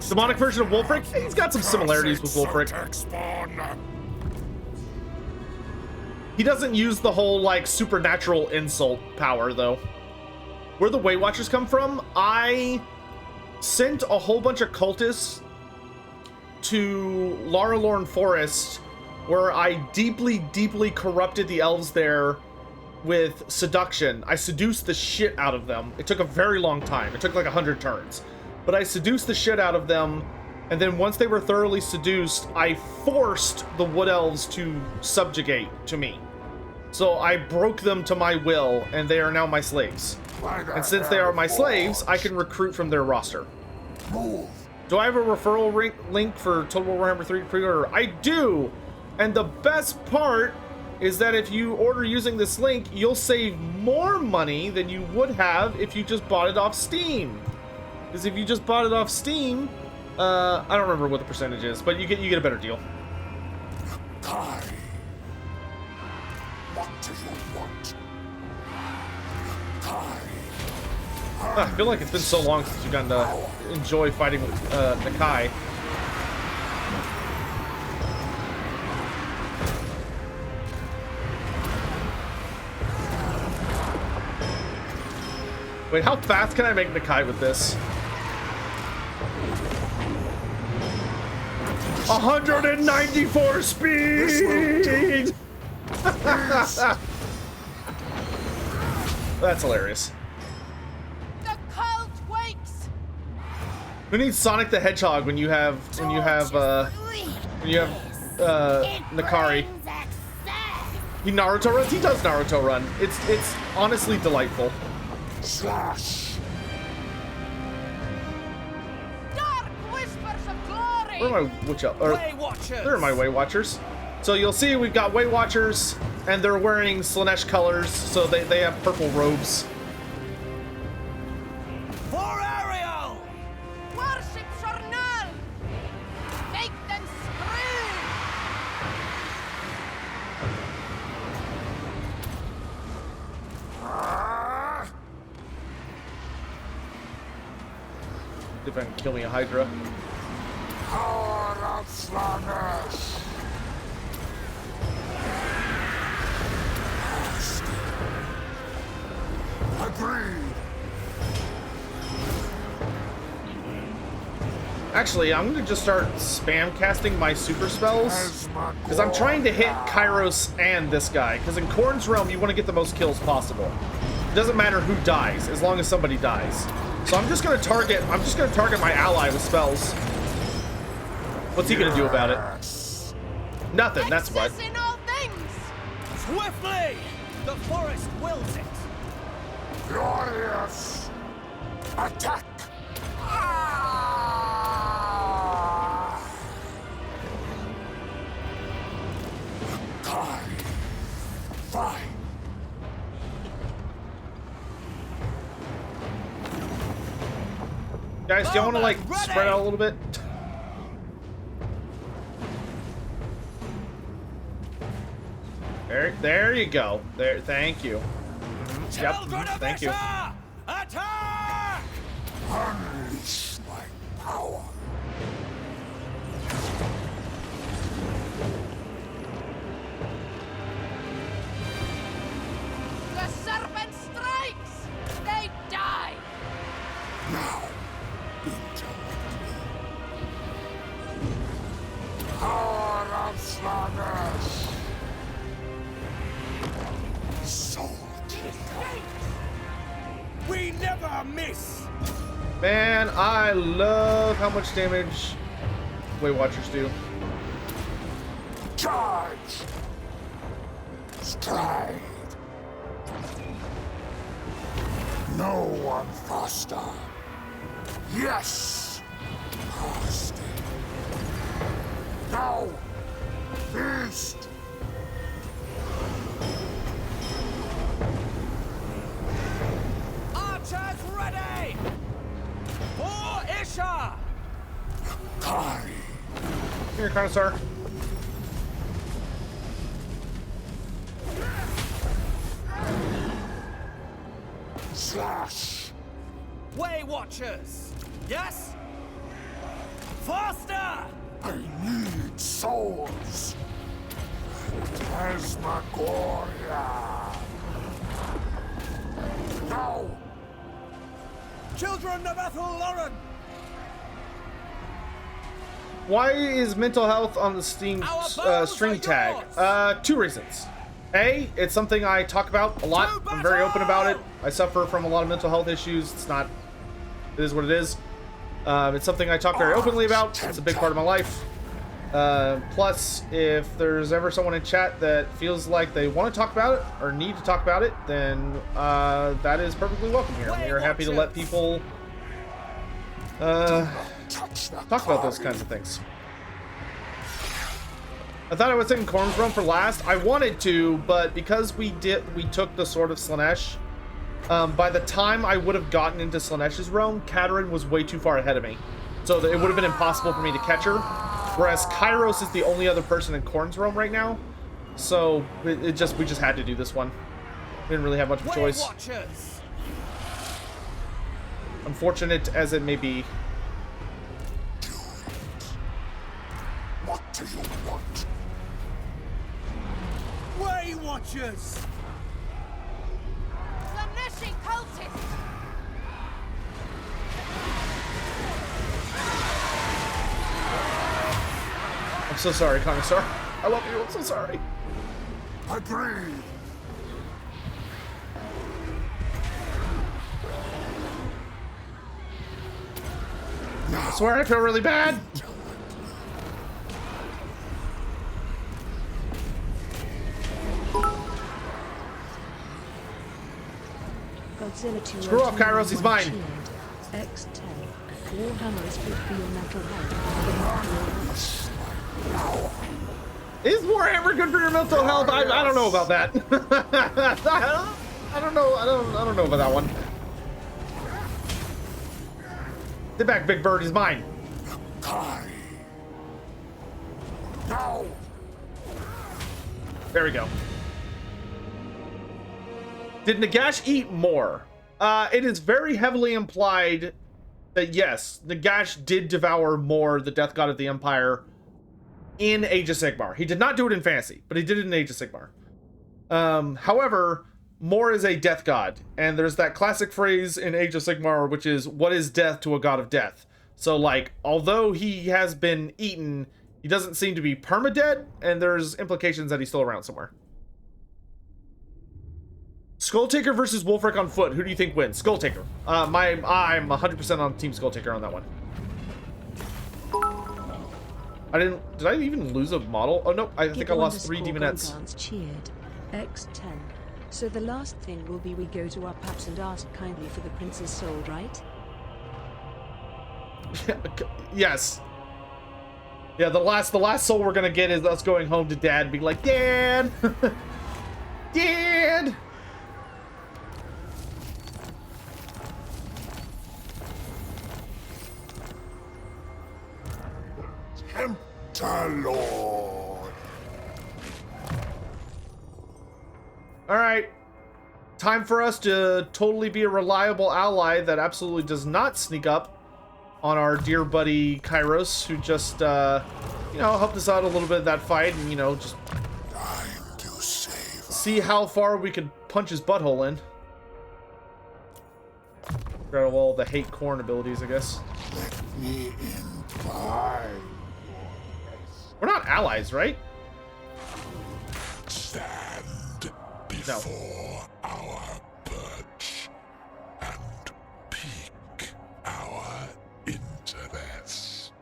Demonic version of Wulfric? He's got some similarities with Wulfric. He doesn't use the whole, like, supernatural insult power, though. Where the Way Watchers come from, I sent a whole bunch of cultists to Loren Forest, where I deeply, deeply corrupted the elves there with seduction. I seduced the shit out of them. It took a very long time. It took like 100 turns. But I seduced the shit out of them, and then once they were thoroughly seduced, I forced the Wood Elves to subjugate to me. So I broke them to my will, and they are now my slaves. And since they are my slaves, I can recruit from their roster. Do I have a referral link for Total War Warhammer 3 pre-order? I do! And the best part is that if you order using this link, you'll save more money than you would have if you just bought it off Steam. Because if you just bought it off Steam, I don't remember what the percentage is, but you get a better deal. What do you want? I feel like it's been so long since you've gotten to enjoy fighting with Nakai. Wait, how fast can I make Nakai with this? 194 speed! That's hilarious. The cult wakes. Who needs Sonic the Hedgehog when you have Nakari? He Naruto runs? He does Naruto run. It's honestly delightful. Slash. Dark whispers of glory. Where are my Way Watchers? There are my Way Watchers. So you'll see we've got Way Watchers, and they're wearing Slaanesh colors, so they have purple robes. For Ariel! Worship Shornal. Make them scream. If I can kill me a Hydra. Power of Slaanesh. Agreed. Actually, I'm gonna just start spam casting my super spells, because I'm trying to hit Kairos and this guy, because in Khorne's realm you want to get the most kills possible. It doesn't matter who dies, as long as somebody dies. So I'm just gonna target my ally with spells. What's he gonna do about it? Nothing, that's what. In all things. Swiftly! The forest wills it! Glorious! Attack! Fine. Guys, do y'all want to like spread out a little bit? There you go. There, thank you. Yep, thank you. Attack! Unleash my power. The serpent strikes! They die! Now, intellect me. Power of Slaanesh. Soul killer. We never miss! Man, I love how much damage Weight Watchers do. Charge! Stride! No one faster. Yes! Faster. Now! Feast! Archers ready! For Isha! Kari! Here, Connoisseur. Slash! Way Watchers! Yes? Faster! I need souls! Tasmagoria! No! Children of Athel Loren! Why is mental health on the Steam string tag? Two reasons. A, it's something I talk about a lot. I'm very open about it. I suffer from a lot of mental health issues. It is what it is. It's something I talk very openly about. It's a big part of my life. Plus, if there's ever someone in chat that feels like they want to talk about it or need to talk about it, then that is perfectly welcome here. We are happy to let people talk about those kinds of things. I thought I was taking Corm's Realm for last. I wanted to, but because we took the Sword of Slaanesh, by the time I would have gotten into Slaanesh's realm, Katerin was way too far ahead of me. So it would have been impossible for me to catch her. Whereas Kairos is the only other person in Corn's realm right now. So we just had to do this one. We didn't really have much of a choice. Unfortunate as it may be. What do you want? Way Watchers! Slaaneshi cultists! I'm so sorry, Connoisseur. I love you. I'm so sorry. Agreed. I swear I feel really bad. Godzilla 2 Screw off, Kairos. He's mine. X10. Warhammer is good for your mental health. Is Warhammer good for your mental health? I don't know about that. I don't know about that one. Get back, Big Bird. He's mine. No. There we go. Did Nagash eat more? It is very heavily implied that yes, Nagash did devour more, the Death God of the Empire, in Age of Sigmar. He did not do it in Fantasy, but he did it in Age of Sigmar. However, Moore is a death god, and there's that classic phrase in Age of Sigmar, which is, what is death to a god of death? So, like, although he has been eaten, he doesn't seem to be permadead, and there's implications that he's still around somewhere. Skulltaker versus Wolfric on foot. Who do you think wins? Skulltaker. I'm 100% on Team Skulltaker on that one. Did I even lose a model? Oh no, I think I lost 3 demonettes. X10. So the last thing will be we go to our paps and ask kindly for the prince's soul, right? Yes. Yeah, the last soul we're gonna get is us going home to Dad and being like, Dad! Dad! Lord. Alright. Time for us to totally be a reliable ally that absolutely does not sneak up on our dear buddy Kairos, who just, you know, helped us out a little bit of that fight and, you know, just see how far we could punch his butthole in. Got all the hate corn abilities, I guess. Let me in by. We're not allies, right? Stand before our perch and pique our interest.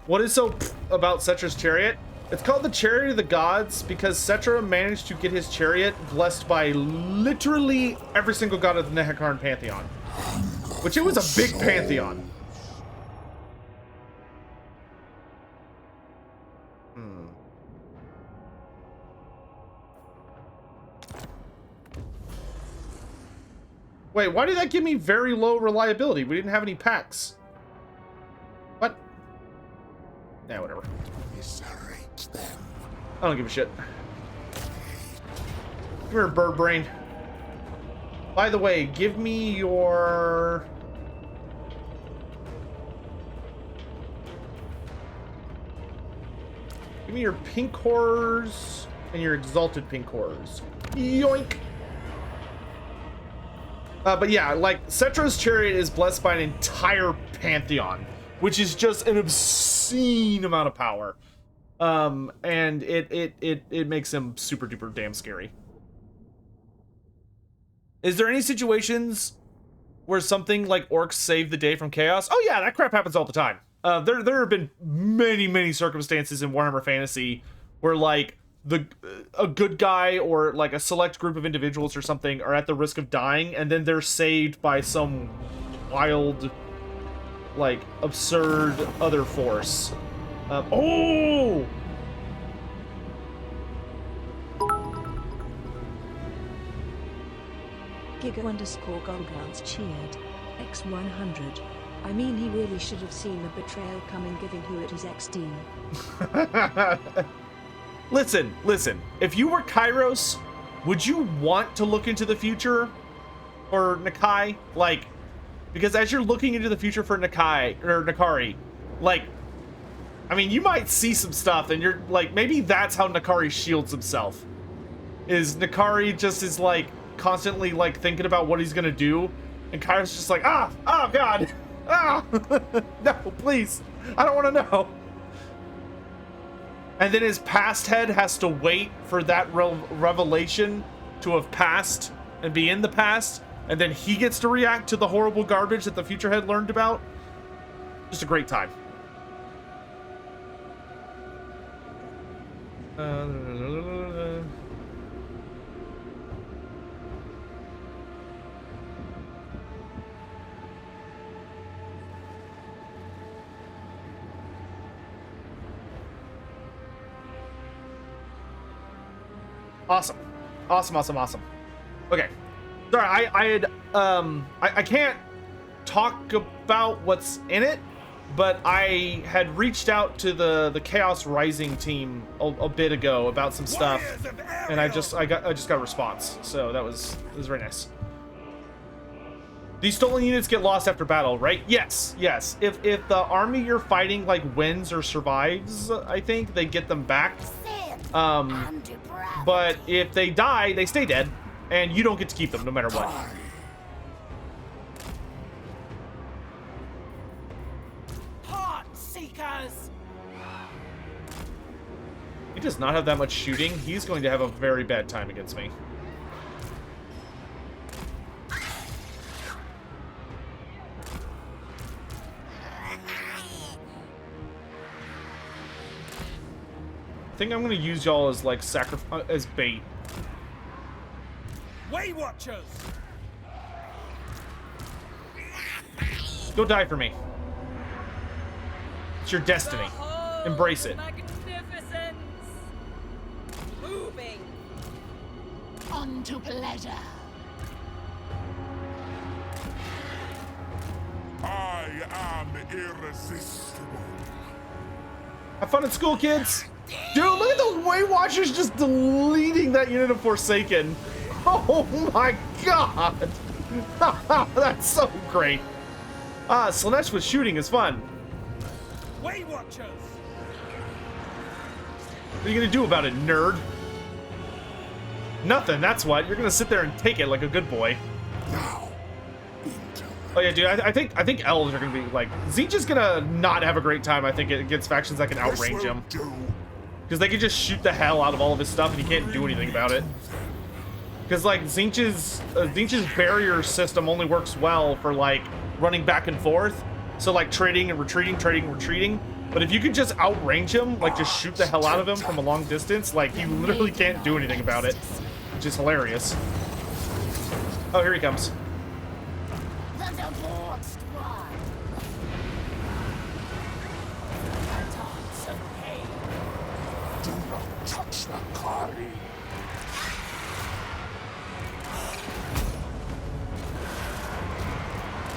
What is so about Cetra's chariot? It's called the Chariot of the Gods because Cetra managed to get his chariot blessed by literally every single god of the Nehakarn pantheon. Which it was a big pantheon. Wait, why did that give me very low reliability? We didn't have any packs. What? Yeah, whatever. I don't give a shit. Come here, bird brain. By the way, give me your... Give me your pink horrors and your exalted pink horrors. Yoink! But yeah, like, Cetra's chariot is blessed by an entire pantheon, which is just an obscene amount of power. And it makes him super duper damn scary. Is there any situations where something like orcs save the day from chaos? Oh yeah, that crap happens all the time. There have been many circumstances in Warhammer Fantasy where like a good guy or like a select group of individuals or something are at the risk of dying, and then they're saved by some wild, like, absurd other force. Oh! Giga_Golglance cheered. X100. I mean, he really should have seen the betrayal coming, giving who it is XD. Listen. If you were Kairos, would you want to look into the future for Nakai? Like, because as you're looking into the future for Nakai, or Nakari, like, I mean, you might see some stuff and you're like, maybe that's how Nakari shields himself. Is Nakari just is like, constantly like thinking about what he's gonna do, and Kairos just like, oh god, no, please, I don't want to know. And then his past head has to wait for that revelation to have passed and be in the past, and then he gets to react to the horrible garbage that the future head learned about. Just a great time. Awesome. Okay. Sorry, I can't talk about what's in it, but I had reached out to the Chaos Rising team a bit ago about some stuff, and I just got a response. So it was very nice. These stolen units get lost after battle, right? Yes. If the army you're fighting like wins or survives, I think they get them back. But if they die, they stay dead, and you don't get to keep them no matter what. Heart seekers. He does not have that much shooting. He's going to have a very bad time against me. I think I'm going to use y'all as like as bait Way Watchers! Go die for me. It's your destiny. Embrace it. Magnificence! Moving! On to pleasure. I am irresistible. Have fun at school, kids. Dude, look at the Way Watchers just deleting that unit of Forsaken. Oh my god. That's so great. Slaanesh with shooting is fun. Way Watchers! What are you gonna do about it, nerd? Nothing, that's what. You're gonna sit there and take it like a good boy. Oh yeah, dude, I think elves are gonna be like... Tzeentch is gonna not have a great time, I think, against factions that can outrange him. Because they can just shoot the hell out of all of his stuff and he can't do anything about it. Because, like, Tzeentch's barrier system only works well for, like, running back and forth. So, like, trading and retreating, trading and retreating. But if you could just outrange him, like, just shoot the hell out of him from a long distance, like, you literally can't do anything about it. Which is hilarious. Oh, here he comes. Do not touch the Kari.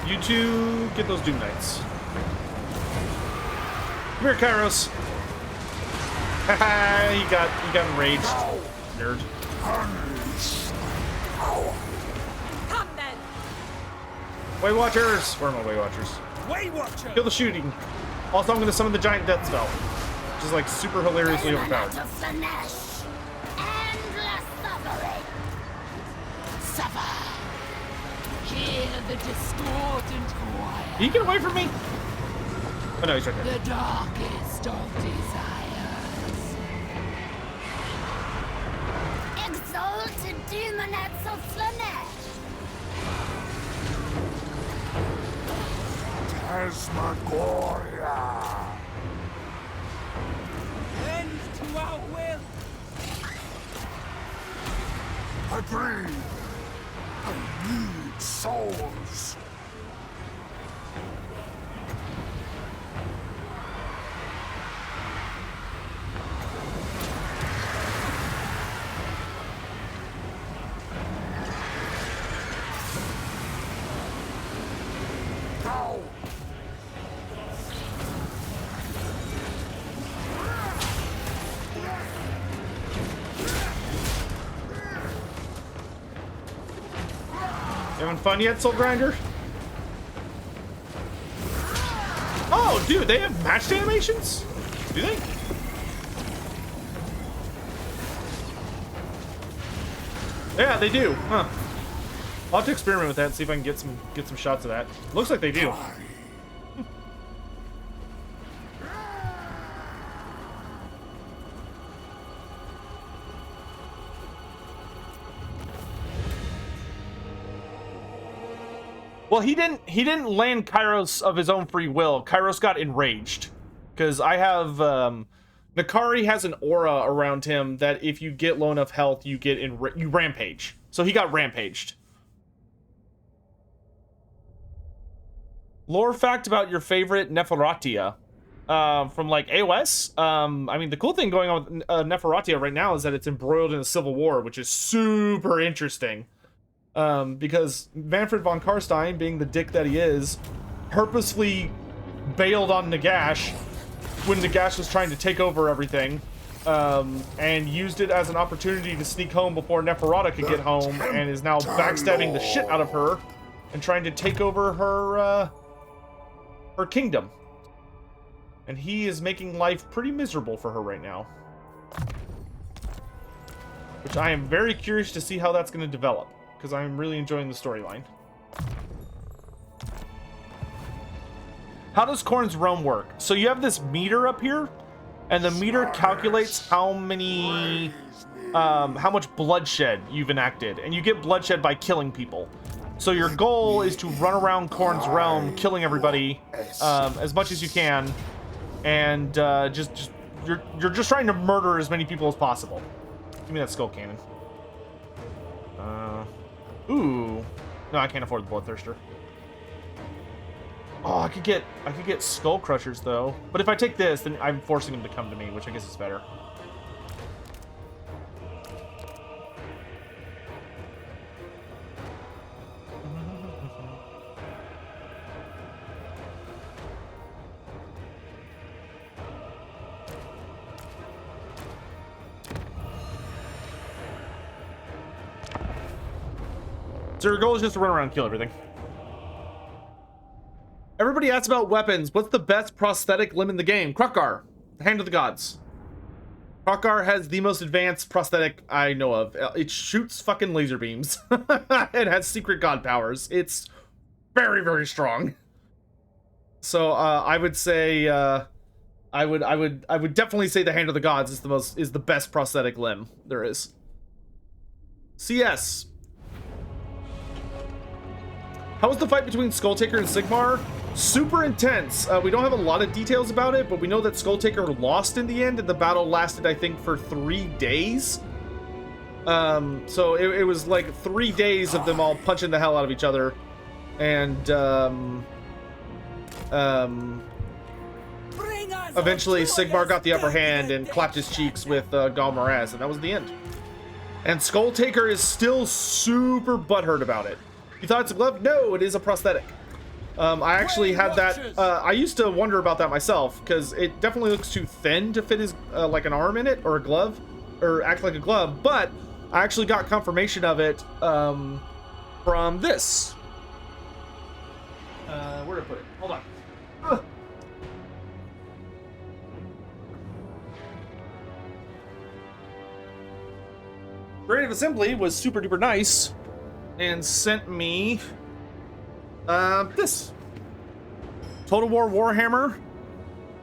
You two get those Doom Knights. Come here, Kairos. Haha, he got enraged. Nerd. Come then! Way Watchers! Where are my Way Watchers? Way Watchers! Kill the shooting. Also, I'm gonna summon the giant death spell. Which is like super hilariously overpowered. Slaanesh. Endless suffering. Suffer. Hear the discordant choir. Can you get away from me? Oh no, he's right there. The darkest of desires. Exalted demonettes of Slaanesh. Tasmagoria. End to our will. Agreed. I need souls. Go. You having fun yet, Soul Grinder? Oh, dude, they have matched animations? Do they? Yeah, they do. Huh. I'll have to experiment with that and see if I can get some shots of that. Looks like they do. Well, he didn't land Kairos of his own free will. Kairos got enraged. Because I have Nakari has an aura around him that if you get low enough health, you rampage. So he got rampaged. Lore fact about your favorite Neferatia from like AOS. I mean, the cool thing going on with Neferatia right now is that it's embroiled in a civil war, which is super interesting. Because Manfred von Karstein, being the dick that he is, purposefully bailed on Nagash when Nagash was trying to take over everything, and used it as an opportunity to sneak home before Neferata could get home, and is now backstabbing the shit out of her and trying to take over her kingdom. And he is making life pretty miserable for her right now. Which I am very curious to see how that's going to develop, because I'm really enjoying the storyline. How does Khorne's realm work? So you have this meter up here, and the meter calculates how many, how much bloodshed you've enacted, and you get bloodshed by killing people. So your goal is to run around Khorne's realm, killing everybody as much as you can, and you're just trying to murder as many people as possible. Give me that skull cannon. Ooh. No, I can't afford the Bloodthirster. Oh, I could get Skull Crushers though. But if I take this, then I'm forcing him to come to me, which I guess is better. So your goal is just to run around and kill everything. Everybody asks about weapons. What's the best prosthetic limb in the game? Krokgar, the Hand of the Gods. Krokgar has the most advanced prosthetic I know of. It shoots fucking laser beams. It has secret god powers. It's very, very strong. So I would say I would definitely say the Hand of the Gods is the best prosthetic limb there is. CS. How was the fight between Skulltaker and Sigmar? Super intense. We don't have a lot of details about it, but we know that Skulltaker lost in the end, and the battle lasted, I think, for 3 days. So it was like 3 days of them all punching the hell out of each other. And eventually Sigmar got the upper hand and clapped his cheeks with Galmaraz, and that was the end. And Skulltaker is still super butthurt about it. You thought it's a glove? No, it is a prosthetic. I actually had that. I used to wonder about that myself because it definitely looks too thin to fit his like an arm in it or a glove or act like a glove. But I actually got confirmation of it from this. Where did I put it? Hold on. Creative Assembly was super duper nice and sent me this Total War Warhammer,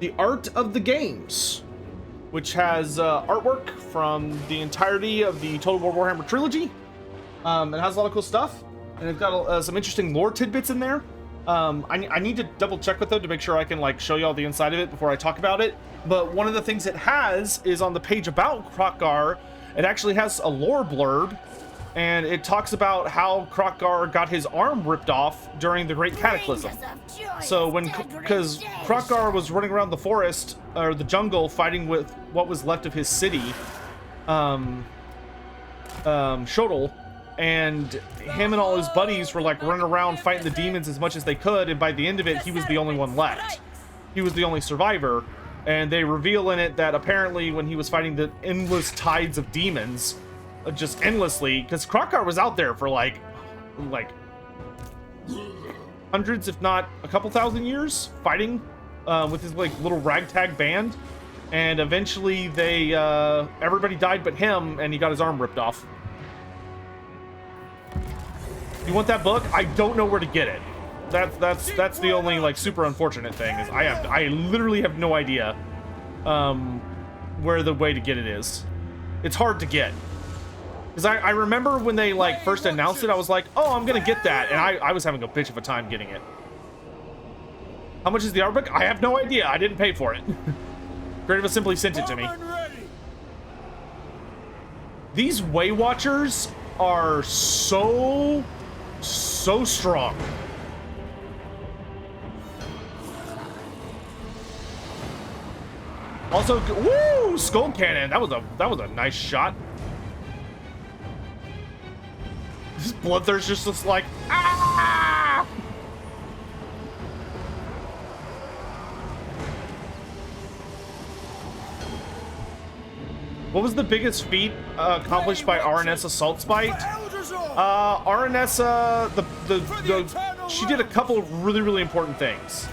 The Art of the Games, which has artwork from the entirety of the Total War Warhammer trilogy. It has a lot of cool stuff, and it's got some interesting lore tidbits in there. I need to double check with them to make sure I can like show you all the inside of it before I talk about it. But one of the things it has is on the page about Krokgar, it actually has a lore blurb. And it talks about how Krokgar got his arm ripped off during the Great Cataclysm. So because Krokgar was running around the forest, or the jungle, fighting with what was left of his city, Shodel, and him and all his buddies were like running around fighting the demons as much as they could, and by the end of it, he was the only one left. He was the only survivor, and they reveal in it that apparently when he was fighting the endless tides of demons, just endlessly, because Krokgar was out there for like hundreds, if not a couple thousand years, fighting with his like little ragtag band, and eventually they everybody died but him, and he got his arm ripped off. You want that book? I don't know where to get it. That's the only like super unfortunate thing is I literally have no idea where the way to get it is. It's hard to get. Because I remember when they like first announced it, I was like, oh, I'm gonna get that, and I was having a bitch of a time getting it. How much is the art book? I have no idea. I didn't pay for it. Creative Assembly sent it to me. These Way Watchers are so strong. Also, woo, Skull Cannon. That was a nice shot. This Bloodthirst just looks like, ah! What was the biggest feat accomplished by Aranessa Saltspite? Aranessa, she did a couple of really important things.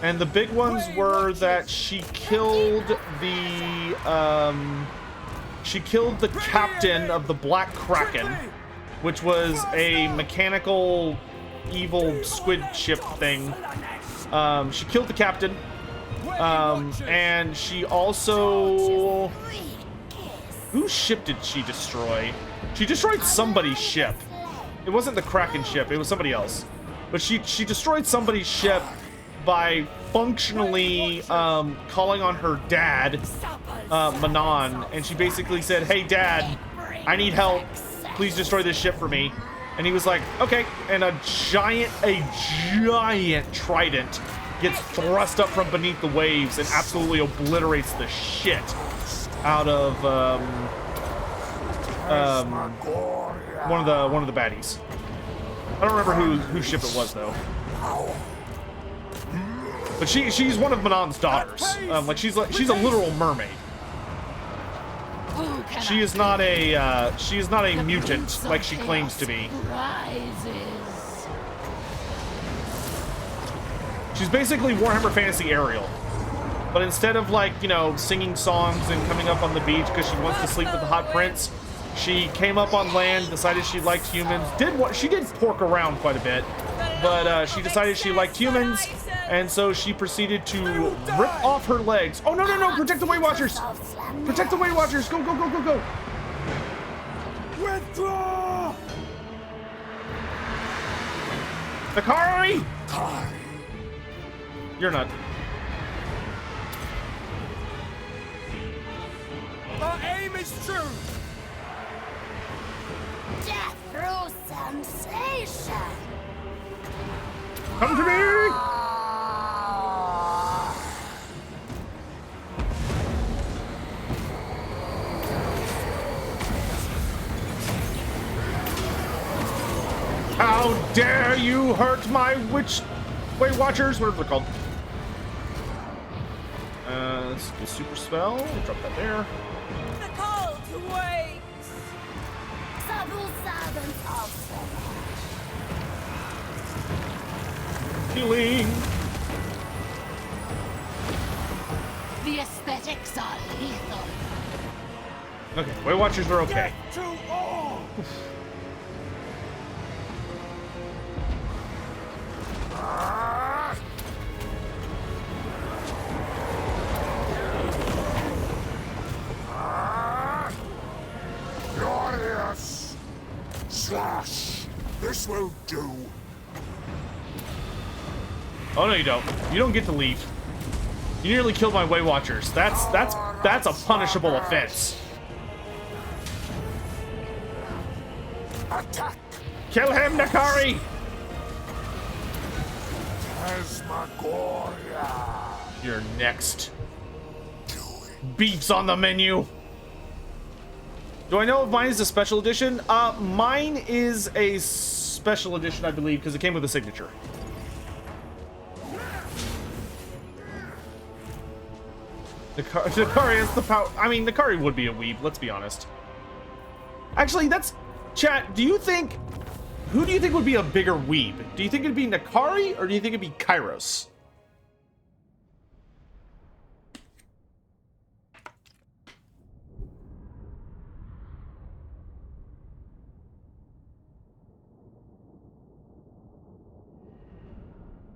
And the big ones were that she killed the captain of the Black Kraken, which was a mechanical evil squid ship thing. She killed the captain, and she also... Whose ship did she destroy? She destroyed somebody's ship. It wasn't the Kraken ship, it was somebody else. But she destroyed somebody's ship by functionally calling on her dad, Manon, and she basically said, hey dad, I need help. Please destroy this ship for me. And he was like, okay. And a giant trident gets thrust up from beneath the waves and absolutely obliterates the shit out of one of the baddies. I don't remember whose ship it was though. But she's one of Manon's daughters. Like she's a literal mermaid. She is not a mutant like she claims to be. She's basically Warhammer Fantasy Ariel. But instead of like, you know, singing songs and coming up on the beach because she wants to sleep with the hot prince, she came up on land, decided she liked humans. She did pork around quite a bit, but she decided she liked humans, and so she proceeded to rip off her legs. Oh no no no! Protect the Weight Watchers! Protect the Weight Watchers! Go go go go go! Withdraw! Nakari! You're not. Our aim is true. Death through sensation. Come to me! How dare you hurt my Weight Watchers? Whatever they're called. Let's do super spell. We'll drop that there. The call to wait. Subtle servants of Healing. the aesthetics are lethal. Okay, Weight Watchers are okay. To all. Glorious! Slash! This will do. Oh no, you don't. You don't get to leave. You nearly killed my Weight Watchers. That's a punishable offense. Attack! Kill him, Nakari! Asmagoria! You're next. Beef's on the menu. Do I know if mine is a special edition? Mine is a special edition, I believe, because it came with a signature. Nakari has the power. I mean, Nakari would be a weeb, let's be honest. Actually, that's... Chat, do you think... Who do you think would be a bigger weeb? Do you think it'd be Nakari, or do you think it'd be Kairos?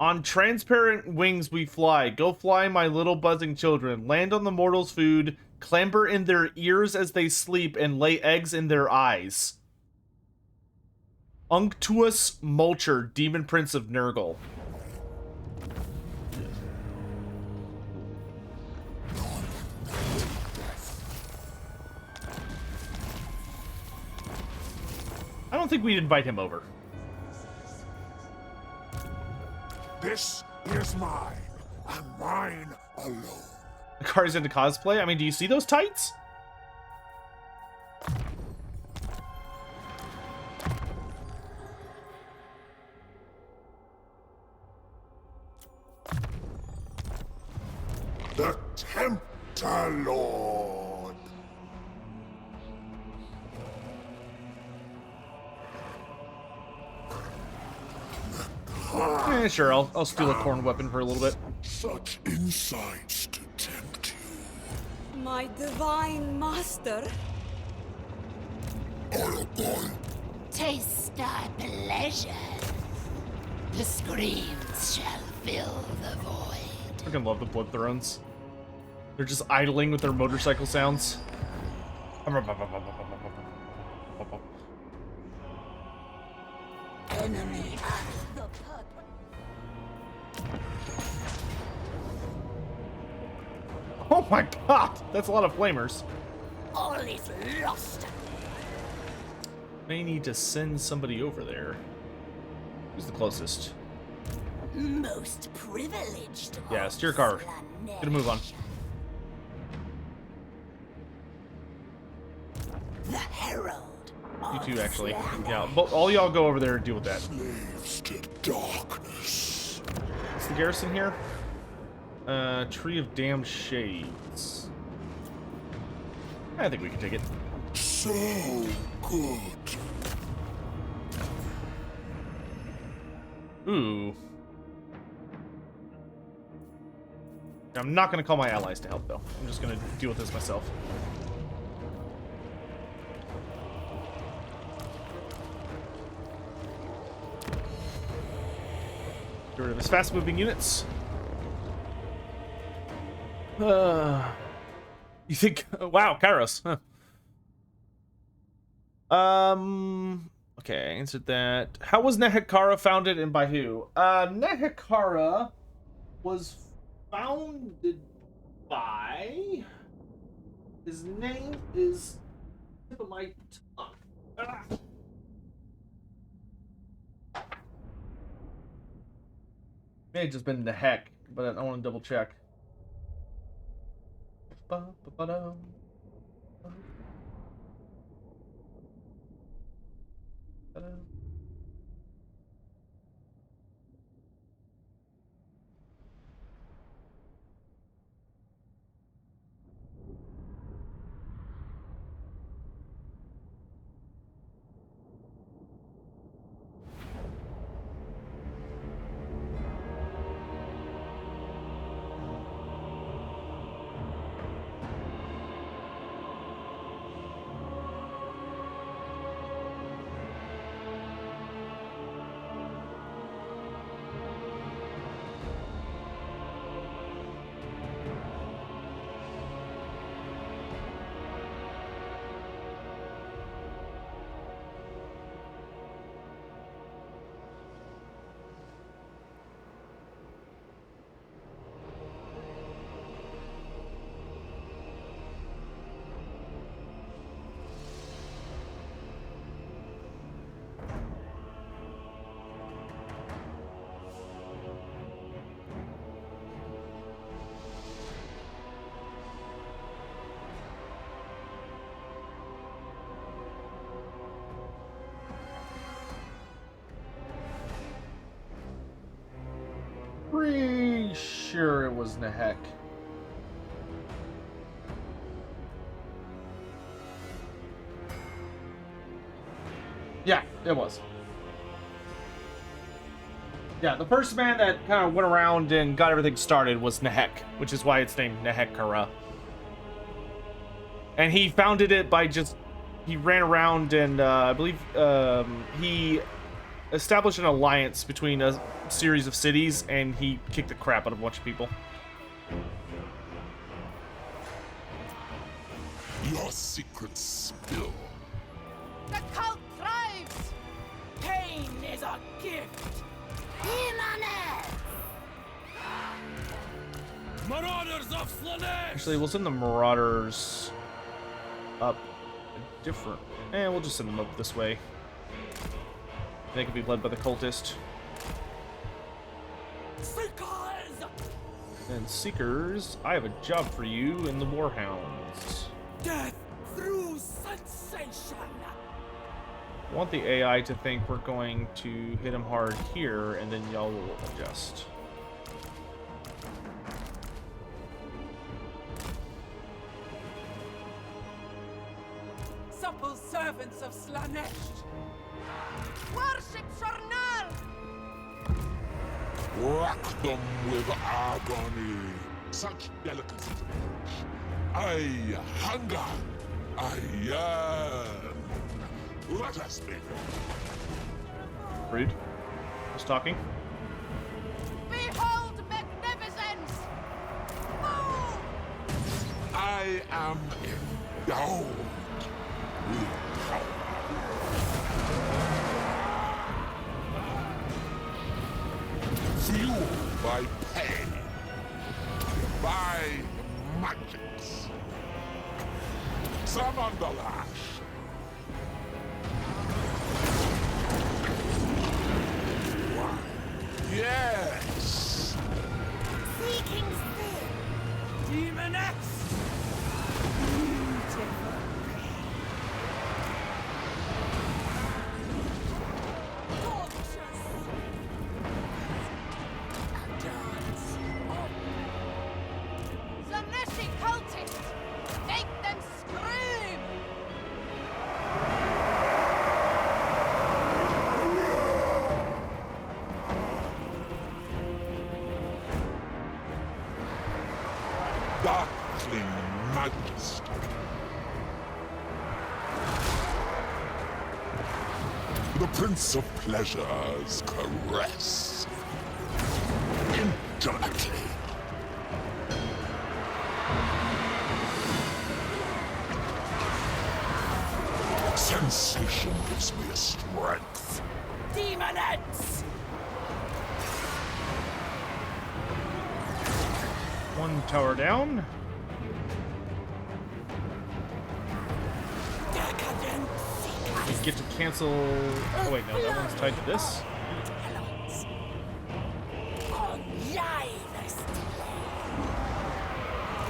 On transparent wings we fly. Go fly, my little buzzing children. Land on the mortals' food. Clamber in their ears as they sleep, and lay eggs in their eyes. Unctuous Mulcher, Demon Prince of Nurgle. I don't think we'd invite him over. This is mine, and mine alone. Nakari's into cosplay? I mean, do you see those tights? The Tempter Lord. Sure, I'll steal a corn weapon for a little bit. Such insights to tempt you. My divine master. Taste thy pleasure. The screams shall fill the void. I freaking love the Blood Thrones. They're just idling with their motorcycle sounds. Enemy. Oh my god, that's a lot of flamers. All is lost. May need to send somebody over there. Who's the closest? Most privileged. Yeah, steer car. Gonna move on. The Herald. You two, actually. Yeah, but all y'all go over there and deal with that. Slaves to darkness. What's the garrison here? Tree of Damned Shades. I think we can take it. So good. Ooh. I'm not going to call my allies to help, though. I'm just going to deal with this myself. Get rid of his fast-moving units. You think... Wow, Kairos. Huh. Okay, I answered that. How was Nehekara founded and by who? Nehekara was founded by... His name is... Tip of my tongue. Ah. May have just been Nehek, but I want to double check. Pretty sure it was Nehek. Yeah, it was. Yeah, the first man that kind of went around and got everything started was Nehek, which is why it's named Nehekara. And he founded it by just... He ran around and I believe he established an alliance between a series of cities, and he kicked the crap out of a bunch of people. Your secrets spill. The cult thrives! Pain is a gift! Marauders of Slaanesh! Actually, we'll send the Marauders up a different... we'll just send them up this way. They can be led by the cultist. Seekers! And Seekers, I have a job for you in the Warhounds. Death through sensation! I want the AI to think we're going to hit him hard here, and then y'all will adjust. Supple servants of Slaanesh! Worship Shornal! Rack them with agony. Such delicacy to reach. I hunger. I yearn. Let us be. Rude. Just talking. Behold magnificence! Move! I am endowed with power. Fueled by pain, by magics. Summon the lash. Darkling majesty. The Prince of Pleasure's caress. Intimately. Sensation gives me a strength. Demonettes! One tower down. We get to cancel. Oh wait, no, that one's tied to this.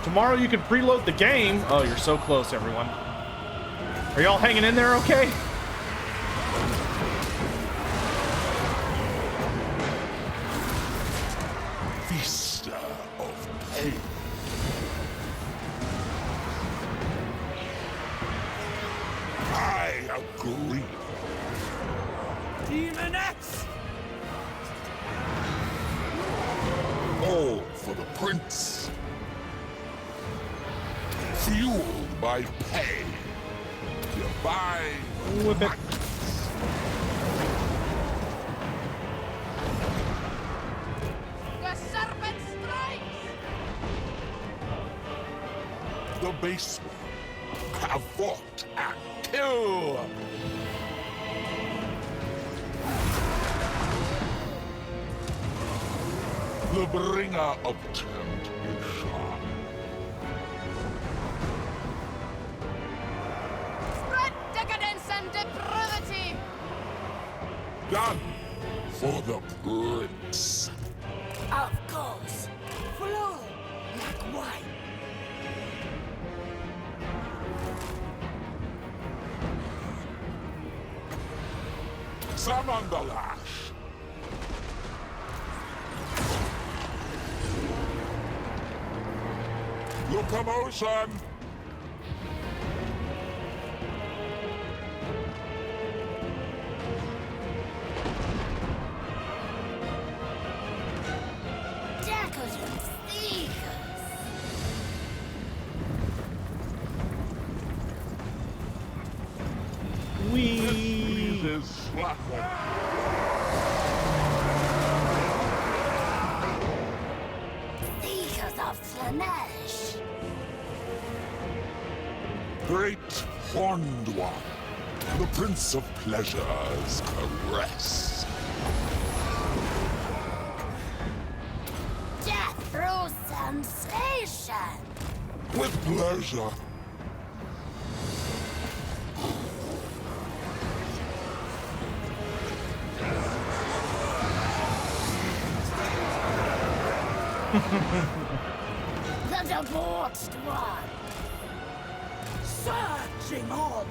Tomorrow you can preload the game. Oh, you're so close, everyone. Are y'all hanging in there okay? Vista of pain. I agree. Demonettes! All for the prince. Fueled by pain. Divine. Whip it. The serpent strikes! The base one have fought and killed. The bringer of temptation. Spread decadence and depravity! Done for the prince. Of course. Flow like wine. Summon the lash. Locomotion. Decadence seekers. Wee. This Slaanesh. Seekers of Slaanesh. Great horned one. The Prince of Pleasure's caress. Death through sensation. With pleasure. The debauched one. Searching on.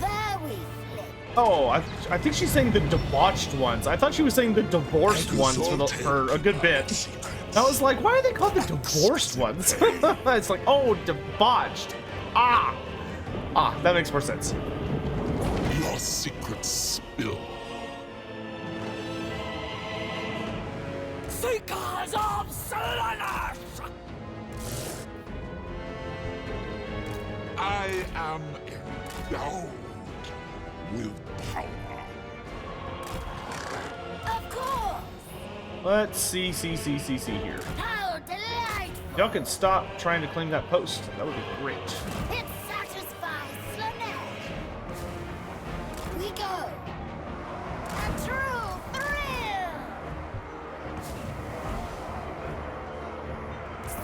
There we flip. Oh, I think she's saying the debauched ones. I thought she was saying the divorced ones for a good bit. I was like, why are they called the divorced ones? It's like, oh, debauched. Ah, that makes more sense. Your secret spill. Seekers of Slaanesh. I am endowed with power. Of course. Let's see here. How delightful. Y'all can stop trying to claim that post. That would be great. It satisfies Slaanesh. We go. A true thrill.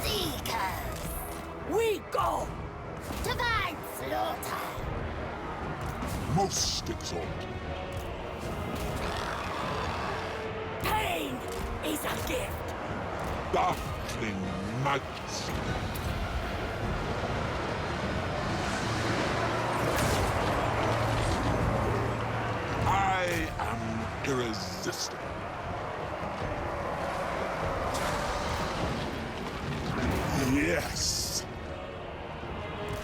Seekers. We go. Divine slaughter. Most exalted. Pain is a gift. Darkling majesty. I am irresistible. Yes.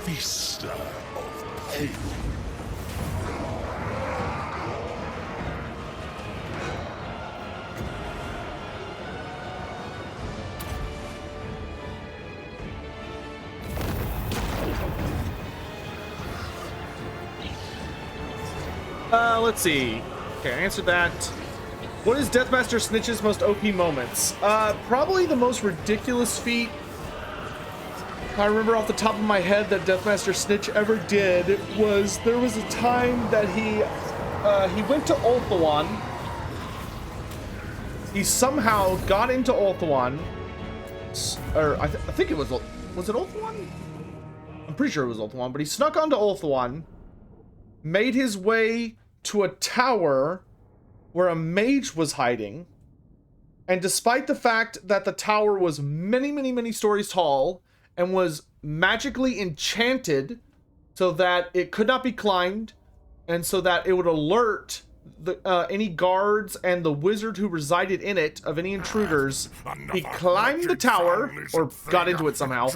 Vista of pain. let's see. Okay, I answered that. What is Deathmaster Snitch's most OP moments? Probably the most ridiculous feat I remember off the top of my head that Deathmaster Snitch ever did was there was a time that he went to Ulthuan. He somehow got into Ulthuan, or I think it was it Ulthuan? I'm pretty sure it was Ulthuan, but he snuck onto Ulthuan, made his way to a tower where a mage was hiding, and despite the fact that the tower was many, many, many stories tall and was magically enchanted so that it could not be climbed and so that it would alert the any guards and the wizard who resided in it of any intruders, he climbed the tower, or got into it somehow,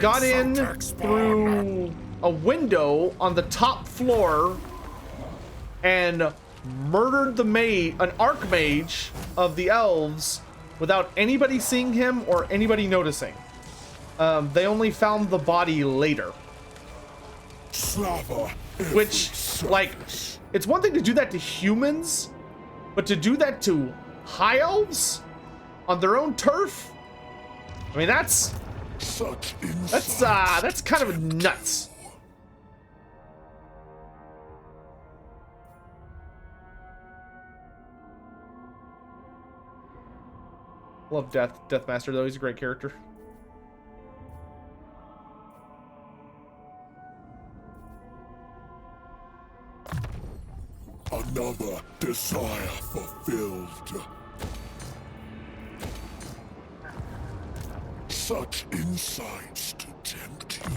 got in through a window on the top floor and murdered an archmage of the elves without anybody seeing him or anybody noticing. They only found the body later. Which, like, it's one thing to do that to humans, but to do that to high elves on their own turf? I mean, that's kind of nuts. Love Deathmaster though, he's a great character. Another desire fulfilled. Such insights to tempt you.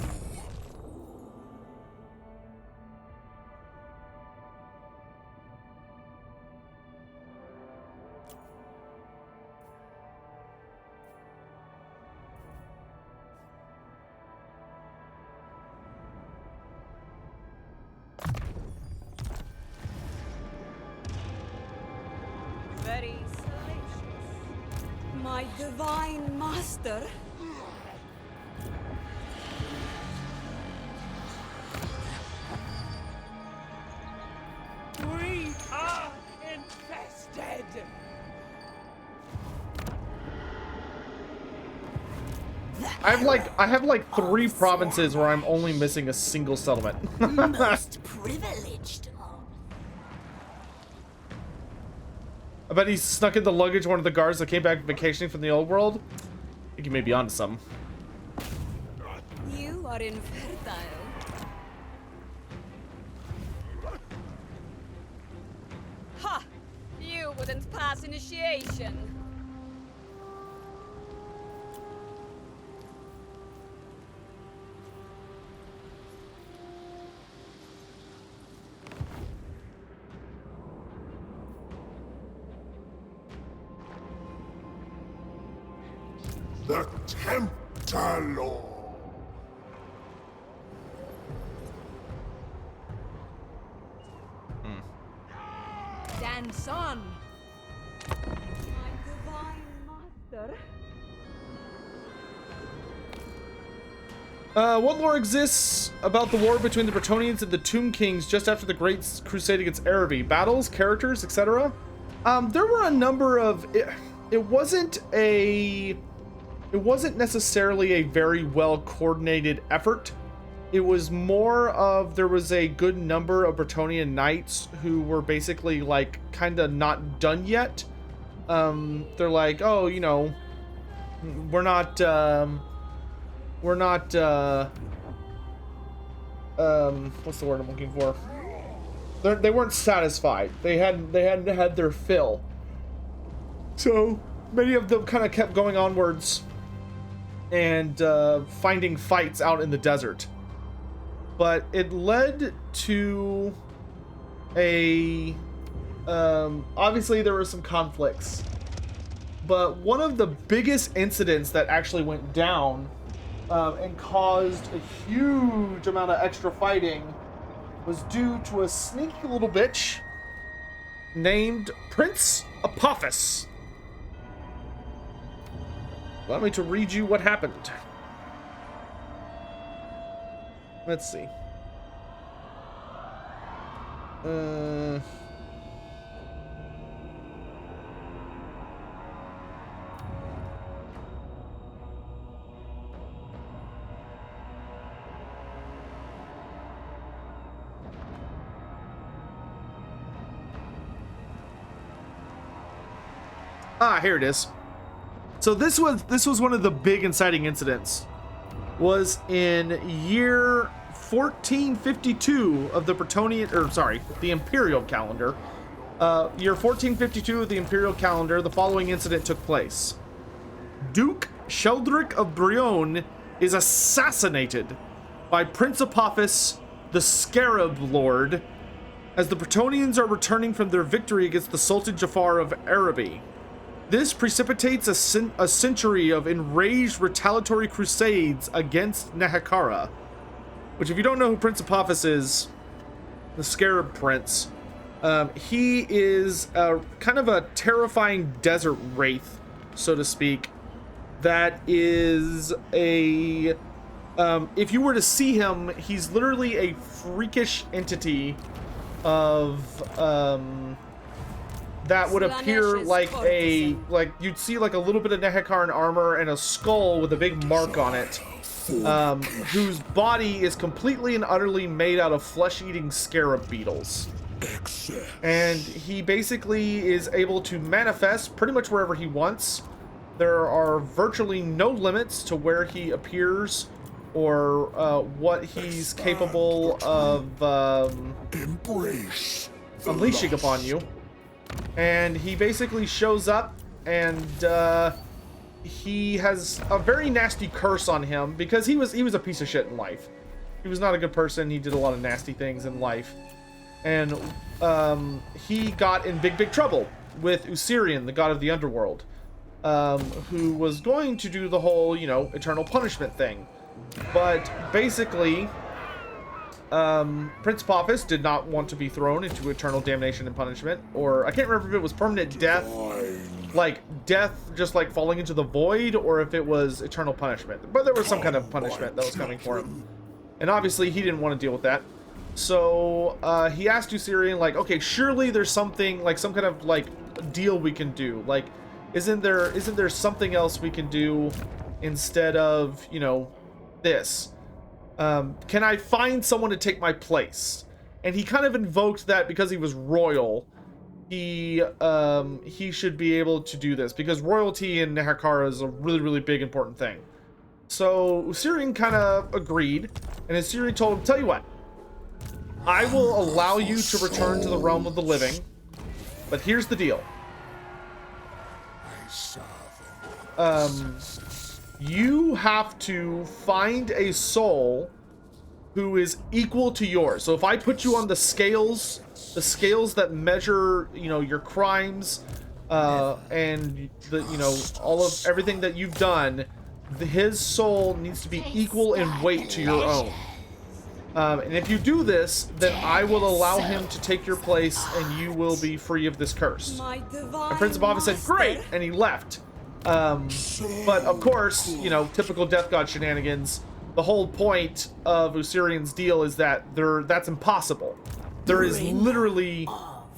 Very salacious. My divine master. We are infested. I have like 3 provinces where I'm only missing a single settlement. Most privileged. I bet he snuck in the luggage of one of the guards that came back vacationing from the old world. I think he may be onto something. You are infertile. Ha! You wouldn't pass initiation. The Tempter Lord. Dance on. My divine master. What lore exists about the war between the Bretonnians and the Tomb Kings just after the Great Crusade against Araby? Battles, characters, etc.? There were a number of... It wasn't necessarily a very well coordinated effort. It was more of there was a good number of Bretonnian knights who were basically like kind of not done yet. They're like, oh, you know, we're not what's the word I'm looking for? They weren't satisfied. They hadn't had their fill. So many of them kind of kept going onwards and finding fights out in the desert. But it led to a... obviously there were some conflicts. But one of the biggest incidents that actually went down and caused a huge amount of extra fighting was due to a sneaky little bitch named Prince Apophis. Allow me to read you what happened. Let's see. Here it is. So this was one of the big inciting incidents. Was in year 1452 of the Bretonian, or sorry, the Imperial calendar. Year 1452 of the Imperial calendar, the following incident took place. Duke Sheldrick of Brionne is assassinated by Prince Apophis, the Scarab Lord, as the Bretonians are returning from their victory against the Sultan Jafar of Araby. This precipitates a century of enraged retaliatory crusades against Nehekara. Which, if you don't know who Prince Apophis is, the Scarab Prince, he is kind of a terrifying desert wraith, so to speak, that is a... if you were to see him, he's literally a freakish entity of... that would appear like you'd see like a little bit of Nehekaran armor and a skull with a big mark on it, whose body is completely and utterly made out of flesh-eating scarab beetles. And he basically is able to manifest pretty much wherever he wants. There are virtually no limits to where he appears or what he's capable of unleashing upon you. And he basically shows up, and he has a very nasty curse on him because he was a piece of shit in life. He was not a good person. He did a lot of nasty things in life, and he got in big trouble with Usirian, the god of the underworld, who was going to do the whole, you know, eternal punishment thing. But basically, Prince Apophis did not want to be thrown into eternal damnation and punishment, or I can't remember if it was permanent death, like death just like falling into the void, or if it was eternal punishment. But there was some kind of punishment that was coming for him. And obviously he didn't want to deal with that. So he asked Usirian, like, okay, surely there's something, like some kind of like deal we can do. Like, isn't there something else we can do instead of, you know, this? Can I find someone to take my place? And he kind of invoked that because he was royal, he should be able to do this, because royalty in Nehekara is a really big important thing. So Usirian kind of agreed, and Usirian told him, tell you what, I will allow you to return to the realm of the living, but here's the deal. You have to find a soul who is equal to yours. So if I put you on the scales that measure, you know, your crimes, and the, you know, all of everything that you've done, his soul needs to be equal in weight to your own. And if you do this, then I will allow him to take your place, and you will be free of this curse. And Prince Apophis said, great, and he left. But of course, you know, typical Death God shenanigans, the whole point of Usirian's deal is that that's impossible. There is literally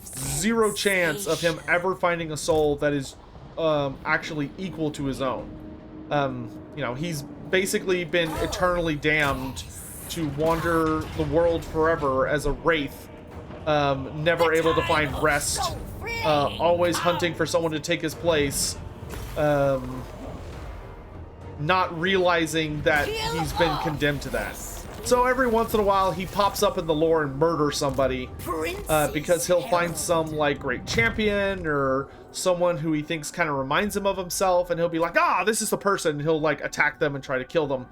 zero chance of him ever finding a soul that is actually equal to his own. You know, he's basically been eternally damned to wander the world forever as a wraith, never able to find rest, always hunting for someone to take his place, not realizing that he's been condemned to that. So every once in a while he pops up in the lore and murders somebody, because he'll find some like great champion or someone who he thinks kind of reminds him of himself, and he'll be like, this is the person, and he'll like attack them and try to kill them.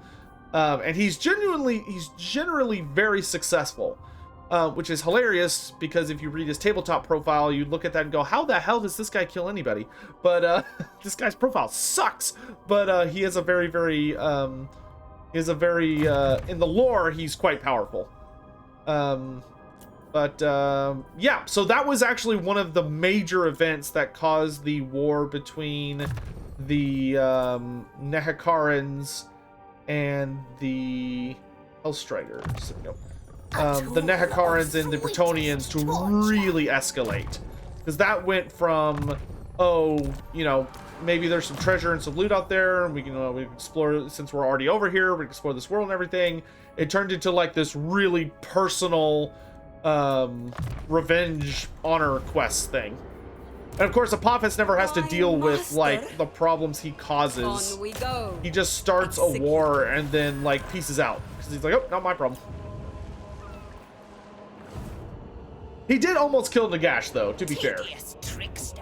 And he's generally very successful, which is hilarious, because if you read his tabletop profile, you look at that and go, how the hell does this guy kill anybody? But this guy's profile sucks. But he is a very in the lore, he's quite powerful. Yeah, so that was actually one of the major events that caused the war between the Nehekarans and the Hellstriders. Nope. the Nehakarans and the Bretonnians to really escalate. Because that went from, oh, you know, maybe there's some treasure and some loot out there, and we can explore, since we're already over here, we can explore this world and everything. It turned into like this really personal revenge honor quest thing. And of course, Apophis never has to deal with like the problems he causes. On we go. He just starts a war and then like pieces out. Because he's like, oh, not my problem. He did almost kill Nagash, though, to be fair.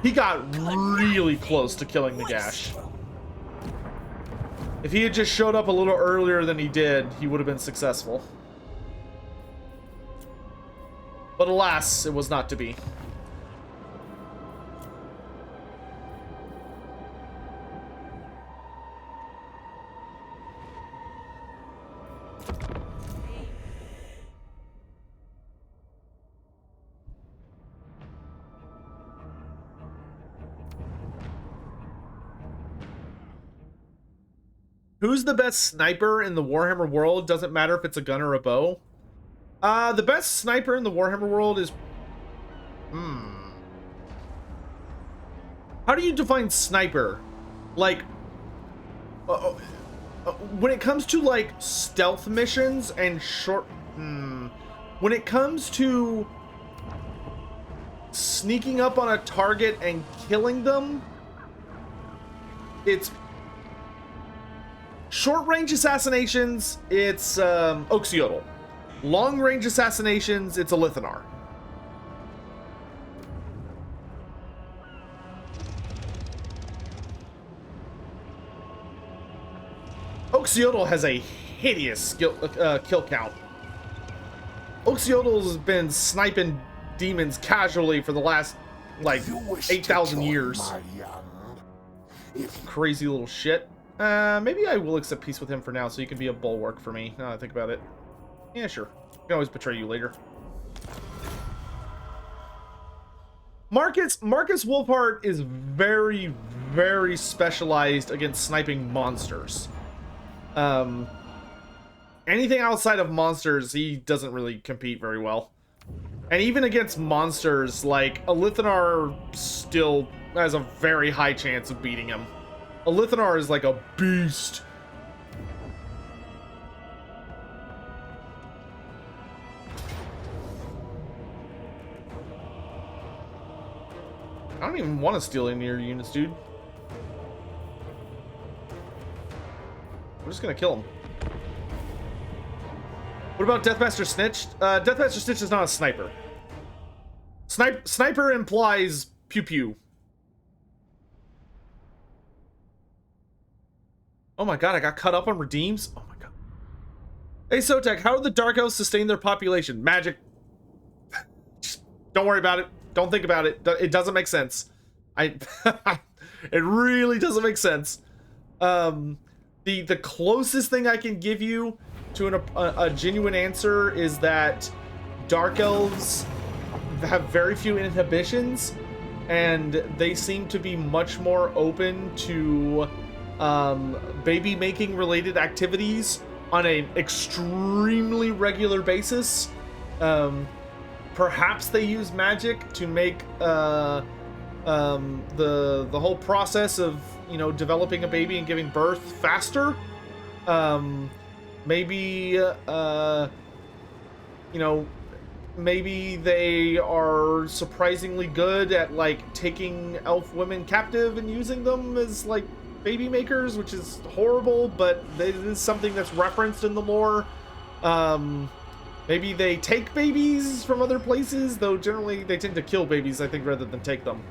He got really close to killing Nagash. If he had just showed up a little earlier than he did, he would have been successful. But alas, it was not to be. Who's the best sniper in the Warhammer world? Doesn't matter if it's a gun or a bow. The best sniper in the Warhammer world is... How do you define sniper? Like... when it comes to, like, stealth missions and short... When it comes to... sneaking up on a target and killing them... It's... Short-range assassinations, it's Oxyotl. Long-range assassinations, it's a Lithanar. Oxyotl has a hideous kill count. Oxyotl's been sniping demons casually for the last, like, 8,000 years. Crazy little shit. Maybe I will accept peace with him for now, so you can be a bulwark for me. Now that I think about it. Yeah, sure. I can always betray you later. Marcus Wolfhart is very, very specialized against sniping monsters. Anything outside of monsters, he doesn't really compete very well. And even against monsters, like, a Lithanar still has a very high chance of beating him. A Lithanar is like a beast. I don't even want to steal any of your units, dude. I'm just gonna kill him. What about Deathmaster Snitch? Deathmaster Snitch is not a sniper. Sniper implies pew-pew. Oh my god, I got cut up on redeems? Oh my god. Hey, Sotek, how do the Dark Elves sustain their population? Magic. Just don't worry about it. Don't think about it. It doesn't make sense. It really doesn't make sense. The closest thing I can give you to a genuine answer is that Dark Elves have very few inhibitions, and they seem to be much more open to baby making related activities on an extremely regular basis. Perhaps they use magic to make the whole process of, you know, developing a baby and giving birth faster. Maybe you know, maybe they are surprisingly good at, like, taking elf women captive and using them as, like, baby makers, which is horrible, but it is something that's referenced in the lore. Maybe they take babies from other places, though generally they tend to kill babies, I think, rather than take them.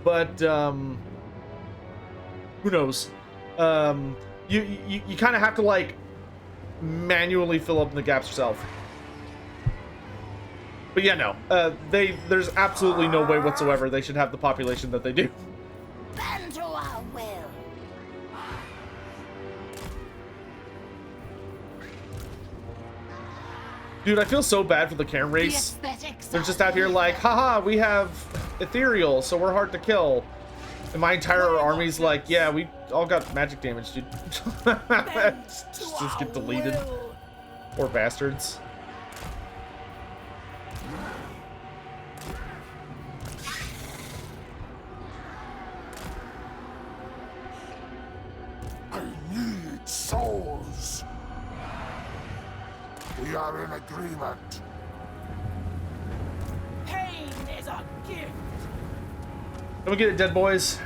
But who knows? You kind of have to, like, manually fill up the gaps yourself. But yeah, no, there's absolutely no way whatsoever they should have the population that they do. Bend to our will. Dude, I feel so bad for the Cairn race. They're just out here like, haha, we have ethereal, so we're hard to kill. And my entire army's like, yeah, we all got magic damage, dude. just get deleted. Poor bastards. are in agreement. Pain is a gift. Can we get it, dead boys?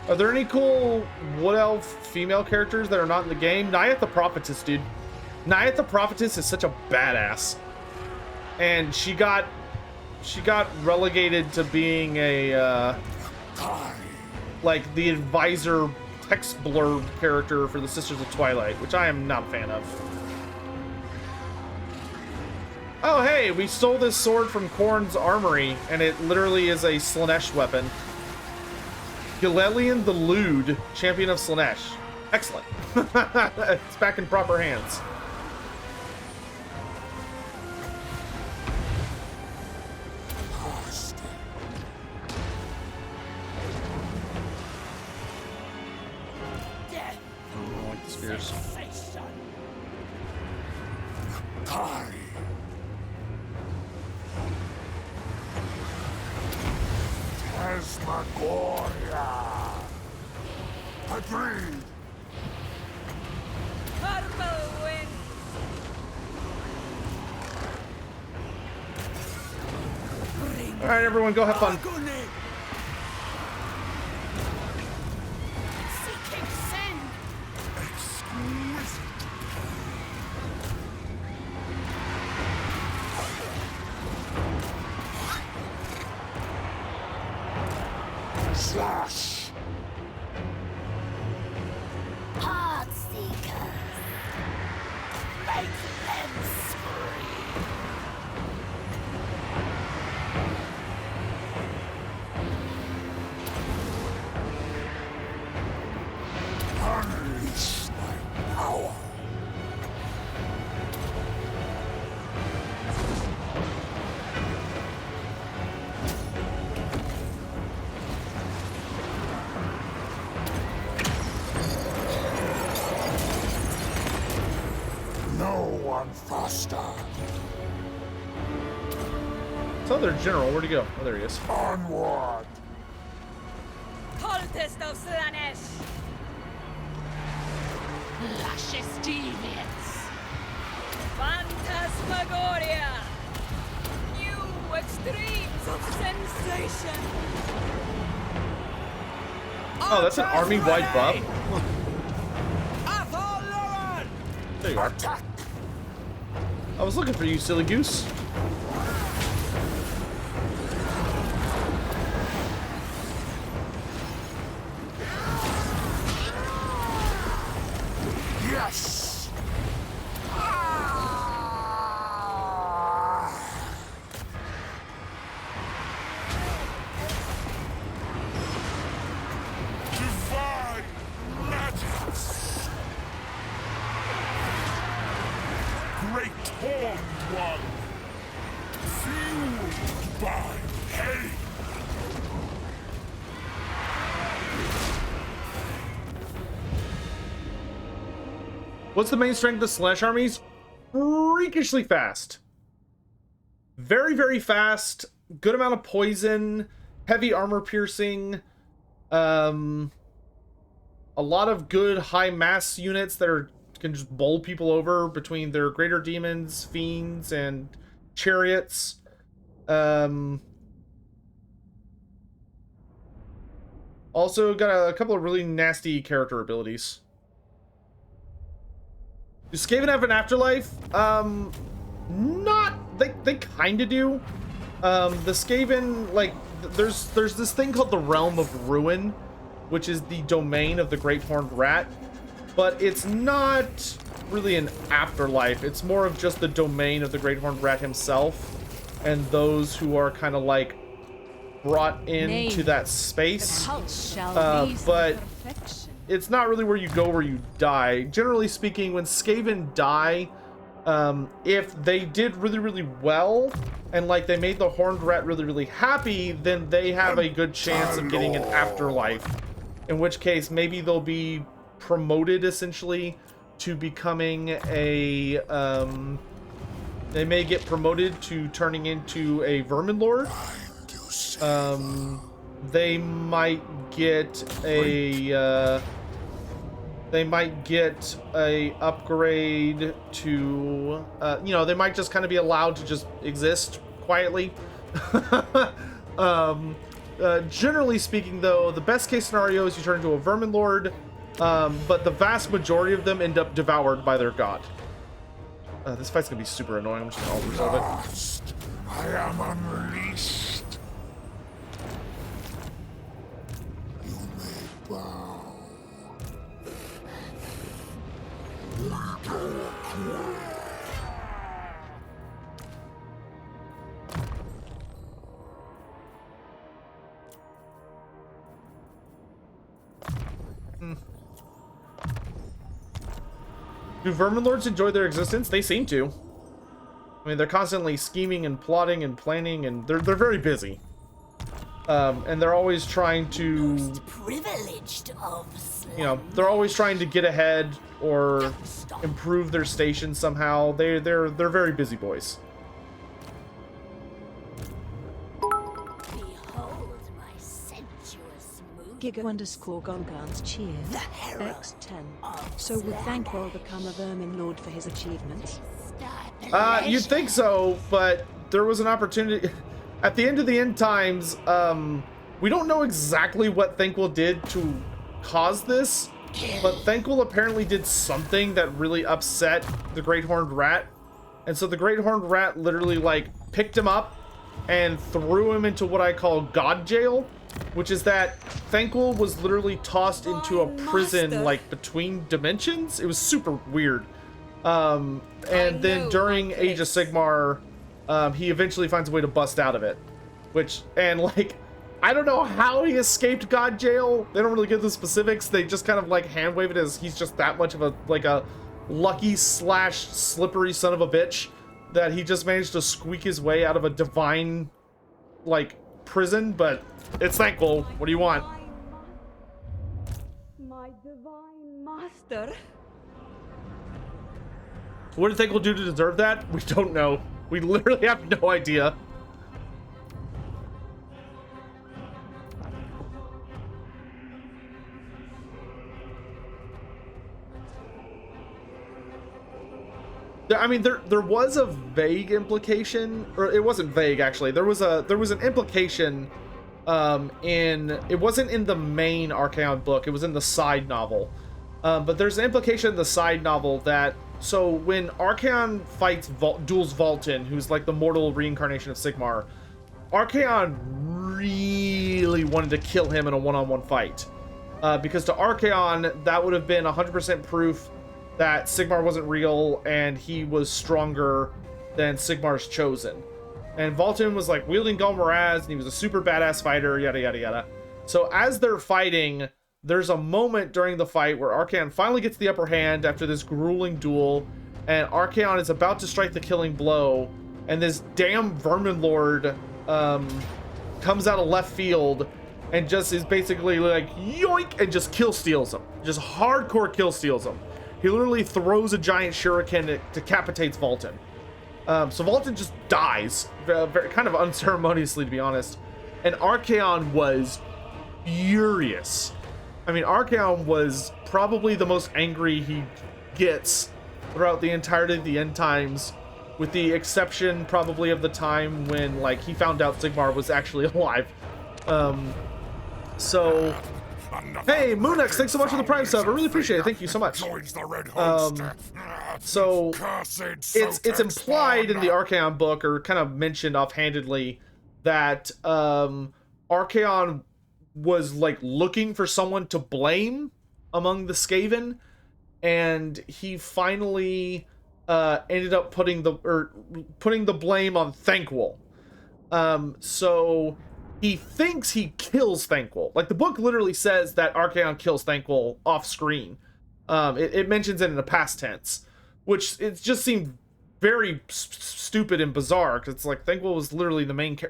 Are there any cool wood elf female characters that are not in the game? Naiath the Prophetess, dude. Naiath the Prophetess is such a badass. And she got relegated to being a like the advisor text blurb character for the Sisters of Twilight, which I am not a fan of. Oh hey, we stole this sword from Khorne's armory, and it literally is a Slaanesh weapon. Galelian the Lewd, champion of Slaanesh. Excellent. It's back in proper hands. Death. I don't like the spears. Sensation. Asmagoria. Agreed. Purple wind. All right, everyone, go have fun. Seeking send. Exquisite. Slash. Heartseekers. Make them scream. Unleash my power. No one faster. So their general, where'd he go? Oh, there he is. Onward. Cultist of Slaanesh. Luscious deviants. Phantasmagoria. New extremes of sensation. Oh, that's an army-wide buff. Athel Loren! There you are. I was looking for you, silly goose. Yes. Divine magics. Great horned one. Fueled by pain. What's the main strength of the Slaanesh armies? Freakishly fast. Very, very fast. Good amount of poison. Heavy armor piercing. A lot of good high mass units that can just bowl people over between their greater demons, fiends, and chariots. Also got a couple of really nasty character abilities. Do Skaven have an afterlife? Not. They kind of do. The Skaven, like, there's this thing called the Realm of Ruin, which is the domain of the Great Horned Rat, but it's not really an afterlife. It's more of just the domain of the Great Horned Rat himself, and those who are kind of like brought into that space. But it's not really where you go where you die. Generally speaking, when Skaven die, If they did really, really well, and like they made the horned rat really, really happy, then they have a good chance of getting an afterlife. In which case, maybe they'll be promoted essentially to becoming a, they may get promoted to turning into a vermin lord. They might get a, upgrade to, you know, they might just kind of be allowed to just exist quietly. Generally speaking, though, the best case scenario is you turn into a vermin lord, but the vast majority of them end up devoured by their god. This fight's gonna be super annoying. I'm just gonna resolve it. I am unleashed. You may bow. Do vermin lords enjoy their existence? They seem to. I mean, they're constantly scheming and plotting and planning, and they're very busy. And they're always trying to, Most privileged of you know, they're always trying to get ahead or improve their station somehow. They're very busy boys. Behold my sensuous mood. Giga_Golgans cheered. X10. So would Thankwell become a vermin lord for his achievements? You'd think so, but there was an opportunity at the end of the end times. We don't know exactly what Thankwell did to cause this, but Thankwell apparently did something that really upset the Great Horned Rat, and so the Great Horned Rat literally like picked him up and threw him into what I call God Jail, which is that Thankwell was literally tossed into a prison like between dimensions. It was super weird. And then during Age of Sigmar, he eventually finds a way to bust out of it, and like, I don't know how he escaped God Jail. They don't really give the specifics. They just kind of like hand wave it as he's just that much of a, like a lucky / slippery son of a bitch that he just managed to squeak his way out of a divine like prison. But it's Thankwell. What do you want? My divine master. What did Thankwell do to deserve that? We don't know. We literally have no idea. I mean, there was a vague implication, or it wasn't vague actually. There was an implication it wasn't in the main Archaon book. It was in the side novel. But there's an implication in the side novel that, so when Archaon fights duels Vultan, who's like the mortal reincarnation of Sigmar, Archaon really wanted to kill him in a one-on-one fight. Because to Archaon, that would have been 100% proof that Sigmar wasn't real and he was stronger than Sigmar's chosen. And Vultan was like wielding Golmaraz and he was a super badass fighter, yada yada yada. So as they're fighting, there's a moment during the fight where Archaon finally gets the upper hand after this grueling duel, and Archaon is about to strike the killing blow, and this damn Vermin Lord comes out of left field and just is basically like yoink and just kill steals him. Just hardcore kill steals him. He literally throws a giant shuriken that decapitates Vultan. So Vultan just dies, very, kind of unceremoniously, to be honest. And Archaon was furious. I mean, Archaon was probably the most angry he gets throughout the entirety of the end times, with the exception probably of the time when like he found out Sigmar was actually alive. So hey Moonex, thanks so much for the Prime sub. I really appreciate it. Thank you so much. So it's implied in the Archaon book, or kind of mentioned offhandedly, that Archaon was like looking for someone to blame among the Skaven, and he finally ended up putting the blame on Thankwell. So he thinks he kills Thankwell. Like, the book literally says that Archaon kills Thankwell off screen. It mentions it in the past tense, which it just seemed very stupid and bizarre, because it's like Thankful was literally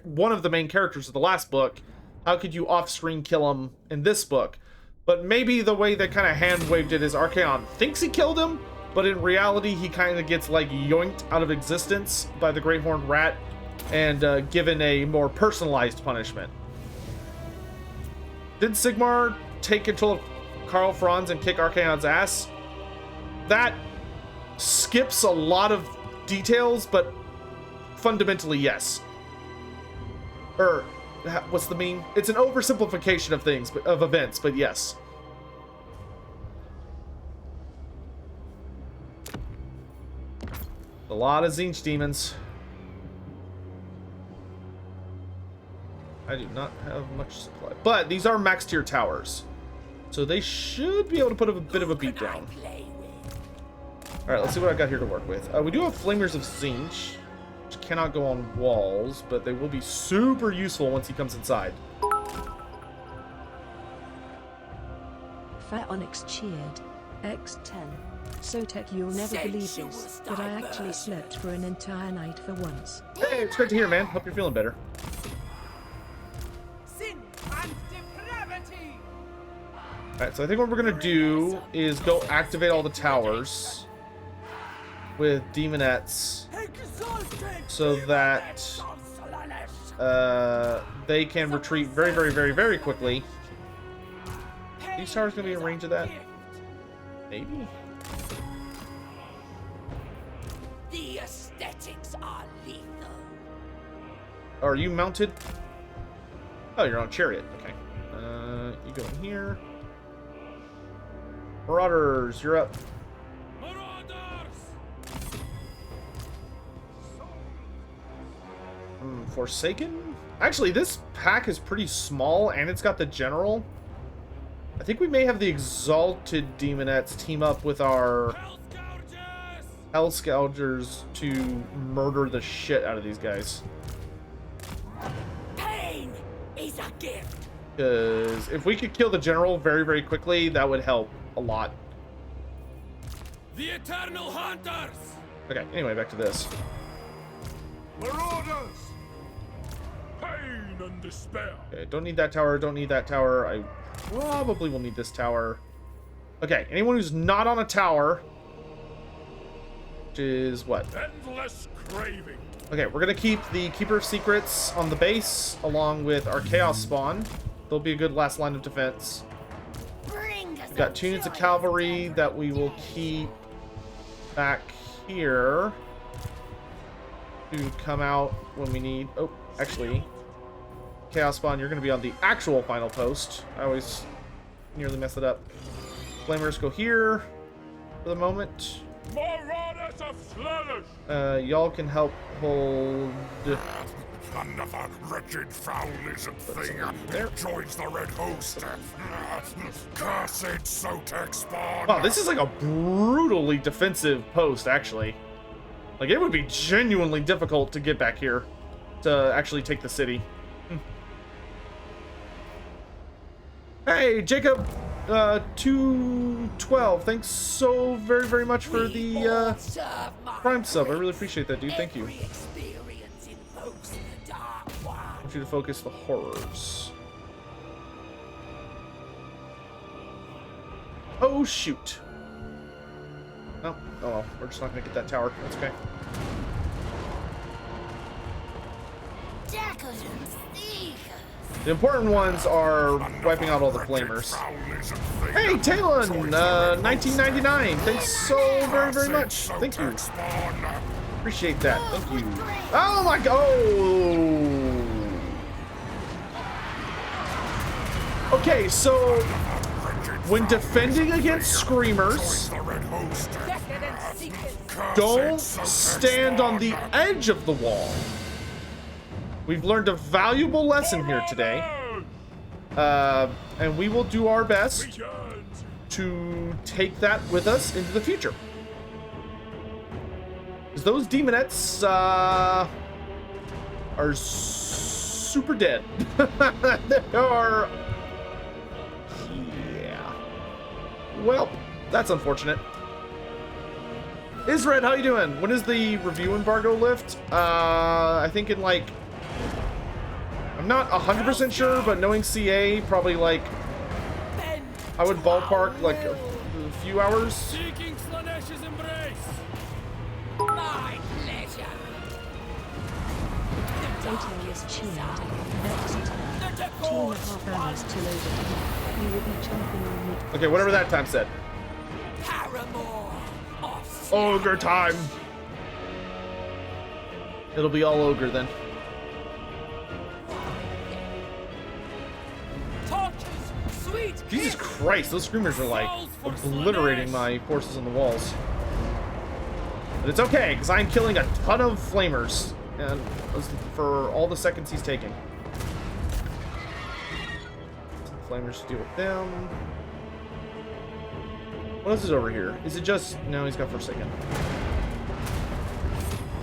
one of the main characters of the last book. How could you off-screen kill him in this book? But maybe the way they kind of hand-waved it is Archaon thinks he killed him, but in reality he kind of gets like yoinked out of existence by the Great Horned Rat and given a more personalized punishment. Did Sigmar take control of Karl Franz and kick Archaon's ass? That skips a lot of details, but fundamentally yes. What's the meme? It's an oversimplification of things, of events, but yes. A lot of Tzeentch demons. I do not have much supply, but these are max tier towers, so they should be able to put a bit of a beat down. All right, let's see what I got here to work with. We do have Flamers of Tzeentch, which cannot go on walls, but they will be super useful once he comes inside. Fat Onyx cheered. X10. Sotek, you'll never believe this, but I actually slept for an entire night for once. Hey, it's great to hear, man. Hope you're feeling better. Sin and depravity. Alright, so I think what we're gonna do is go activate all the towers with demonettes so that they can retreat very, very, very, very quickly. These towers gonna be in range of that? Maybe. The aesthetics are lethal. Are you mounted? Oh, you're on a chariot. Okay. You go in here. Marauders, you're up. Forsaken? Actually, this pack is pretty small, and it's got the general. I think we may have the Exalted Demonettes team up with our Hell Scourgers to murder the shit out of these guys. Pain is a gift. Because if we could kill the general very, very quickly, that would help a lot. The Eternal Hunters! Okay, anyway, back to this. Marauders! Pain and despair. Okay, don't need that tower, don't need that tower. I probably will need this tower. Okay, anyone who's not on a tower, which is what? Endless craving. Okay, we're gonna keep the Keeper of Secrets on the base, along with our Chaos Spawn. They'll be a good last line of defense. We've got 2 units of cavalry that we will keep back here to come out when we need. Oh, actually, Chaos Spawn, you're going to be on the actual final post. I always nearly mess it up. Flamers go here for the moment. Marauders of Slaanesh! Y'all can help hold. Another wretched foul lizard thing joins the red host. Cursed Sotek spawn. Wow, this is like a brutally defensive post, actually. Like, it would be genuinely difficult to get back here to actually take the city. Hey, Jacob, 212. Thanks so very, very much for the Prime sub. I really appreciate that, dude. Thank you. I want you to focus the horrors. Oh, shoot. Oh well, we're just not gonna get that tower. That's okay. The important ones are wiping out all the flamers. Hey, Talon, 1999. Thanks so very, very much. Thank you. Appreciate that. Thank you. Oh my god. Oh. Okay, so when defending against screamers, don't stand on the edge of the wall. We've learned a valuable lesson here today, and we will do our best to take that with us into the future. Because those demonettes are super dead. They are... Yeah. Well, that's unfortunate. Isred, how you doing? When is the review embargo lift? I think in like... I'm not 100% sure, but knowing CA, probably like... I would ballpark like a few hours. Seeking Slaanesh's embrace. My pleasure. Athel is tuned. Next turn. 2.5 hours till over. You will be jumping on me. Okay, whatever that time said. Paramore of Ogre time. It'll be all ogre then. torches, sweet. Jesus Christ, those screamers are like obliterating my forces on the walls. But it's okay, because I'm killing a ton of flamers, and for all the seconds he's taking. Flamers to deal with them. What else is over here? Is it just... No, he's got Forsaken.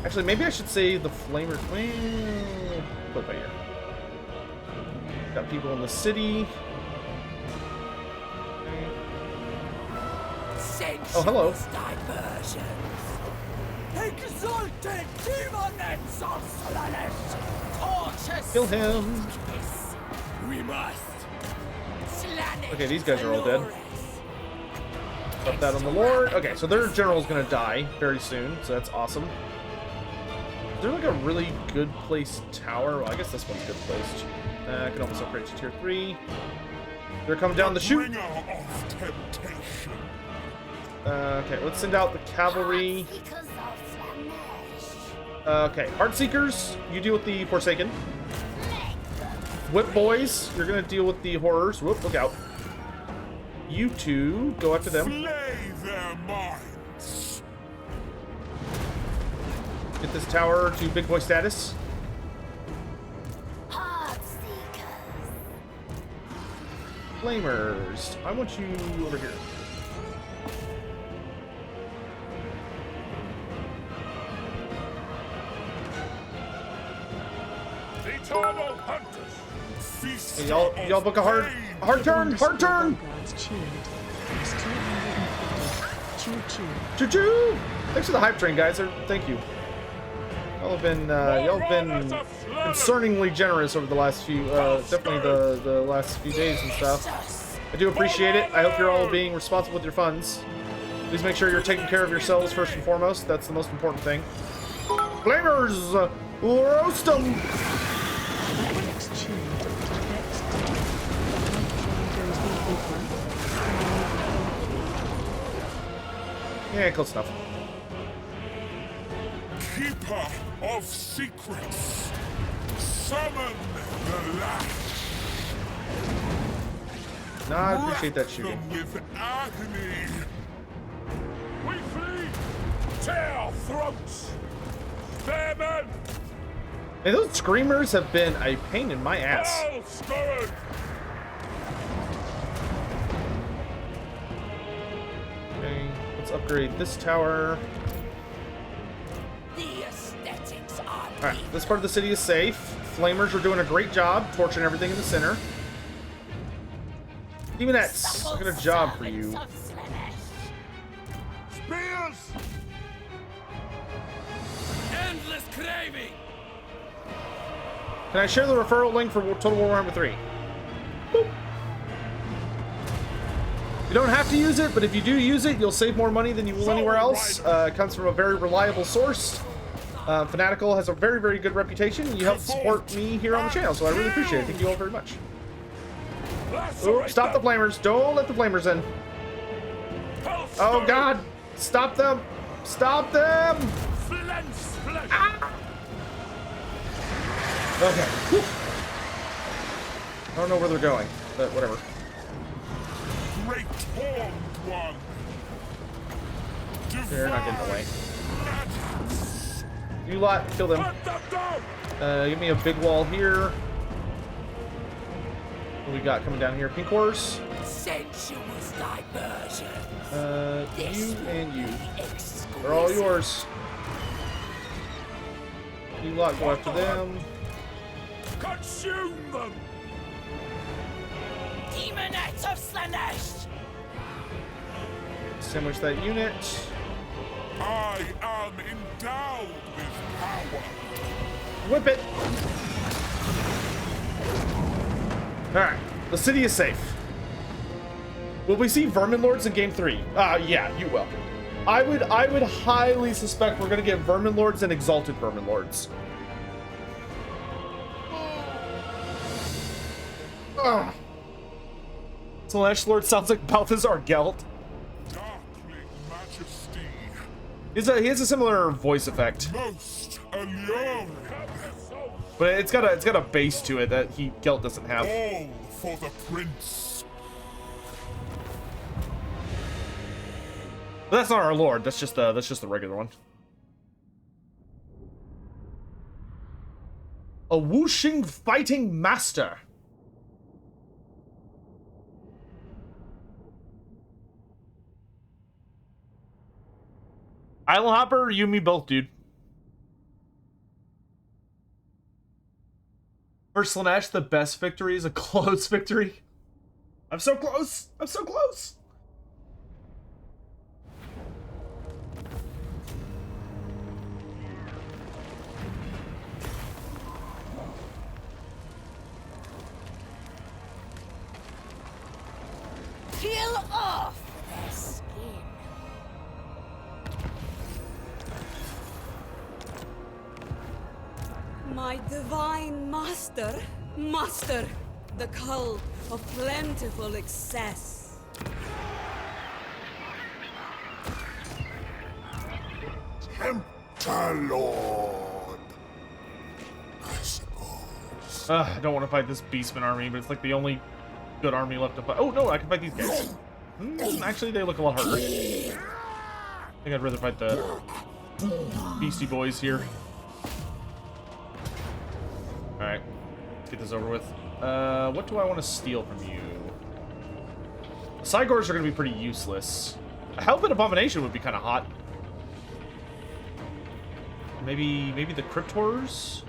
Actually, maybe I should say the flamers... Well, put it by here. Got people in the city. Oh, hello. Exalted demonets of Slaanesh. Torches. Kill him. We must. Slaanesh. Okay, these guys are all dead. Put that on the Lord. Okay, so their general's gonna die very soon, so that's awesome. Is there like a really good placed tower? Well, I guess this one's good placed. I can almost upgrade to tier 3. They're coming down the chute. Okay, let's send out the cavalry. Okay, Heartseekers, you deal with the Forsaken. Whip boys, you're gonna deal with the horrors. Whoop, look out. You two go after them. Slay their minds. Get this tower to big boy status. Flamers, I want you over here. Eternal hunters. Hey, y'all book a hard turn. Choo-choo! Thanks for the hype train, guys. Thank you. Y'all have been concerningly generous over the last few, definitely the last few days and stuff. I do appreciate it. I hope you're all being responsible with your funds. Please make sure you're taking care of yourselves first and foremost. That's the most important thing. Flamers, roast them! Yeah, close enough. Keeper of secrets, summon the lash. Nah, I appreciate that shooting. With agony. We flee. Tear throats. Spare men. Hey, those screamers have been a pain in my ass. All scoured. Okay, let's upgrade this tower. Alright, this part of the city is safe. Flamers are doing a great job torching everything in the center. Demonettes, I got a job for you. Spears. Endless craving. Can I share the referral link for Total Warhammer 3? Boop. You don't have to use it, but if you do use it, you'll save more money than you will anywhere else. It comes from a very reliable source. Fanatical has a very, very good reputation. You help support me here on the channel, so I really appreciate it. Thank you all very much. Ooh, stop the flamers. Don't let the flamers in. Oh, God. Stop them. Stop them. Ah. Okay. Whew. I don't know where they're going, but whatever. Great horned one. They're not getting away. You lot, kill them. Give me a big wall here. What do we got coming down here? Pink horse. Sensuous diversion. You and you. They're all yours. You lot go after them. Consume them. Demonettes of Slaanesh. Sandwich that unit. I am endowed with power. Whip it. Alright, the city is safe. Will we see Vermin Lords in Game 3? Yeah, you will. I would highly suspect we're gonna get Vermin Lords and Exalted Vermin Lords. Slaanesh Lord sounds like Balthazar Gelt. Darkling majesty. He has a similar voice effect. Most alluring. But it's got a bass to it that Gelt doesn't have. All for the prince. But that's not our lord. That's just the regular one. A whooshing fighting master. Isle Hopper, you and me both, dude. For Slaanesh, the best victory is a close victory. I'm so close. I'm so close. Peel off their skin. My divine master, the cult of plentiful excess. Lord. I suppose. I don't want to fight this Beastman army, but it's like the only good army left to fight. Oh no, I can fight these guys. Actually, they look a lot harder. I think I'd rather fight the Beastie Boys here. Alright, let's get this over with. What do I want to steal from you? Cygors are going to be pretty useless. A Helmet Abomination would be kind of hot. Maybe the Crypt Horrors?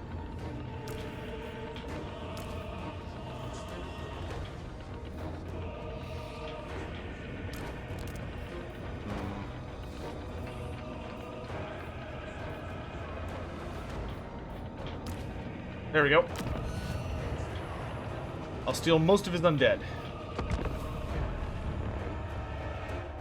There we go. I'll steal most of his undead.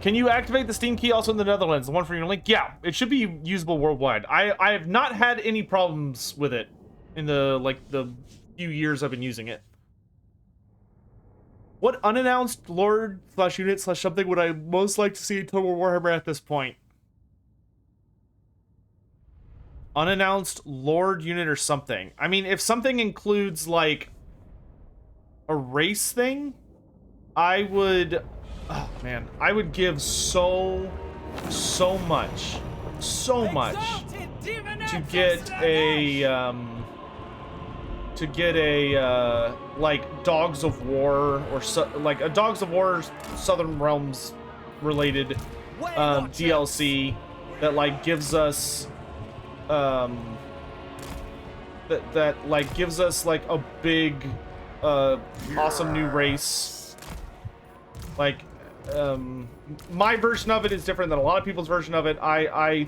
Can you activate the Steam key also in the Netherlands? The one for your link? Yeah, it should be usable worldwide. I have not had any problems with it in the few years I've been using it. What unannounced lord / unit / something would I most like to see in Total Warhammer at this point? Unannounced lord unit or something. I mean, if something includes like a race thing, I would, oh man, I would give so much to get a like Dogs of War or like a Dogs of War Southern Realms related DLC that like gives us that like gives us like a big awesome new race. Like my version of it is different than a lot of people's version of it. I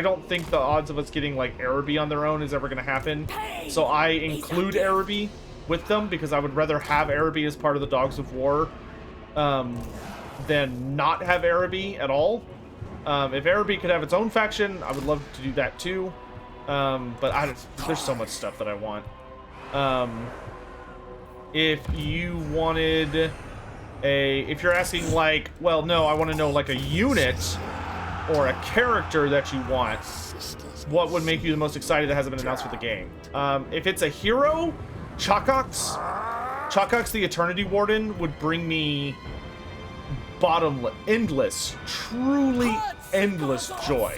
don't think the odds of us getting like Araby on their own is ever going to happen, so I include Araby with them because I would rather have Araby as part of the Dogs of War than not have Araby at all. If Araby could have its own faction, I would love to do that too. But there's so much stuff that I want. If you wanted if you're asking like, well, no, I want to know like a unit or a character that you want, what would make you the most excited that hasn't been announced for the game? If it's a hero, Chakax the Eternity Warden would bring me endless, truly endless joy.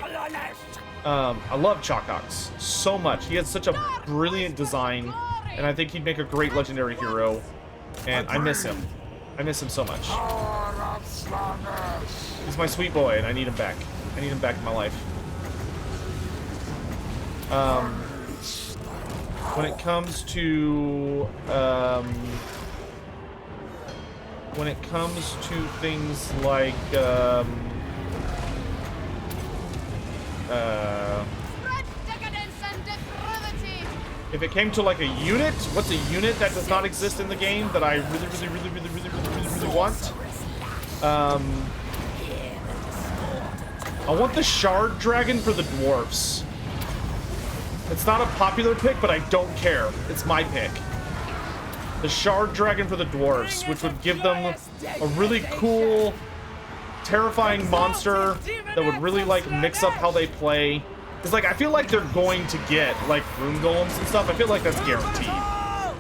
I love Chakax so much. He has such a brilliant design, and I think he'd make a great legendary hero, and I miss him. I miss him so much. He's my sweet boy, and I need him back. I need him back in my life. When it comes to things like If it came to like a unit, what's a unit that does not exist in the game that I really want? I want the Shard Dragon for the Dwarfs. It's not a popular pick, but I don't care. It's my pick. The Shard Dragon for the Dwarfs, which would give them a really cool, terrifying monster that would really like mix up how they play. Because like I feel like they're going to get like rune golems and stuff. I feel like that's guaranteed.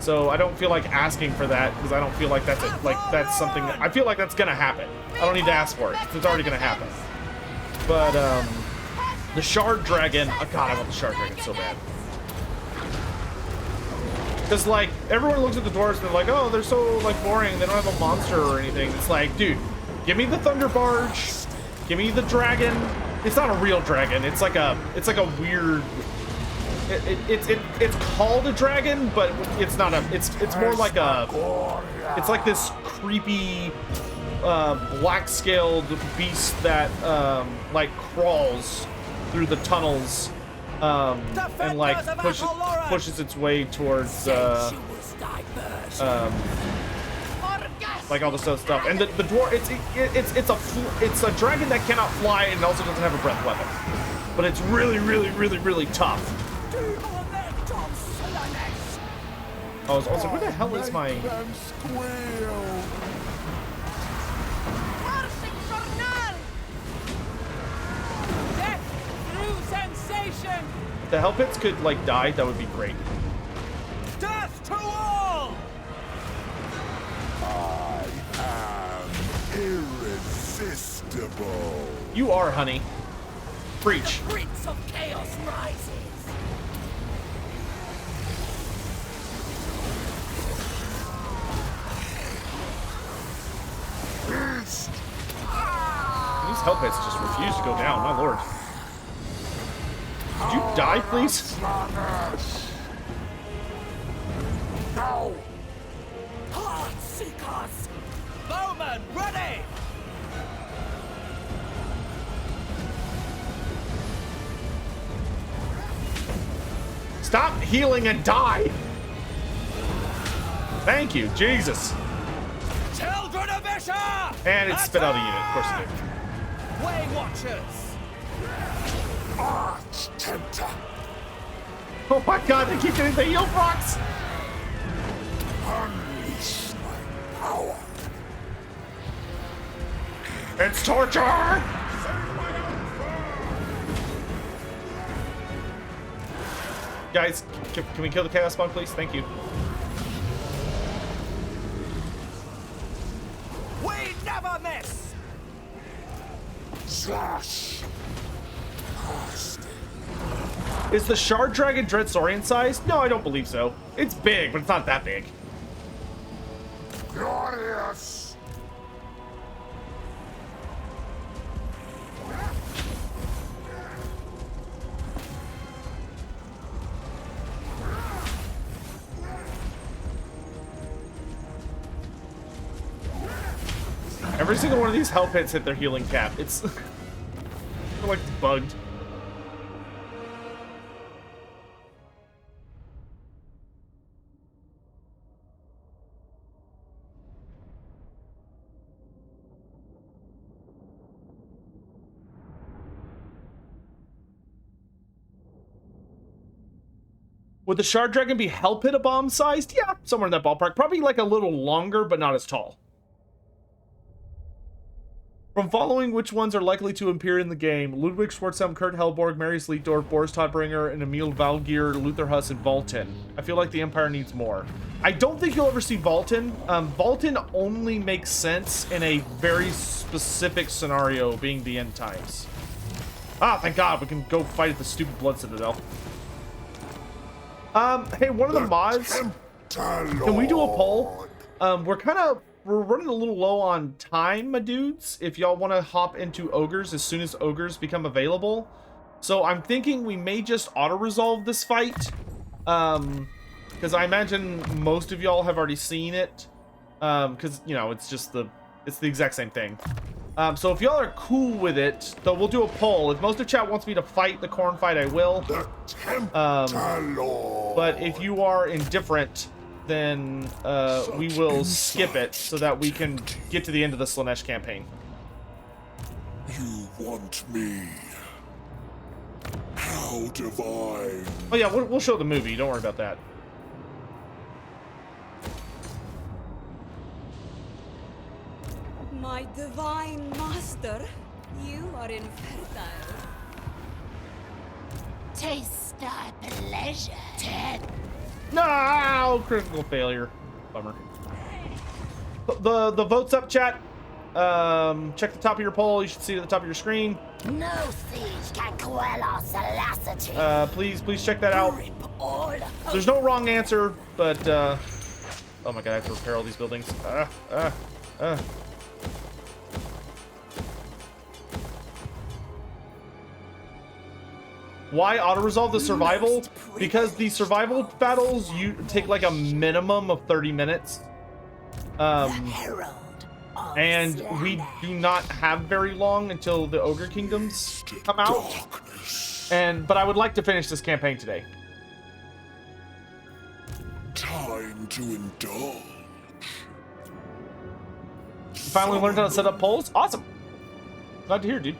So I don't feel like asking for that because I don't feel like that's it. Like that's something that I feel like that's gonna happen. I don't need to ask for it. It's already gonna happen. But the Shard Dragon, oh god, I want the Shard Dragon so bad. Because like everyone looks at the dwarves and they're like, oh, they're so like boring. They don't have a monster or anything. It's like, dude, give me the Thunder Barge. Give me the dragon. It's not a real dragon. It's like a weird. It's called a dragon, but it's not a. It's more like a. It's like this creepy, black-scaled beast that like crawls through the tunnels, and like pushes its way towards like all this other stuff. And the dwarf, it's a dragon that cannot fly and also doesn't have a breath weapon, but it's really tough. I was also, where the hell is my? If the hell pits could like die, that would be great. Death to all! I am irresistible. You are, honey. Preach. The prince of chaos rises. These hell pits just refuse to go down, my lord. Could you die, please? No! Heart seekers! Bowman, ready! Stop healing and die! Thank you, Jesus. Children of Isha! And it spit out a unit, of course it did. Way Watchers! Arch Tempter. Oh my god, they keep getting the heal box! Unleash my power. It's torture! Guys, can we kill the Chaos Spawn, please? Thank you. We never miss! Slash. Is the Shard Dragon Dreadsaurian sized? No, I don't believe so. It's big, but it's not that big. Glorious. Every single one of these hell pits hit their healing cap. It's they're like bugged. Would the Shard Dragon be Hell Pit a bomb sized? Yeah, somewhere in that ballpark. Probably like a little longer, but not as tall. From following which ones are likely to appear in the game, Ludwig Schwarzhelm, Kurt Helborg, Mary Sleetdorf, Boris Todbringer, and Emil Valgir, Luther Huss, and Valten. I feel like the Empire needs more. I don't think you'll ever see Valten. Valten only makes sense in a very specific scenario, being the end times. Ah, thank God, we can go fight at the stupid Blood Citadel. Hey, one of the mods, can we do a poll? We're running a little low on time, my dudes, if y'all want to hop into Ogres as soon as Ogres become available. So I'm thinking we may just auto-resolve this fight. Because I imagine most of y'all have already seen it. Because, you know, it's the exact same thing. So if y'all are cool with it, though, we'll do a poll. If most of chat wants me to fight the corn fight, I will. But if you are indifferent, then we will skip it so that we can get to the end of the Slaanesh campaign. You want me? How divine. Oh yeah, we'll show the movie. Don't worry about that. My divine master, you are infertile. Taste thy pleasure, Ted. No, critical failure. Bummer. The votes up, chat. Check the top of your poll. You should see it at the top of your screen. No siege can quell our salacity. Please check that out. There's no wrong answer, but oh my god, I have to repair all these buildings. Why auto-resolve the survival? Because the survival battles you take like a minimum of 30 minutes. And we do not have very long until the Ogre Kingdoms come out. But I would like to finish this campaign today. Time to indulge. You finally learned how to set up polls? Awesome. Glad to hear, dude.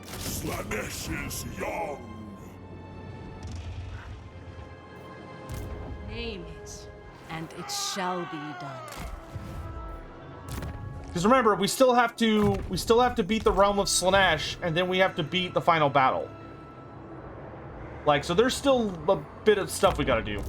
Slaanesh is young. Name it, and it shall be done. Because remember, we still have to beat the realm of Slaanesh, and then we have to beat the final battle. Like, so there's still a bit of stuff we gotta do.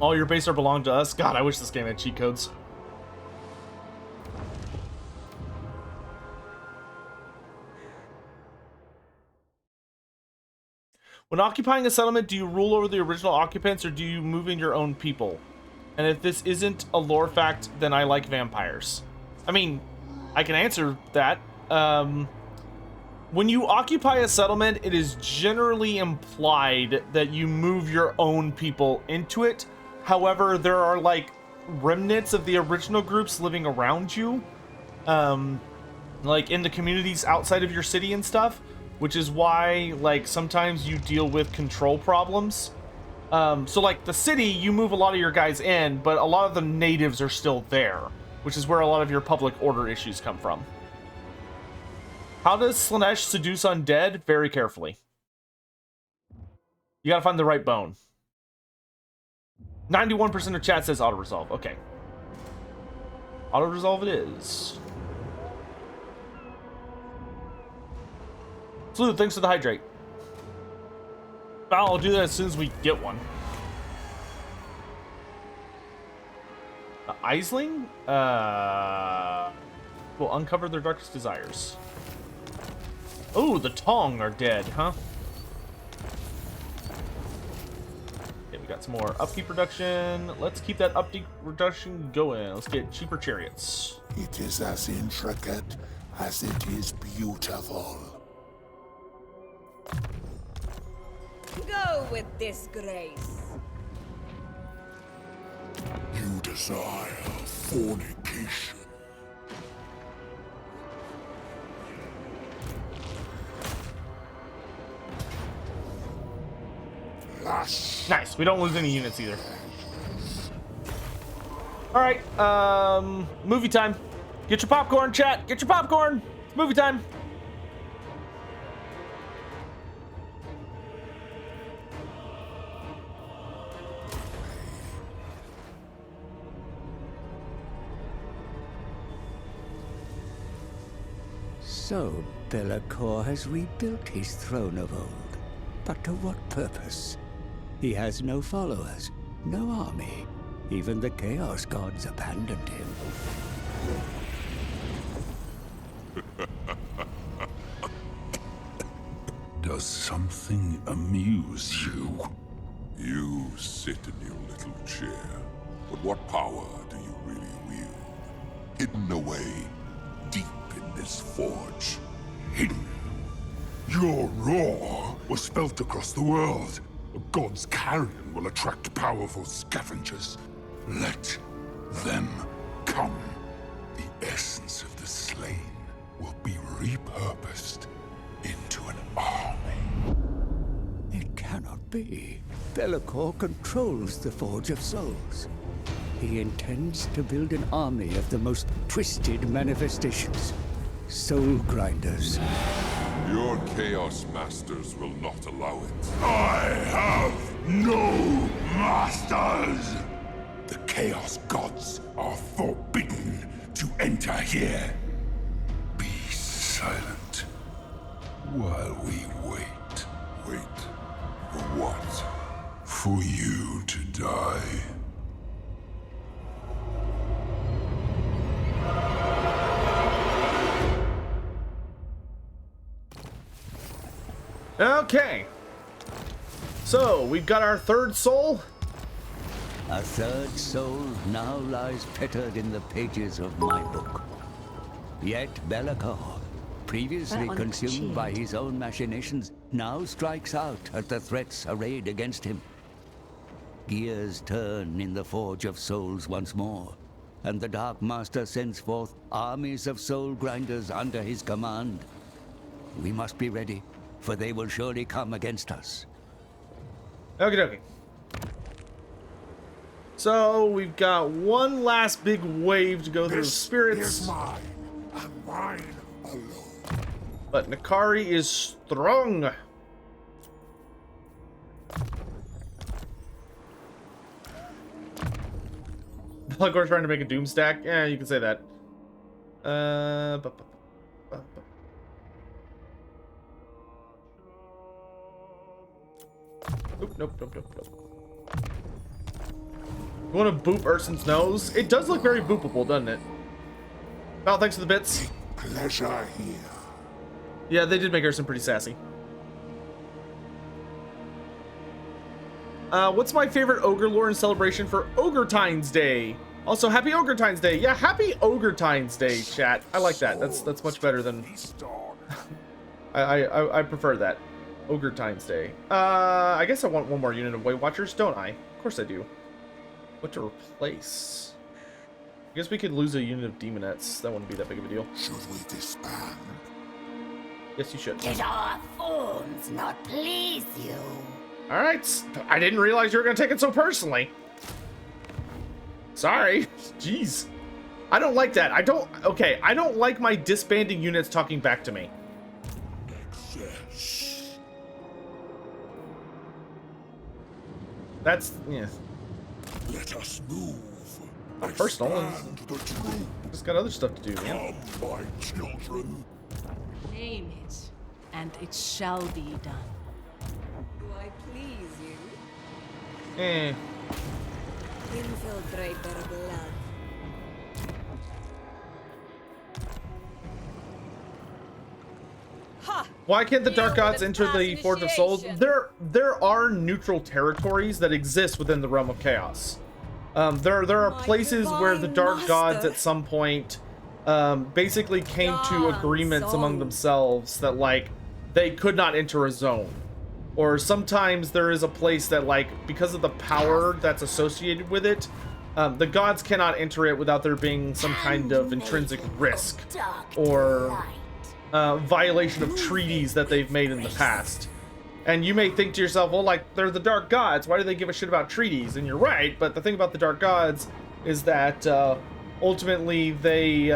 All your base are belong to us. God, I wish this game had cheat codes. When occupying a settlement, do you rule over the original occupants or do you move in your own people? And if this isn't a lore fact, then I like vampires. I mean, I can answer that. When you occupy a settlement, it is generally implied that you move your own people into it. However, there are like remnants of the original groups living around you, like in the communities outside of your city and stuff, which is why like sometimes you deal with control problems. So like the city, you move a lot of your guys in, but a lot of the natives are still there, which is where a lot of your public order issues come from. How does Slaanesh seduce undead? Very carefully. You gotta find the right bone. 91% of chat says auto-resolve. Okay. Auto-resolve it is. Sleuth, thanks for the hydrate. I'll do that as soon as we get one. Aisling? Will uncover their darkest desires. Oh, the Tong are dead, huh? Okay, we got some more upkeep reduction. Let's keep that upkeep reduction going. Let's get cheaper chariots. It is as intricate as it is beautiful. Go with disgrace. You desire fornication. Nice. We don't lose any units either. All right. Movie time. Get your popcorn, chat. Get your popcorn. It's movie time. So, Be'lakor has rebuilt his throne of old. But to what purpose? He has no followers, no army. Even the Chaos Gods abandoned him. Does something amuse you? You sit in your little chair, but what power do you really wield? Hidden away, deep in this forge. Hidden. Your roar was felt across the world. A god's carrion will attract powerful scavengers. Let them come. The essence of the slain will be repurposed into an army. It cannot be. Belacor controls the Forge of Souls. He intends to build an army of the most twisted manifestations. Soul grinders. Your Chaos Masters will not allow it. I have no masters! The Chaos Gods are forbidden to enter here. Be silent while we wait. Wait for what? For you to die. Okay. So, we've got our third soul. A third soul now lies fettered in the pages of my book. Yet Belacor, previously consumed by his own machinations, now strikes out at the threats arrayed against him. Gears turn in the Forge of Souls once more, and the Dark Master sends forth armies of soul grinders under his command. We must be ready, for they will surely come against us. Okie dokie. So, we've got one last big wave to go through spirits. Is mine, and mine alone. But Nakari is strong. Belacor trying to make a doom stack? Yeah, you can say that. Nope. You want to boop Urson's nose? It does look very boopable, doesn't it? Well, thanks for the bits. Pleasure here. Yeah, they did make Urson pretty sassy. What's my favorite Ogre Loren celebration for Ogre-tines Day? Also, happy Ogre-tines Day. Yeah, happy Ogre-tines Day, chat. I like that. That's much better than... I prefer that. Ogre-tines Day. I guess I want one more unit of Weight Watchers, don't I? Of course I do. What to replace? I guess we could lose a unit of Demonettes. That wouldn't be that big of a deal. Should we disband? Yes, you should. Did our forms not please you? Alright. I didn't realize you were going to take it so personally. Sorry. Jeez. I don't like that. I don't like my disbanding units talking back to me. That's, yeah. Let us move. Not personal. Just got other stuff to do, man. Come, my children. Name it, and it shall be done. Do I please you? Infiltrate their blood. Why can't the Dark Gods enter the Forge of Souls? There are neutral territories that exist within the realm of chaos. There are places where the Dark Gods at some point basically came to agreements among themselves that, like, they could not enter a zone. Or sometimes there is a place that, like, because of the power that's associated with it, the gods cannot enter it without there being some kind of intrinsic risk or violation of treaties that they've made in the past. And you may think to yourself, well, like, they're the Dark Gods, why do they give a shit about treaties? And you're right, but the thing about the Dark Gods is that ultimately they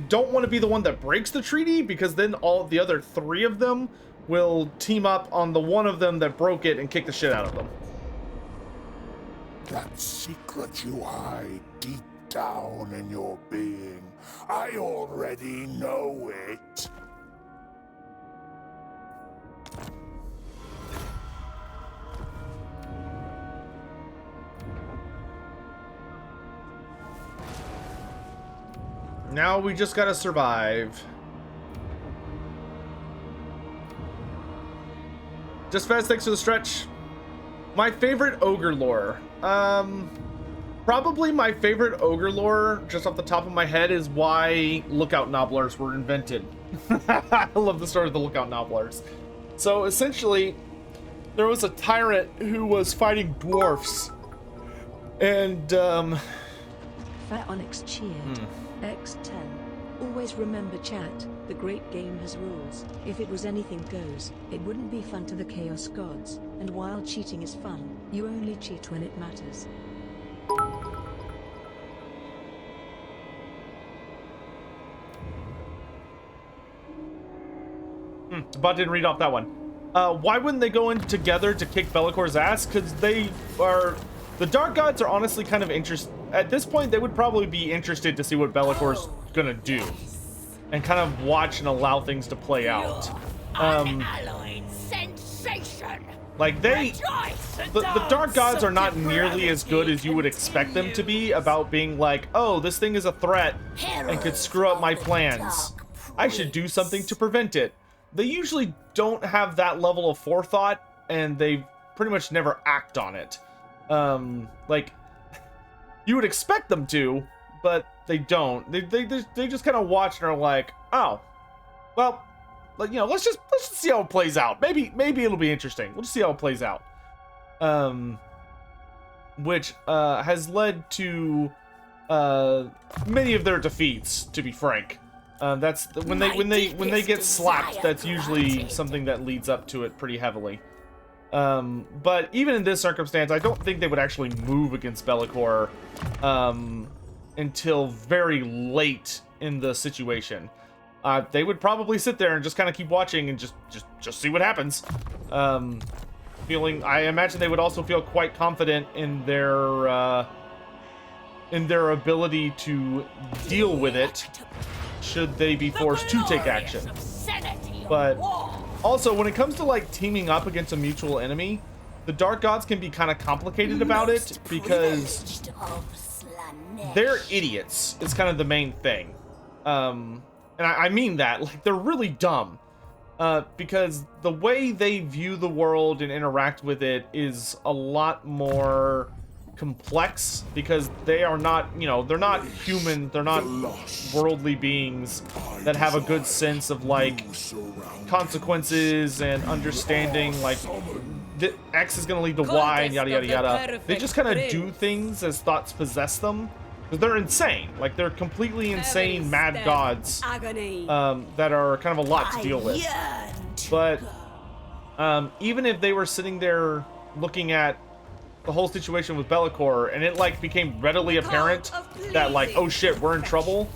don't want to be the one that breaks the treaty, because then all the other three of them will team up on the one of them that broke it and kick the shit out of them. That secret you hide deep down in your being, I already know it. Now we just gotta survive. Just Fast, thanks for the stretch. My favorite Ogre lore. Probably my favorite Ogre lore, just off the top of my head, is why Lookout Nobblers were invented. I love the story of the Lookout Nobblers. So essentially, there was a tyrant who was fighting dwarfs, and Fat Onyx cheered. X10. Always remember, chat. The great game has rules. If it was anything goes, it wouldn't be fun to the Chaos Gods. And while cheating is fun, you only cheat when it matters. Bot didn't read off that one. Why wouldn't they go in together to kick Bellacor's ass? Because they are... The Dark Gods are honestly kind of interested... At this point, they would probably be interested to see what Bellacor's gonna do. And kind of watch and allow things to play out. Unalloyed sensation. Like, the Dark Gods are not nearly as good as you would expect them to be about being like, oh, this thing is a threat and could screw up my plans. I should do something to prevent it. They usually don't have that level of forethought, and they pretty much never act on it. Like, you would expect them to, but they don't. They just kind of watch and are like, oh, well, like, you know, let's just see how it plays out. Maybe it'll be interesting. We'll just see how it plays out. Which has led to many of their defeats, to be frank. That's when they get slapped. That's usually something that leads up to it pretty heavily. But even in this circumstance, I don't think they would actually move against Be'lakor until very late in the situation. They would probably sit there and just kind of keep watching and just see what happens. I imagine they would also feel quite confident in their ability to deal with it should they be forced to take action. But also, when it comes to like teaming up against a mutual enemy, the Dark Gods can be kind of complicated about it because they're idiots. Is kind of the main thing, and I mean that, like, they're really dumb, because the way they view the world and interact with it is a lot more complex, because they are not, you know, they're not human, they're not worldly beings that have a good sense of like consequences and understanding, like the X is gonna lead to Y and yada yada yada. They just kind of do things as thoughts possess them, because they're insane. Like, they're completely insane mad gods that are kind of a lot to deal with. But even if they were sitting there looking at the whole situation with Be'lakor, and it like became readily apparent that like, oh shit, we're in trouble,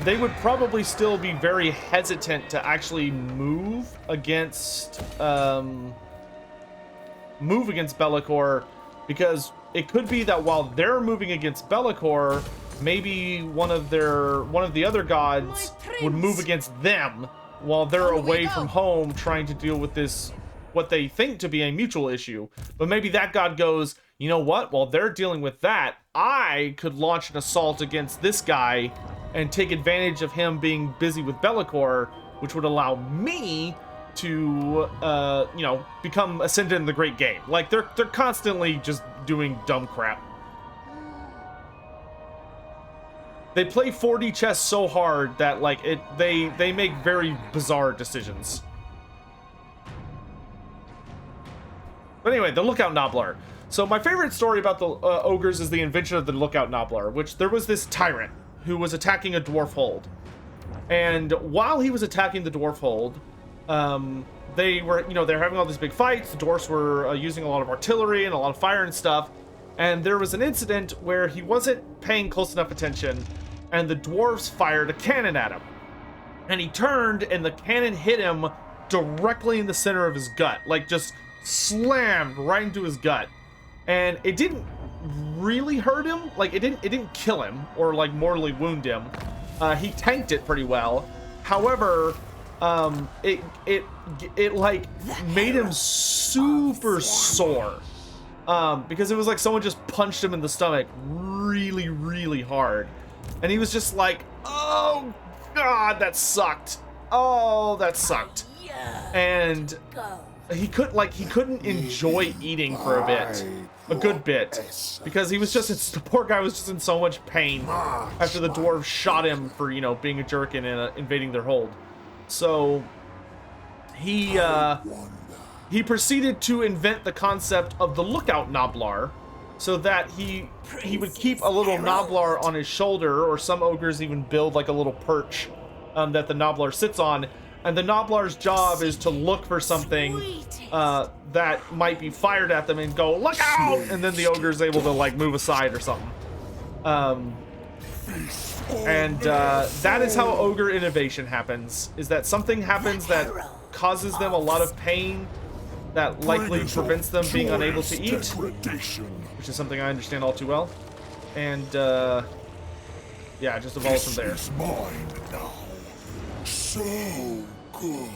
they would probably still be very hesitant to actually move against Be'lakor, because it could be that while they're moving against Be'lakor, maybe one of the other gods would move against them while they're away from home trying to deal with this, what they think to be a mutual issue. But maybe that god goes, you know what, while they're dealing with that, I could launch an assault against this guy and take advantage of him being busy with Be'lakor, which would allow me to you know, become ascendant in the great game. Like, they're constantly just doing dumb crap. They play 4D chess so hard that like they make very bizarre decisions. But anyway, the Lookout Nobbler. So my favorite story about the ogres is the invention of the Lookout Nobbler, which there was this tyrant who was attacking a dwarf hold. And while he was attacking the dwarf hold, they were, you know, they're having all these big fights. The dwarfs were using a lot of artillery and a lot of fire and stuff. And there was an incident where he wasn't paying close enough attention, and the dwarves fired a cannon at him. And he turned, and the cannon hit him directly in the center of his gut. Like, just slammed right into his gut. And it didn't really hurt him. Like, it didn't kill him or like mortally wound him. He tanked it pretty well. However, it like made him super sore. Because it was like someone just punched him in the stomach really, really hard. And he was just like, oh god, that sucked. Oh, that sucked. And he couldn't enjoy eating for a good bit, because he was just, the poor guy was just in so much pain after the dwarves shot him for, you know, being a jerk and invading their hold. So he proceeded to invent the concept of the lookout Noblar, so that he would keep a little Noblar on his shoulder, or some ogres even build like a little perch that the Noblar sits on, and the Noblar's job is to look for something that might be fired at them and go, look out! And then the ogre's able to like move aside or something. That is how ogre innovation happens, is that something happens that causes them a lot of pain that likely prevents them being unable to eat, which is something I understand all too well. And yeah, it just evolves from there. Mine now. So good.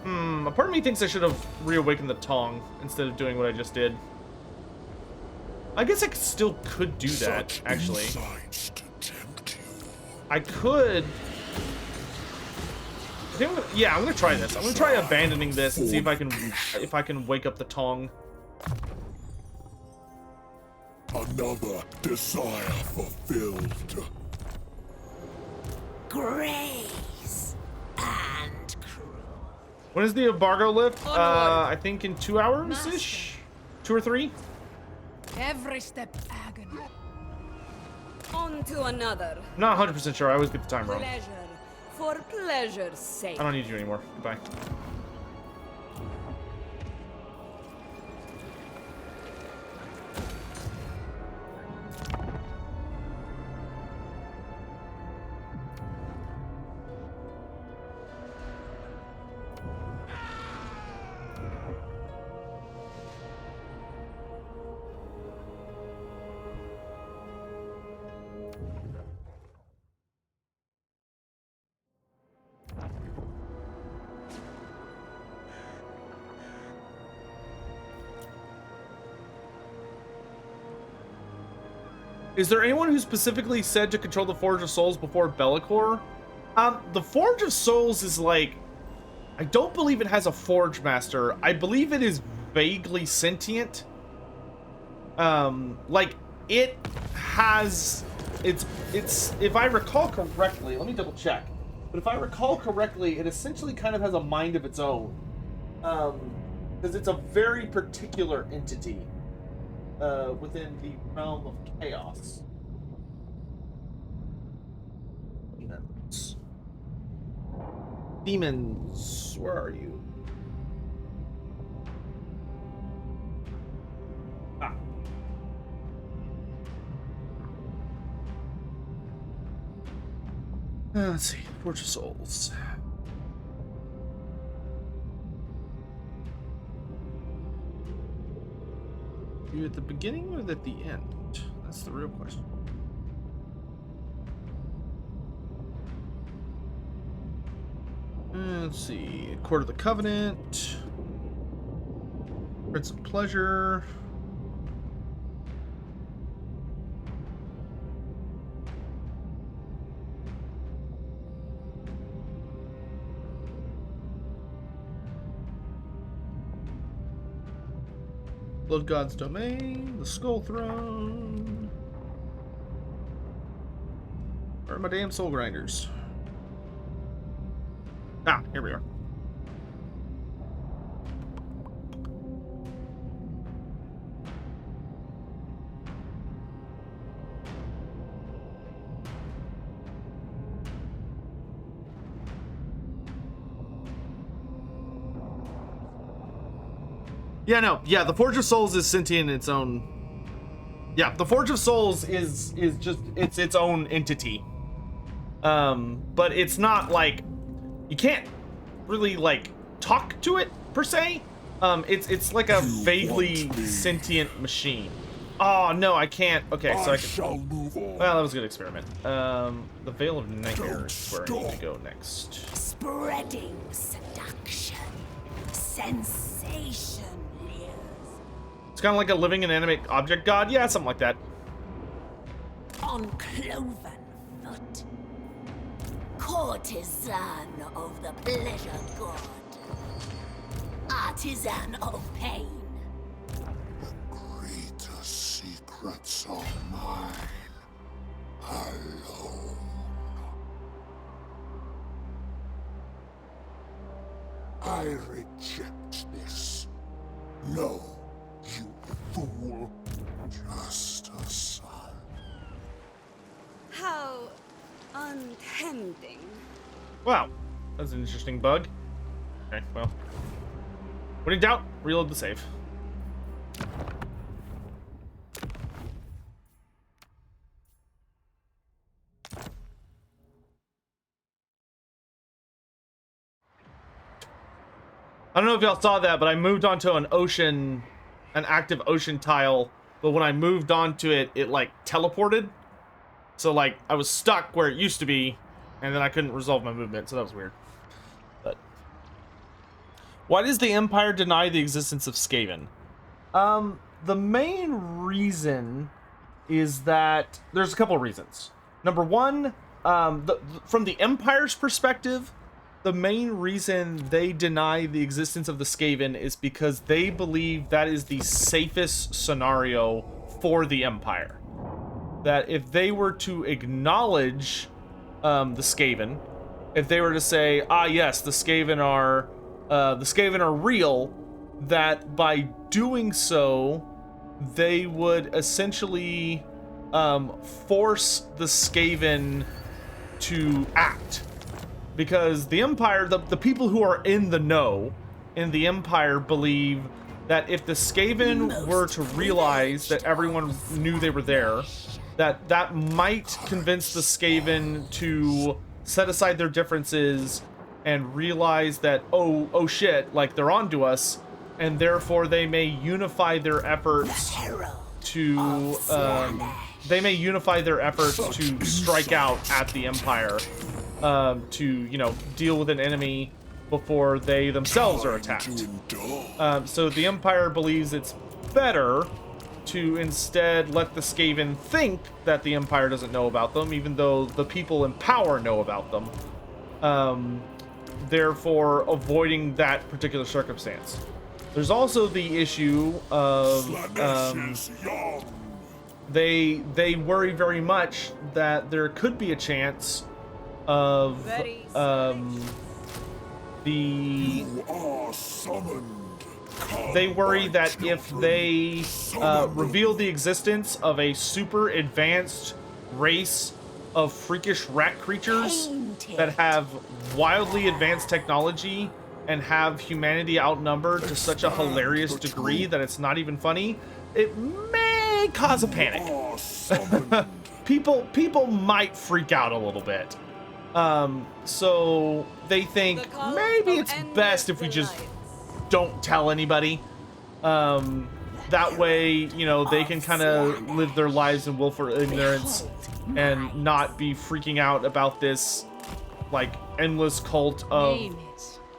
A part of me thinks I should have reawakened the tongue instead of doing what I just did. I guess I still could do that, actually. I could. Yeah, I'm gonna try this. I'm gonna try abandoning this and see if I can wake up the tongue. Another desire fulfilled. Grace and When is the embargo lift? I think in 2 hours-ish? 2 or 3? Every step agony. On to another. I'm not 100% sure. I always get the time wrong. Pleasure for pleasure's sake. I don't need you anymore. Goodbye. Is there anyone who specifically said to control the Forge of Souls before Bellicor? The Forge of Souls is like... I don't believe it has a Forge Master. I believe it is vaguely sentient. Like, it has... It's if I recall correctly, let me double check. But if I recall correctly, it essentially kind of has a mind of its own. Because it's a very particular entity. Within the realm of chaos. Demons, where are you? Ah. Let's see, Forge of Souls. Are you at the beginning or at the end? That's the real question. Let's see. Court of the Covenant. Prince of Pleasure. Blood God's Domain, the Skull Throne. Where are my damn soul grinders? Ah, here we are. Yeah, no. Yeah, the Forge of Souls is sentient in its own... Yeah, the Forge of Souls is just... It's its own entity. But it's not, like... You can't really, like, talk to it, per se. It's like a vaguely sentient machine. Oh, no, I can't. Okay, so I can... Well, that was a good experiment. The Veil of Nightmare is where I need to go next. Spreading seduction. Sensation. It's kind of like a living and animate object god. Yeah, something like that. On cloven foot. Courtesan of the pleasure god. Artisan of pain. The greater secrets are mine alone. I reject this. No, you fool. Just a son. How untending. Wow, that's an interesting bug. Okay, well. When in doubt, reload the save. I don't know if y'all saw that, but I moved onto an active ocean tile, but when I moved onto it, it like teleported. So like I was stuck where it used to be, and then I couldn't resolve my movement, so that was weird. But why does the Empire deny the existence of Skaven? The main reason is that there's a couple of reasons. Number one, from the Empire's perspective, the main reason they deny the existence of the Skaven is because they believe that is the safest scenario for the Empire. That if they were to acknowledge the Skaven, if they were to say, ah yes, the Skaven are real, that by doing so, they would essentially force the Skaven to act. Because the Empire, the people who are in the know in the Empire believe that if the Skaven were to realize that everyone knew they were there, that might convince the Skaven to set aside their differences and realize that, oh shit, like they're onto us, and therefore they may unify their efforts to strike out at the Empire. To, you know, deal with an enemy before they themselves are attacked. So the Empire believes it's better to instead let the Skaven think that the Empire doesn't know about them, even though the people in power know about them. Therefore, avoiding that particular circumstance. There's also the issue of they worry very much that there could be a chance of they worry that if they reveal the existence of a super advanced race of freakish rat creatures that have wildly advanced technology and have humanity outnumbered to such a hilarious degree that it's not even funny, it may cause a panic. People might freak out a little bit. So they think maybe it's best if we just don't tell anybody. That way, you know, they can kind of live their lives in willful ignorance and not be freaking out about this, like, endless cult of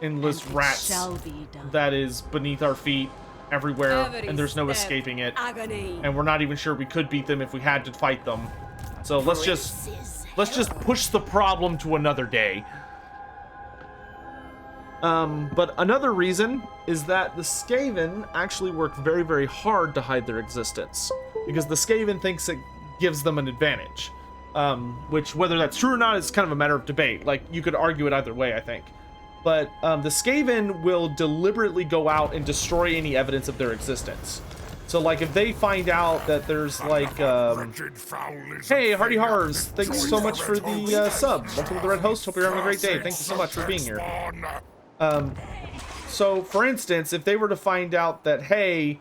endless rats that is beneath our feet everywhere, and there's no escaping it. And we're not even sure we could beat them if we had to fight them. So let's just push the problem to another day. But another reason is that the Skaven actually work very, very hard to hide their existence, because the Skaven thinks it gives them an advantage. Which, whether that's true or not, is kind of a matter of debate. Like, you could argue it either way, I think. But the Skaven will deliberately go out and destroy any evidence of their existence. So, like, if they find out that there's, like, hey, Hardy Horrors, thanks so much for the sub. Welcome to the Red Host. Hope you're having a great day. Thank you so much for being here. So, for instance, if they were to find out that, hey,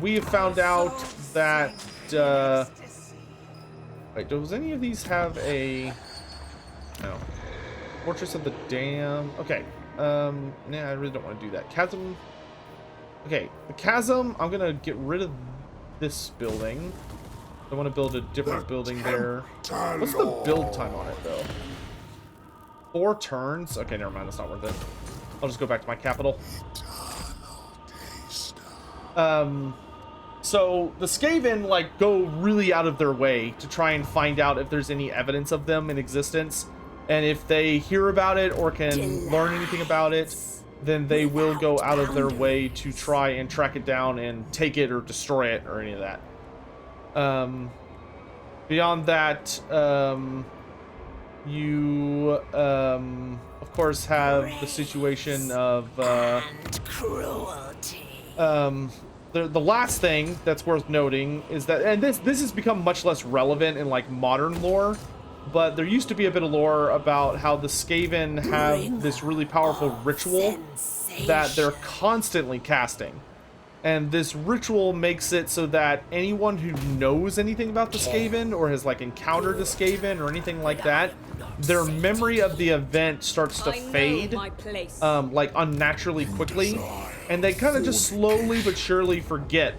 we have found out that, wait, does any of these have a, no, Fortress of the Dam, okay, nah, I really don't want to do that. Chasm, okay, the Chasm, I'm gonna get rid of this building. I want to build a different building there. What's the build time on it, though? 4 turns? Okay, never mind, that's not worth it. I'll just go back to my capital. So the Skaven, like, go really out of their way to try and find out if there's any evidence of them in existence. And if they hear about it or can learn anything about it, then they will go out of their way to try and track it down and take it or destroy it or any of that. Beyond that, You, of course, have the situation of, cruelty. The last thing that's worth noting is that, and this has become much less relevant in like modern lore, but there used to be a bit of lore about how the Skaven have this really powerful ritual that they're constantly casting. And this ritual makes it so that anyone who knows anything about the Skaven or has like encountered a Skaven or anything like that, their memory of the event starts to fade like unnaturally quickly, and they kind of just slowly but surely forget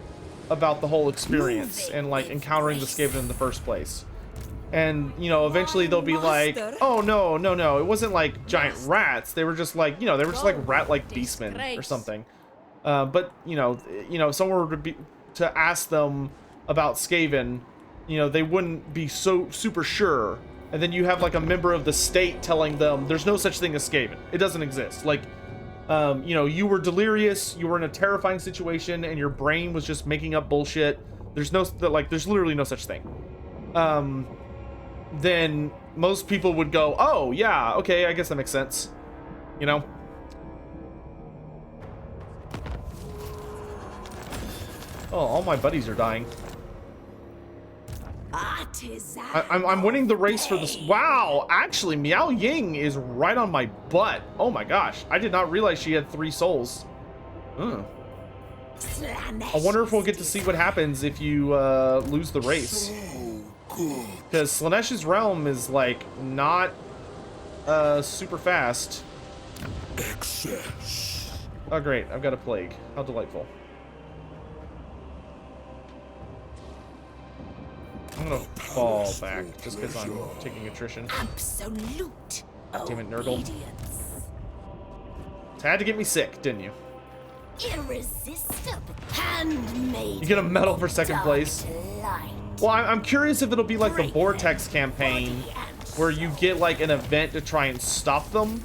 about the whole experience and like encountering the Skaven in the first place. And, you know, eventually they'll be like, oh no, it wasn't like giant rats, they were just like, you know, they were just like rat-like beastmen or something. But you know, if someone were to ask them about Skaven, you know, they wouldn't be so super sure. And then you have like a member of the state telling them there's no such thing as Skaven. It doesn't exist. Like, you know, you were delirious, you were in a terrifying situation, and your brain was just making up bullshit. There's literally no such thing. Then most people would go, oh yeah, okay, I guess that makes sense. You know? Oh, all my buddies are dying. I'm winning the race for this. Wow, actually, Miao Ying is right on my butt. Oh my gosh, I did not realize she had 3 souls. I wonder if we'll get to see what happens if you lose the race. Because Slaanesh's realm is like not super fast. Excess. Oh great, I've got a plague. How delightful. I'm gonna fall back just because I'm taking attrition. Absolute. Damn it, Nurgle. Had to get me sick, didn't you? Irresistible. Handmade. You get a medal for second place. Well, I'm curious if it'll be like the Vortex campaign, where you get like an event to try and stop them,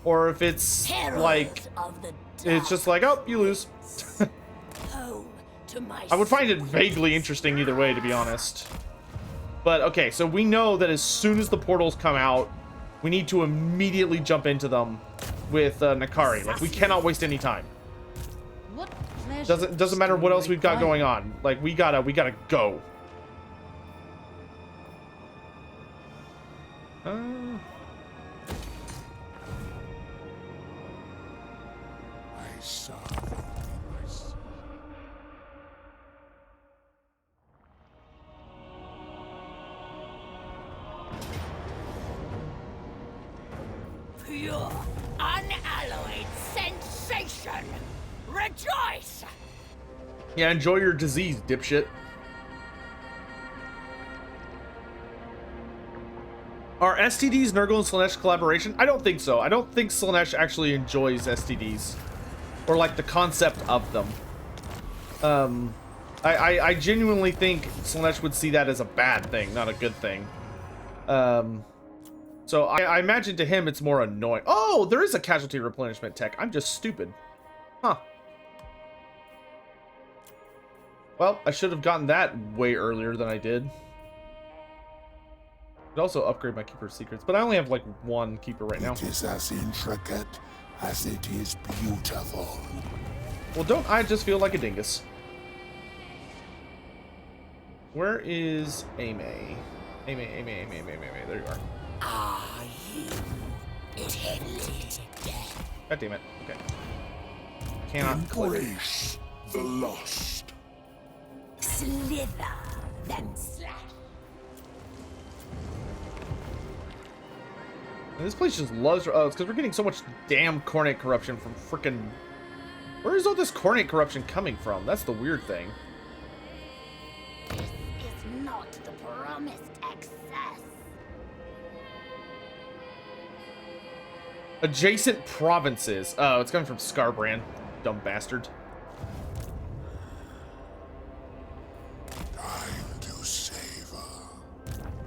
or if it's like it's just like, oh, you lose. I would find it vaguely interesting either way, to be honest. But okay, so we know that as soon as the portals come out, we need to immediately jump into them with Nakari. Like, we cannot waste any time. Doesn't matter what else we've got going on. Like, we gotta go. I saw. Pure, unalloyed sensation. Rejoice! Yeah, enjoy your disease, dipshit. Are STDs Nurgle and Slaanesh collaboration? I don't think so. I don't think Slaanesh actually enjoys STDs. Or like the concept of them. I genuinely think Slaanesh would see that as a bad thing, not a good thing. So I imagine to him it's more annoying. Oh, there is a casualty replenishment tech. I'm just stupid. Huh. Well, I should have gotten that way earlier than I did. Could also upgrade my Keeper's Secrets, but I only have like 1 Keeper right now. It is as intricate as it is beautiful. Well, don't I just feel like a dingus? Where is Ame? Ame. There you are. Are you it? God damn it. Okay. Cannot embrace the lost. Slither, then slash. And this place just loves. Oh, it's because we're getting so much damn Cornate corruption from frickin'. Where is all this Cornate corruption coming from? That's the weird thing. This is not the promised excess. Adjacent provinces. Oh, it's coming from Scarbrand. Dumb bastard. Time to savor.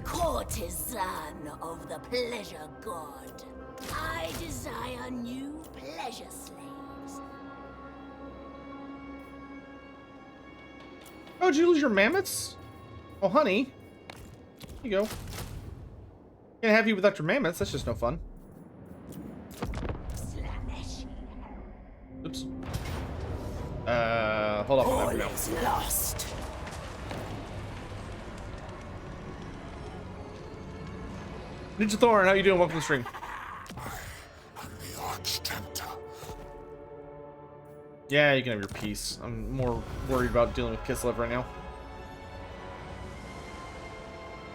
Courtesan of the pleasure god. I desire new pleasure slaves. Oh, did you lose your mammoths? Oh, honey. Here you go. Can't have you without your mammoths. That's just no fun. Slaanesh. Oops. Hold up. All is lost. Ninja Thorn, how you doing? Welcome to the stream. The Arch-Tempter. Yeah, you can have your peace. I'm more worried about dealing with Kislev right now.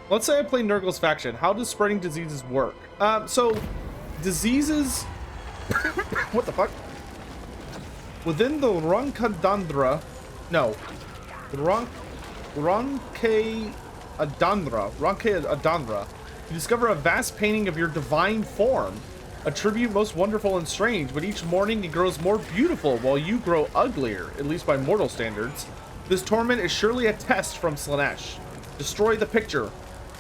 Let's say I play Nurgle's faction. How does spreading diseases work? So diseases. What the fuck? Within the Rankadandra, no, Ranke Adandra, you discover a vast painting of your divine form, a tribute most wonderful and strange, but each morning it grows more beautiful while you grow uglier, at least by mortal standards. This torment is surely a test from Slaanesh. Destroy the picture.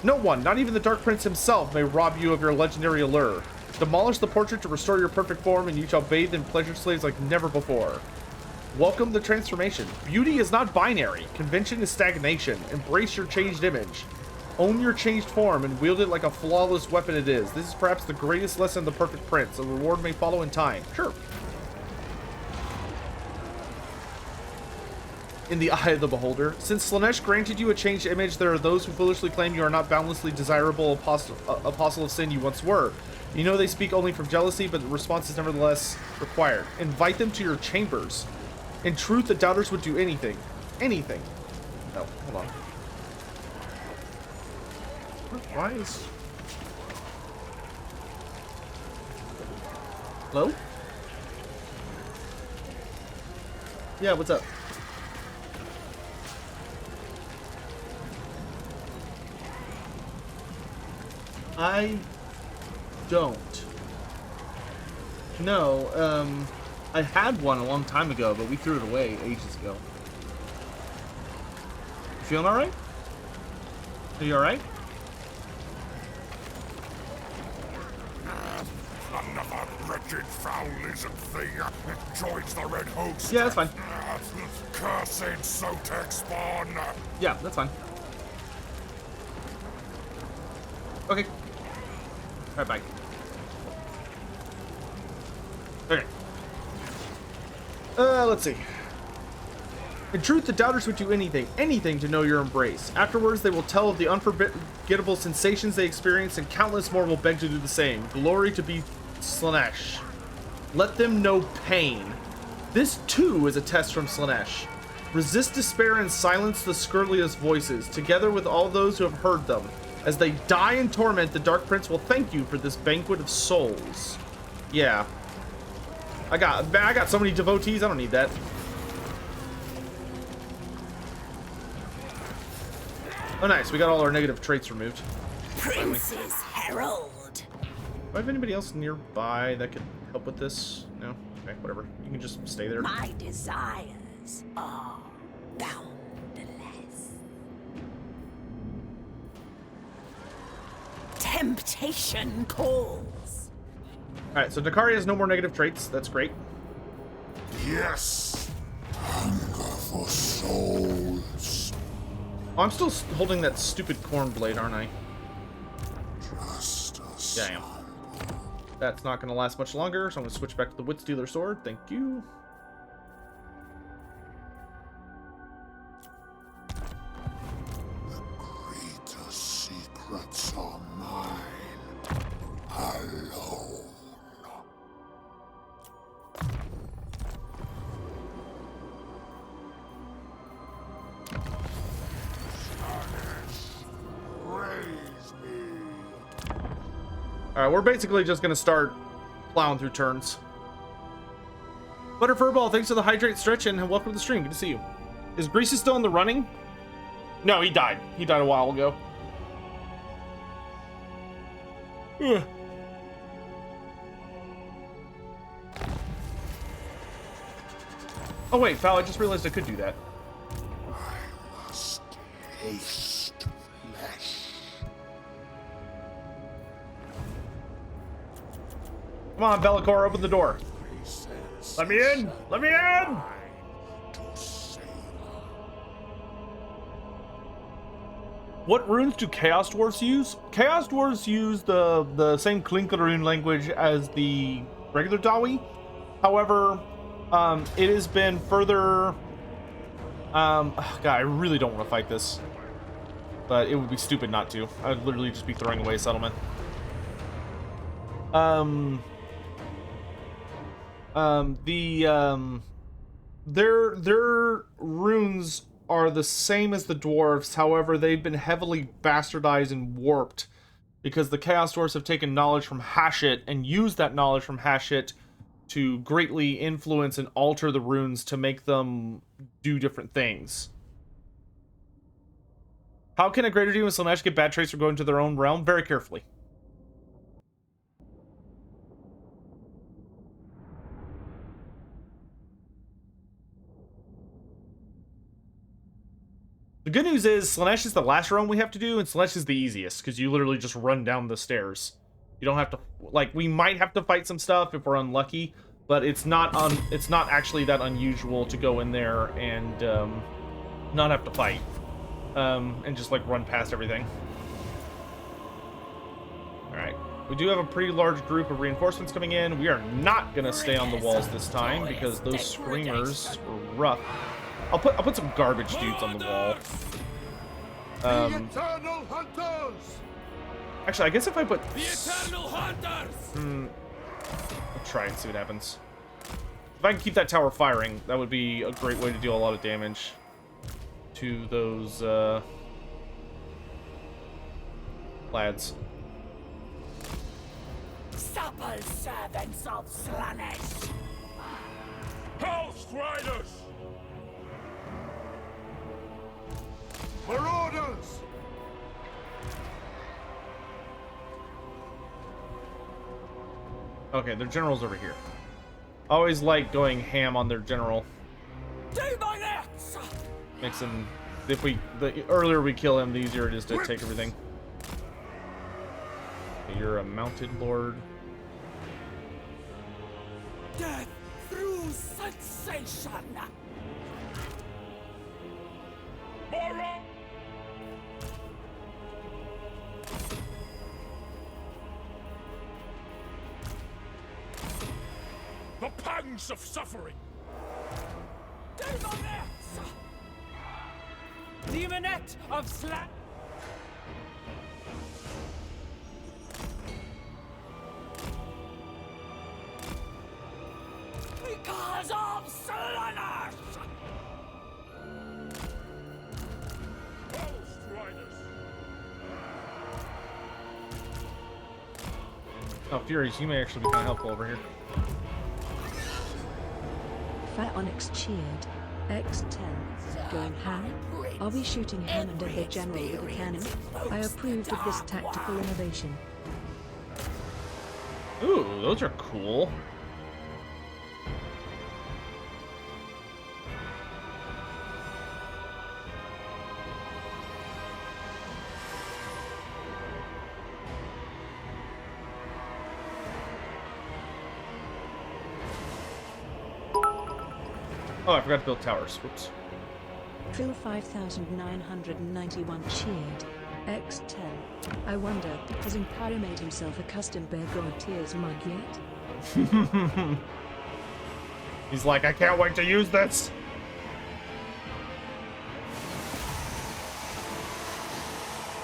No one, not even the Dark Prince himself, may rob you of your legendary allure. Demolish the portrait to restore your perfect form, and you shall bathe in pleasure slaves like never before. Welcome the transformation. Beauty is not binary. Convention is stagnation. Embrace your changed image. Own your changed form and wield it like a flawless weapon it is. This is perhaps the greatest lesson of the perfect prince. A reward may follow in time. Sure. In the eye of the beholder. Since Slaanesh granted you a changed image, there are those who foolishly claim you are not boundlessly desirable apostle of sin you once were. You know they speak only from jealousy, but the response is nevertheless required. Invite them to your chambers. In truth, the doubters would do anything. Anything. No, hold on. Why is... Hello? Yeah, what's up? I don't. No, I had one a long time ago, but we threw it away ages ago. You feeling alright? Are you alright? Another wretched foul lizard thing joins the red host. Yeah, that's fine. Cursed Sotek spawn. Yeah, that's fine. Okay. Alright, bye. Okay. Let's see. In truth, the doubters would do anything to know your embrace. Afterwards, they will tell of the unforgettable sensations they experienced, and countless more will beg to do the same. Glory to be Slaanesh. Let them know pain. This, too, is a test from Slaanesh. Resist despair and silence the scurriest voices, together with all those who have heard them. As they die in torment, the Dark Prince will thank you for this banquet of souls. Yeah. I got so many devotees, I don't need that. Oh, nice. We got all our negative traits removed. Prince's Herald. Do I have anybody else nearby that could help with this? No? Okay, whatever. You can just stay there. My desires are boundless. Temptation calls. Alright, so Dakari has no more negative traits. That's great. Yes. Hunger for souls. Oh, I'm still holding that stupid corn blade, aren't I? Just yeah, I am. That's not going to last much longer, so I'm going to switch back to the Wit Stealer sword. Thank you. The greater secrets are mine alone. Alright, we're basically just going to start plowing through turns. Butter Furball, thanks for the hydrate stretch and welcome to the stream. Good to see you. Is Greasy still in the running? No, he died. He died a while ago. Ugh. Oh wait, Foul, I just realized I could do that. I must taste flesh. Come on, Bellicor, open the door. Let me in! Let me in! What runes do Chaos Dwarfs use? Chaos Dwarfs use the same Clinker rune language as the regular Dawi. However, it has been further... God, I really don't want to fight this. But it would be stupid not to. I would literally just be throwing away a settlement. Their runes are the same as the dwarves. However, they've been heavily bastardized and warped because the Chaos Dwarfs have taken knowledge from Hashit and used that knowledge from Hashit to greatly influence and alter the runes to make them do different things. How can a Greater Demon Slaanesh get bad traits from going to their own realm? Very carefully. The good news is Slaanesh is the last realm we have to do, and Slaanesh is the easiest, because you literally just run down the stairs. You don't have to, like, we might have to fight some stuff if we're unlucky, but it's not actually that unusual to go in there and not have to fight. And just, like, run past everything. Alright. We do have a pretty large group of reinforcements coming in. We are not going to stay on the walls this time, because those screamers were rough. I'll put some garbage dudes on the wall. Actually, I guess if I put... The Eternal Hunters! I'll try and see what happens. If I can keep that tower firing, that would be a great way to deal a lot of damage to those lads. Supple servants of Slaanesh! House Riders! Marauders! Okay, their general's over here. Always like going ham on their general. Do my next! Makes him... the earlier we kill him, the easier it is to take everything. Okay, you're a mounted lord. Death through sensation! Moron! The pangs of suffering! Demonets! Demonette of Slaanesh! Because of Slaanesh! Oh, Furies, you may actually be kind of helpful over here. Fat Onyx cheered. X10. Going ham? Are we shooting Hammond and their general with a cannon? I approved of this tactical innovation. Ooh, those are cool. Oh, I forgot to build towers. Whoops. Phil 5991 cheered. X10. I wonder, has Empire made himself a custom Bear God Tears mug yet? He's like, I can't wait to use this.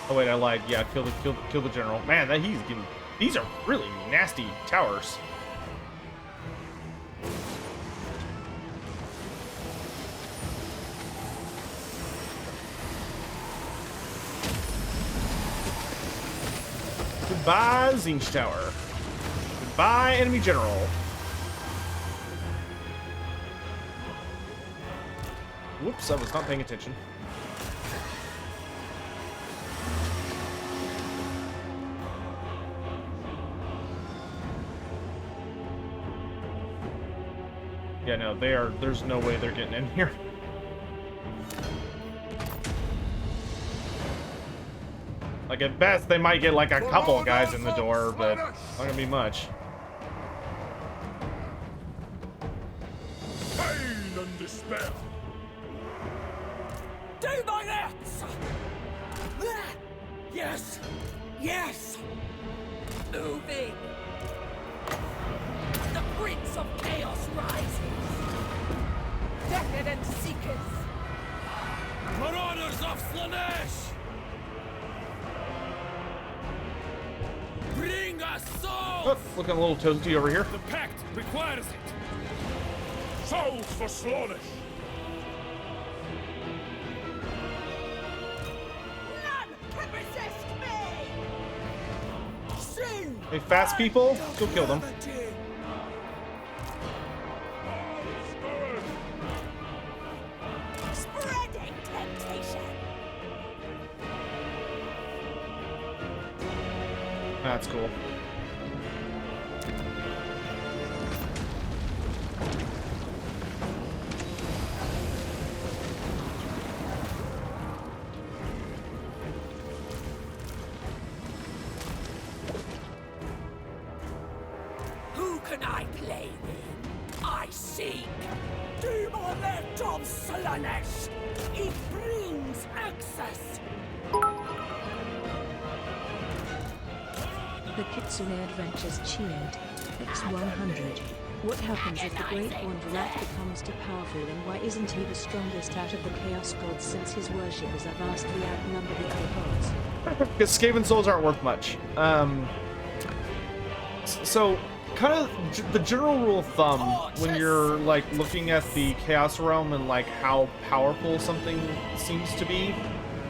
Oh wait, I lied. Yeah, kill the general. Man, that he's getting. These are really nasty towers. Goodbye, Zinch Tower. Goodbye, enemy general. Whoops, I was not paying attention. Yeah, no, they are. There's no way they're getting in here. Like, at best, they might get, like, a couple guys in the door, but not gonna be much. Pain and despair! Do my next! Yes! Yes! Moving! The Prince of Chaos rises! Decadent seekers! Marauders of Slaanesh! Bring us souls! Oh, looking a little toasty over here. The pact requires it! Souls for Slaanesh! Can resist me! Sin! Hey, fast people, go kill them. Spreading temptation! That's cool. Who can I play with? I seek Demonet of Slaanesh. It brings access. The Kitsune Adventures cheered. X100. What happens if the Great Horned Rat becomes too powerful, and why isn't he the strongest out of the Chaos Gods since his worshippers are vastly outnumbered the other gods? Because Skaven souls aren't worth much. So, kind of the general rule of thumb when you're like looking at the Chaos Realm and like how powerful something seems to be,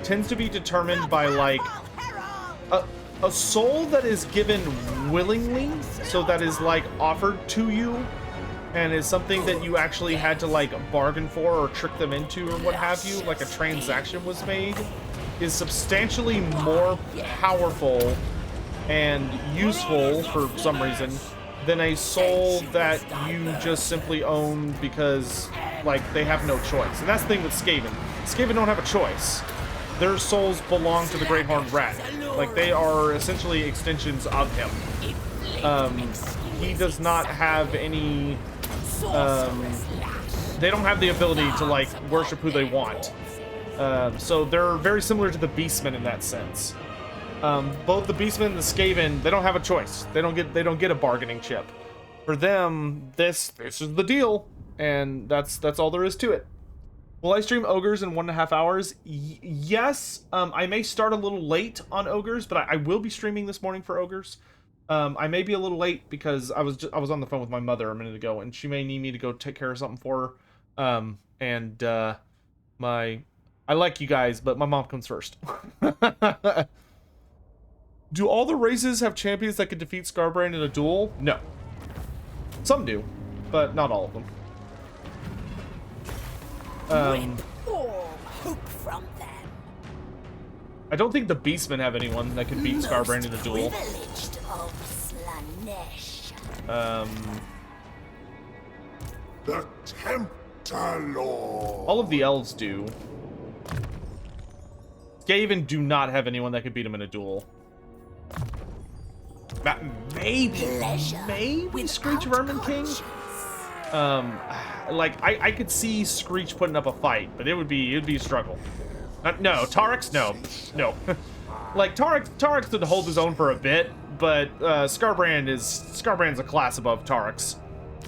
tends to be determined by like a soul that is given willingly, so that is like offered to you, and is something that you actually had to like bargain for or trick them into or what have you, like a transaction was made, is substantially more powerful and useful for some reason than a soul that you just simply own because like they have no choice. And that's the thing with Skaven. Skaven don't have a choice. Their souls belong to the Great Horned Rat. Like, they are essentially extensions of him. He does not have any... they don't have the ability to, like, worship who they want. So they're very similar to the Beastmen in that sense. Both the Beastmen and the Skaven, they don't have a choice. They don't get a bargaining chip. For them, this is the deal, and that's all there is to it. Will I stream Ogres in 1.5 hours? Yes. I may start a little late on Ogres, but I will be streaming this morning for Ogres. I may be a little late because I was on the phone with my mother a minute ago, and she may need me to go take care of something for her. I like you guys, but my mom comes first. Do all the races have champions that can defeat Scarbrand in a duel? No. Some do, but not all of them. Hope from them. I don't think the Beastmen have anyone that can beat Scarbrand in a duel. Privileged of Slaanesh. The Tempter Lord. All of the elves do. Skaven do not have anyone that can beat him in a duel. Maybe Screech Vermin King? Like, I could see Screech putting up a fight, but it'd be a struggle. No, Tarex? No. Like, Tarex could hold his own for a bit, but Scarbrand's a class above Tarex.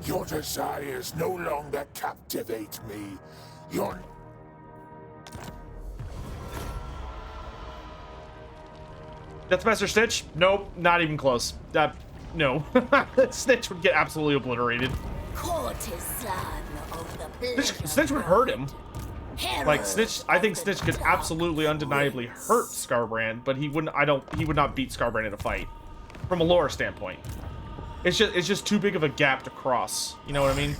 Your desires no longer captivate me. Your... Deathmaster Snitch? Nope, not even close. No. Snitch would get absolutely obliterated. Courtesan of the Snitch would hurt him. Like, Snitch, I think Snitch could absolutely undeniably hurt Scarbrand, but he would not beat Scarbrand in a fight. From a lore standpoint. It's just too big of a gap to cross. You know what I mean?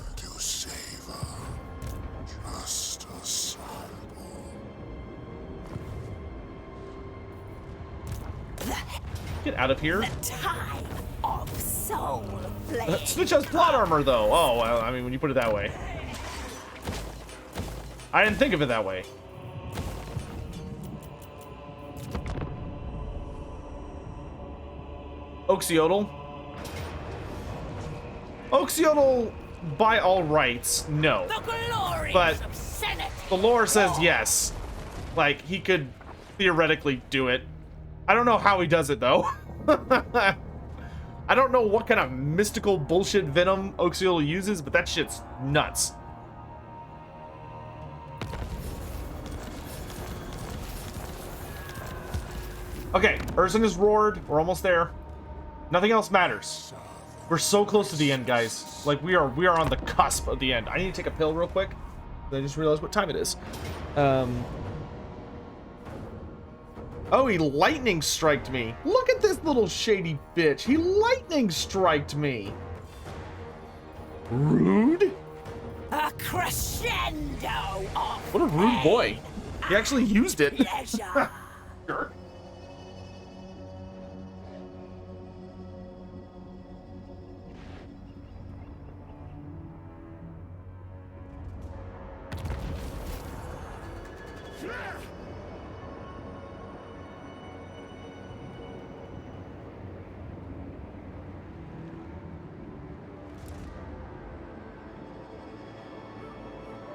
Get out of here. The time of soul flame. Snitch has plot armor, though. Oh, well, I mean, when you put it that way. I didn't think of it that way. Oxiodal. Oxiodal, by all rights, no. But the lore says yes. Like, he could theoretically do it. I don't know how he does it though. I don't know what kind of mystical bullshit venom Oxiel uses, but that shit's nuts. Okay, Urson is roared. We're almost there. Nothing else matters. We're so close to the end, guys. Like, we are on the cusp of the end. I need to take a pill real quick. I just realized what time it is. Oh, he lightning striked me. Look at this little shady bitch. He lightning striked me. Rude. A crescendo of What a rude boy. He actually used it. pleasure. Jerk.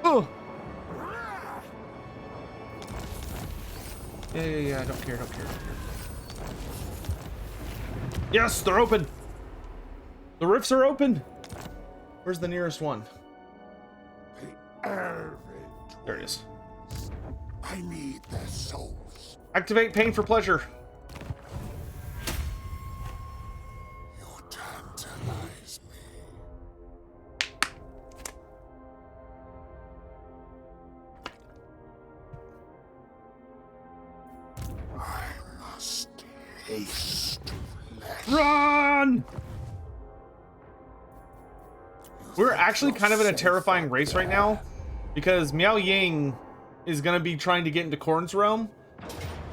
Oh. Yeah, I don't care. Yes, they're open. The rifts are open. Where's the nearest one? There it is. I need their souls. Activate pain for pleasure. You tantalize me. I must haste flesh. Run! We're actually kind of in a terrifying race right now because Miao Ying is going to be trying to get into Korn's realm.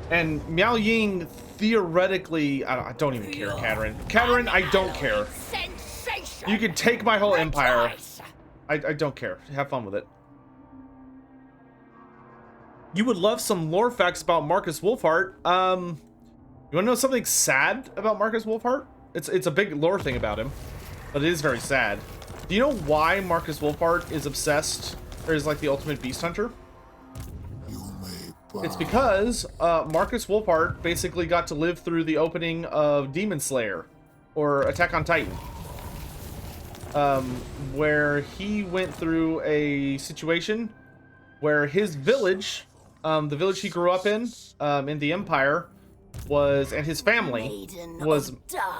And Miao Ying theoretically... I don't even care, Katerin. Katerin, I don't care. You can take my whole empire. I don't care. Have fun with it. You would love some lore facts about Marcus Wolfheart. You want to know something sad about Marcus Wolfheart? It's a big lore thing about him, but it is very sad. Do you know why Marcus Wolfheart is obsessed, or is like the ultimate beast hunter? It's because Marcus Wolfheart basically got to live through the opening of Demon Slayer, or Attack on Titan, where he went through a situation where his village, the village he grew up in the Empire, was, and his family was,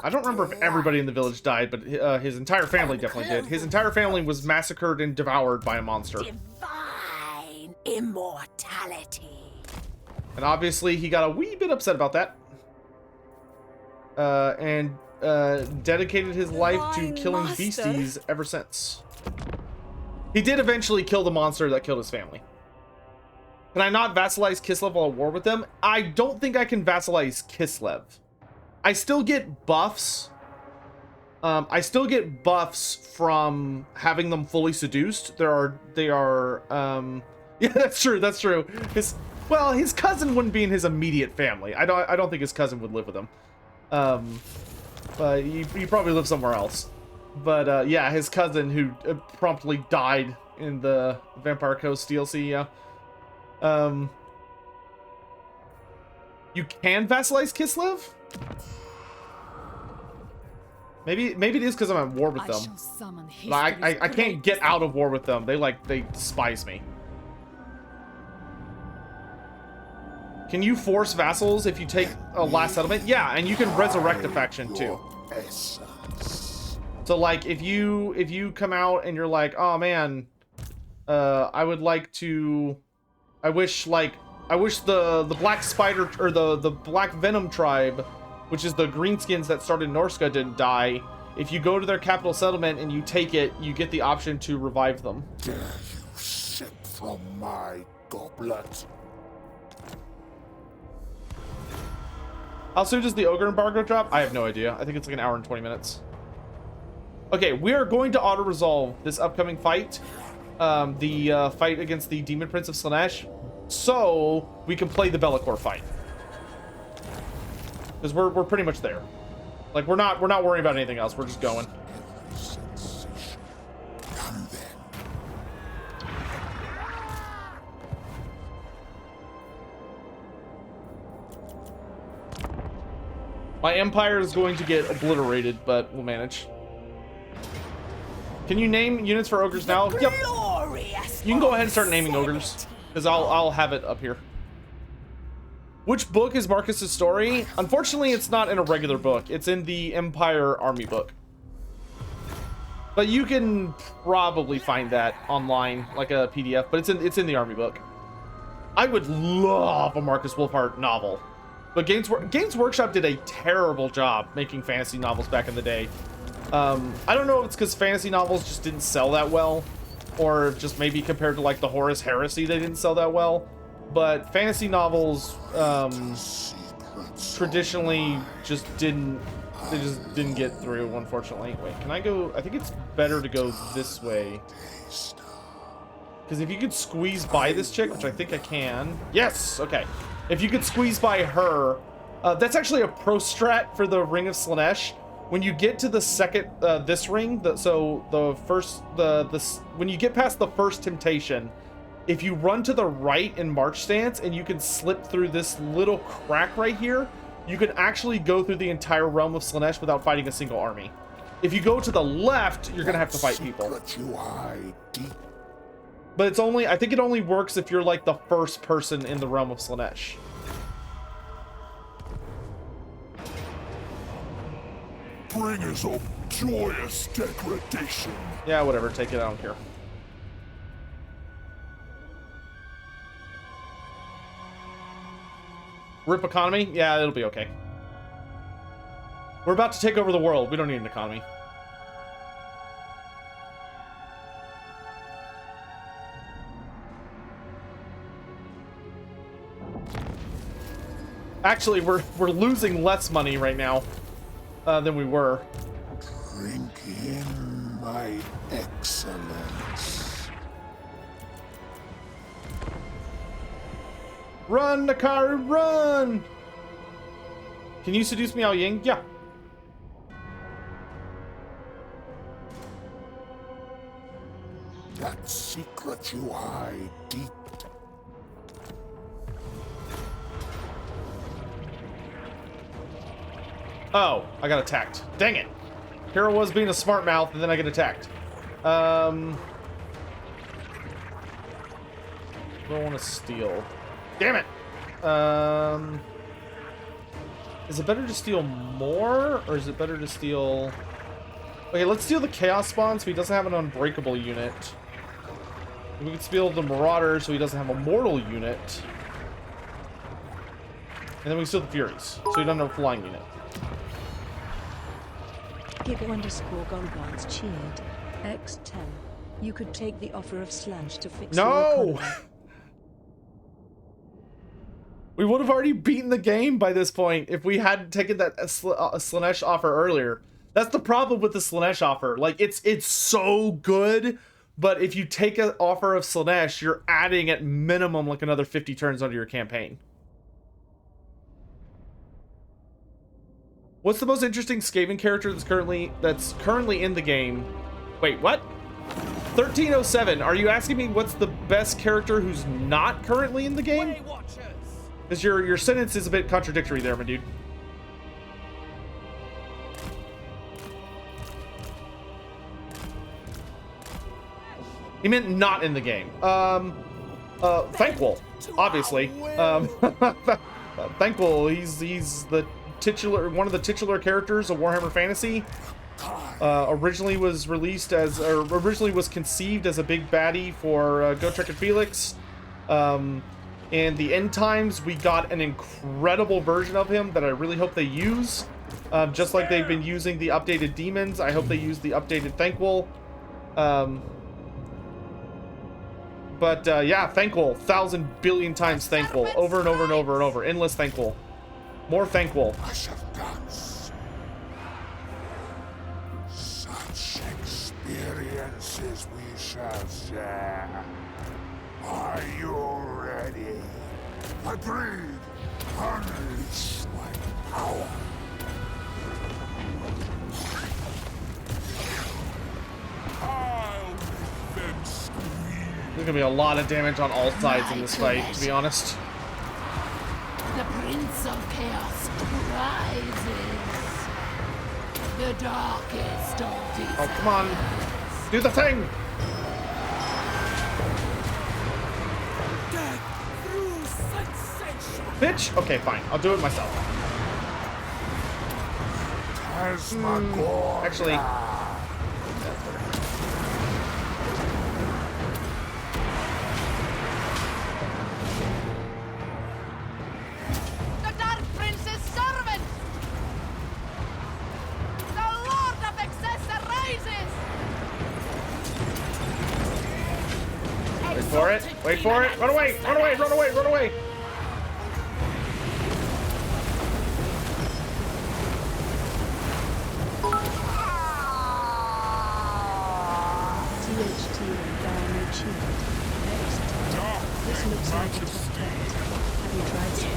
I don't remember if everybody in the village died, but his entire family definitely did. His entire family was massacred and devoured by a monster. Divine immortality. And obviously he got a wee bit upset about that. And dedicated his life to killing beasties ever since. He did eventually kill the monster that killed his family. Can I not vassalize Kislev while at war with them? I don't think I can vassalize Kislev. I still get buffs. I still get buffs from having them fully seduced. They are yeah, that's true. Well, his cousin wouldn't be in his immediate family. I don't think his cousin would live with him. But he probably lives somewhere else. But yeah, his cousin who promptly died in the Vampire Coast DLC, yeah. You can vassalize Kislev? Maybe it is because I'm at war with them. I can't get out of war with them. They despise me. Can you force vassals if you take a last settlement? Yeah, and you can resurrect a faction too. So like if you come out and you're like, oh man, I wish the Black Spider or the Black Venom tribe, which is the greenskins that started Norska, didn't die. If you go to their capital settlement and you take it, you get the option to revive them. Dare you sip from my goblet? How soon does the Ogre embargo drop? I have no idea. I think it's like an hour and 20 minutes. Okay, we are going to auto-resolve this upcoming fight. The fight against the Demon Prince of Slaanesh. So we can play the Bellicor fight. Because we're pretty much there. Like we're not worrying about anything else. We're just going. My empire is going to get obliterated, but we'll manage. Can you name units for ogres now? Yep. You can go ahead and start naming ogres, because I'll have it up here. Which book is Marcus's story? Unfortunately, it's not in a regular book. It's in the Empire Army book. But you can probably find that online, like a PDF, but it's in the Army book. I would love a Marcus Wolfhard novel. But Games Workshop did a terrible job making fantasy novels back in the day. I don't know if it's because fantasy novels just didn't sell that well, or just maybe compared to like the Horus Heresy, they didn't sell that well. But fantasy novels traditionally just didn't get through, unfortunately. Wait, can I go? I think it's better to go this way. Because if you could squeeze by this chick, which I think I can. Yes, okay. If you could squeeze by her, that's actually a pro strat for the Ring of Slaanesh. When you get to the second, this ring, when you get past the first temptation, if you run to the right in march stance and you can slip through this little crack right here, you can actually go through the entire realm of Slaanesh without fighting a single army. If you go to the left, you're gonna have to fight people. But it's only, I think it only works if you're like the first person in the realm of Slaanesh. Bringers of joyous degradation. Yeah, whatever, take it, I don't care. Rip economy? Yeah, it'll be okay. We're about to take over the world. We don't need an economy. Actually, we're losing less money right now than we were. Drink in my excellence. Run, Nakaru, run! Can you seduce Miao Ying? Yeah. That secret you hide deep. Oh, I got attacked. Dang it. Hero was being a smart mouth, and then I get attacked. I don't want to steal. Damn it. Is it better to steal more, or is it better to steal... Okay, let's steal the Chaos Spawn so he doesn't have an Unbreakable unit. We can steal the Marauder so he doesn't have a Mortal unit. And then we steal the Furies so he doesn't have a Flying unit. Giga_Gonbons cheered. X10. You could take the offer of Slaanesh to fix No! We would have already beaten the game by this point if we hadn't taken that Slaanesh offer earlier. That's the problem with the Slaanesh offer. Like, it's so good, but if you take an offer of Slaanesh, you're adding at minimum like another 50 turns onto your campaign. What's the most interesting Skaven character that's currently in the game? Wait, what? 1307. Are you asking me what's the best character who's not currently in the game? Because your sentence is a bit contradictory there, my dude. He meant not in the game. Thankful, obviously. Thankful, he's the one of the titular characters of Warhammer Fantasy. Originally was conceived as a big baddie for Go Trek and Felix. In the end times, we got an incredible version of him that I really hope they use. Just like they've been using the updated demons, I hope they use the updated Thankful. But yeah, Thankful, 1,000 billion times Thankful, over and over and over and over, endless Thankful, more Thankful. Such experiences we shall share. Are you ready? Agreed. Unleash my power. I'll make them scream. There's gonna be a lot of damage on all sides in this fight, to be honest. The Prince of Chaos rises. The darkest of these. Oh, come on. Do the thing! Bitch! Okay, fine. I'll do it myself. Actually... The Dark Prince's servant! The Lord of Excess arises! Wait for it. Wait for it. Run away! Run away! Run away! Run away! THT and Diamond Shield. Next. This looks like a tough bet. Have you tried some?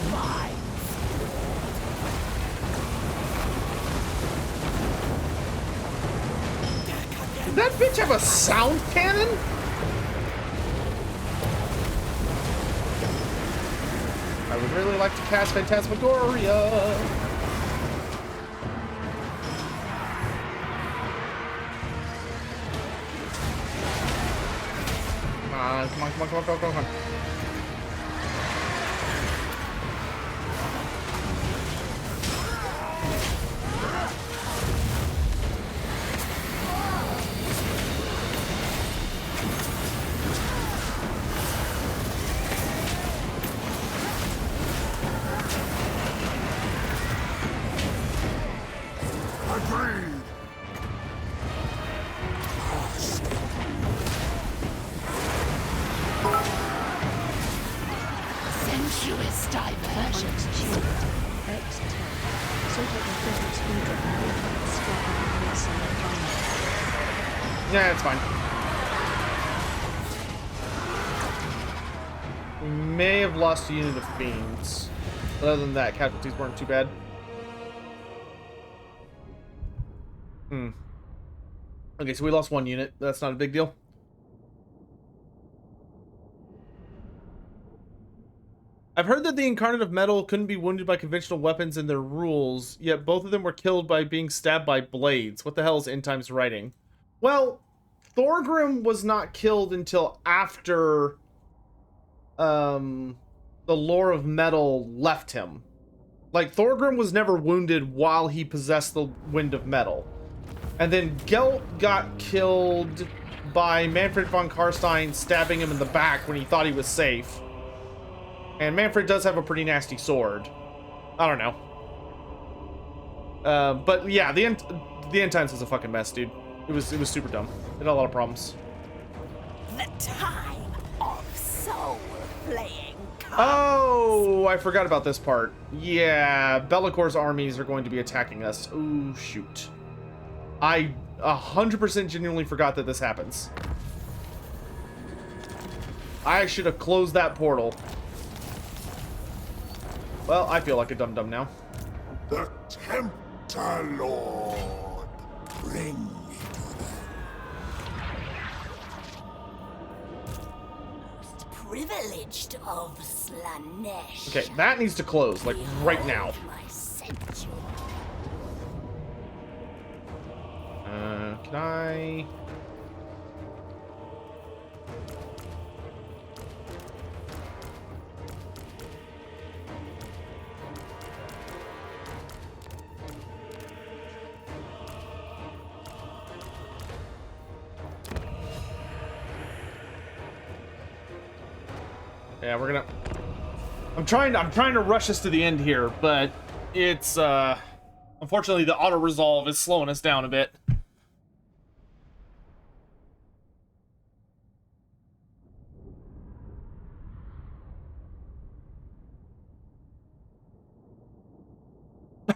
Did that bitch have a sound cannon? I would really like to cast Phantasmagoria. Come on, come on, come on, come on, come on. Sensuous diversion. Yeah, it's fine. We may have lost a unit of fiends. But other than that, casualties weren't too bad. Okay, so we lost one unit. That's not a big deal. I've heard that the Incarnate of Metal couldn't be wounded by conventional weapons in their rules, yet both of them were killed by being stabbed by blades. What the hell is End Times writing? Well, Thorgrim was not killed until after the lore of metal left him. Like, Thorgrim was never wounded while he possessed the wind of metal. And then Gelt got killed by Manfred von Karstein stabbing him in the back when he thought he was safe. And Manfred does have a pretty nasty sword. I don't know. But yeah, the end times was a fucking mess, dude. It was super dumb. It had a lot of problems. The time of soul playing. Oh, I forgot about this part. Yeah, Bellacor's armies are going to be attacking us. Ooh, shoot. I 100% genuinely forgot that this happens. I should have closed that portal. Well, I feel like a dum-dum now. The Tempter Lord, bring me to them. Most privileged of Slaanesh. Okay, that needs to close, like, right now. Can I... Yeah, we're gonna... I'm trying to rush us to the end here, but it's unfortunately the auto resolve is slowing us down a bit.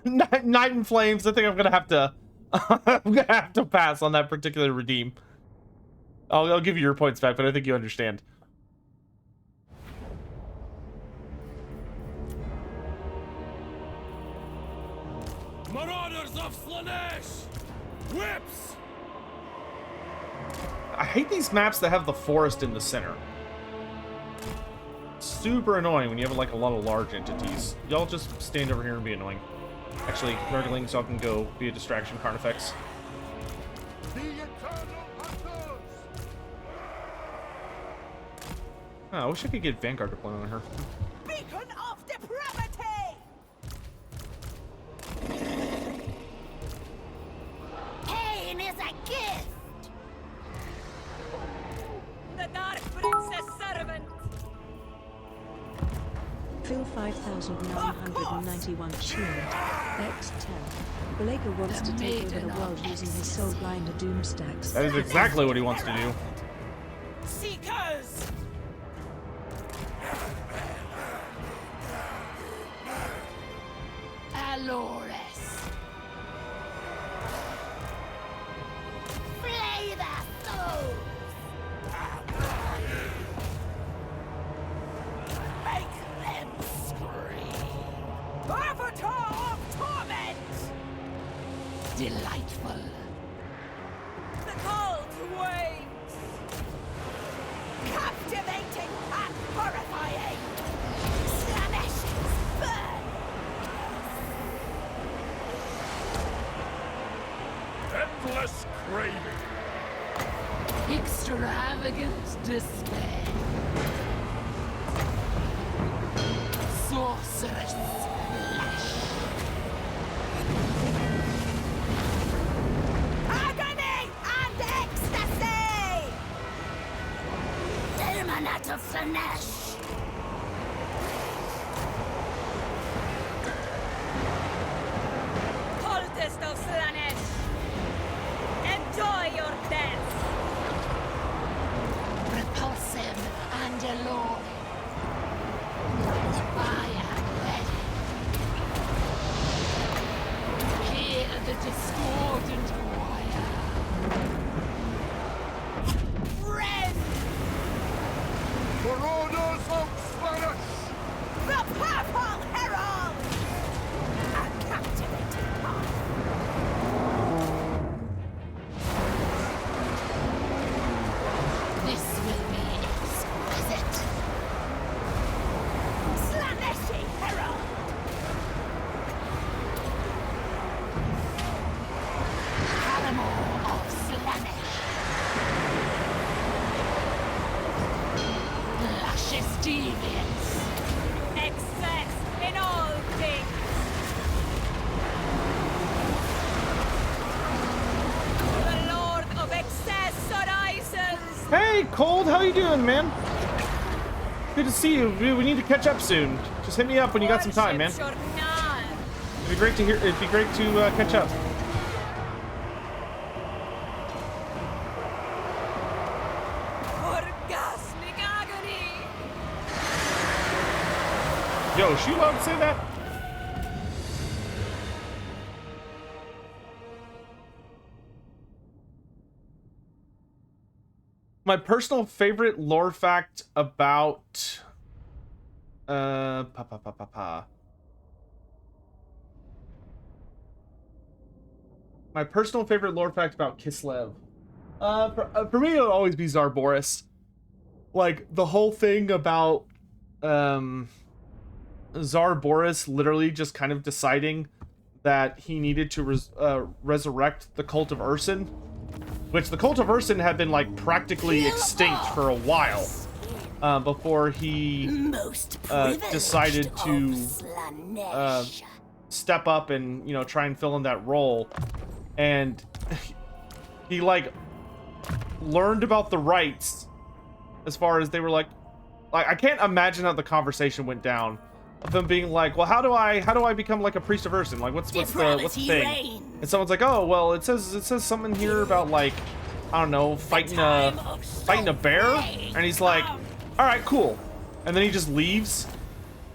Night in Flames. I think I'm gonna have to I'm gonna have to pass on that particular redeem. I'll give you your points back, but I think you understand. Marauders of Slaanesh! Whips! I hate these maps that have the forest in the center. super annoying when you have like a lot of large entities. Y'all just stand over here and be annoying. Actually, Nurgling, so I can go be a distraction. Carnifex. Oh, I wish I could get Vanguard deployed on her. Beacon of depravity! Pain is a gift! The Dark Princess servant! Phil 5991 cheered. X10. Belaker wants to take over the world using his Soulblind Doom stacks. That is exactly what he wants to do. Seekers! Alores! Flay their souls! Make them scream! Avatar of torment! Delightful! The cold waves! Captivating and horrifying! Slaanesh's burn! Endless craving. Extravagant despair! Sorceress lash! Agony and ecstasy! Illuminat of Slaanesh! Cultist of Slaanesh! Enjoy your death! Repulsive and alluring. I am ready. Hear the discordant choir. Rend For orders of Slaanesh! the purple herald! A captivating path. This will be exquisite. Slaaneshi herald! Paramour of Slaanesh. Luscious deviance. Excess in all things! The Lord of Excess arises! Hey, Cold, how you doing, man? Good to see you. We need to catch up soon. Just hit me up when you got some time, man. Worship Journal. It'd be great to hear. It'd be great to catch up. Orgasmic agony! Yo, is she allowed to say that? My personal favorite lore fact about My personal favorite lore fact about Kislev. For me, it'll always be Zarboris. Like, the whole thing about Zarboris literally just kind of deciding that he needed to resurrect the Cult of Ursin, which the Cult of Ursin had been, like, practically extinct for a while before he decided to step up and, you know, try and fill in that role. And he, like, learned about the rites as far as they were like I can't imagine how the conversation went down of them being like, well, how do I become like a priest of Ursin? Like, what's the thing? And someone's like, oh, well, it says something here about, like, I don't know, fighting a bear, and he's like, all right, cool, and then he just leaves.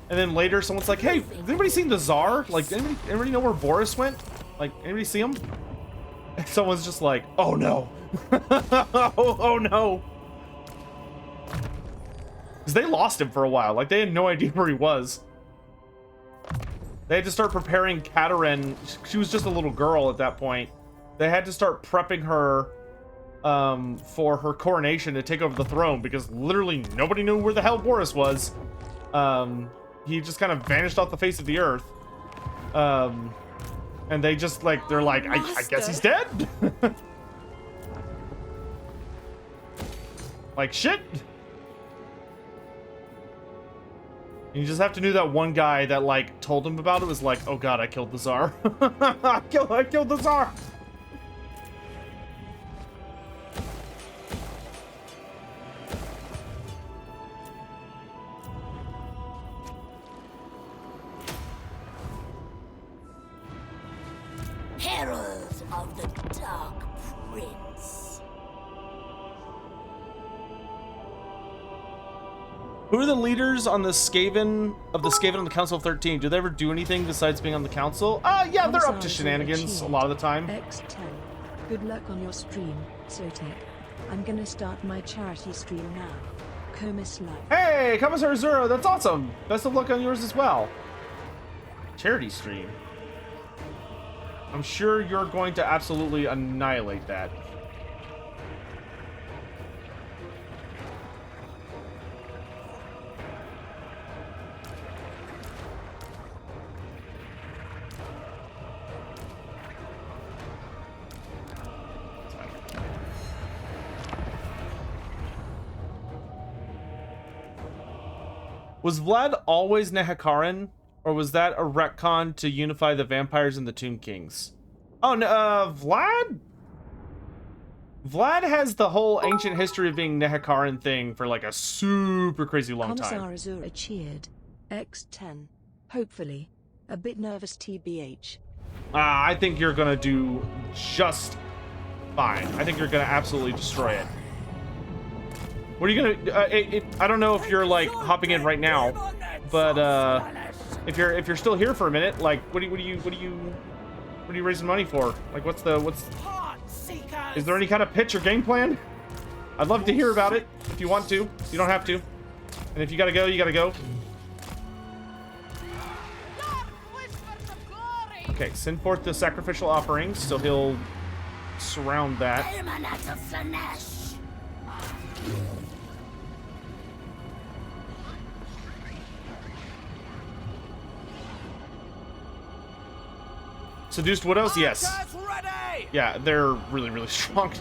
And then later someone's like, hey, has anybody seen the Tsar? Like, anybody know where Boris went? Like, anybody see him? And someone's just like, oh no. oh no. Because they lost him for a while. Like, they had no idea where he was. They had to start preparing Katerin. She was just a little girl at that point. They had to start prepping her for her coronation to take over the throne, because literally nobody knew where the hell Boris was. He just kind of vanished off the face of the earth. And they just like, they're like, I guess he's dead. Like shit. You just have to know that one guy that like told him about it was like, oh god, I killed the Tsar. I killed the Tsar. Heralds of the Dark Prince. Who are the leaders on the Skaven on the Council of 13? Do they ever do anything besides being on the council? Yeah, they're up to shenanigans a lot of the time. X10. Good luck on your stream, Sotek. I'm gonna start my charity stream now. Comis Life. Hey, Commissar Zero, that's awesome. Best of luck on yours as well. Charity stream. I'm sure you're going to absolutely annihilate that. Was Vlad always Nehekaran? Or was that a retcon to unify the vampires and the Tomb Kings? Oh, no, Vlad has the whole ancient history of being Nehekaran thing for like a super crazy long time. Commissar Azura cheered. X10. Hopefully. A bit nervous TBH. I think you're gonna do just fine. I think you're gonna absolutely destroy it. What are you gonna, I don't know if you're like hopping in right now, but if you're still here for a minute, like what are you raising money for? Like what's is there any kind of pitch or game plan? I'd love to hear about it if you want to. You don't have to. And if you gotta go, you gotta go. Okay, send forth the sacrificial offerings, so he'll surround that. Seduced widows? Yes. Yeah, they're really, really strong.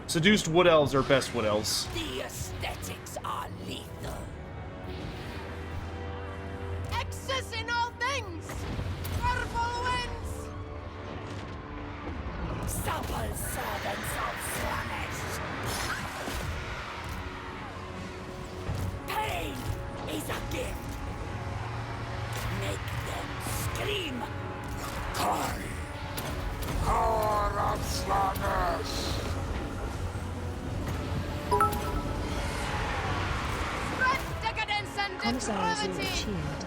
Seduced wood elves are best wood elves. The aesthetics are lethal. Excess in all things! Purple winds! Supple servants of Slaanesh. Pain is a gift. Make them scream. Power of Slaanesh! Spread decadence and Commissar Azura depravity! cheered.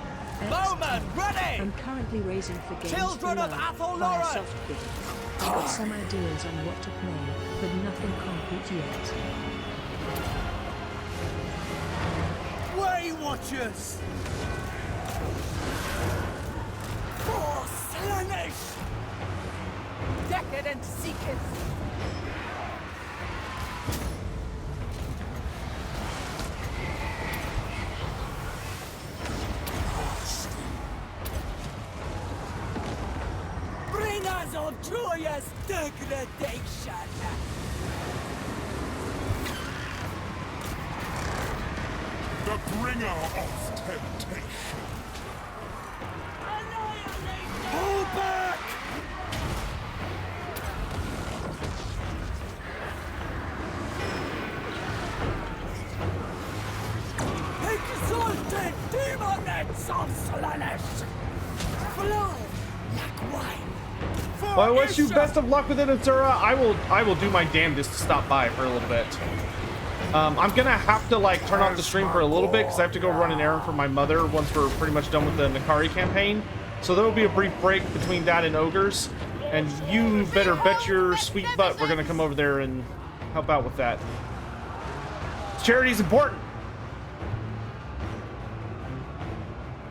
Bowman, ready! I'm currently raising for games Children for of love Athel via Loren! soft bit. I've got some ideas on what to play, but nothing concrete yet. Way Watchers! For Slaanesh! Decadent seekers! Bringers of joyous degradation! The bringer of temptation! Pull back! Exalted demonets of Slaanesh! Flow like wine! Well, I wish you best of luck with it, Azura. I will do my damnedest to stop by for a little bit. I'm gonna have to like turn off the stream for a little bit because I have to go run an errand for my mother once we're pretty much done with the Nakari campaign. So there will be a brief break between that and Ogres, and you better bet your sweet butt we're gonna come over there and help out with that. Charity's important.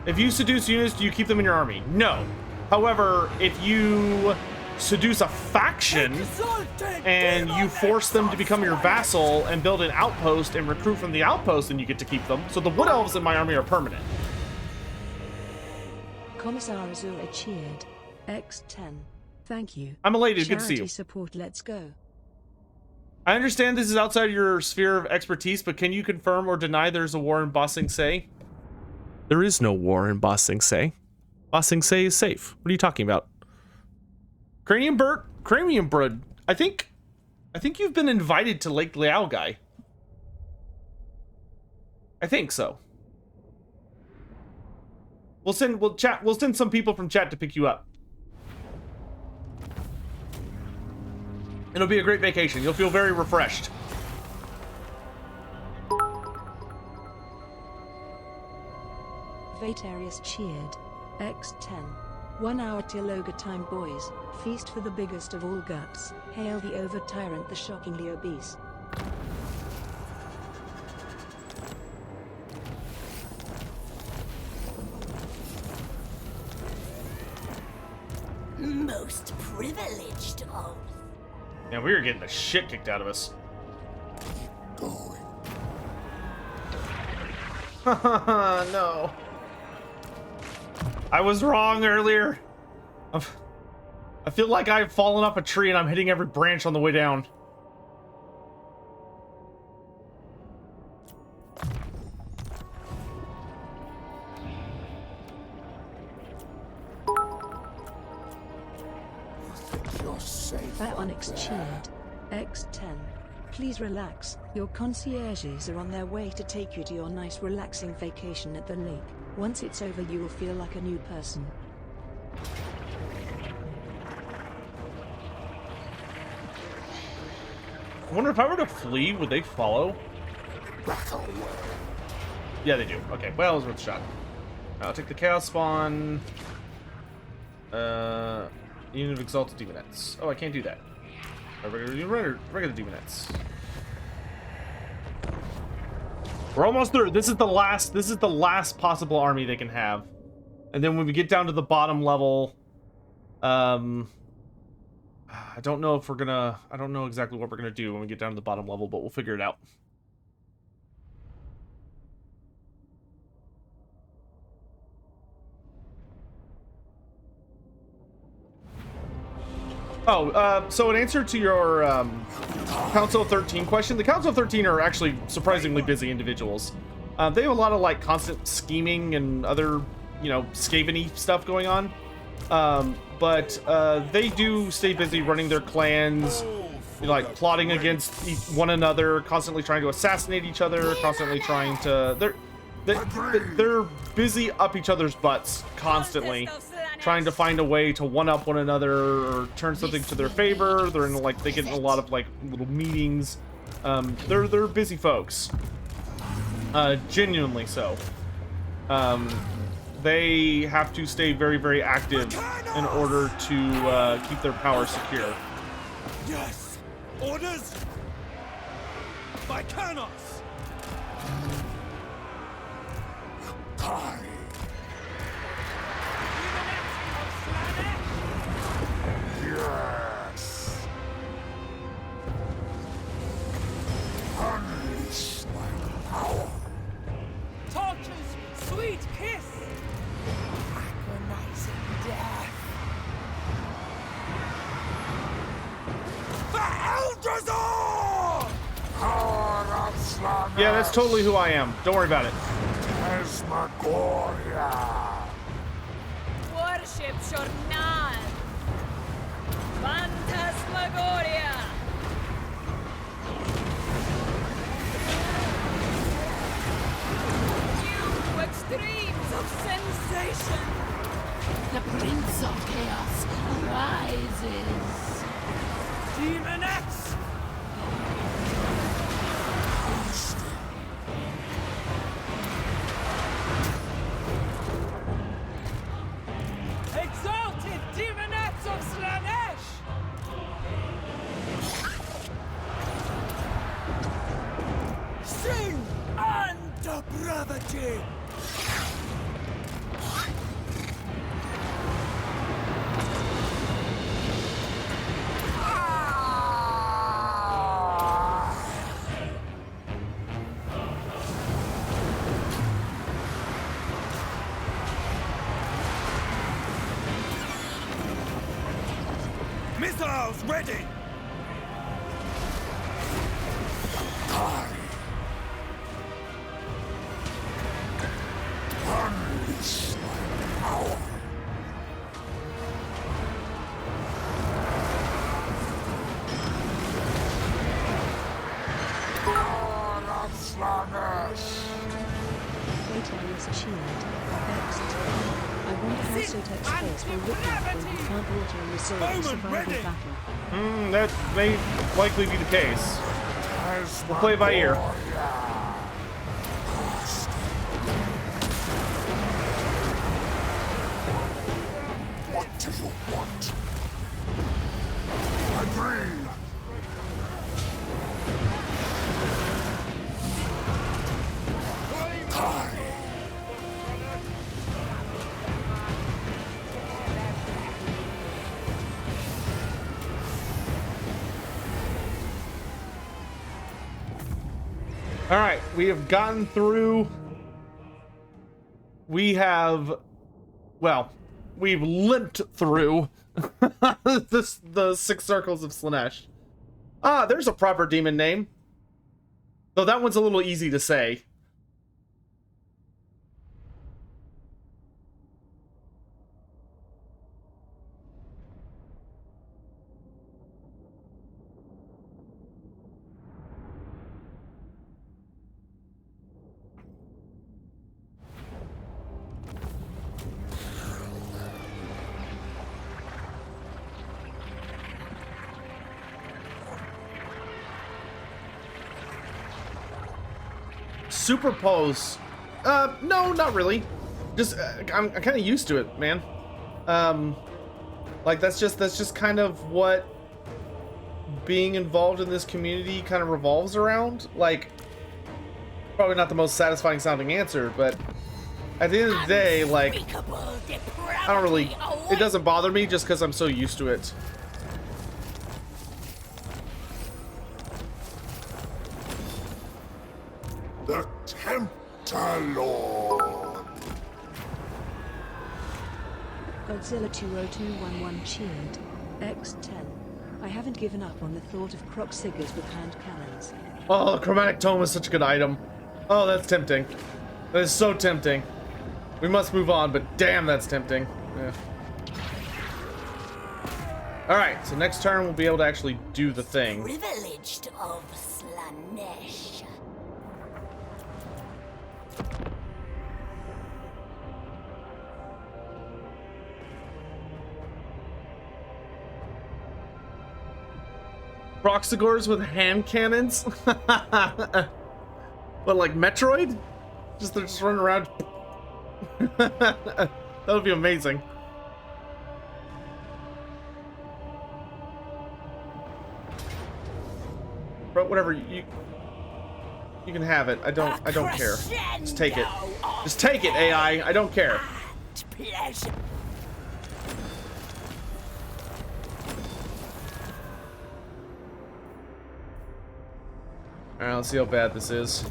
If you seduce units, do you keep them in your army? No. However, if you seduce a faction and you force them to become your vassal and build an outpost and recruit from the outpost, and you get to keep them. So the wood elves in my army are permanent. Commissar Azula cheered. X10. Thank you. I'm elated. Good to see you. Charity support. Let's go. I understand this is outside your sphere of expertise, but can you confirm or deny there's a war in Ba Sing Se? There is no war in Ba Sing Se. Ba Sing Se is safe. What are you talking about? Cranium Bird. I think you've been invited to Lake Liao Gai. I think so. We'll send some people from chat to pick you up. It'll be a great vacation. You'll feel very refreshed. Vatarius cheered. X10. 1 hour till ogre time, boys. Feast for the biggest of all guts. Hail the over tyrant, the shockingly obese. Most privileged of. Yeah, we were getting the shit kicked out of us. No. I was wrong earlier. I feel like I've fallen off a tree and I'm hitting every branch on the way down. Onyx cheered. X10. Please relax. Your concierges are on their way to take you to your nice relaxing vacation at the lake. Once it's over, you will feel like a new person. I wonder if I were to flee, would they follow? Yeah, they do. Okay, well, it was worth a shot. I'll take the Chaos Spawn. Unit of Exalted Demonettes. Oh, I can't do that. Regular Demonettes. We're almost through. This is the last possible army they can have. And then when we get down to the bottom level, I don't know if we're gonna, I don't know exactly what we're gonna do when we get down to the bottom level, but we'll figure it out. Oh, so in answer to your Council of 13 question, the Council of 13 are actually surprisingly busy individuals. They have a lot of like constant scheming and other, you know, Skaven-y stuff going on. But they do stay busy running their clans, like plotting against one another, constantly trying to assassinate each other, constantly trying to... They're busy up each other's butts constantly, trying to find a way to one-up one another or turn something to their favor. They're in like, they get in a lot of like little meetings. They're busy folks, genuinely so. They have to stay very, very active in order to keep their power secure. Yes, orders by Canos. Yes. Unleash my power. Torture's sweet kiss. Agonizing death. The Eldrazor! Power of Slaanesh. Yeah, that's totally who I am. Don't worry about it. Esmagoria. Worship Jornal. Phantasmagoria. New extremes of sensation. The Prince of Chaos rises. Demonettes. Exalted Demonettes of Slaanesh! Sing unto brevity! yourselves ready! Unleash my power. God of Slaanesh! Great areas cheered. I wonder how Sotek's face will look like when he can't water and resolve a survival battle. That may likely be the case. We'll play it by ear. What do you want? Agree! All right, we have gotten through. We have, well, we've limped through the 6 circles of Slaanesh. Ah, there's a proper demon name. Though that one's a little easy to say. Superpose. No, not really. Just I'm kind of used to it, man. Like that's just kind of what being involved in this community kind of revolves around. Like, probably not the most satisfying sounding answer, but at the end of the day, like, I don't really, it doesn't bother me just because I'm so used to it. The Tempter Lord. Godzilla 20211 cheered. X10. I haven't given up on the thought of croc siggers with hand cannons. Oh, the chromatic tome is such a good item. Oh, that's tempting. That is so tempting. We must move on, but damn, that's tempting. Yeah. Alright, so next turn we'll be able to actually do the thing. Privileged of Slaanesh. Proxigors with hand cannons? What, like Metroid? They're just running around. That would be amazing. But whatever, you can have it. I don't care. Just take it. Just take it, AI. I don't care. Pleasure. Alright, let's see how bad this is.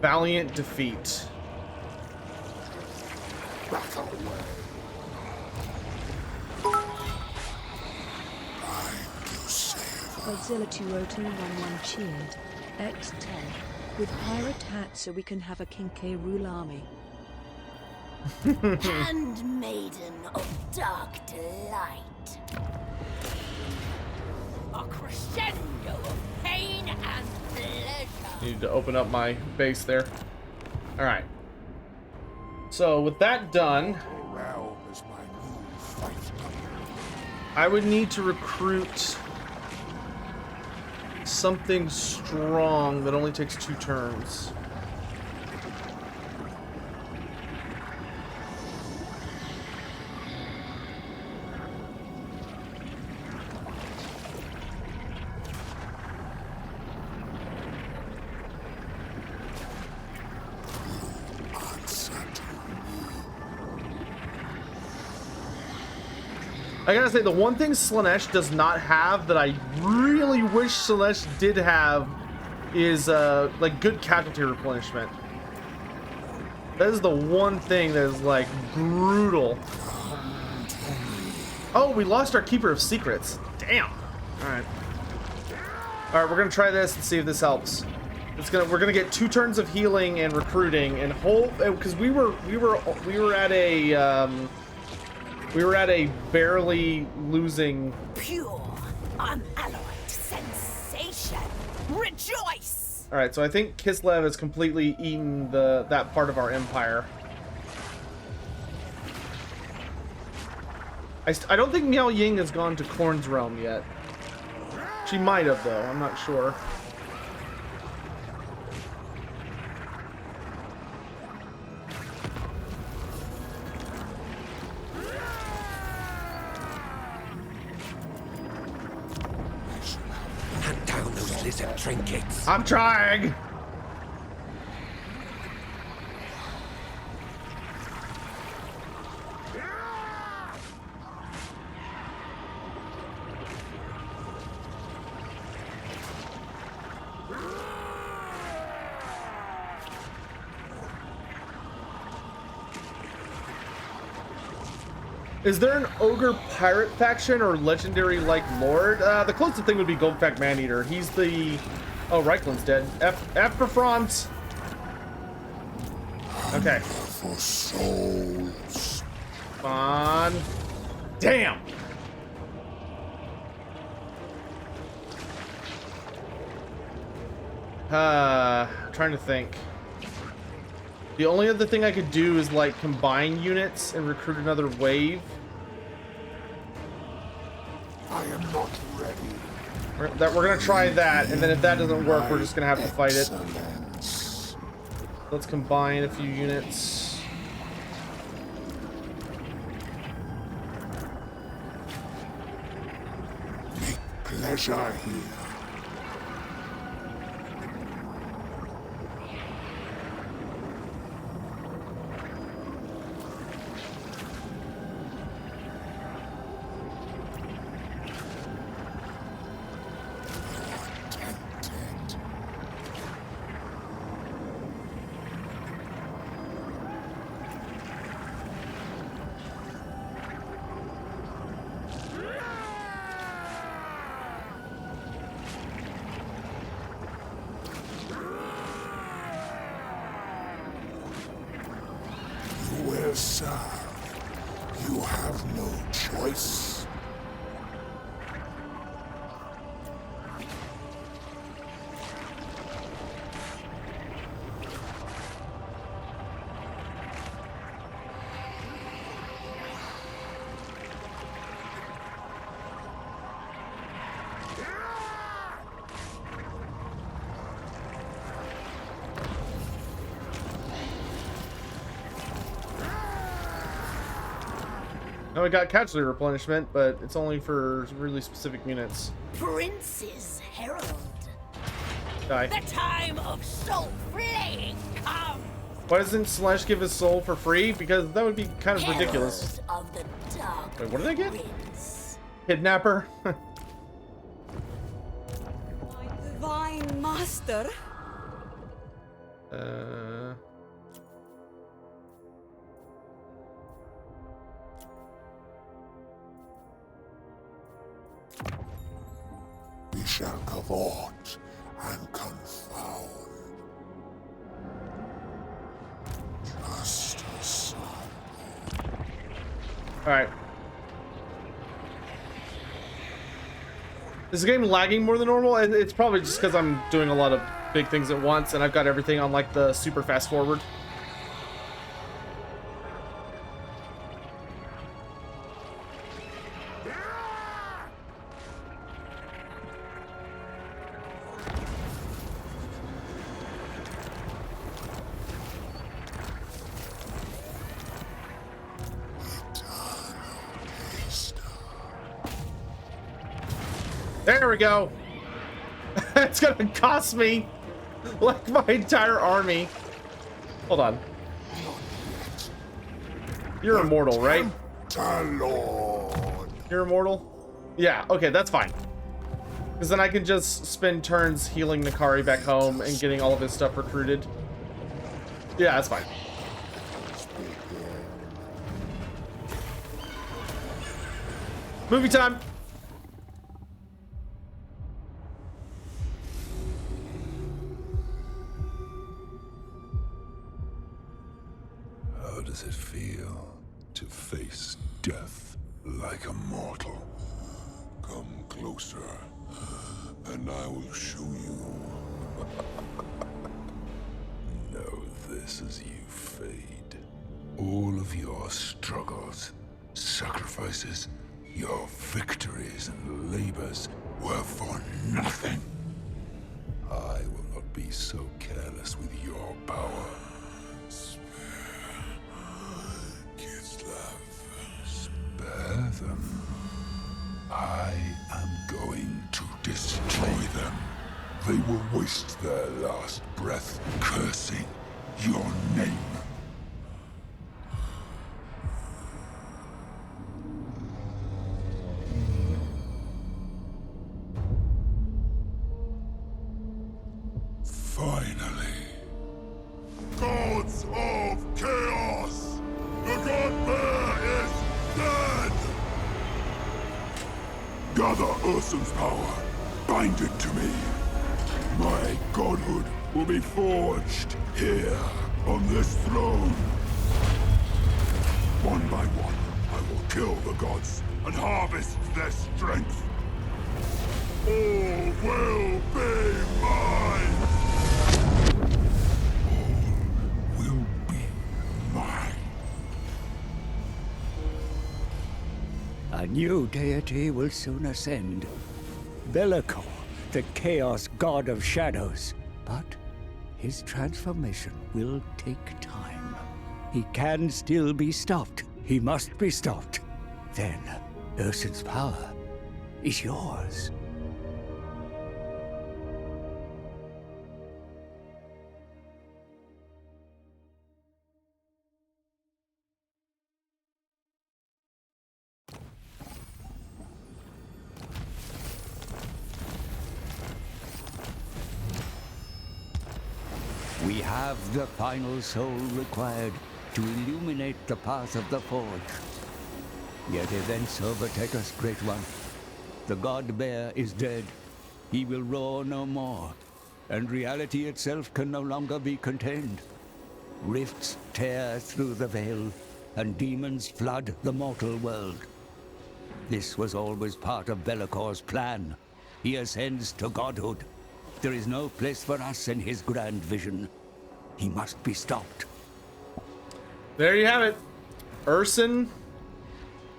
Valiant defeat. Godzilla 20211 cheered. X10. With pirate hats so we can have a King K. rule army. Handmaiden of dark delight. A crescendo of pain and pleasure. Need to open up my base there. Alright. So with that done, I would need to recruit something strong that only takes 2 turns. I gotta say, the one thing Slaanesh does not have that I really wish Slaanesh did have is, like, good casualty replenishment. That is the one thing that is like brutal. Oh, we lost our Keeper of Secrets. Damn. All right. All right, we're gonna try this and see if this helps. We're gonna get 2 turns of healing and recruiting, and because we were at a barely losing. Pure, unalloyed sensation. Rejoice! All right, so I think Kislev has completely eaten that part of our empire. I don't think Miao Ying has gone to Korn's realm yet. She might have, though. I'm not sure. Hunt down those lizard trinkets. I'm trying. Is there an ogre pirate faction or legendary like lord? The closest thing would be Goldfack Maneater. He's the... Oh, Reikland's dead. F for Franz. Okay. For souls. Come on. Damn. Trying to think. The only other thing I could do is like combine units and recruit another wave. I am not ready. We're gonna try that, and then if that doesn't work, we're just gonna have to fight it. Let's combine a few units. Make pleasure here. Sir, you have no choice. Now we got casualty replenishment, but it's only for really specific units. Prince's Herald. Die. The time of soul flaying come. Why doesn't Slaanesh give his soul for free? Because that would be kind of ridiculous. Of the dark Wait, what did I get? Prince. Kidnapper? Divine Master. We shall cavort and confound. Just a son. Alright. Is the game lagging more than normal? And it's probably just because I'm doing a lot of big things at once and I've got everything on like the super fast forward. There we go. It's gonna cost me like my entire army. Hold on. You're immortal, right? You're immortal? Yeah, okay, that's fine. Because then I can just spend turns healing Nakari back home and getting all of his stuff recruited. Yeah, that's fine. Movie time. How does it feel to face death like a mortal? Come closer, and I will show you. Know this as you fade. All of your struggles, sacrifices, your victories and labors were for nothing. I will not be so careless with your power. Kislev. Spare them. I am going to destroy them. They will waste their last breath cursing your name. Finally. Gods of Chaos! The God Bear is dead! Gather Ursun's power. Bind it to me. My godhood will be forged here on this throne. One by one, I will kill the gods and harvest their strength. All will be mine! All will be mine. A new deity will soon ascend. Bellicor, the Chaos God of Shadows. But his transformation will take time. He can still be stopped. He must be stopped. Then, Ursun's power is yours. We have the final soul required to illuminate the path of the Forge. Yet events overtake us, Great One. The God Bear is dead. He will roar no more, and reality itself can no longer be contained. Rifts tear through the veil, and demons flood the mortal world. This was always part of Bellicor's plan. He ascends to godhood. There is no place for us in his grand vision. He must be stopped. There you have it. Ursun,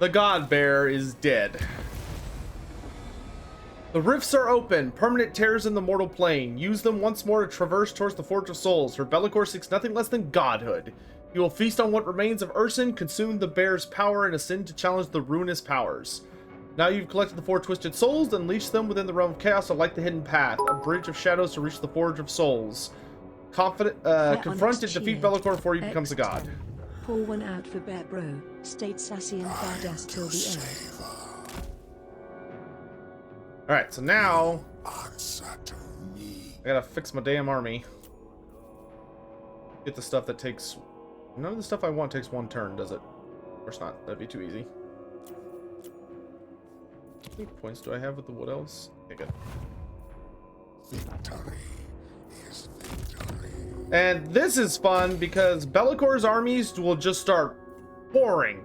the God Bear, is dead. The rifts are open, permanent tears in the mortal plane. Use them once more to traverse towards the Forge of Souls, for Bellicor seeks nothing less than godhood. He will feast on what remains of Ursun, consume the bear's power, and ascend to challenge the ruinous powers. Now you've collected the 4 twisted souls, unleash them within the realm of chaos to light the hidden path, a bridge of shadows to reach the Forge of Souls. Confront and defeat Bellicor before he becomes a god. Pour one out for Bear Bro, stayed sassy and badass till the end. Alright, so now I gotta fix my damn army. Get the stuff that takes... None of the stuff I want takes 1 turn, does it? Of course not. That'd be too easy. How many points do I have with the Wood Elves? Okay, good. And this is fun because Bellicor's armies will just start pouring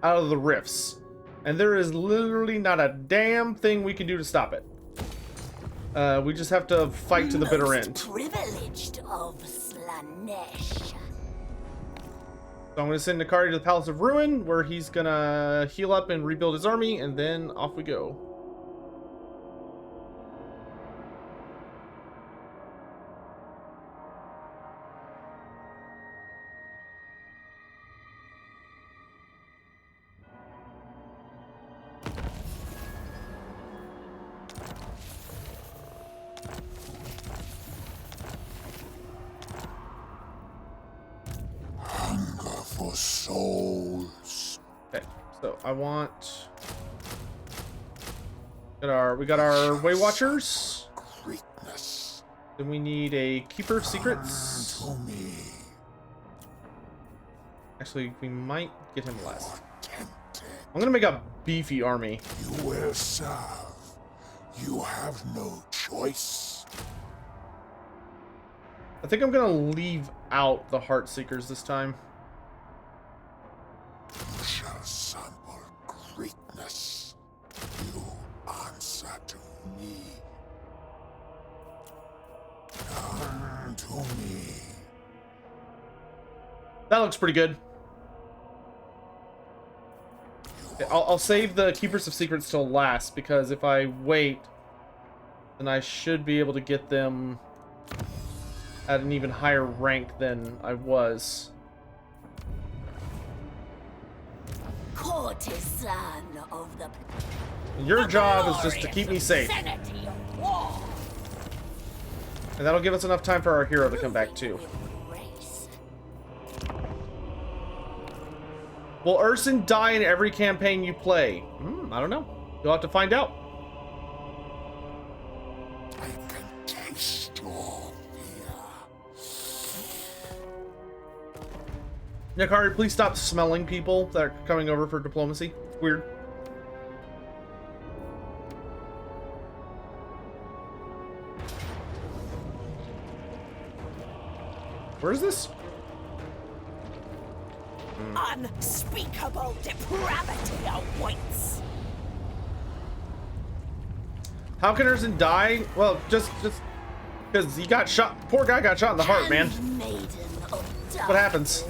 out of the rifts. And there is literally not a damn thing we can do to stop it. We just have to fight to the bitter end. Privileged of Slaanesh. So I'm going to send Nakari to the Palace of Ruin, where he's going to heal up and rebuild his army, and then off we go. For souls. Okay, so I want... We got our Way Watchers. Greatness. Then we need a Keeper of Secrets. Actually, we might get him less. I'm gonna make a beefy army. You will serve. You have no choice. I think I'm gonna leave out the Heartseekers this time. You shall sample greatness. You answer to me. Come to me. That looks pretty good. I'll save the Keepers of Secrets till last, because if I wait, then I should be able to get them at an even higher rank than I was. Courtesan of the... Your job is just to keep me safe. Obscenity of war. And that'll give us enough time for our hero to come back too. Will Urson die in every campaign you play? I don't know. You'll have to find out. I can taste your fear. Nakari, please stop smelling people that are coming over for diplomacy. It's weird. Where is this? Unspeakable depravity awaits. How can Urson die? Well, just because he got shot. Poor guy got shot in the heart, man. What happens?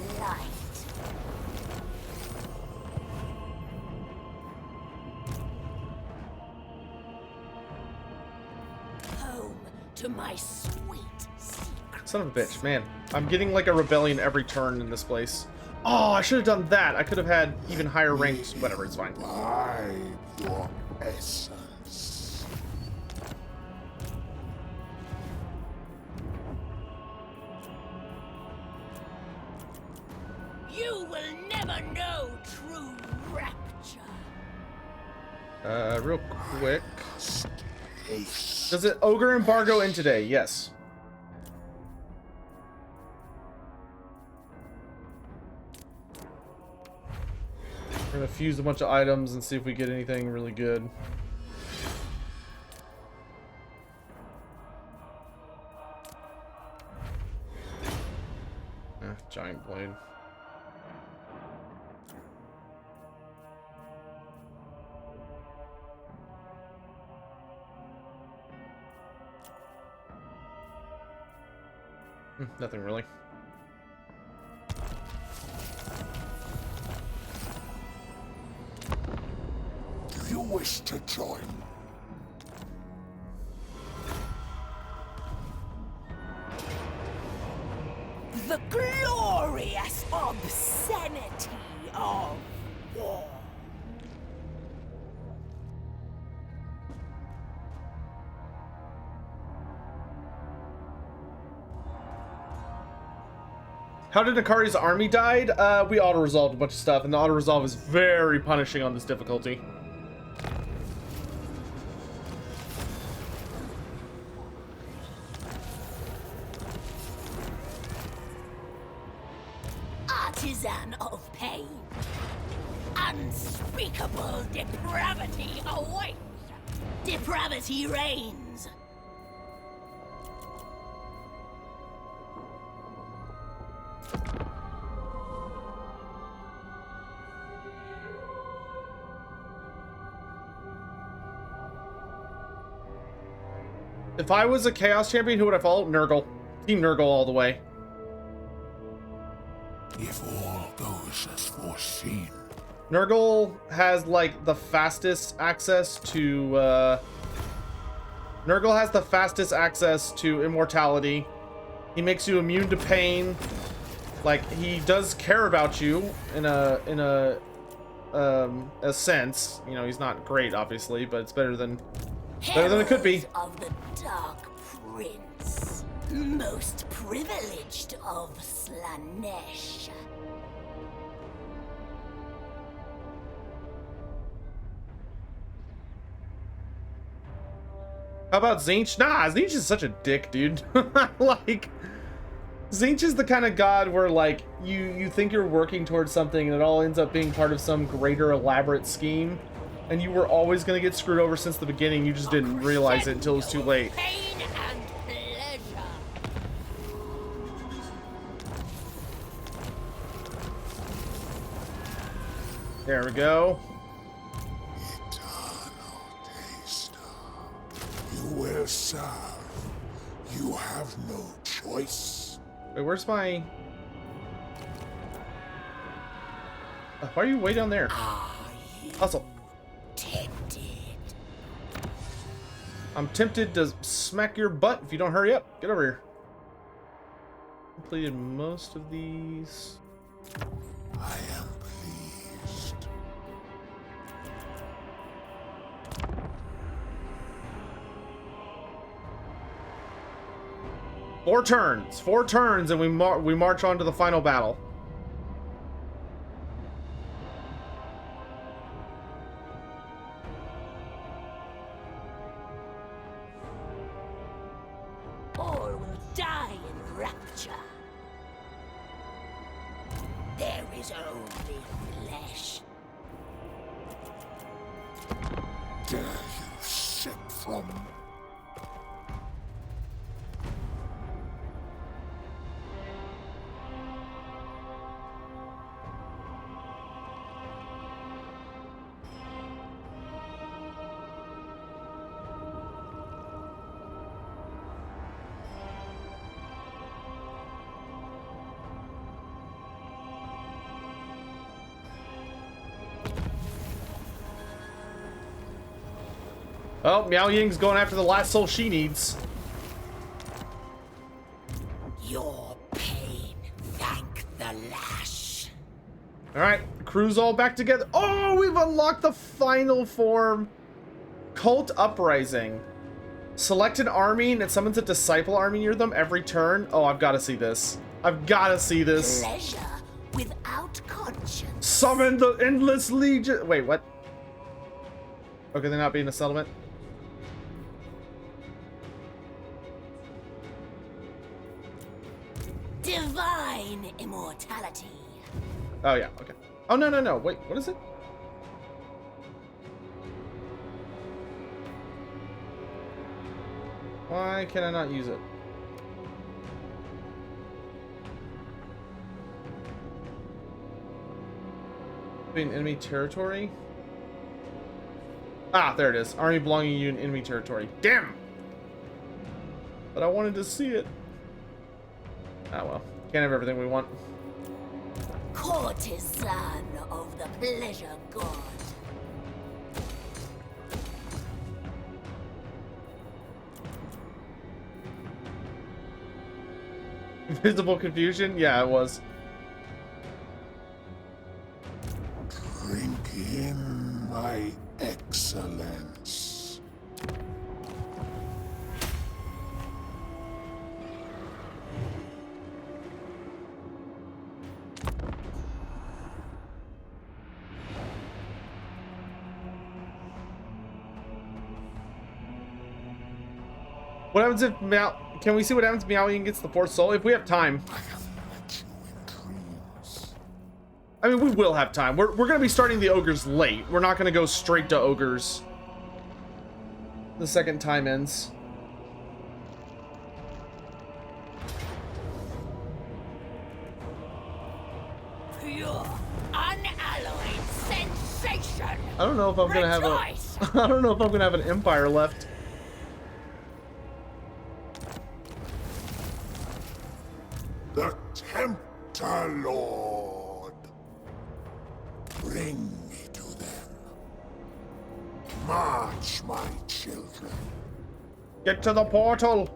Home to my sweet secret. Son of a bitch, man. I'm getting like a rebellion every turn in this place. Oh, I should have done that. I could have had even higher ranked. Whatever, it's fine. By your essence. You will never know true rapture. Real quick. Does it Ogre embargo in today? Yes. We're gonna fuse a bunch of items and see if we get anything really good. Giant blade. Nothing really. Do you wish to join? The glorious obscenity of war. How did Nakari's army died? We auto-resolved a bunch of stuff, and the auto-resolve is very punishing on this difficulty. Artisan of pain. Unspeakable depravity awaits. Depravity reigns. If I was a Chaos Champion, who would I follow? Nurgle. Team Nurgle all the way. If all goes as foreseen. Nurgle has, like, the fastest access to, Nurgle has the fastest access to immortality. He makes you immune to pain. Like, he does care about you in a sense. You know, he's not great, obviously, but it's better than it could be. Of the Dark Prince, most privileged of Slaanesh. How about Tzeentch? Nah, Tzeentch is such a dick, dude. Like, Tzeentch is the kind of god where, like, you think you're working towards something and it all ends up being part of some greater elaborate scheme. And you were always gonna get screwed over since the beginning. You just didn't realize it until it was too late. Pain and pleasure. There we go. Eternal taster. You will serve. You have no choice. Wait, where's my... Why are you way down there? Hustle. Tempted. I'm tempted to smack your butt if you don't hurry up. Get over here. Completed most of these. I am pleased. Four turns, and we march on to the final battle. All will die in rapture. There is only flesh. Dare you sip from... Oh, Miao Ying's going after the last soul she needs. Your pain, thank the lash. Alright, the crew's all back together. Oh, we've unlocked the final form. Cult Uprising. Select an army and it summons a disciple army near them every turn. Oh, I've got to see this. I've got to see this. Pleasure without conscience. Summon the Endless Legion. Wait, what? Okay, they're not being a settlement. Divine immortality. Oh, yeah, okay. Oh, no, no, no. Wait, what is it? Why can I not use it? In enemy territory? Ah, there it is. Army belonging to you in enemy territory. Damn! But I wanted to see it. Ah, well. Can't have everything we want. Courtesan of the pleasure god. Visible confusion? Yeah, it was. Drink in my excellence. What happens if Can we see what happens if Miao Ying gets the fourth soul? If we have time. I mean, we will have time. We're going to be starting the ogres late. We're not going to go straight to ogres the second time ends. Pure, unalloyed sensation. I don't know if I'm going to have a... I don't know if I'm going to have an empire left. The Tempter Lord. Bring me to them. March, my children. Get to the portal.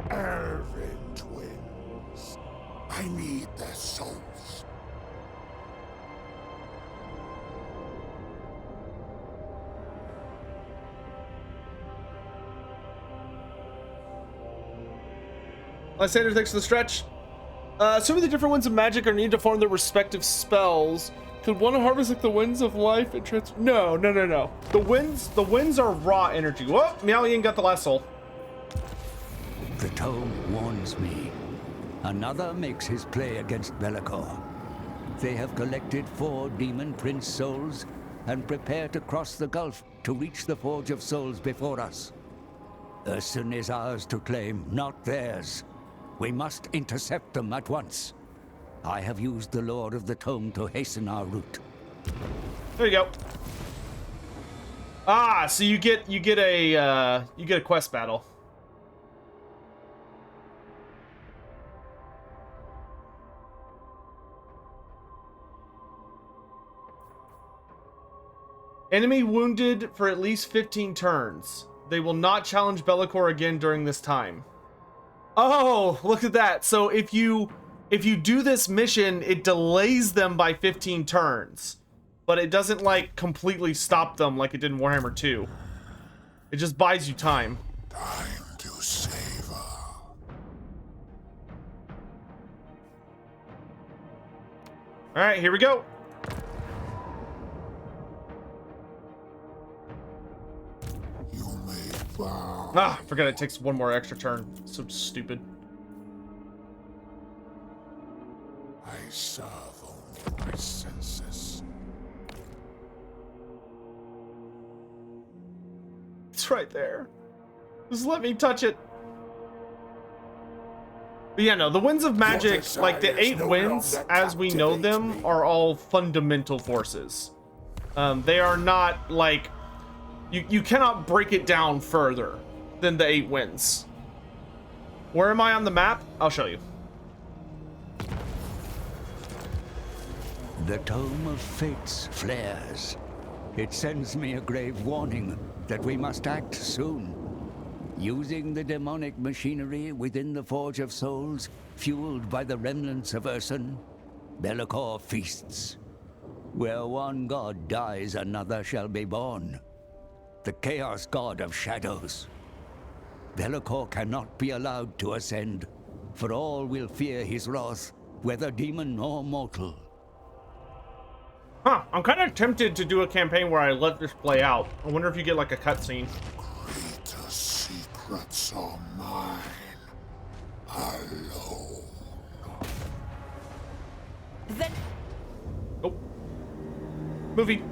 Elven twins. I need their souls. Lysander, thanks for the stretch. Some of the different winds of magic are needed to form their respective spells. Could one harvest like the winds of life and No. The winds are raw energy. Whoa, Miao Ying got the last soul. The tome warns me. Another makes his play against Bellicor. They have collected 4 demon prince souls and prepare to cross the gulf to reach the Forge of Souls before us. Ursun is ours to claim, not theirs. We must intercept them at once. I have used the Lord of the Tome to hasten our route. There you go. Ah, so you get a quest battle. Enemy wounded for at least 15 turns. They will not challenge Bellicor again during this time. Oh, look at that. So if you do this mission, it delays them by 15 turns. But it doesn't, like, completely stop them like it did in Warhammer 2. It just buys you time. Time to savor. Alright, here we go. Ah, I forgot it takes one more extra turn. So stupid. I serve only my senses. It's right there. Just let me touch it. But yeah, no, the winds of magic, like the 8 winds, as we know them, are all fundamental forces. They are not, like... You cannot break it down further than the 8 winds. Where am I on the map? I'll show you. The Tome of Fates flares. It sends me a grave warning that we must act soon. Using the demonic machinery within the Forge of Souls, fueled by the remnants of Ursun, Bellicor feasts. Where one god dies, another shall be born. The Chaos God of Shadows. Bellicor cannot be allowed to ascend, for all will fear his wrath, whether demon or mortal. Huh, I'm kind of tempted to do a campaign where I let this play out. I wonder if you get like a cutscene. Greater secrets are mine alone. Then... Oh. Movie.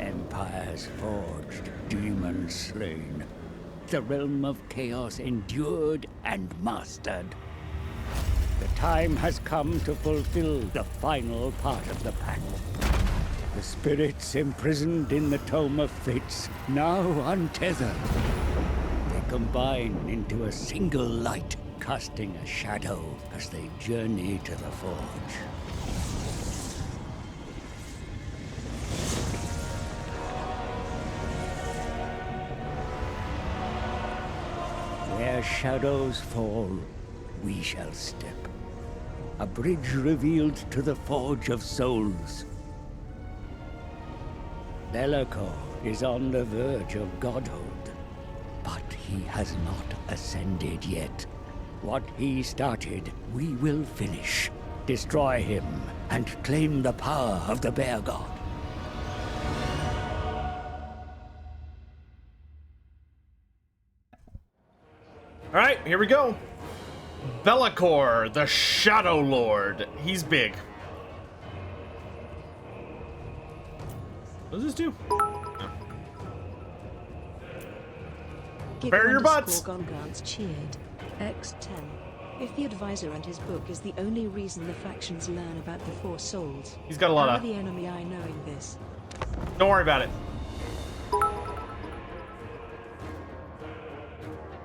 Empires forged, demons slain. The realm of chaos endured and mastered. The time has come to fulfill the final part of the pact. The spirits imprisoned in the Tome of Fates, now untethered. They combine into a single light, casting a shadow as they journey to the Forge. Where shadows fall, we shall step. A bridge revealed to the Forge of Souls. Bellicor is on the verge of godhood, but he has not ascended yet. What he started, we will finish. Destroy him and claim the power of the Bear God. All right, here we go. Bellicor, the Shadow Lord. He's big. What does this do? Oh. Prepare your butts. Gongans cheered. X10. If the advisor and his book is the only reason the factions learn about the Four Souls, he's got a lot how of. are the enemy I knowing this? Don't worry about it.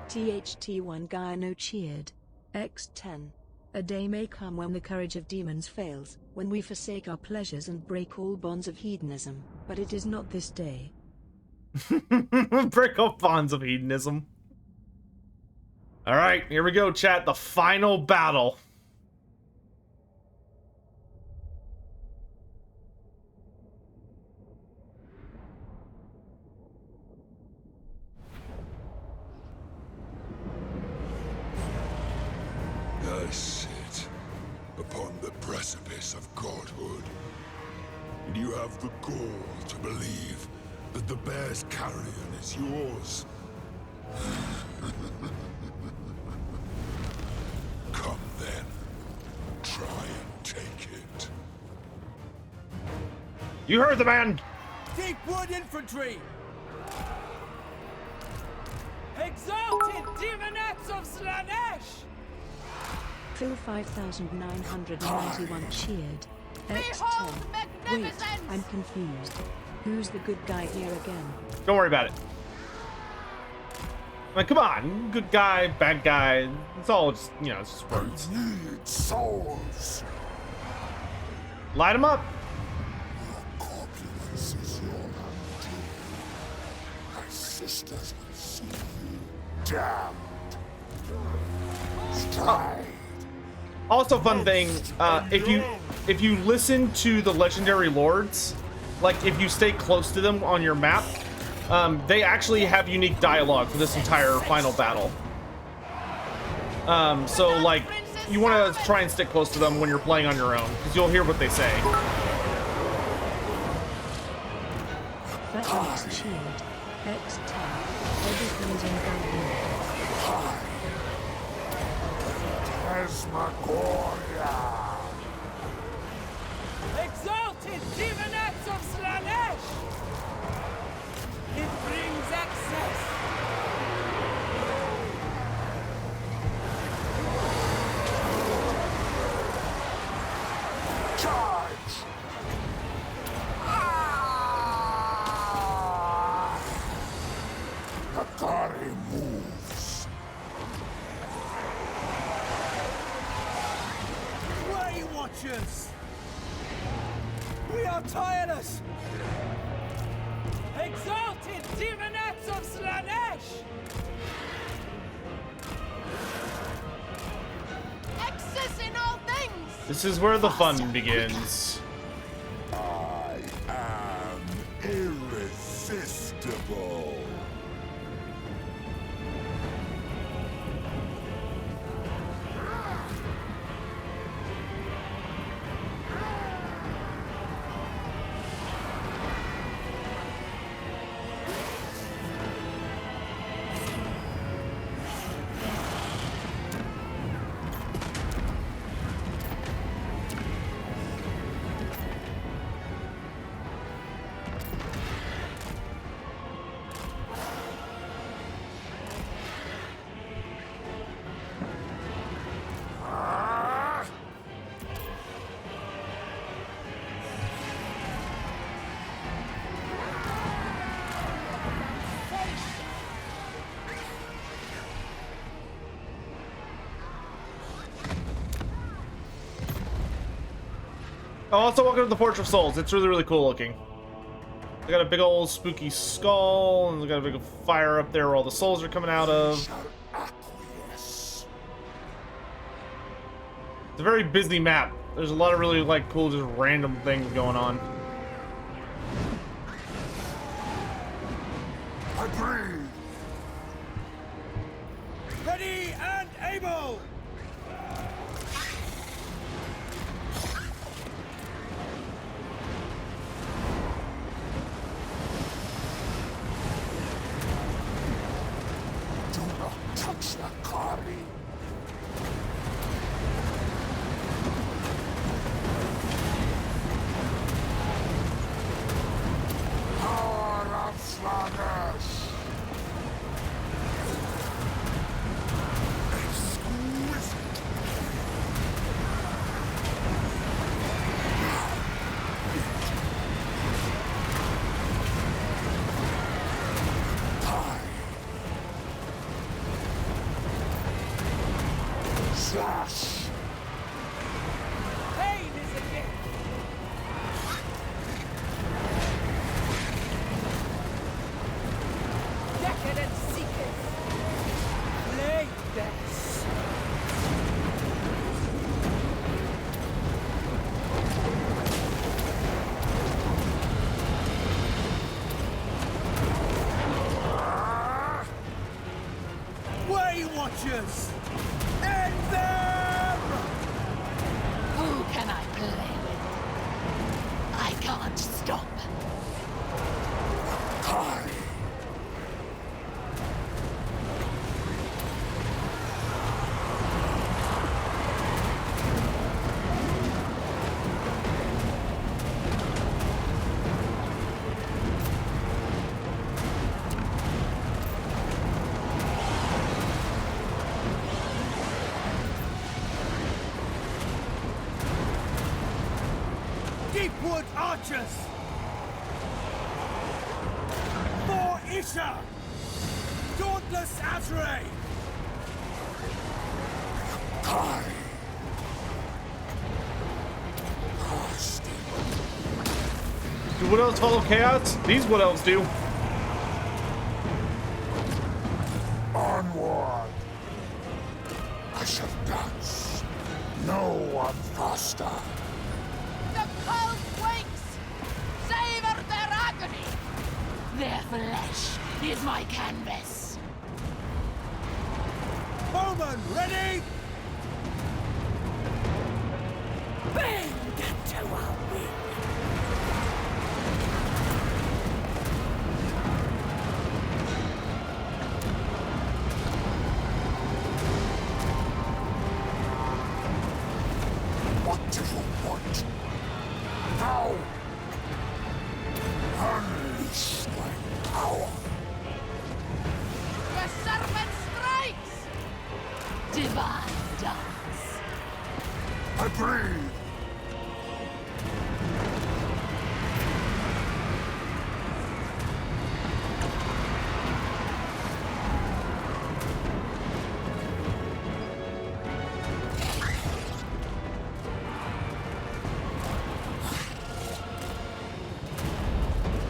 THT1 Gyano cheered. X10. A day may come when the courage of demons fails, when we forsake our pleasures and break all bonds of hedonism, but it is not this day. Break all bonds of hedonism. All right, here we go, chat. The final battle. I sit upon the precipice of godhood, and you have the gall to believe that the bear's carrion is yours. Try and take it. You heard the man! Deep wood infantry! Exalted demonettes of Slaanesh! Phil 5991 cheered. X10. Wait, I'm confused. Who's the good guy here again? Don't worry about it. Like, come on, good guy, bad guy. It's all just, you know, it's just words. I need souls. Light him up. Your corpulence is your undoing. My sisters will see you damned. Stride. Also, fun thing, if you listen to the legendary lords, like if you stay close to them on your map, they actually have unique dialogue for this entire final battle. So like, you want to try and stick close to them when you're playing on your own, because you'll hear what they say. That was cheered. X10. Everything's in Berlin. Asmagoria. Exalted demonettes of Slaanesh! It brings access! Charge! Hakari moves. Way Watchers! We are tireless! Exalted demonettes of Slaanesh! Excess in all things! This is where the fun begins. I am irresistible. Oh, also welcome to the Forge of Souls. It's really, really cool looking. They got a big old spooky skull, and they got a big fire up there where all the souls are coming out of. It's a very busy map. There's a lot of really like cool, just random things going on. I breathe. Ready and able! Do not touch the Kari. Power of Slaanesh. Exquisite. Slash. Pain is a gift! Decadent seekers! Plague deaths! Way Watchers! End them! Who can I play with? I can't stop. Kari. archers! For Isha! Dauntless Azrae! Do Wood Elves follow chaos? These Wood Elves do. Onward! I shall dance. No one faster. The cold wakes! Savor their agony! Their flesh is my canvas. Bowman, ready? Bend to a wing! What do you want? Now! Unleash my power! The serpent strikes! Divine dance! I breathe!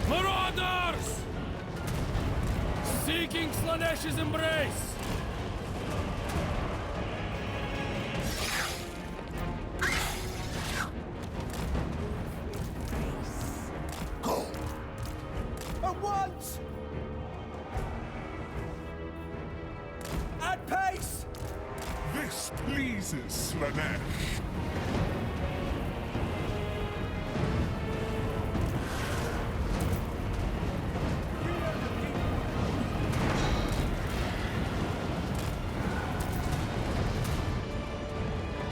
Marauders! Seeking Slaanesh's embrace! Go! At once! At pace! This pleases Slaanesh.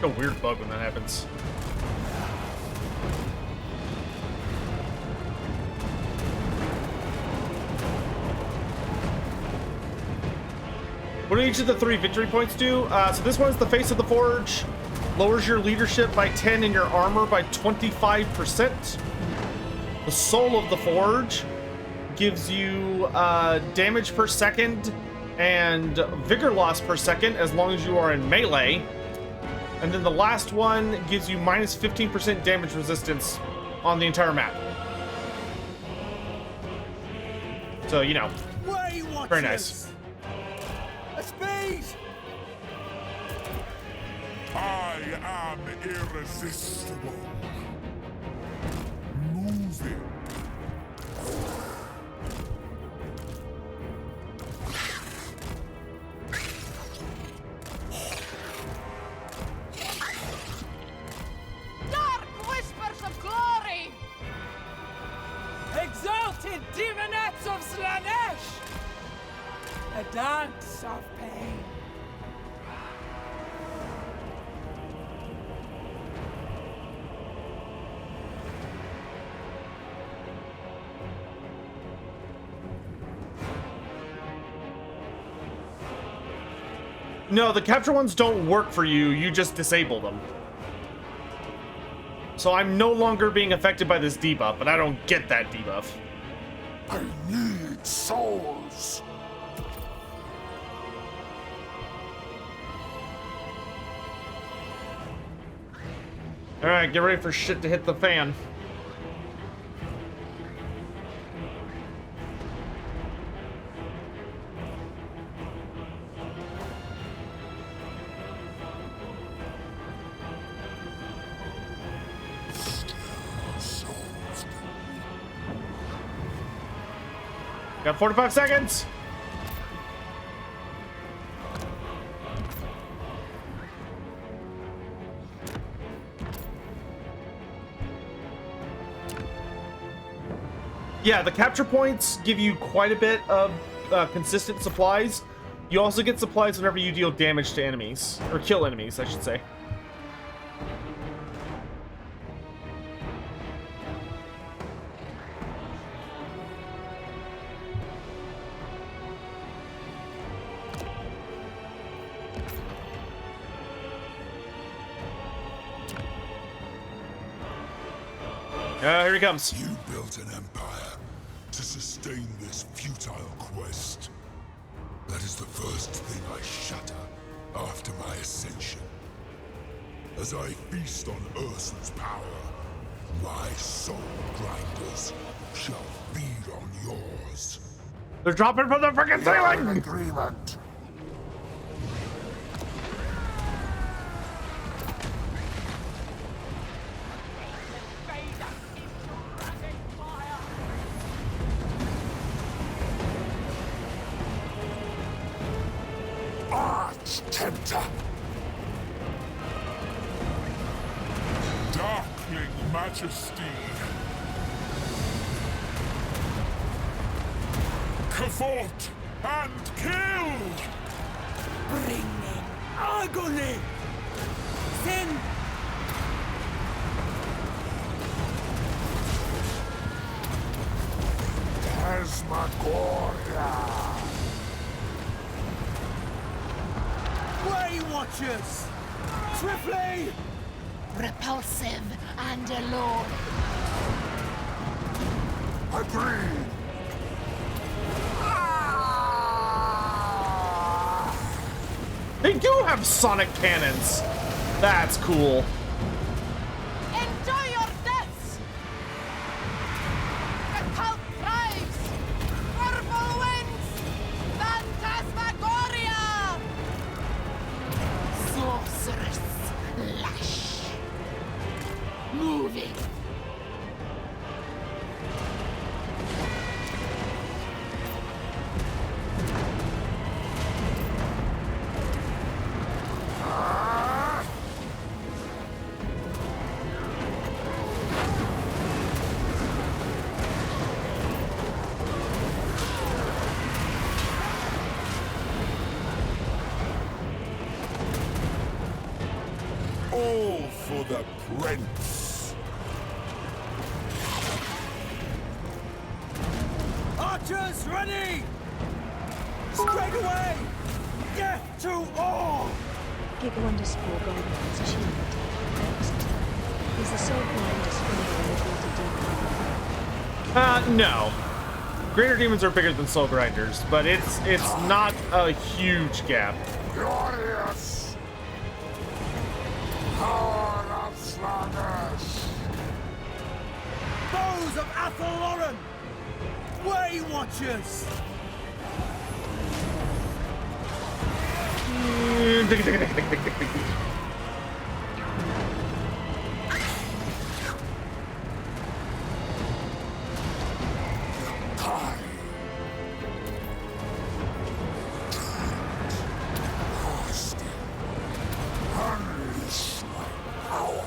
It's a weird bug when that happens. What do each of the 3 victory points do? So this one's the Face of the Forge. Lowers your leadership by 10 and your armor by 25%. The Soul of the Forge gives you damage per second and vigor loss per second as long as you are in melee. And then the last one gives you minus 15% damage resistance on the entire map. So, you know, Way watchers! very nice. A speed! I am irresistible. Moving. Dark whispers of glory! Exalted demonettes of Slaanesh! A dance of pain. No, the capture ones don't work for you. You just disable them. So I'm no longer being affected by this debuff, but I don't get that debuff. I need souls. All right, get ready for shit to hit the fan. Got 45 seconds. Yeah, the capture points give you quite a bit of consistent supplies. You also get supplies whenever you deal damage to enemies, or kill enemies, I should say. Here he comes. You built an empire to sustain this futile quest. That is the first thing I shatter after my ascension. As I feast on Ursa's power, my soul grinders shall feed on yours. They're dropping from the freaking ceiling! Agreement. Arch-Tempter! Darkling Majesty! Cavort and kill! Bringing agony! Sin! Asmagoria! Way Watchers! Swiftly! Repulsive and alone. Agreed! They do have sonic cannons. That's cool. Enjoy your deaths! The cult thrives! Purple winds! Phantasmagoria! Sorceress lash. Moving. All for the prince! Archers ready! Straight away! Death to all! Giga_Golden's achievement. Next. Is the Soulbound a greater demon? No. Greater demons are bigger than soul grinders, but it's not a huge gap. Glorious! Power of Slaanesh! Foes of Athel Loren! Way Watchers! Unleash my power!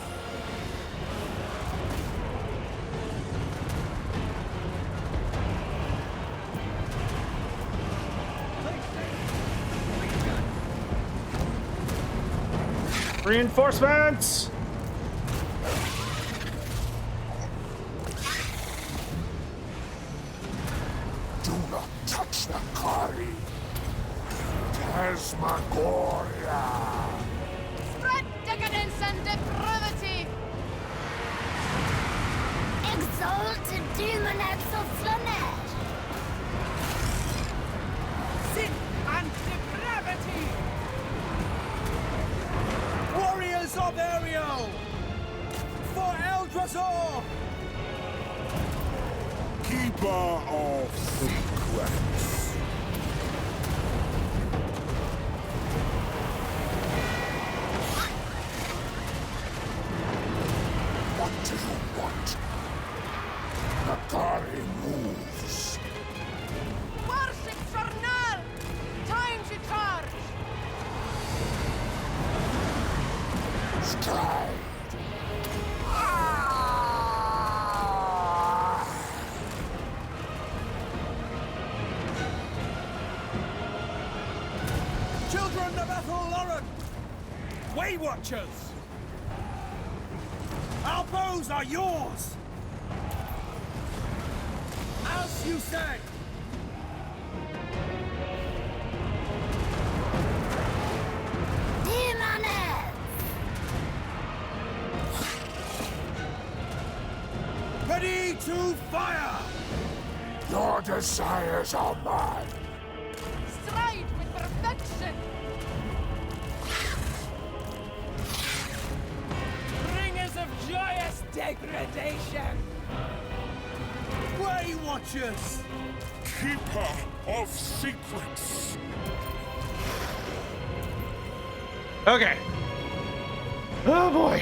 Reinforcements! Do not touch the Kari! Asmagoria! Spread decadence and depravity! Exalted demonettes of Slaanesh. Sin and depravity! Warriors of Ariel! For Eldrasor! Keeper of secrets! What do you want? The Kari moves. Worship Charnel! Time to charge! Stride! Children of Athel Loren! Way Watchers! Our bows are yours! As you say! Demonettes! to fire! Your desires are mine. Stride with perfection! Bringers of joyous degradation! Way Watchers! Keeper of secrets. Okay. Oh boy.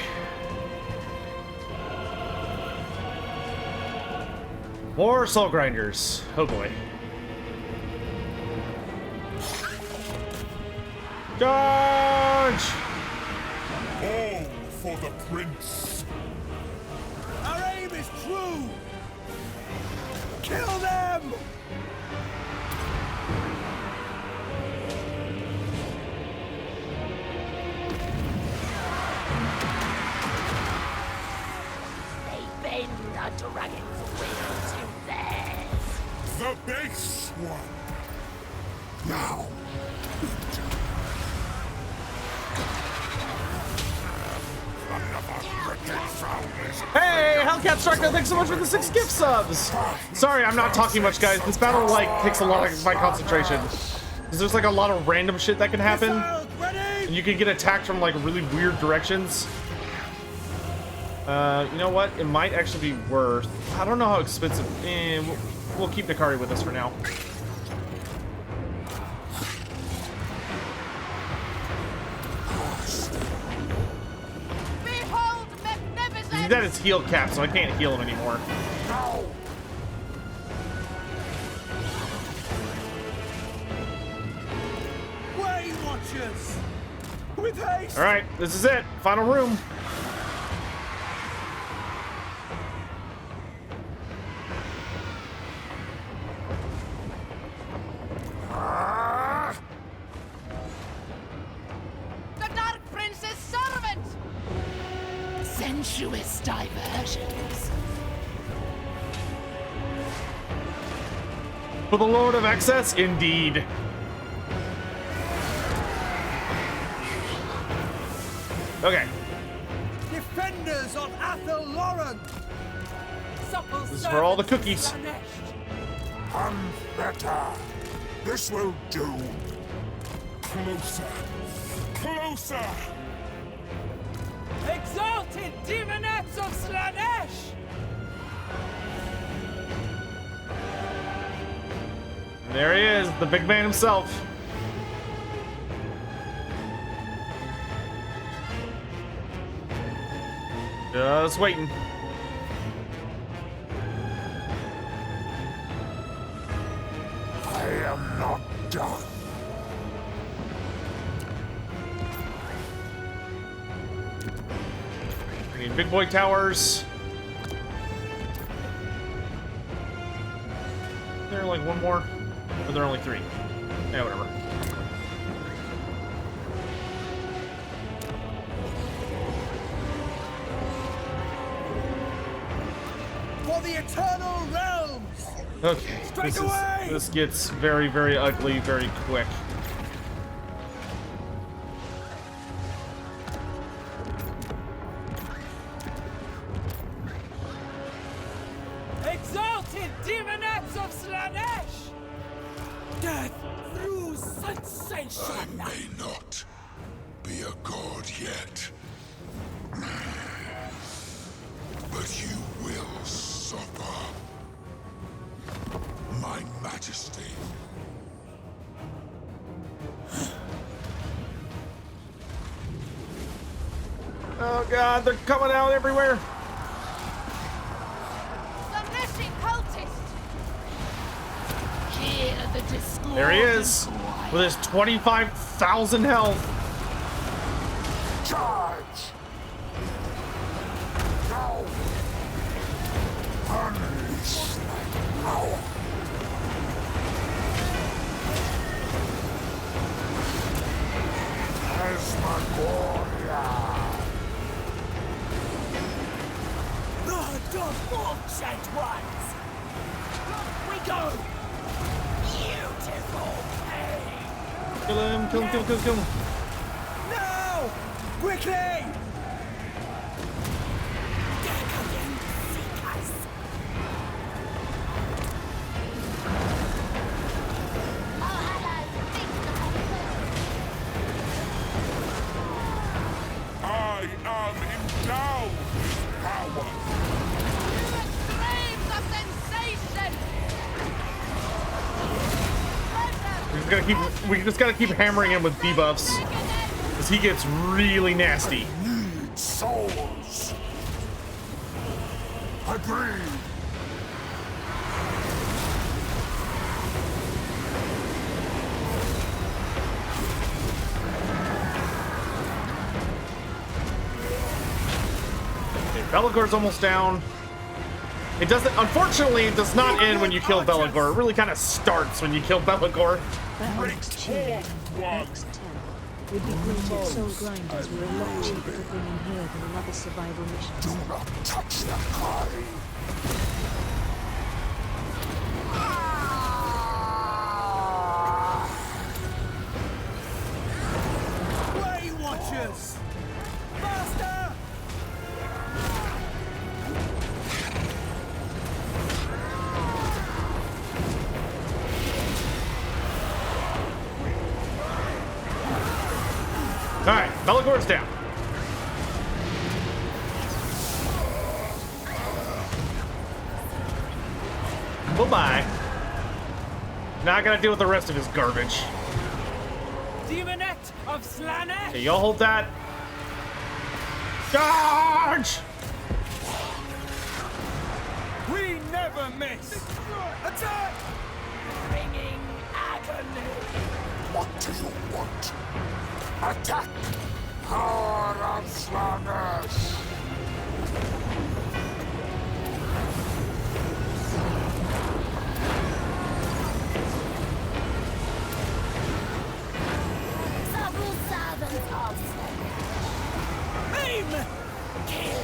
More soul grinders. Oh boy. Charge! All for the prince. Our aim is true! Kill them! They bend a dragon's will to theirs. The base one. Now. Hey, Hellcat Striker, thanks so much for the 6 gift subs! Sorry, I'm not talking much, guys. This battle, like, takes a lot of my concentration. Because there's, like, a lot of random shit that can happen. And you can get attacked from, like, really weird directions. You know what? It might actually be worth... I don't know how expensive... we'll keep Nakari with us for now. He's at his heal cap, so I can't heal him anymore. Way Watchers! With haste! Alright, this is it. Final room. The Dark Prince's servant! Sensuous diversions. For the Lord of Excess, indeed. Okay. Defenders of Athel Loren! This is for all the cookies. Better. This will do. Closer. Closer. Exalted demonettes of Slaanesh! There he is, the big man himself. Just waiting. I am not done. We need big boy towers. Is there like one more? Or there are only 3? Yeah, whatever. For the eternal realms! Okay, this gets very, very ugly very quick. Exalted demonettes of Slaanesh! Death through sensation! I may not be a god yet, but you will suffer. My majesty. Oh god, they're coming out everywhere. There he is, with his 25,000 health. Charge! Now! Unleash my power! Asmogoria! The deformed ones! We go! Beautiful pain! Kill him, kill him, kill him, kill him, kill him. No! Quickly! Decadent seekers! We just gotta keep hammering him with debuffs, because he gets really nasty. Need souls. Agreed. Belagor's almost down. It doesn't, unfortunately, it does not end when you kill Belagor. It really kind of starts when you kill Belagor. X10 would be great if soul grinders were a lot cheaper to bring in here than another survival mission. Do not touch that guy. Way Watchers! Faster! Alright, Belagor's down. Bye-bye. Now I gotta deal with the rest of his garbage. Demonette of Slaanesh! Okay, y'all hold that. Charge! We never miss! Attack! Bringing agony. What do you want? Attack! Power of Slaanesh! Subtle servants of Slaanesh. Aim! Kill.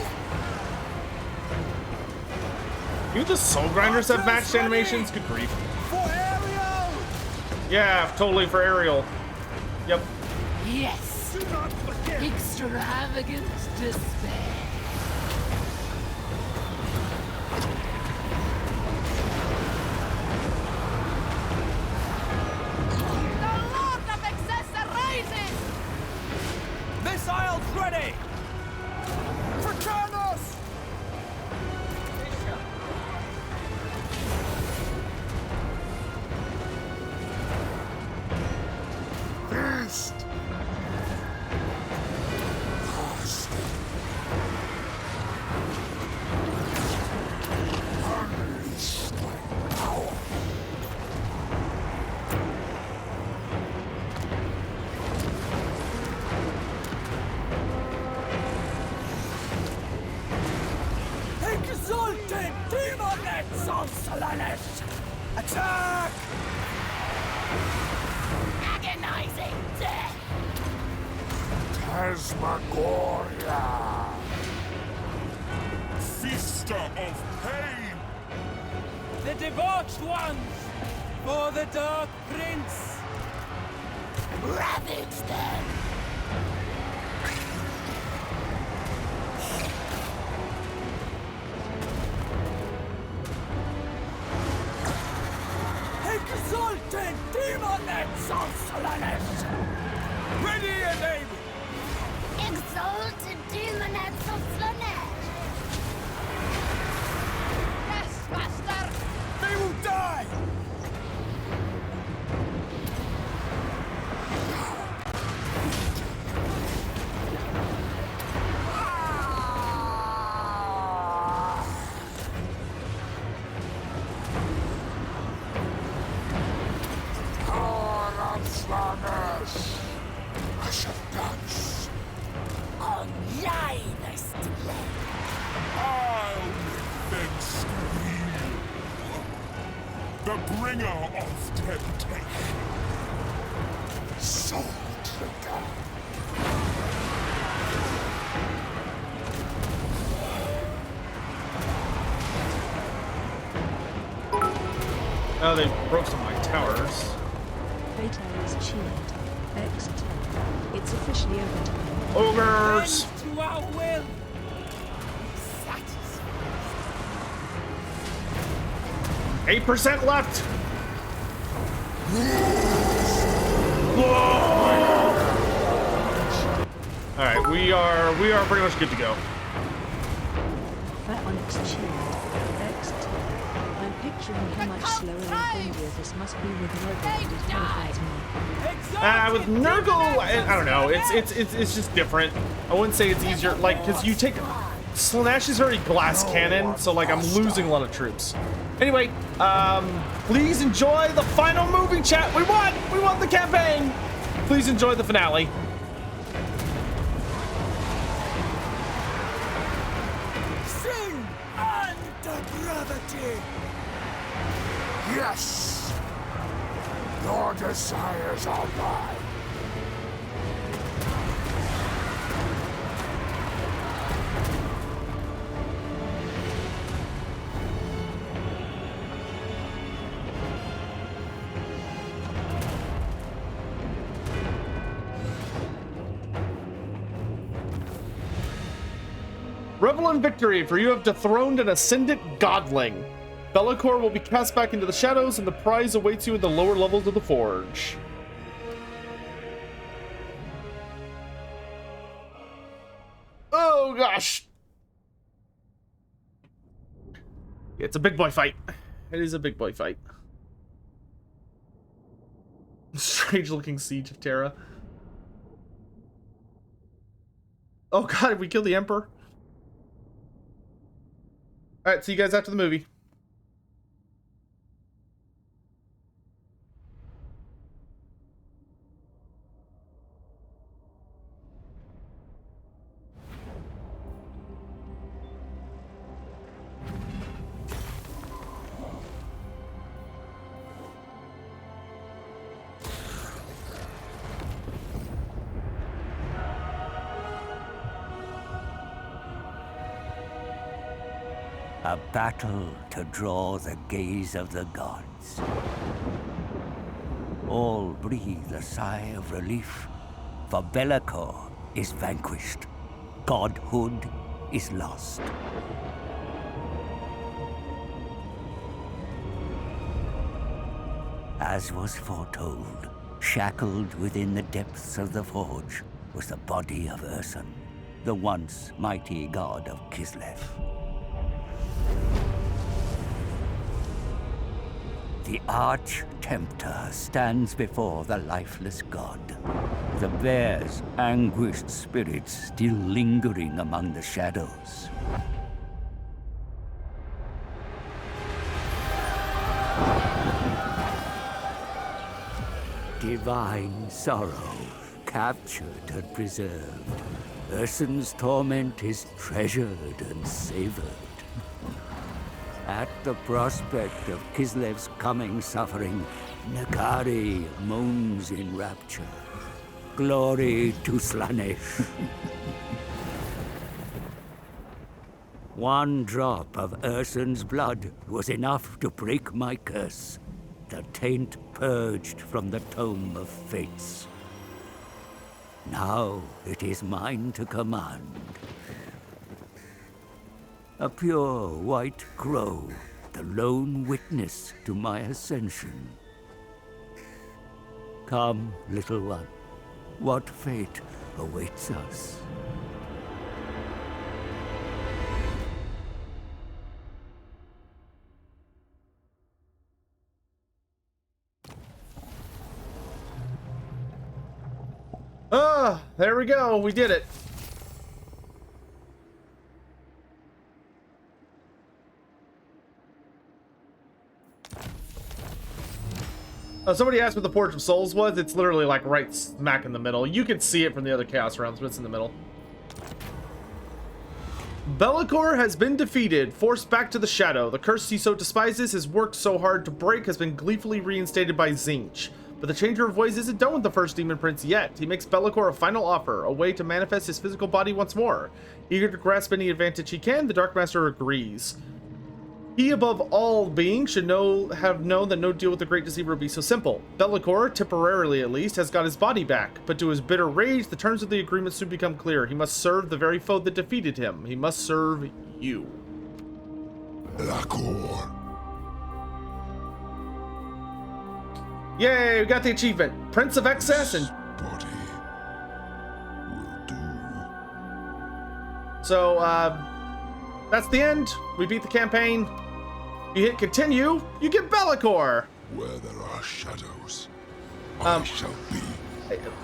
You the Soul Grinders have matched animations? Good grief. For Ariel! Yeah, totally for Ariel. Yep. Yes. Do not forget! Extravagant despair. The Lord of Excess arises! Missiles ready! Fraternos! Feast! Fast! Unleash my power! Exalted demonettes of Slaanesh! Attack! Agonizing death. Tasmagoria! Feaster of pain! The debauched ones! For the Dark Prince! Ravage them. Exalted demonettes of Slaanesh! Ready and able! Exalted demonettes of Slaanesh. Yes, master! They will die! Power of Slaanesh! I shall dance! On lioness delay. I'll make them scream! The bringer of temptation! Soul Trigger! Oh, they broke some of my towers. Fatal is cheered. X10. It's officially overtime. Ogres! Bend to our will! Satisfied. 8% left! Alright, we are pretty much good to go. Fat Onyx cheered. X10. I'm picturing how much slower and hungrier this must be with Nurgle and his boyfriend's mom. With Nurgle, I don't know. It's just different. I wouldn't say it's easier, like, because you take Slaanesh is very glass cannon, so like I'm losing a lot of troops. Anyway, please enjoy the final movie, chat. We won the campaign. Please enjoy the finale. Sing unto brevity. Yes! Your desires are mine. Revel in victory, for you have dethroned an ascendant godling. Be'lakor will be cast back into the shadows, and the prize awaits you in the lower levels of the forge. Oh gosh! Yeah, it's a big boy fight. It is a big boy fight. Strange looking siege of Terra. Oh god, we killed the Emperor. Alright, see you guys after the movie. A battle to draw the gaze of the gods. All breathe a sigh of relief, for Be'lakor is vanquished. Godhood is lost. As was foretold, shackled within the depths of the forge was the body of Ursun, the once mighty god of Kislev. The Arch-Tempter stands before the lifeless god, the bear's anguished spirits still lingering among the shadows. Divine sorrow, captured and preserved. Ursun's torment is treasured and savored. At the prospect of Kislev's coming suffering, Nagari moans in rapture. Glory to Slaanesh. One drop of Ursun's blood was enough to break my curse, the taint purged from the tome of fates. Now it is mine to command. A pure white crow, the lone witness to my ascension. Come, little one, what fate awaits us? Ah, there we go, we did it. Somebody asked what the Porch of Souls was. It's literally like right smack in the middle. You can see it from the other Chaos Realms, but it's in the middle. Be'lakor has been defeated, forced back to the shadow. The curse he so despises, has worked so hard to break, has been gleefully reinstated by Tzeentch. But the Changer of Voice isn't done with the first Demon Prince yet. He makes Be'lakor a final offer, a way to manifest his physical body once more. Eager to grasp any advantage he can, the Dark Master agrees. He, above all beings, should have known that no deal with the Great Deceiver would be so simple. Be'lakor, temporarily at least, has got his body back, but to his bitter rage, the terms of the agreement soon become clear. He must serve the very foe that defeated him. He must serve you. Be'lakor. Yay, we got the achievement. Prince of Excess and... Body will do. So, that's the end. We beat the campaign. You hit continue, you get Be'lakor. Where there are shadows, I shall be.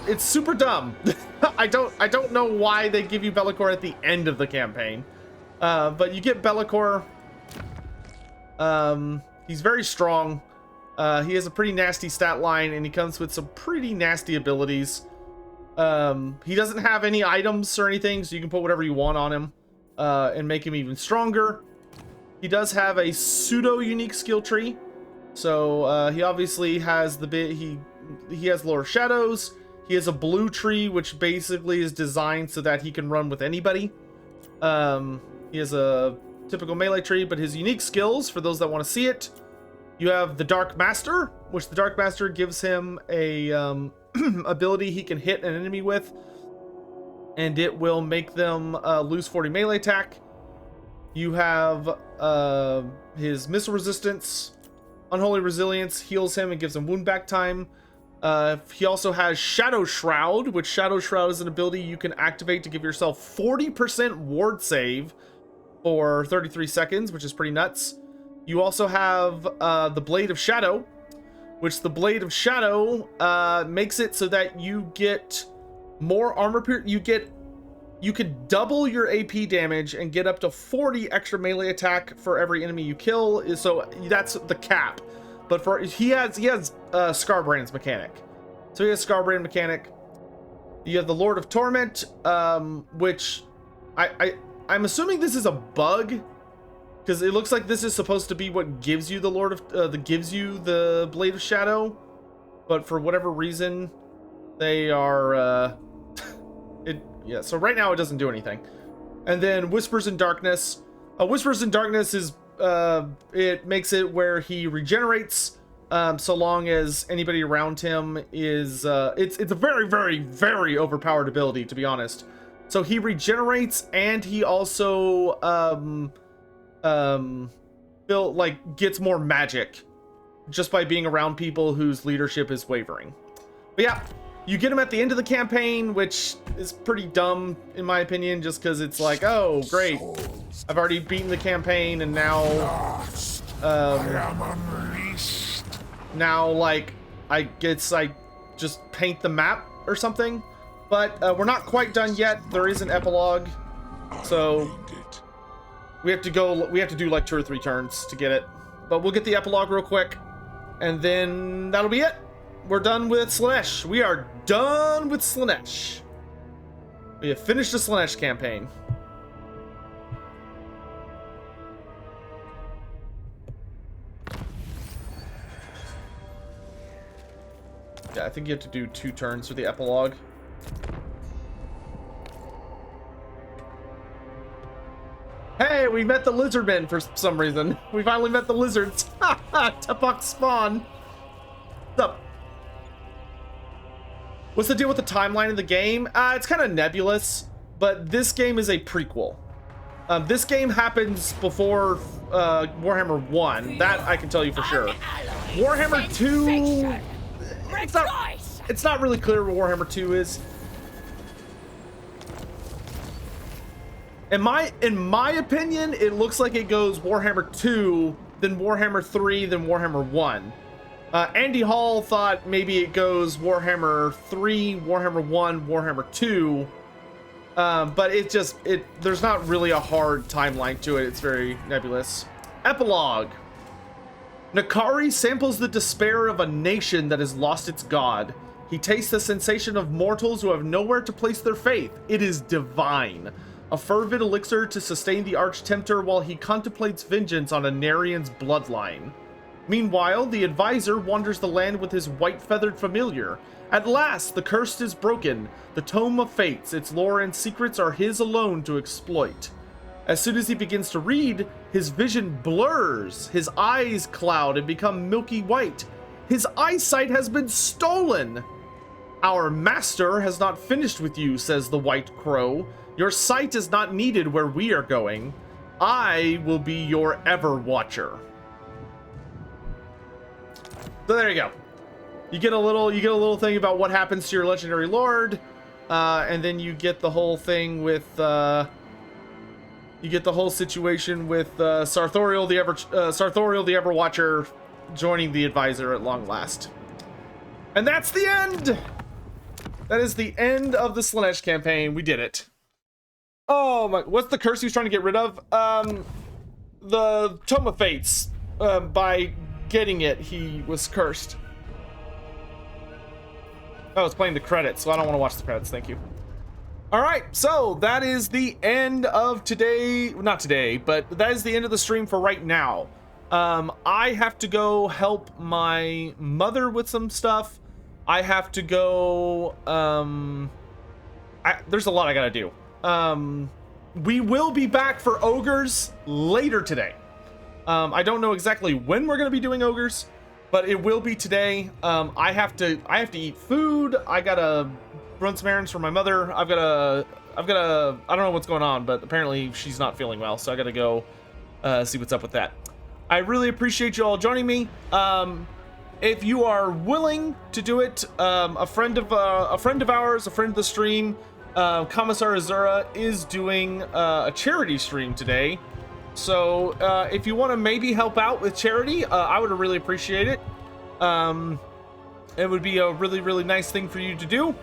It's super dumb. I don't know why they give you Be'lakor at the end of the campaign. But you get Be'lakor. He's very strong. He has a pretty nasty stat line, and he comes with some pretty nasty abilities. He doesn't have any items or anything, so you can put whatever you want on him and make him even stronger. He does have a pseudo-unique skill tree. So he obviously has the bit. He has lower shadows. He has a blue tree, which basically is designed so that he can run with anybody. He has a typical melee tree, but his unique skills, for those that want to see it, you have the Dark Master, which the Dark Master gives him a ability he can hit an enemy with, and it will make them lose 40 melee attack. You have his missile resistance. Unholy Resilience heals him and gives him wound back time. He also has Shadow Shroud, which Shadow Shroud is an ability you can activate to give yourself 40% ward save for 33 seconds, which is pretty nuts. You also have the Blade of Shadow, which the Blade of Shadow makes it so that you get more armor. You could double your AP damage and get up to 40 extra melee attack for every enemy you kill. So that's the cap. But for he has Scarbrand's mechanic. So he has Scarbrand mechanic. You have the Lord of Torment, which I'm assuming this is a bug, because it looks like this is supposed to be what gives you the gives you the Blade of Shadow, but for whatever reason they are yeah, so right now it doesn't do anything. And then Whispers in Darkness. Whispers in Darkness is it makes it where he regenerates so long as anybody around him is it's a very, very, very overpowered ability, to be honest. So he regenerates, and he also gets more magic just by being around people whose leadership is wavering. But yeah, you get him at the end of the campaign, which is pretty dumb in my opinion, just because it's like, oh great, I've already beaten the campaign, and now like I guess I just paint the map or something. But we're not quite done yet. There is an epilogue, so we have to do like 2 or 3 turns to get it. But we'll get the epilogue real quick, and then that'll be it. We're done with Slaanesh. We are done with Slaanesh. We have finished the Slaanesh campaign. Yeah, I think you have to do 2 turns for the epilogue. Hey, we met the Lizardmen for some reason. We finally met the lizards. Tupok spawn. What's up? What's the deal with the timeline of the game? It's kind of nebulous, but this game is a prequel. This game happens before Warhammer 1. That I can tell you for sure. Warhammer 2... It's not really clear what Warhammer 2 is. In my opinion, it looks like it goes Warhammer 2, then Warhammer 3, then Warhammer 1. Andy Hall thought maybe it goes Warhammer 3, Warhammer 1, Warhammer 2. But there's not really a hard timeline to it. It's very nebulous. Epilogue. Nakari samples the despair of a nation that has lost its god. He tastes the sensation of mortals who have nowhere to place their faith. It is divine. A fervid elixir to sustain the Arch-Tempter while he contemplates vengeance on Anarion's bloodline. Meanwhile, the advisor wanders the land with his white-feathered familiar. At last, the curse is broken. The Tome of Fates, its lore and secrets are his alone to exploit. As soon as he begins to read, his vision blurs, his eyes cloud and become milky white. His eyesight has been stolen! Our master has not finished with you, says the White Crow. Your sight is not needed where we are going. I will be your ever-watcher. So there you go. You get a little thing about what happens to your legendary lord, and then you get the whole thing with you get the whole situation with Sarthoriel the Everwatcher joining the advisor at long last. And that's the end! That is the end of the Slaanesh campaign. We did it. Oh my, what's the curse he was trying to get rid of? The Tome of Fates. By getting it, he was cursed. Oh, it's playing the credits, so I don't want to watch the credits, thank you. Alright, so that is the end of today. Not today, but that is the end of the stream for right now. I have to go help my mother with some stuff. I have to go, there's a lot I gotta do. We will be back for ogres later today. I don't know exactly when we're gonna be doing ogres, but it will be today. I have to eat food. I gotta run some errands for my mother. I don't know what's going on, but apparently she's not feeling well, so I gotta go see what's up with that. I really appreciate you all joining me. If you are willing to do it, a friend of ours, a friend of the stream, Commissar Azura, is doing a charity stream today. So if you want to maybe help out with charity, I would really appreciate it. It would be a really, really nice thing for you to do.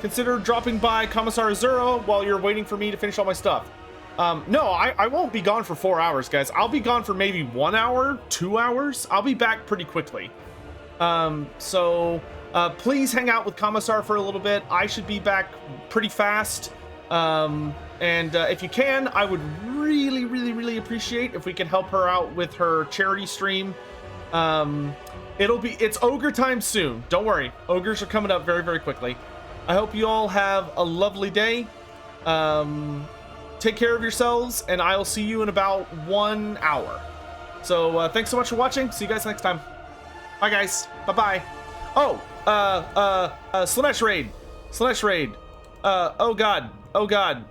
Consider dropping by Commissar Azura while you're waiting for me to finish all my stuff. No, I won't be gone for 4 hours, guys. I'll be gone for maybe 1 hour, 2 hours. I'll be back pretty quickly. Please hang out with Commissar for a little bit. I should be back pretty fast. If you can, I would really, really, really appreciate if we could help her out with her charity stream. It's ogre time soon. Don't worry. Ogres are coming up very, very quickly. I hope you all have a lovely day. Take care of yourselves, and I'll see you in about 1 hour. So, thanks so much for watching. See you guys next time. Bye, guys. Bye-bye. Oh, Slaanesh raid. Slaanesh raid. Oh god. Oh god.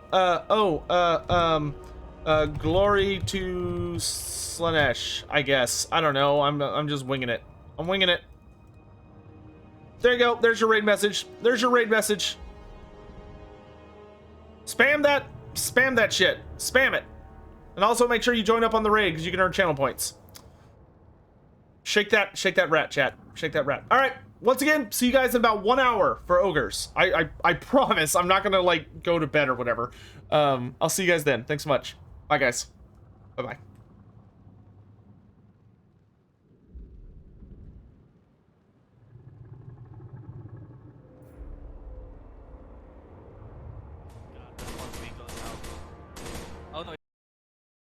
Glory to Slaanesh, I guess. I don't know. I'm just winging it. I'm winging it. There you go. There's your raid message. There's your raid message. Spam that shit. Spam it. And also make sure you join up on the raid because you can earn channel points. Shake that rat, chat. Shake that rat. All right. Once again, see you guys in about 1 hour for ogres. I promise I'm not gonna like go to bed or whatever. I'll see you guys then. Thanks so much. Bye guys. Bye-bye.